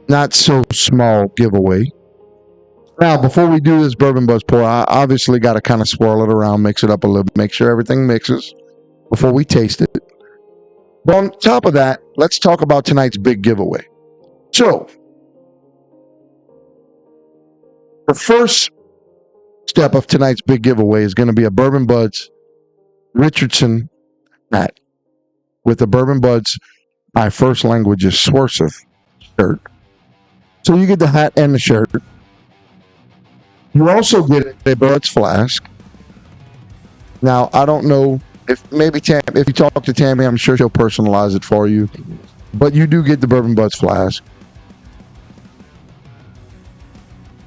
Speaker 2: not so small giveaway. Now, before we do this Bourbon Budz pour, I obviously got to kind of swirl it around, mix it up a little bit, make sure everything mixes before we taste it. But on top of that, let's talk about tonight's big giveaway. So, the first step of tonight's big giveaway is going to be a Bourbon Budz Richardson hat with a Bourbon Budz My First Language is Swersive shirt. So you get the hat and the shirt. You also get a Budz flask. Now, I don't know if if you talk to Tammy, I'm sure she'll personalize it for you. But you do get the Bourbon Budz flask.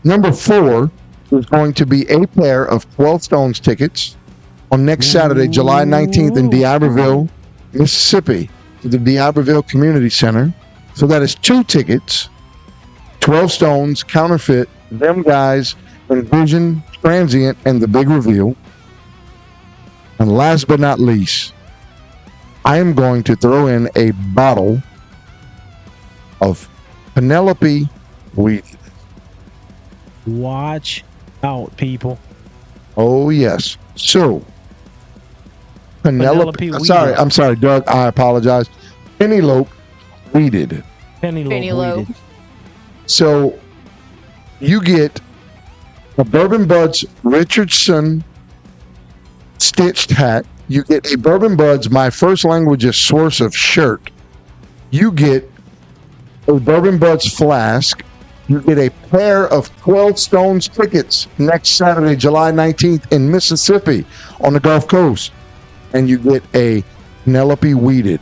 Speaker 2: Number 4 is going to be a pair of 12 Stones tickets on next Saturday, July 19th in D'Iberville, Mississippi, to the D'Iberville Community Center. So that is 2 tickets, 12 Stones, Counterfeit, Them Guys, Envision, Transient, and The Big Reveal. And last but not least, I am going to throw in a bottle of Penelope Weed.
Speaker 5: Watch out, people.
Speaker 2: Oh, yes. So,
Speaker 5: Penelope Weeded.
Speaker 2: I'm sorry, Doug. I apologize. Penelope Weeded.
Speaker 3: Penelope.
Speaker 5: Weeded.
Speaker 2: So, you get a Bourbon Budz Richardson stitched hat. You get a Bourbon Budz My First Language is Swersive shirt. You get a Bourbon Budz flask. You get a pair of 12 Stones tickets next Saturday, July 19th in Mississippi on the Gulf Coast. And you get a Penelope Weeded.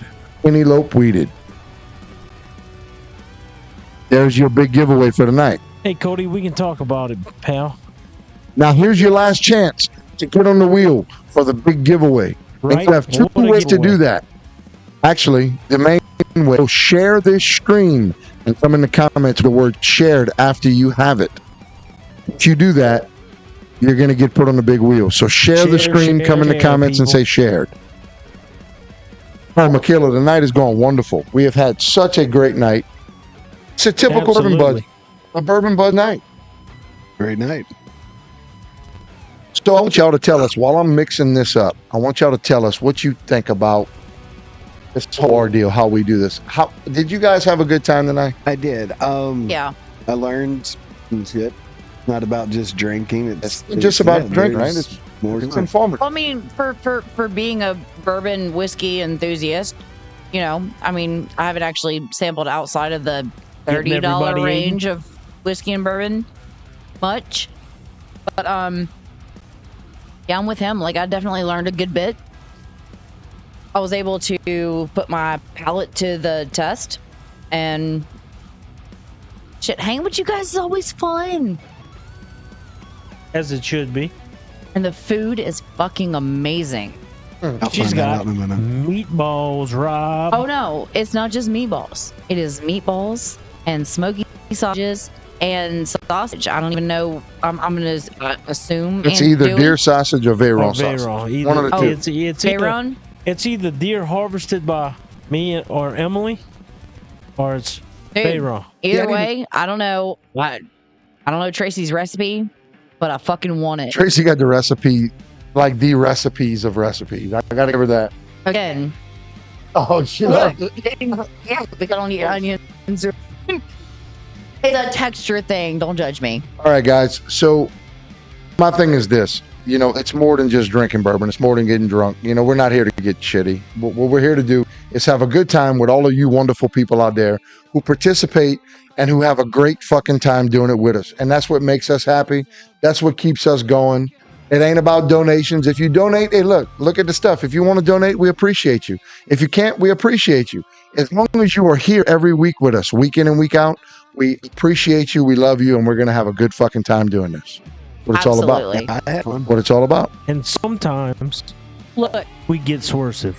Speaker 2: There's your big giveaway for tonight.
Speaker 5: Hey, Cody, we can talk about it, pal.
Speaker 2: Now, here's your last chance to get on the wheel for the big giveaway. And
Speaker 5: Right?
Speaker 2: you have 2
Speaker 5: What a
Speaker 2: ways to do
Speaker 5: giveaway.
Speaker 2: that. Actually, the main way, so share this stream and come in the comments with the word shared after you have it. If you do that, you're going to get put on the big wheel. So share the
Speaker 5: Share,
Speaker 2: screen, come in the
Speaker 5: share,
Speaker 2: comments and
Speaker 5: people.
Speaker 2: say shared. Oh, Michaela, the night is going wonderful. We have had such a great night. It's a typical Bourbon Budz, a Bourbon Budz night.
Speaker 4: Great night.
Speaker 2: So I want y'all to tell us, while I'm mixing this up, I want y'all to tell us what you think about this whole ordeal, how we do this. How did you guys have a good time tonight?
Speaker 4: I did.
Speaker 3: Yeah.
Speaker 4: I learned some shit. Not about just drinking. It's
Speaker 2: just about drinking, right?
Speaker 4: It's more
Speaker 2: It's
Speaker 4: to it.
Speaker 2: informative.
Speaker 3: Well, I mean, for being a bourbon whiskey enthusiast, you know, I mean, I haven't actually sampled outside of the
Speaker 5: Getting
Speaker 3: $30
Speaker 5: everybody
Speaker 3: range of whiskey and bourbon much. But yeah, I'm with him. Like, I definitely learned a good bit. I was able to put my palate to the test, and shit, hanging with you guys is always fun.
Speaker 5: As it should be.
Speaker 3: And the food is fucking amazing.
Speaker 4: I'll
Speaker 5: She's
Speaker 4: find that
Speaker 5: got
Speaker 4: out in a minute.
Speaker 5: meatballs, Rob.
Speaker 3: Oh no, it's not just meatballs. It is meatballs and smoky sausages and sausage. I don't even know. I'm gonna assume
Speaker 2: It's
Speaker 3: and
Speaker 2: either
Speaker 3: do
Speaker 2: deer
Speaker 3: it.
Speaker 2: sausage or Veyron sausage.
Speaker 5: Veyron.
Speaker 2: One of the two.
Speaker 5: It's either,
Speaker 3: Veyron?
Speaker 5: it's either deer harvested by me or Emily, or it's
Speaker 3: Dude,
Speaker 5: Veyron.
Speaker 3: Either
Speaker 4: Yeah,
Speaker 3: way, I don't know. I don't know Tracy's recipe, but I fucking want it.
Speaker 2: Tracy got the recipe, like the recipes of recipes. I gotta give her that.
Speaker 3: Again,
Speaker 2: Oh, she
Speaker 3: look,
Speaker 2: loved it.
Speaker 3: yeah, we got only onions. It's a texture thing. Don't judge me.
Speaker 2: All right, guys. So my thing is this. You know, it's more than just drinking bourbon. It's more than getting drunk. You know, we're not here to get shitty. What we're here to do is have a good time with all of you wonderful people out there who participate and who have a great fucking time doing it with us. And that's what makes us happy. That's what keeps us going. It ain't about donations. If you donate, hey, look at the stuff. If you want to donate, we appreciate you. If you can't, we appreciate you. As long as you are here every week with us, week in and week out, we appreciate you. We love you. And we're going to have a good fucking time doing this. What it's all about.
Speaker 3: Absolutely.
Speaker 4: I had fun.
Speaker 2: What it's all about.
Speaker 5: And sometimes
Speaker 3: Look,
Speaker 5: we get swersive.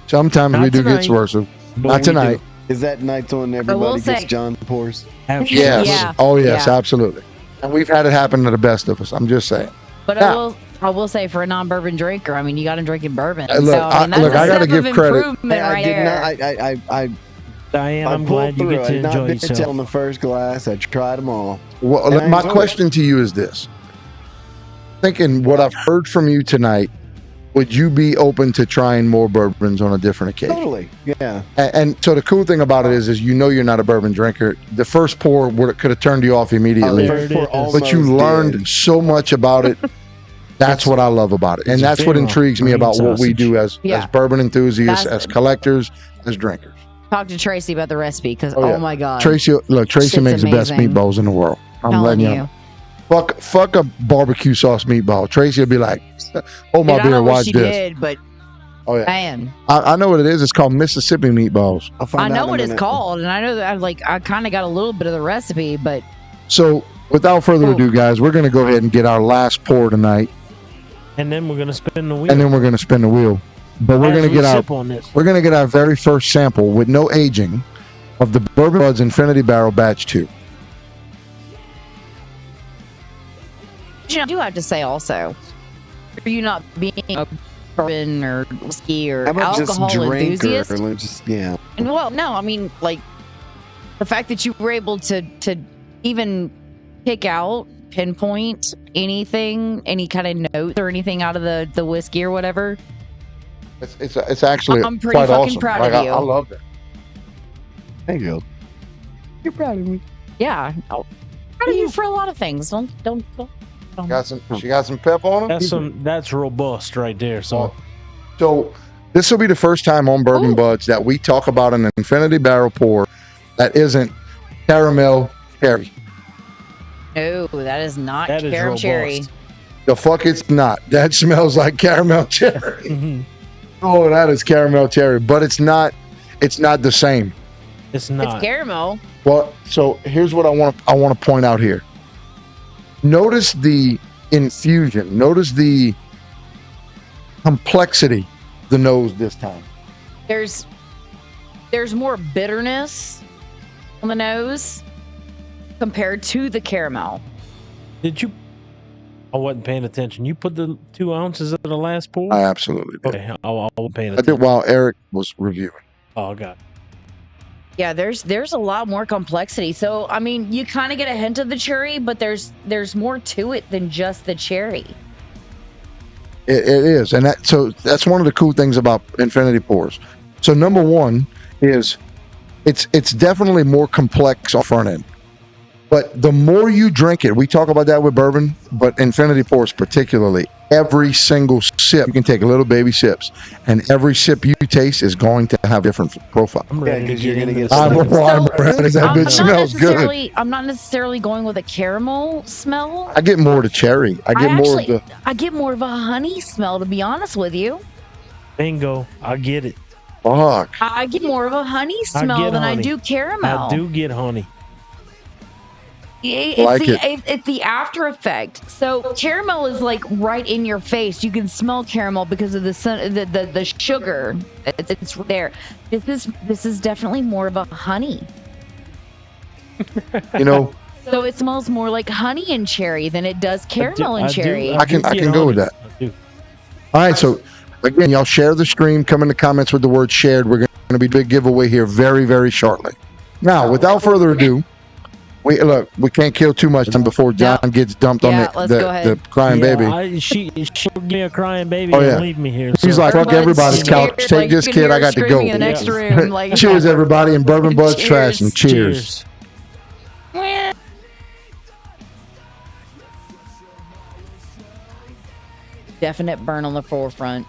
Speaker 2: Sometimes
Speaker 5: Not
Speaker 2: we do
Speaker 5: tonight.
Speaker 2: get swersive.
Speaker 5: But
Speaker 2: Not
Speaker 5: we
Speaker 2: tonight.
Speaker 4: Is that night when
Speaker 3: will
Speaker 4: everybody gets
Speaker 3: say-
Speaker 4: John pours?
Speaker 5: do. Absolutely.
Speaker 2: Yes.
Speaker 3: Yeah.
Speaker 2: Oh, yes,
Speaker 3: Yeah.
Speaker 2: absolutely. And we've had it happen to the best of us. I'm just saying.
Speaker 3: but
Speaker 2: Yeah.
Speaker 3: I will say for a non-bourbon drinker, I mean, you got to drink in bourbon.
Speaker 2: Look,
Speaker 3: so I mean, that's
Speaker 2: look,
Speaker 3: a
Speaker 2: I gotta
Speaker 3: step
Speaker 2: give
Speaker 3: of
Speaker 2: credit.
Speaker 3: improvement
Speaker 4: I
Speaker 3: right
Speaker 4: did
Speaker 3: there.
Speaker 4: not. I
Speaker 5: Diane, I'm
Speaker 4: pulled
Speaker 5: glad you
Speaker 4: through.
Speaker 5: get
Speaker 4: I
Speaker 5: to
Speaker 4: did not
Speaker 5: enjoy
Speaker 4: bitch
Speaker 5: yourself.
Speaker 4: on the first glass. I tried them all.
Speaker 2: Well,
Speaker 4: And I
Speaker 2: my
Speaker 4: enjoyed
Speaker 2: question to you is this. Thinking what I've heard from you tonight, would you be open to trying more bourbons on a different occasion?
Speaker 4: Totally. Yeah.
Speaker 2: And so the cool thing about it is you know you're not a bourbon drinker. The first pour could have turned you off immediately.
Speaker 5: there
Speaker 4: First
Speaker 5: it
Speaker 4: pour
Speaker 5: is.
Speaker 4: almost
Speaker 2: But you learned
Speaker 4: did.
Speaker 2: so much about it. That's what I love about it. And
Speaker 5: It's
Speaker 2: that's what
Speaker 5: Veyron
Speaker 2: intrigues me
Speaker 5: green
Speaker 2: about what we
Speaker 5: sausage.
Speaker 2: do as
Speaker 3: Yeah.
Speaker 2: bourbon enthusiasts,
Speaker 3: That's-
Speaker 2: as collectors, as drinkers.
Speaker 3: Talk to Tracy about the recipe because
Speaker 2: Oh, yeah.
Speaker 3: oh my god,
Speaker 2: Tracy
Speaker 3: shit's
Speaker 2: makes the best
Speaker 3: amazing.
Speaker 2: meatballs in the world. I'm
Speaker 3: telling
Speaker 2: letting you know. Fuck a barbecue sauce meatball. Tracy will be like, "Oh my
Speaker 3: Dude, I
Speaker 2: beer,
Speaker 3: know what
Speaker 2: watch
Speaker 3: she
Speaker 2: this."
Speaker 3: did, but
Speaker 2: Oh yeah,
Speaker 3: man,
Speaker 2: I know what it is. It's called Mississippi meatballs.
Speaker 4: I'll find
Speaker 3: I
Speaker 4: out
Speaker 3: know
Speaker 4: in a
Speaker 3: what it's
Speaker 4: minute.
Speaker 3: called, and I know that I kind of got a little bit of the recipe, but
Speaker 2: So without further ado, guys, we're gonna go ahead and get our last pour tonight,
Speaker 5: And then we're gonna spin the wheel.
Speaker 2: and then we're gonna spin the wheel. But we're
Speaker 5: As
Speaker 2: gonna
Speaker 5: we
Speaker 2: get our
Speaker 5: sip on this.
Speaker 2: very first sample with no aging of the Bourbon Budz Infinity Barrel Batch 2.
Speaker 3: you know, I do have to say also, for you not being a bourbon or whiskey or
Speaker 4: How about
Speaker 3: alcohol
Speaker 4: just drink
Speaker 3: enthusiast,
Speaker 4: or just yeah.
Speaker 3: and well, no, I mean like the fact that you were able to even pick out, pinpoint anything, any kind of notes or anything out of the whiskey or whatever.
Speaker 2: It's actually
Speaker 3: I'm pretty
Speaker 2: quite
Speaker 3: fucking
Speaker 2: awesome.
Speaker 3: proud
Speaker 2: Like,
Speaker 3: of you.
Speaker 2: I love that.
Speaker 4: There you go.
Speaker 3: You're proud of me. Yeah, I'm proud of you for a lot of things. Don't.
Speaker 2: She got some pep on them.
Speaker 5: That's robust right there. So
Speaker 2: So this will be the first time on Bourbon
Speaker 3: Ooh.
Speaker 2: Budz that we talk about an Infinity Barrel pour that isn't caramel cherry.
Speaker 3: No, that is not
Speaker 5: that is
Speaker 3: caram
Speaker 5: robust.
Speaker 3: cherry.
Speaker 2: The fuck it's not. That smells like caramel cherry.
Speaker 5: Mhm.
Speaker 2: Oh, that is caramel cherry, but it's not the same.
Speaker 5: It's not.
Speaker 3: It's caramel.
Speaker 2: Well, so here's what I want to point out here. Notice the infusion. Notice the complexity of the nose this time.
Speaker 3: There's more bitterness on the nose compared to the caramel.
Speaker 5: Did you I wasn't paying attention. You put the 2 ounces of the last pour?
Speaker 2: I absolutely did.
Speaker 5: Okay, I wasn't paying
Speaker 2: I did
Speaker 5: attention.
Speaker 2: while Eric was reviewing.
Speaker 5: Oh, God.
Speaker 3: Yeah, there's a lot more complexity. So I mean, you kind of get a hint of the cherry, but there's more to it than just the cherry.
Speaker 2: It is, and that's one of the cool things about Infinity Pours. So number one is it's definitely more complex on the front end, but the more you drink it, we talk about that with bourbon, but Infinity Pours particularly, every single sip you can take little baby sips, and every sip you taste is going to have a different profile.
Speaker 5: I'm ready
Speaker 4: because
Speaker 5: to
Speaker 4: you're
Speaker 5: get
Speaker 4: gonna
Speaker 5: into
Speaker 4: get
Speaker 5: this.
Speaker 2: I'm ready. That bitch smells good.
Speaker 3: I'm not necessarily going with a caramel smell.
Speaker 2: I get more to cherry. I get more of the
Speaker 3: honey smell, to be honest with you.
Speaker 5: Bingo. I get it.
Speaker 2: fuck.
Speaker 3: I get more of a honey smell than
Speaker 5: honey.
Speaker 3: I do caramel.
Speaker 5: I do get honey.
Speaker 3: It's the after effect. So caramel is like right in your face. You can smell caramel because of the sugar. It's there. This is definitely more of a honey.
Speaker 2: You know,
Speaker 3: So it smells more like honey and cherry than it does caramel and cherry.
Speaker 2: I can go with that.
Speaker 5: I do.
Speaker 2: All right, so again, y'all share the stream. Come in the comments with the word shared. We're going to be big giveaway here very, very shortly. Now, without further ado, we can't kill too much time before John gets dumped on the crying baby.
Speaker 5: She'll give me a crying baby
Speaker 2: Oh,
Speaker 5: and
Speaker 2: yeah.
Speaker 5: leave me here.
Speaker 2: He's like, fuck everybody's couch. Take this kid. I got to go.
Speaker 3: In the next room, like,
Speaker 2: Cheers, everybody, and Bourbon Budz trash and cheers.
Speaker 3: Definite burn on the forefront,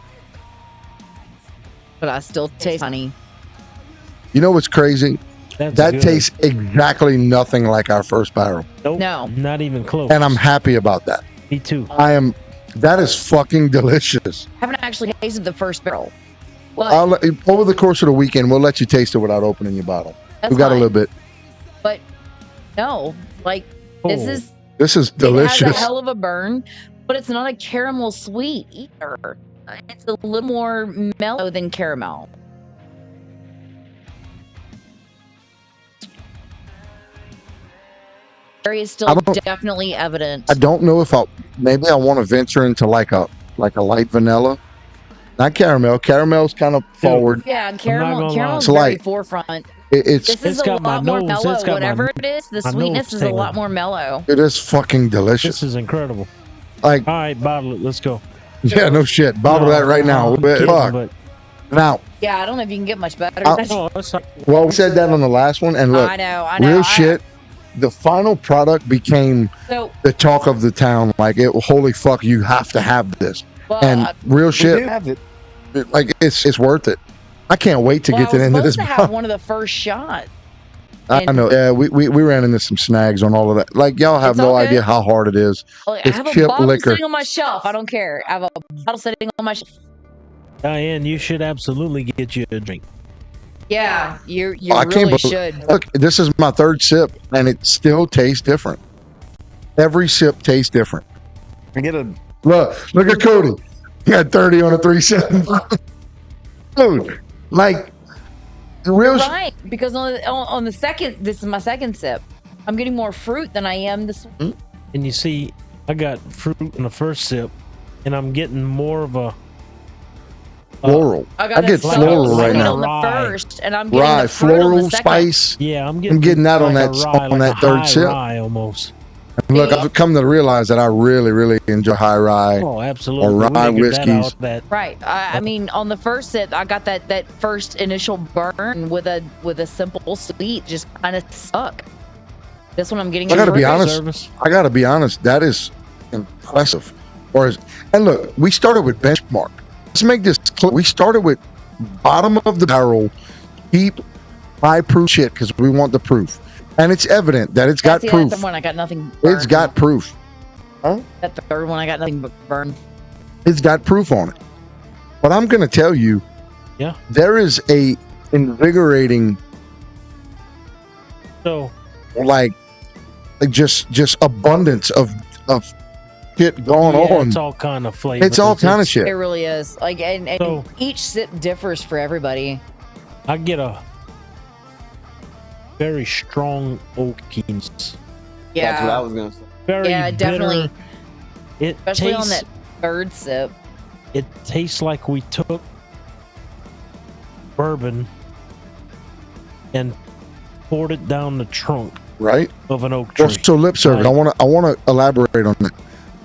Speaker 3: but I still taste honey.
Speaker 2: You know what's crazy?
Speaker 5: That's
Speaker 2: That
Speaker 5: good.
Speaker 2: tastes exactly nothing like our first barrel,
Speaker 5: Nope,
Speaker 3: No.
Speaker 5: not even close.
Speaker 2: and I'm happy about that.
Speaker 5: Me too.
Speaker 2: That is fucking delicious.
Speaker 3: I haven't actually tasted the first barrel. But
Speaker 2: Over the course of the weekend, we'll let you taste it without opening your bottle.
Speaker 3: that's
Speaker 2: We got a
Speaker 3: fine.
Speaker 2: little bit.
Speaker 3: But no, like this
Speaker 5: Oh.
Speaker 3: is
Speaker 2: This is
Speaker 3: It
Speaker 2: delicious.
Speaker 3: has a hell of a burn, but it's not a caramel sweet either. It's a little more mellow than caramel. Cherry is still
Speaker 2: I don't-
Speaker 3: definitely evident.
Speaker 2: I don't know if maybe I want to venture into like a light vanilla. Not caramel. Caramel's kind of forward.
Speaker 3: Yeah,
Speaker 5: gonna
Speaker 3: caramel's
Speaker 5: lie.
Speaker 2: It's
Speaker 3: very
Speaker 2: light.
Speaker 3: forefront.
Speaker 2: It's
Speaker 3: This is
Speaker 5: It's
Speaker 3: a
Speaker 5: got my
Speaker 3: lot more
Speaker 5: nose. It's
Speaker 3: mellow.
Speaker 5: got my-
Speaker 3: Whatever it is, the
Speaker 5: my
Speaker 3: sweetness
Speaker 5: nose
Speaker 3: is a lot
Speaker 5: tingling.
Speaker 3: more mellow.
Speaker 2: it is fucking delicious.
Speaker 5: This is incredible.
Speaker 2: Like,
Speaker 5: All right, bottle it. Let's go.
Speaker 2: yeah, no shit. Bottle
Speaker 5: No,
Speaker 2: that right now.
Speaker 5: I'm kidding,
Speaker 2: Fuck.
Speaker 5: but-
Speaker 2: Now,
Speaker 3: Yeah, I don't know if you can get much better.
Speaker 2: I'll-
Speaker 5: Oh, it's not-
Speaker 2: well, we said that on the last one, and look,
Speaker 3: I know.
Speaker 2: real shit. The final product became
Speaker 3: So,
Speaker 2: the talk of the town. Like, holy fuck, you have to have this.
Speaker 3: well,
Speaker 2: And real
Speaker 4: We
Speaker 2: shit,
Speaker 4: do have it.
Speaker 2: like it's worth it. I can't wait to
Speaker 3: well,
Speaker 2: get to the
Speaker 3: I
Speaker 2: end of
Speaker 3: was
Speaker 2: this.
Speaker 3: supposed to have one of the first shots.
Speaker 2: I know. Yeah, we ran into some snags on all of that. Like, y'all have
Speaker 3: It's
Speaker 2: no
Speaker 3: all good.
Speaker 2: idea how hard it is.
Speaker 3: Like,
Speaker 2: It's
Speaker 3: I have a
Speaker 2: chip
Speaker 3: bottle
Speaker 2: liquor.
Speaker 3: sitting on my shelf. I don't care. I have a bottle sitting on my shelf.
Speaker 5: Diane, you should absolutely get you a drink.
Speaker 3: Yeah, you
Speaker 2: I can't
Speaker 3: really
Speaker 2: believe-
Speaker 3: should.
Speaker 2: Look, this is my third sip, and it still tastes different. Every sip tastes different.
Speaker 4: I get a
Speaker 2: Look at Cody. He got 30 on a 3-7. Dude, like, real
Speaker 3: You're right, because on the second, this is my second sip. I'm getting more fruit than I am this.
Speaker 5: And you see, I got fruit in the first sip, and I'm getting more of a
Speaker 2: floral.
Speaker 3: I
Speaker 2: I get
Speaker 3: that
Speaker 2: floral
Speaker 3: sweet
Speaker 2: right
Speaker 5: now.
Speaker 3: on the
Speaker 5: Rye.
Speaker 3: first, and I'm getting
Speaker 2: Rye,
Speaker 3: the fruit on
Speaker 2: floral,
Speaker 3: the second.
Speaker 2: spice.
Speaker 5: yeah. I'm getting
Speaker 2: that on
Speaker 5: like
Speaker 2: that-
Speaker 5: a rye,
Speaker 2: on
Speaker 5: like
Speaker 2: that
Speaker 5: a
Speaker 2: third
Speaker 5: high
Speaker 2: sip.
Speaker 5: rye almost.
Speaker 2: Look, I've come to realize that I really, really enjoy high rye.
Speaker 5: Oh, absolutely.
Speaker 2: Or
Speaker 5: We
Speaker 2: rye
Speaker 5: figured that
Speaker 2: whiskeys.
Speaker 5: out, that
Speaker 3: Right. I mean, on the first sip, I got that first initial burn with a simple sweet, just kind of stuck. This one I'm getting.
Speaker 2: I gotta be
Speaker 3: fruit.
Speaker 2: honest.
Speaker 5: service.
Speaker 2: I got to be honest, that is impressive. And look, we started with benchmark. Let's make this clear. We started with bottom of the barrel, cheap, high proof shit because we want the proof. And it's evident that it's got
Speaker 3: That's
Speaker 2: proof.
Speaker 3: the one I got nothing.
Speaker 2: It's
Speaker 3: burned.
Speaker 2: got proof.
Speaker 3: That third one I got nothing but burn.
Speaker 2: It's got proof on it. But I'm going to tell you,
Speaker 5: Yeah.
Speaker 2: there is a invigorating,
Speaker 5: So,
Speaker 2: like just abundance of shit going
Speaker 5: yeah,
Speaker 2: on.
Speaker 5: it's all kind of flavors.
Speaker 2: It's all kind of
Speaker 3: It
Speaker 2: shit.
Speaker 3: really is. Like, and
Speaker 5: So-
Speaker 3: each sip differs for everybody.
Speaker 5: I get a very strong oakiness.
Speaker 3: Yeah.
Speaker 4: That's what I was gonna say.
Speaker 5: Very
Speaker 3: Yeah,
Speaker 5: bitter,
Speaker 3: definitely.
Speaker 5: It
Speaker 3: Especially on
Speaker 5: tastes.
Speaker 3: that third sip.
Speaker 5: It tastes like we took bourbon and poured it down the trunk
Speaker 2: Right.
Speaker 5: of an oak tree.
Speaker 2: Well, so lip service. I want to elaborate on that.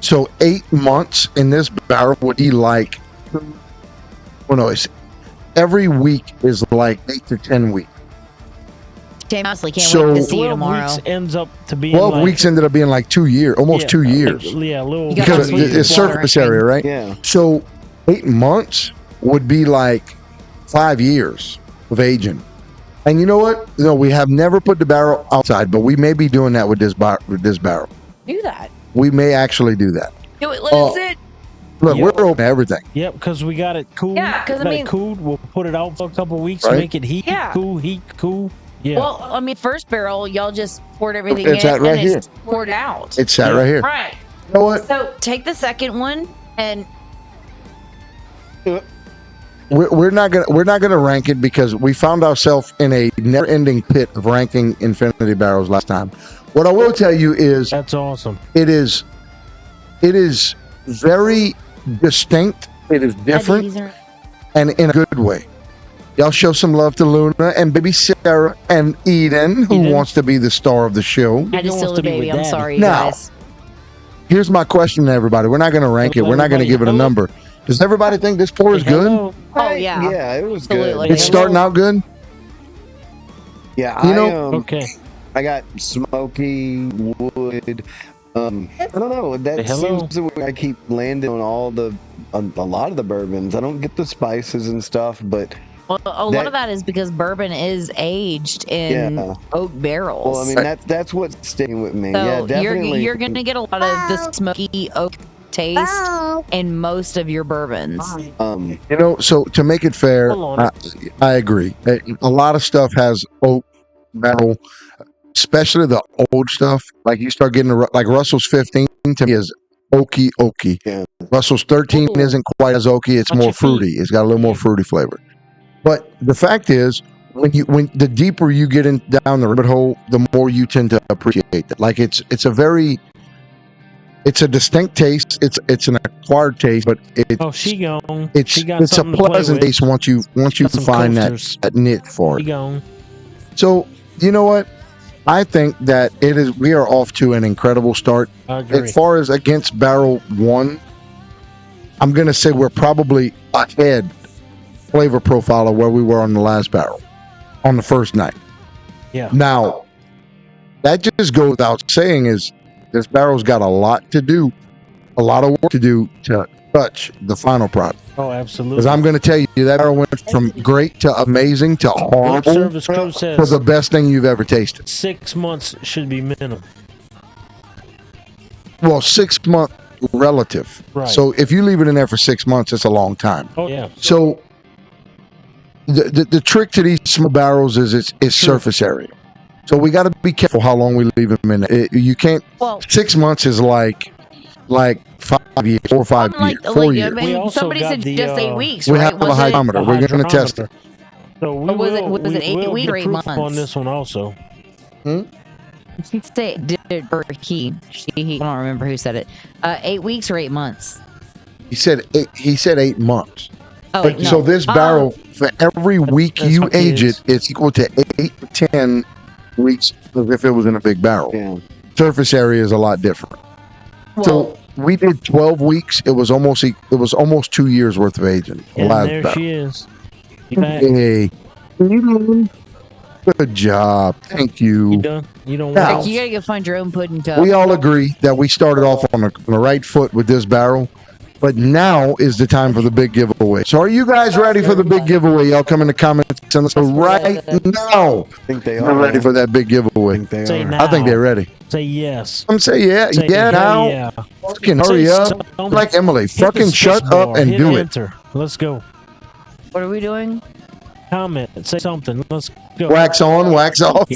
Speaker 2: So 8 months in this barrel would be like, well, no, it's every week is like 8 to 10 weeks.
Speaker 3: Damn, honestly, can't
Speaker 2: So-
Speaker 3: wait to see you
Speaker 5: 12
Speaker 3: tomorrow.
Speaker 5: weeks ends up to being
Speaker 2: 12
Speaker 5: like,
Speaker 2: weeks ended up being like 2 years, almost 2 years.
Speaker 5: Yeah, a little.
Speaker 3: You got
Speaker 2: Because
Speaker 3: to sweeten
Speaker 2: it's
Speaker 3: the water
Speaker 2: surface
Speaker 3: in.
Speaker 2: area, right?
Speaker 4: Yeah.
Speaker 2: So 8 months would be like 5 years of aging. And you know what? No, we have never put the barrel outside, but we may be doing that with this barrel.
Speaker 3: Do that.
Speaker 2: We may actually do that.
Speaker 3: Do it. Let
Speaker 2: Oh.
Speaker 3: it sit.
Speaker 2: Look,
Speaker 5: Yeah.
Speaker 2: we're open to everything.
Speaker 5: Yep, because we got it cooled.
Speaker 3: Yeah, 'cause I
Speaker 5: Got it
Speaker 3: mean-
Speaker 5: cooled. We'll put it out for a couple of weeks,
Speaker 2: Right.
Speaker 5: make it heat,
Speaker 3: Yeah.
Speaker 5: cool, heat, cool. Yeah.
Speaker 3: Well, I mean, first barrel, y'all just poured everything
Speaker 2: It's
Speaker 3: in
Speaker 2: that right
Speaker 3: and it's poured out.
Speaker 2: It's sat right here.
Speaker 3: Right.
Speaker 2: You know what?
Speaker 3: So take the second one and
Speaker 2: We're not gonna rank it because we found ourselves in a never-ending pit of ranking Infinity barrels last time. What I will tell you is
Speaker 5: That's awesome.
Speaker 2: it is very distinct. It is different and in a good way. Y'all show some love to Luna and baby Sarah and Eden, who
Speaker 5: Eden.
Speaker 2: wants to be the star of the show.
Speaker 3: I just
Speaker 5: wants
Speaker 3: still
Speaker 5: to
Speaker 3: a
Speaker 5: be
Speaker 3: baby.
Speaker 5: with
Speaker 3: I'm
Speaker 5: Daddy.
Speaker 3: sorry, you
Speaker 2: Now,
Speaker 3: guys.
Speaker 2: Here's my question to everybody. We're not going to rank it. We're not going to give it a number. Does everybody think this pour is good?
Speaker 5: Hello.
Speaker 3: Oh, yeah.
Speaker 4: Yeah, it was
Speaker 3: Absolutely.
Speaker 4: good.
Speaker 2: It's starting out good.
Speaker 4: Yeah,
Speaker 2: You know-
Speaker 5: Okay.
Speaker 4: I got smoky wood. I don't know. That
Speaker 5: Hello.
Speaker 4: seems to where I keep landing on a lot of the bourbons. I don't get the spices and stuff, but
Speaker 3: Well, a lot of that is because bourbon is aged in
Speaker 4: Yeah.
Speaker 3: oak barrels.
Speaker 4: well, I mean that's what's sticking with me.
Speaker 3: so
Speaker 4: yeah, definitely.
Speaker 3: you're gonna get a lot of the smoky oak taste in most of your bourbons.
Speaker 2: You know, so to make it fair,
Speaker 5: Hold on.
Speaker 2: I agree. A lot of stuff has oak barrel, especially the old stuff. Like you start getting like Russell's 15 to me is oaky.
Speaker 4: Yeah.
Speaker 2: Russell's 13
Speaker 5: Ooh.
Speaker 2: isn't quite as oaky. It's
Speaker 5: Watch
Speaker 2: more
Speaker 5: your feet.
Speaker 2: fruity. It's got a little more fruity flavor. But the fact is, when the deeper you get in down the rabbit hole, the more you tend to appreciate it. Like it's a distinct taste. It's an acquired taste, but
Speaker 5: Oh, she gone.
Speaker 2: it's
Speaker 5: She got
Speaker 2: a
Speaker 5: something to play
Speaker 2: pleasant
Speaker 5: with.
Speaker 2: taste once you
Speaker 5: Got some
Speaker 2: find
Speaker 5: coasters.
Speaker 2: that niche for
Speaker 5: She
Speaker 2: it.
Speaker 5: gone.
Speaker 2: So you know what? I think that we are off to an incredible start.
Speaker 5: I agree.
Speaker 2: As far as against barrel one, I'm gonna say we're probably ahead flavor profile of where we were on the last barrel on the first night.
Speaker 5: Yeah.
Speaker 2: Now, that just goes without saying is this barrel's got a lot to do, a lot of work to do to touch the final product.
Speaker 5: Oh, absolutely.
Speaker 2: Because I'm going to tell you, that barrel went from great to amazing to
Speaker 5: Room
Speaker 2: horrible
Speaker 5: service crew
Speaker 2: to
Speaker 5: says
Speaker 2: the best thing you've ever tasted.
Speaker 5: 6 months should be minimum.
Speaker 2: Well, 6 month relative.
Speaker 5: Right.
Speaker 2: So if you leave it in there for 6 months, it's a long time.
Speaker 5: Oh yeah.
Speaker 2: So the trick to these small barrels is it's
Speaker 5: Sure.
Speaker 2: surface area. So we got to be careful how long we leave them in there. You can't.
Speaker 3: Well,
Speaker 2: 6 months is like 5 years, 4 or 5
Speaker 3: like,
Speaker 2: years, 4
Speaker 3: like,
Speaker 2: years.
Speaker 3: I
Speaker 5: We
Speaker 3: mean,
Speaker 5: also
Speaker 3: somebody
Speaker 5: got
Speaker 3: said
Speaker 5: the,
Speaker 3: just 8 weeks,
Speaker 2: we
Speaker 3: right?
Speaker 2: have a
Speaker 3: Was it-
Speaker 2: hydrometer. We're going to test it.
Speaker 5: So we
Speaker 3: Or was it-
Speaker 5: will,
Speaker 3: was it
Speaker 5: we
Speaker 3: 8
Speaker 5: will
Speaker 3: weeks
Speaker 5: get
Speaker 3: or 8
Speaker 5: proof
Speaker 3: months?
Speaker 5: on this one also.
Speaker 3: She said, did or he, I don't remember who said it. 8 weeks or 8 months.
Speaker 2: He said 8 months.
Speaker 3: Oh,
Speaker 2: But
Speaker 3: no.
Speaker 2: so this barrel, for every week
Speaker 5: that's
Speaker 2: you
Speaker 5: what it
Speaker 2: age
Speaker 5: is.
Speaker 2: it, it's equal to 8 to 10 weeks as if it was in a big barrel.
Speaker 4: Yeah.
Speaker 2: Surface area is a lot different.
Speaker 3: Well,
Speaker 2: So we did 12 weeks. It was almost 2 years worth of aging.
Speaker 5: And
Speaker 2: Last
Speaker 5: there
Speaker 2: barrel.
Speaker 5: she is. You back?
Speaker 2: Hey, good job. Thank
Speaker 5: You
Speaker 2: you.
Speaker 5: done? You don't
Speaker 2: Now-
Speaker 5: want
Speaker 3: you gotta go find your own pudding cup.
Speaker 2: We all agree that we started off on the right foot with this barrel, but now is the time for the big giveaway. So are you guys ready for the big giveaway? Y'all come in the comments and so right now.
Speaker 4: I think they
Speaker 2: I'm
Speaker 4: are
Speaker 2: ready for that big
Speaker 4: I
Speaker 2: giveaway.
Speaker 4: think they
Speaker 5: Say
Speaker 4: are.
Speaker 5: now.
Speaker 2: I think they're ready.
Speaker 5: Say yes.
Speaker 2: I'm saying yeah,
Speaker 5: Say
Speaker 2: yeah now.
Speaker 5: Yeah.
Speaker 2: Fucking hurry
Speaker 5: Say
Speaker 2: up.
Speaker 5: something.
Speaker 2: Like Emily,
Speaker 5: Hit the
Speaker 2: fucking shut
Speaker 5: space
Speaker 2: up
Speaker 5: bar.
Speaker 2: and
Speaker 5: Hit
Speaker 2: do it.
Speaker 5: enter. Let's go.
Speaker 3: What are we doing?
Speaker 5: Comment. Say something. Let's go.
Speaker 2: Wax on, wax off.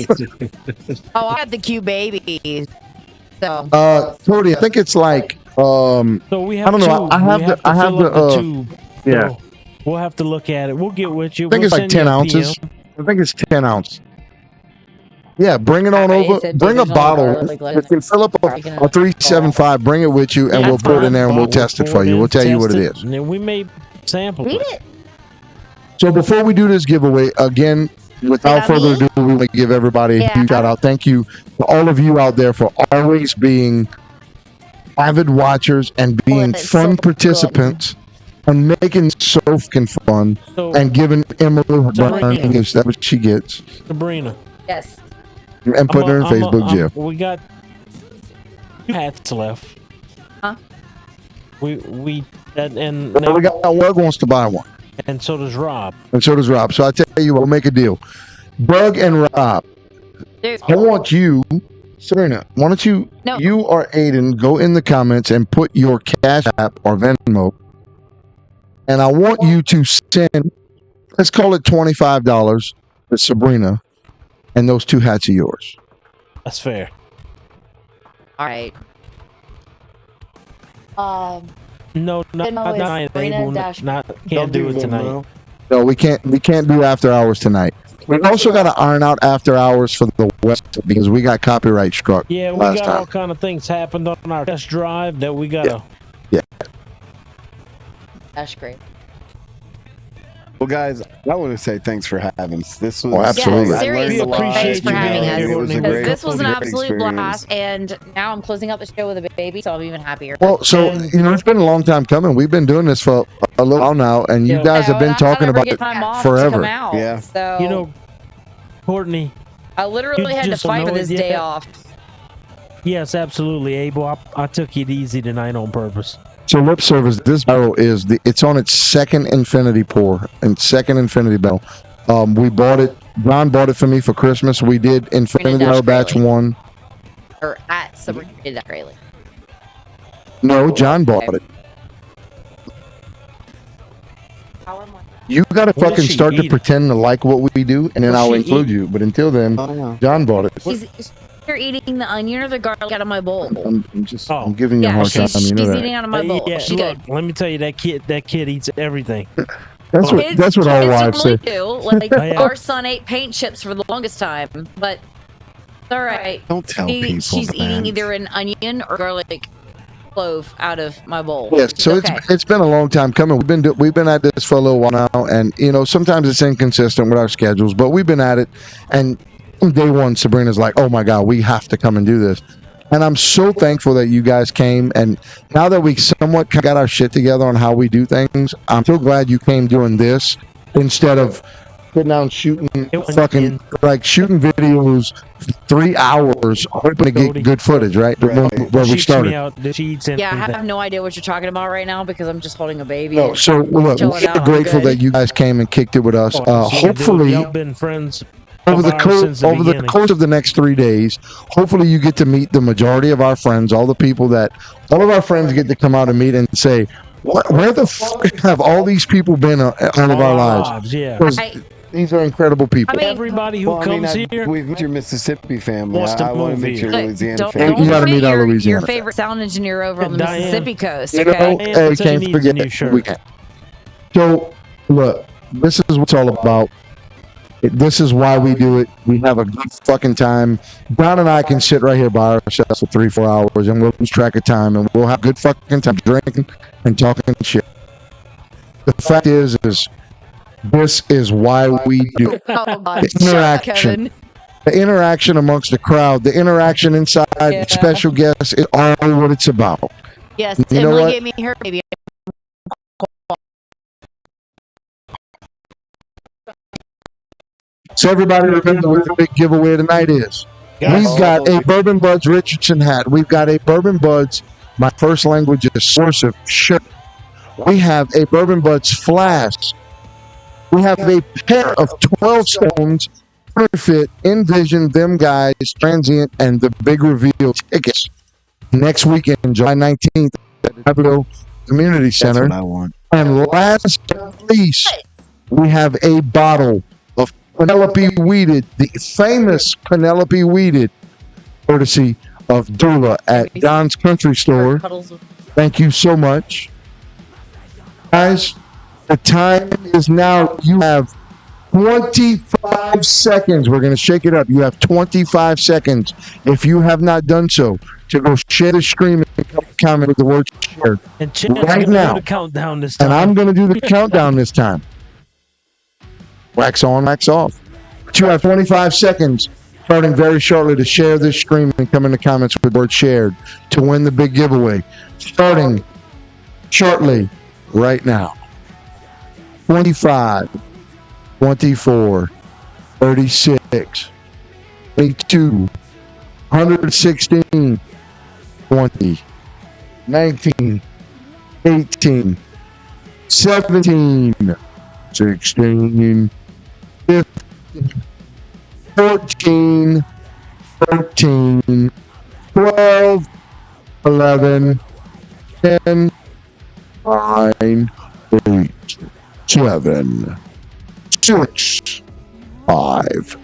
Speaker 3: Oh, I got the cute baby. So,
Speaker 2: Cody, I think it's like
Speaker 5: So we have
Speaker 2: I don't know,
Speaker 5: two.
Speaker 2: I have
Speaker 5: We
Speaker 2: the- I have
Speaker 5: fill up
Speaker 2: the,
Speaker 5: tube.
Speaker 2: yeah.
Speaker 5: So we'll have to look at it. We'll get with you.
Speaker 2: I think
Speaker 5: We'll
Speaker 2: it's like
Speaker 5: send you
Speaker 2: 10
Speaker 5: a
Speaker 2: ounces.
Speaker 5: PM.
Speaker 2: I think it's 10 ounces. Yeah, bring it on
Speaker 3: I
Speaker 2: over.
Speaker 3: said
Speaker 2: Bring a
Speaker 3: divisional
Speaker 2: bottle.
Speaker 3: garlic, like,
Speaker 2: If you fill up a 375, bring it with you, and
Speaker 5: Yeah,
Speaker 2: we'll put it in there and we'll
Speaker 5: fine.
Speaker 2: test it
Speaker 5: Pour
Speaker 2: for you.
Speaker 5: in,
Speaker 2: We'll tell you what
Speaker 5: test
Speaker 2: it is.
Speaker 5: And then we may sample
Speaker 3: Read
Speaker 5: it.
Speaker 3: it.
Speaker 2: So before we do this giveaway, again, without further ado, we want to give everybody a huge shout out. Thank you to all of you out there for always being avid watchers and being
Speaker 3: it's
Speaker 2: fun
Speaker 3: so
Speaker 2: participants and making so fucking fun
Speaker 5: So,
Speaker 2: and giving Emily her
Speaker 5: Sabrina.
Speaker 2: button gifts. That's what she gets.
Speaker 5: Sabrina,
Speaker 3: Yes.
Speaker 2: And put her in Facebook jail.
Speaker 5: we got 2 hats left.
Speaker 3: Huh?
Speaker 5: We and
Speaker 2: Now we got Doug wants to buy one.
Speaker 5: and so does Rob.
Speaker 2: And so does Rob. So I tell you what, we'll make a deal. Doug and Rob,
Speaker 3: Dude.
Speaker 2: I want you, Serena, why don't you,
Speaker 3: No.
Speaker 2: you or Aiden, go in the comments and put your Cash App or Venmo. And I want you to send, let's call it $25 to Sabrina. And those 2 hats are yours.
Speaker 5: That's fair.
Speaker 3: All right.
Speaker 5: No, not
Speaker 3: Venmo is
Speaker 5: tonight.
Speaker 3: Sabrina
Speaker 5: Abel.
Speaker 3: dash-
Speaker 5: Can't do it tonight.
Speaker 2: No, we can't do after hours tonight. We also got to iron out after hours for the West because we got copyright struck
Speaker 5: Yeah, we
Speaker 2: last
Speaker 5: got
Speaker 2: time.
Speaker 5: all kind of things happened on our test drive that we gotta.
Speaker 3: That's great.
Speaker 4: Well, guys, I want to say thanks for having us. This was
Speaker 2: Oh, absolutely.
Speaker 3: Yeah,
Speaker 2: I
Speaker 3: seriously,
Speaker 5: learned a lot.
Speaker 3: thanks for
Speaker 5: You
Speaker 3: having
Speaker 5: know,
Speaker 3: us.
Speaker 5: it was a
Speaker 3: Because
Speaker 5: great-
Speaker 3: this was an
Speaker 4: great
Speaker 3: absolute
Speaker 4: experience.
Speaker 3: blast, and now I'm closing up the show with a baby, so I'm even happier.
Speaker 2: Well, so, you know, it's been a long time coming. We've been doing this for a little while now, and you
Speaker 5: Yeah.
Speaker 2: guys have been talking about it forever.
Speaker 3: To come out,
Speaker 4: Yeah.
Speaker 3: So
Speaker 5: You know, Courtney.
Speaker 3: I literally
Speaker 5: you
Speaker 3: had to
Speaker 5: just
Speaker 3: fight for
Speaker 5: know
Speaker 3: this
Speaker 5: it
Speaker 3: day
Speaker 5: yet?
Speaker 3: off.
Speaker 5: Yes, absolutely, Abel. I took it easy tonight on purpose.
Speaker 2: So lip service, this barrel it's on its second infinity pour and second infinity barrel. We bought it. John bought it for me for Christmas. We did infinity barrel batch
Speaker 3: Greatly.
Speaker 2: 1.
Speaker 3: Or at Sabrina did that greatly.
Speaker 2: No, John bought it. You got to
Speaker 5: What is
Speaker 2: fucking
Speaker 5: she
Speaker 2: start to
Speaker 5: eating?
Speaker 2: pretend to like what we do, and then
Speaker 5: What's
Speaker 2: I'll
Speaker 5: she
Speaker 2: include you. But until then,
Speaker 4: Oh, yeah.
Speaker 2: John bought it.
Speaker 3: You're eating the onion or the garlic out of my bowl.
Speaker 2: I'm giving you a
Speaker 3: Yeah,
Speaker 2: hard time.
Speaker 3: she's
Speaker 2: You know
Speaker 3: eating
Speaker 2: that.
Speaker 3: out of my bowl.
Speaker 5: Yeah,
Speaker 3: She's
Speaker 5: look,
Speaker 3: good.
Speaker 5: let me tell you, that kid eats everything.
Speaker 2: That's what
Speaker 3: Kids-
Speaker 2: that's what all
Speaker 3: kids
Speaker 2: wives say.
Speaker 3: normally do. Like
Speaker 5: Oh, yeah.
Speaker 3: our son ate paint chips for the longest time, but it's all right.
Speaker 4: Don't tell people
Speaker 3: She's
Speaker 4: that.
Speaker 3: eating either an onion or garlic clove out of my bowl.
Speaker 2: Yes, so
Speaker 3: okay.
Speaker 2: it's been a long time coming. We've been at this for a little while now, and you know sometimes it's inconsistent with our schedules, but we've been at it. And from day one, Sabrina's like, "Oh my God, we have to come and do this," and I'm so thankful that you guys came. And now that we somewhat got our shit together on how we do things, I'm so glad you came doing this instead of sitting down shooting fucking like shooting videos 3 hours hoping to get good footage, right? Where we
Speaker 5: She eats
Speaker 2: started.
Speaker 5: me out. She eats
Speaker 3: Yeah, I
Speaker 5: everything.
Speaker 3: have no idea what you're talking about right now because I'm just holding a baby.
Speaker 2: No,
Speaker 3: and
Speaker 2: so look,
Speaker 3: chilling
Speaker 2: we're
Speaker 3: out. I'm
Speaker 2: grateful
Speaker 3: good.
Speaker 2: that you guys came and kicked it with us.
Speaker 5: Oh, absolutely, dude.
Speaker 2: Hopefully,
Speaker 5: Y'all been friends
Speaker 2: over the
Speaker 5: since the beginning.
Speaker 2: course of the next 3 days, hopefully you get to meet the majority of our friends, all of our friends get to come out and meet and say, where the fuck have all these people been out of
Speaker 5: All
Speaker 2: our lives?
Speaker 5: Yeah.
Speaker 2: 'Cause
Speaker 3: I-
Speaker 2: these are incredible people.
Speaker 3: I mean,
Speaker 5: Everybody who comes here.
Speaker 4: We've met your Mississippi family.
Speaker 5: Wants to
Speaker 4: I want to
Speaker 5: move
Speaker 4: meet your
Speaker 5: here.
Speaker 4: Louisiana
Speaker 3: don't
Speaker 4: family.
Speaker 2: You gotta
Speaker 3: forget
Speaker 2: meet our
Speaker 3: your
Speaker 2: Louisiana
Speaker 3: favorite sound engineer over on the
Speaker 5: Diane.
Speaker 3: Mississippi coast.
Speaker 2: You
Speaker 3: Okay.
Speaker 2: know,
Speaker 5: Diane
Speaker 2: hey,
Speaker 5: said
Speaker 2: can't
Speaker 5: he needs a
Speaker 2: forget
Speaker 5: new shirt.
Speaker 2: we can't. So, look, this is what it's all about. This is why we do it. We have a good fucking time. Brown and I can sit right here by ourselves for 3-4 hours and we'll lose track of time and we'll have good fucking time drinking and talking shit. The fact is this is why we do it.
Speaker 3: Oh, God.
Speaker 2: The interaction.
Speaker 3: Kevin.
Speaker 2: The interaction amongst the crowd, the interaction inside,
Speaker 3: Yeah.
Speaker 2: special guests is all what it's about.
Speaker 3: Yes,
Speaker 2: You know
Speaker 3: Emily
Speaker 2: what?
Speaker 3: gave me her baby.
Speaker 2: So everybody remember what the big giveaway tonight is.
Speaker 5: Guys,
Speaker 2: We've got a Bourbon Budz Richardson hat. We've got a Bourbon Budz, my first language is Source shirt. We have a Bourbon Budz flask. We have a pair of 12 stones, fit, Envision, Them Guys, Transient, and the Big Reveal tickets next weekend, July 19th at the Abigail Community
Speaker 4: That's
Speaker 2: Center.
Speaker 4: what I want.
Speaker 2: And last but not least, we have a bottle of Penelope Weeded, the famous Penelope Weeded, courtesy of Dula at Don's Country Store. Thank you so much. Guys, the time is now. You have 25 seconds. We're going to shake it up. You have 25 seconds, if you have not done so, to go share the stream and comment with the word share.
Speaker 5: And Chad's
Speaker 2: right
Speaker 5: gonna
Speaker 2: now.
Speaker 5: do the countdown this time.
Speaker 2: And I'm going to do the countdown this time. Wax on, wax off. But you have 25 seconds, starting very shortly, to share this stream and come in the comments with the word shared to win the big giveaway. Starting shortly, right now. 25, 24, 36, 22, 116, 20, 19, 18, 17, 16, 15, 14, 13, 12, 11, 10, 9, 8, 7, 6, 5,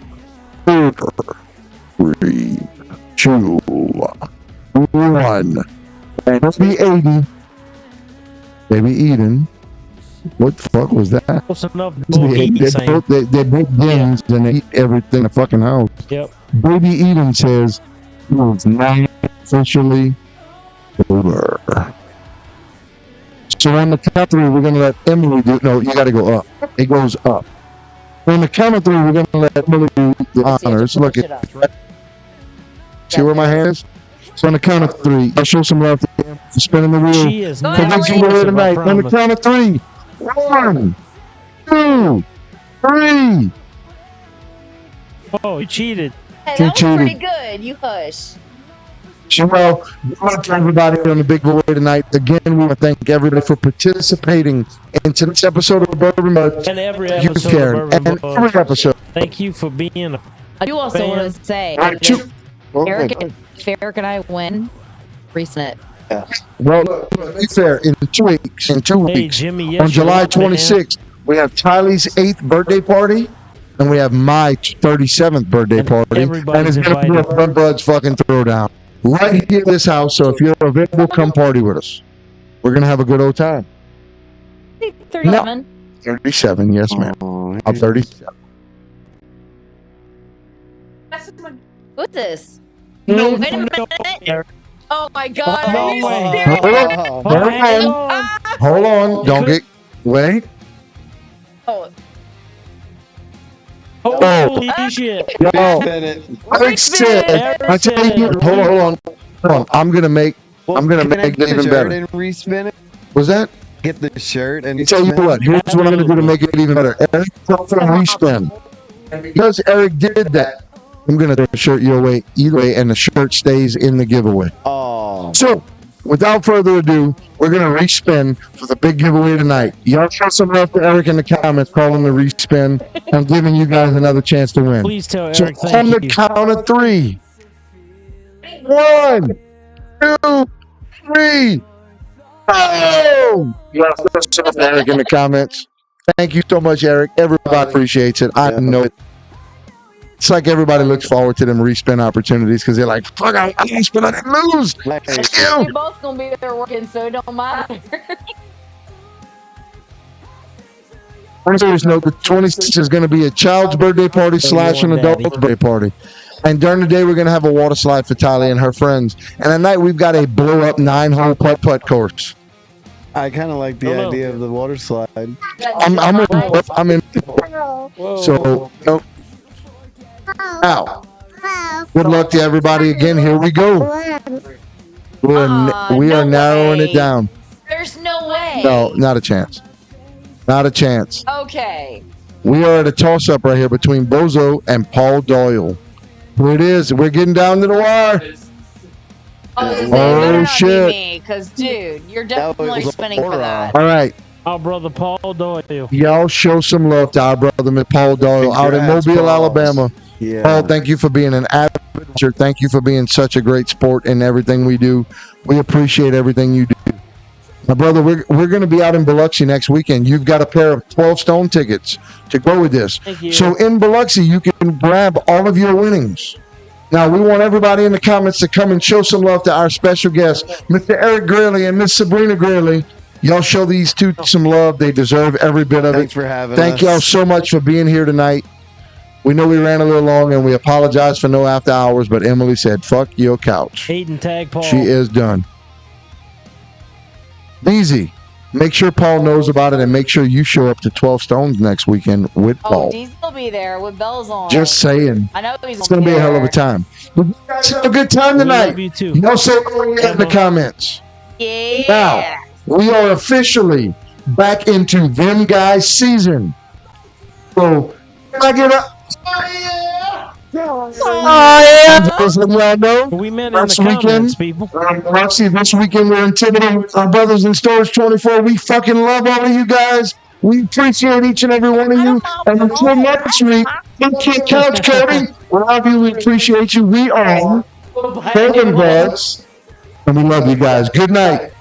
Speaker 2: 4, 3, 2, 1. And it'll be 80. Baby Eden. What the fuck was that?
Speaker 5: Close enough. Both eat the same.
Speaker 2: They both games and they eat everything in the fucking house.
Speaker 5: Yep.
Speaker 2: Baby Eden says it's now officially over. So on the count of three, we're going to let Emily do. No, you got to go up. It goes up. On the count of three, we're going to let Emily do the honors. Look at this, right? See where my hand is? So on the count of three, I'll show some love to Emily for spinning the wheel.
Speaker 5: She is
Speaker 3: Go
Speaker 5: not
Speaker 3: ahead,
Speaker 2: Convince you
Speaker 3: Emily.
Speaker 2: away tonight. On the count of three. 1, 2, 3.
Speaker 5: Oh, you cheated.
Speaker 3: Hey,
Speaker 2: She
Speaker 3: that was pretty
Speaker 2: cheated.
Speaker 3: good. You hush.
Speaker 2: Well, we want to thank everybody on the big giveaway tonight. Again, we want to thank everybody for participating in tonight's episode of Bourbon Budz.
Speaker 5: And every
Speaker 2: You,
Speaker 5: episode
Speaker 2: Karen,
Speaker 5: of Bourbon
Speaker 2: and
Speaker 5: Budz.
Speaker 2: every episode.
Speaker 5: Thank you for being a
Speaker 3: I do also want to say,
Speaker 2: All right, shoot.
Speaker 3: if Eric and I win, recent it.
Speaker 2: Well, look, to be fair, in 2 weeks,
Speaker 5: Hey, Jimmy, yes,
Speaker 2: on July
Speaker 5: you're right, man.
Speaker 2: 26th, we have Tylee's 8th birthday party, and we have my 37th birthday
Speaker 5: And
Speaker 2: party, and
Speaker 5: everybody's
Speaker 2: it's going to be a
Speaker 5: invited.
Speaker 2: Bourbon Budz fucking throwdown right here at this house. So if you're available, come party with us. We're going to have a good old time.
Speaker 3: 37.
Speaker 2: 37, yes, ma'am.
Speaker 4: Oh,
Speaker 2: I'm 37.
Speaker 3: What's this?
Speaker 5: No,
Speaker 3: Wait a minute.
Speaker 5: Eric.
Speaker 3: Oh my god,
Speaker 5: No
Speaker 3: are you
Speaker 5: way.
Speaker 3: serious?
Speaker 2: Hold on.
Speaker 5: Hang on.
Speaker 2: Hold on. Don't get. Wait.
Speaker 3: Oh,
Speaker 5: Holy shit.
Speaker 2: Yo.
Speaker 4: Bennett.
Speaker 2: Eric said. I tell you. Hold on. I'm gonna make. I'm gonna
Speaker 4: Can I
Speaker 2: make
Speaker 4: get
Speaker 2: it even
Speaker 4: the
Speaker 2: better.
Speaker 4: shirt and respin it?
Speaker 2: Was that?
Speaker 4: Get the shirt and
Speaker 2: I tell you what. Here's what I'm gonna do to make it even better. Eric, tell for a respin. And because Eric did that, I'm gonna throw the shirt your way either way, and the shirt stays in the giveaway.
Speaker 4: Oh,
Speaker 2: So, without further ado, we're going to respin for the big giveaway tonight. Y'all show some love to Eric in the comments, calling the respin. I'm giving you guys another chance to win.
Speaker 5: Please tell
Speaker 2: So,
Speaker 5: Eric
Speaker 2: on
Speaker 5: thank
Speaker 2: the
Speaker 5: you.
Speaker 2: count of 3. 1, 2, 3. Oh! Y'all show some love to Eric in the comments. Thank you so much, Eric. Everybody appreciates it. I know it. It's like everybody looks forward to them respin opportunities because they're like, fuck, I respin, I didn't lose. Thank you.
Speaker 3: we both gonna be there working, so it don't matter.
Speaker 2: On a serious note, the 26th is going to be a child's birthday party / an adult's birthday party. And during the day, we're going to have a water slide for Tylee and her friends. And at night, we've got a blow-up 9-hole putt-putt course.
Speaker 4: I kind of like the
Speaker 5: Hello.
Speaker 4: idea of the water slide.
Speaker 2: I'm in.
Speaker 5: Whoa.
Speaker 2: So, now, good luck to everybody again. Here we go. We are
Speaker 3: No
Speaker 2: narrowing
Speaker 3: way.
Speaker 2: it down.
Speaker 3: There's no way.
Speaker 2: No, not a chance. Not a chance.
Speaker 3: Okay.
Speaker 2: We are at a toss-up right here between Bozo and Paul Doyle. Here it is. We're getting down to the wire.
Speaker 3: Oh,
Speaker 2: shit.
Speaker 3: Because, dude, you're
Speaker 4: That
Speaker 3: definitely
Speaker 4: was a
Speaker 3: spinning for
Speaker 4: horror.
Speaker 3: that.
Speaker 2: All right.
Speaker 5: Our brother Paul Doyle.
Speaker 2: Y'all show some love to our brother, Paul Doyle, out in
Speaker 4: Congrats,
Speaker 2: Mobile,
Speaker 4: Paul.
Speaker 2: Alabama.
Speaker 4: Yeah.
Speaker 2: Paul, thank you for being an avid watcher. Thank you for being such a great sport in everything we do. We appreciate everything you do. My brother, we're going to be out in Biloxi next weekend. You've got a pair of 12 stone tickets to go with this.
Speaker 5: Thank you.
Speaker 2: So in Biloxi, you can grab all of your winnings. Now, we want everybody in the comments to come and show some love to our special guests, Mr. Eric Greeley and Miss Sabrina Greeley, Y'all show these two some love. They deserve every bit of
Speaker 4: Thanks
Speaker 2: it.
Speaker 4: for having
Speaker 2: Thank
Speaker 4: us.
Speaker 2: y'all so much for being here tonight. We know we ran a little long, and we apologize for no after hours, but Emily said, fuck your couch.
Speaker 5: Aiden, tag Paul.
Speaker 2: She is done. Easy. Make sure Paul knows about it, and make sure you show up to 12 Stones next weekend with
Speaker 7: Oh,
Speaker 2: Paul.
Speaker 7: Deezy will be there with bells on.
Speaker 2: Just saying.
Speaker 7: I know he's
Speaker 2: It's going to be a hell of a time. But you guys have a good time
Speaker 5: We
Speaker 2: tonight.
Speaker 5: love you too.
Speaker 2: Y'all say in the comments.
Speaker 7: Yeah.
Speaker 2: Now, we are officially back into Them Guys season. So, can I get up? Oh, yeah. Just letting y'all know.
Speaker 5: We meant in the
Speaker 2: Next weekend,
Speaker 5: comments, people.
Speaker 2: Roxy, this weekend we're intimidating our brothers in Storage 24. We fucking love all of you guys. We appreciate each and every one of you. And until next week, thank you, Couch Cody. We love you. We appreciate you. We are Bourbon Budz. And we love you guys. Good night.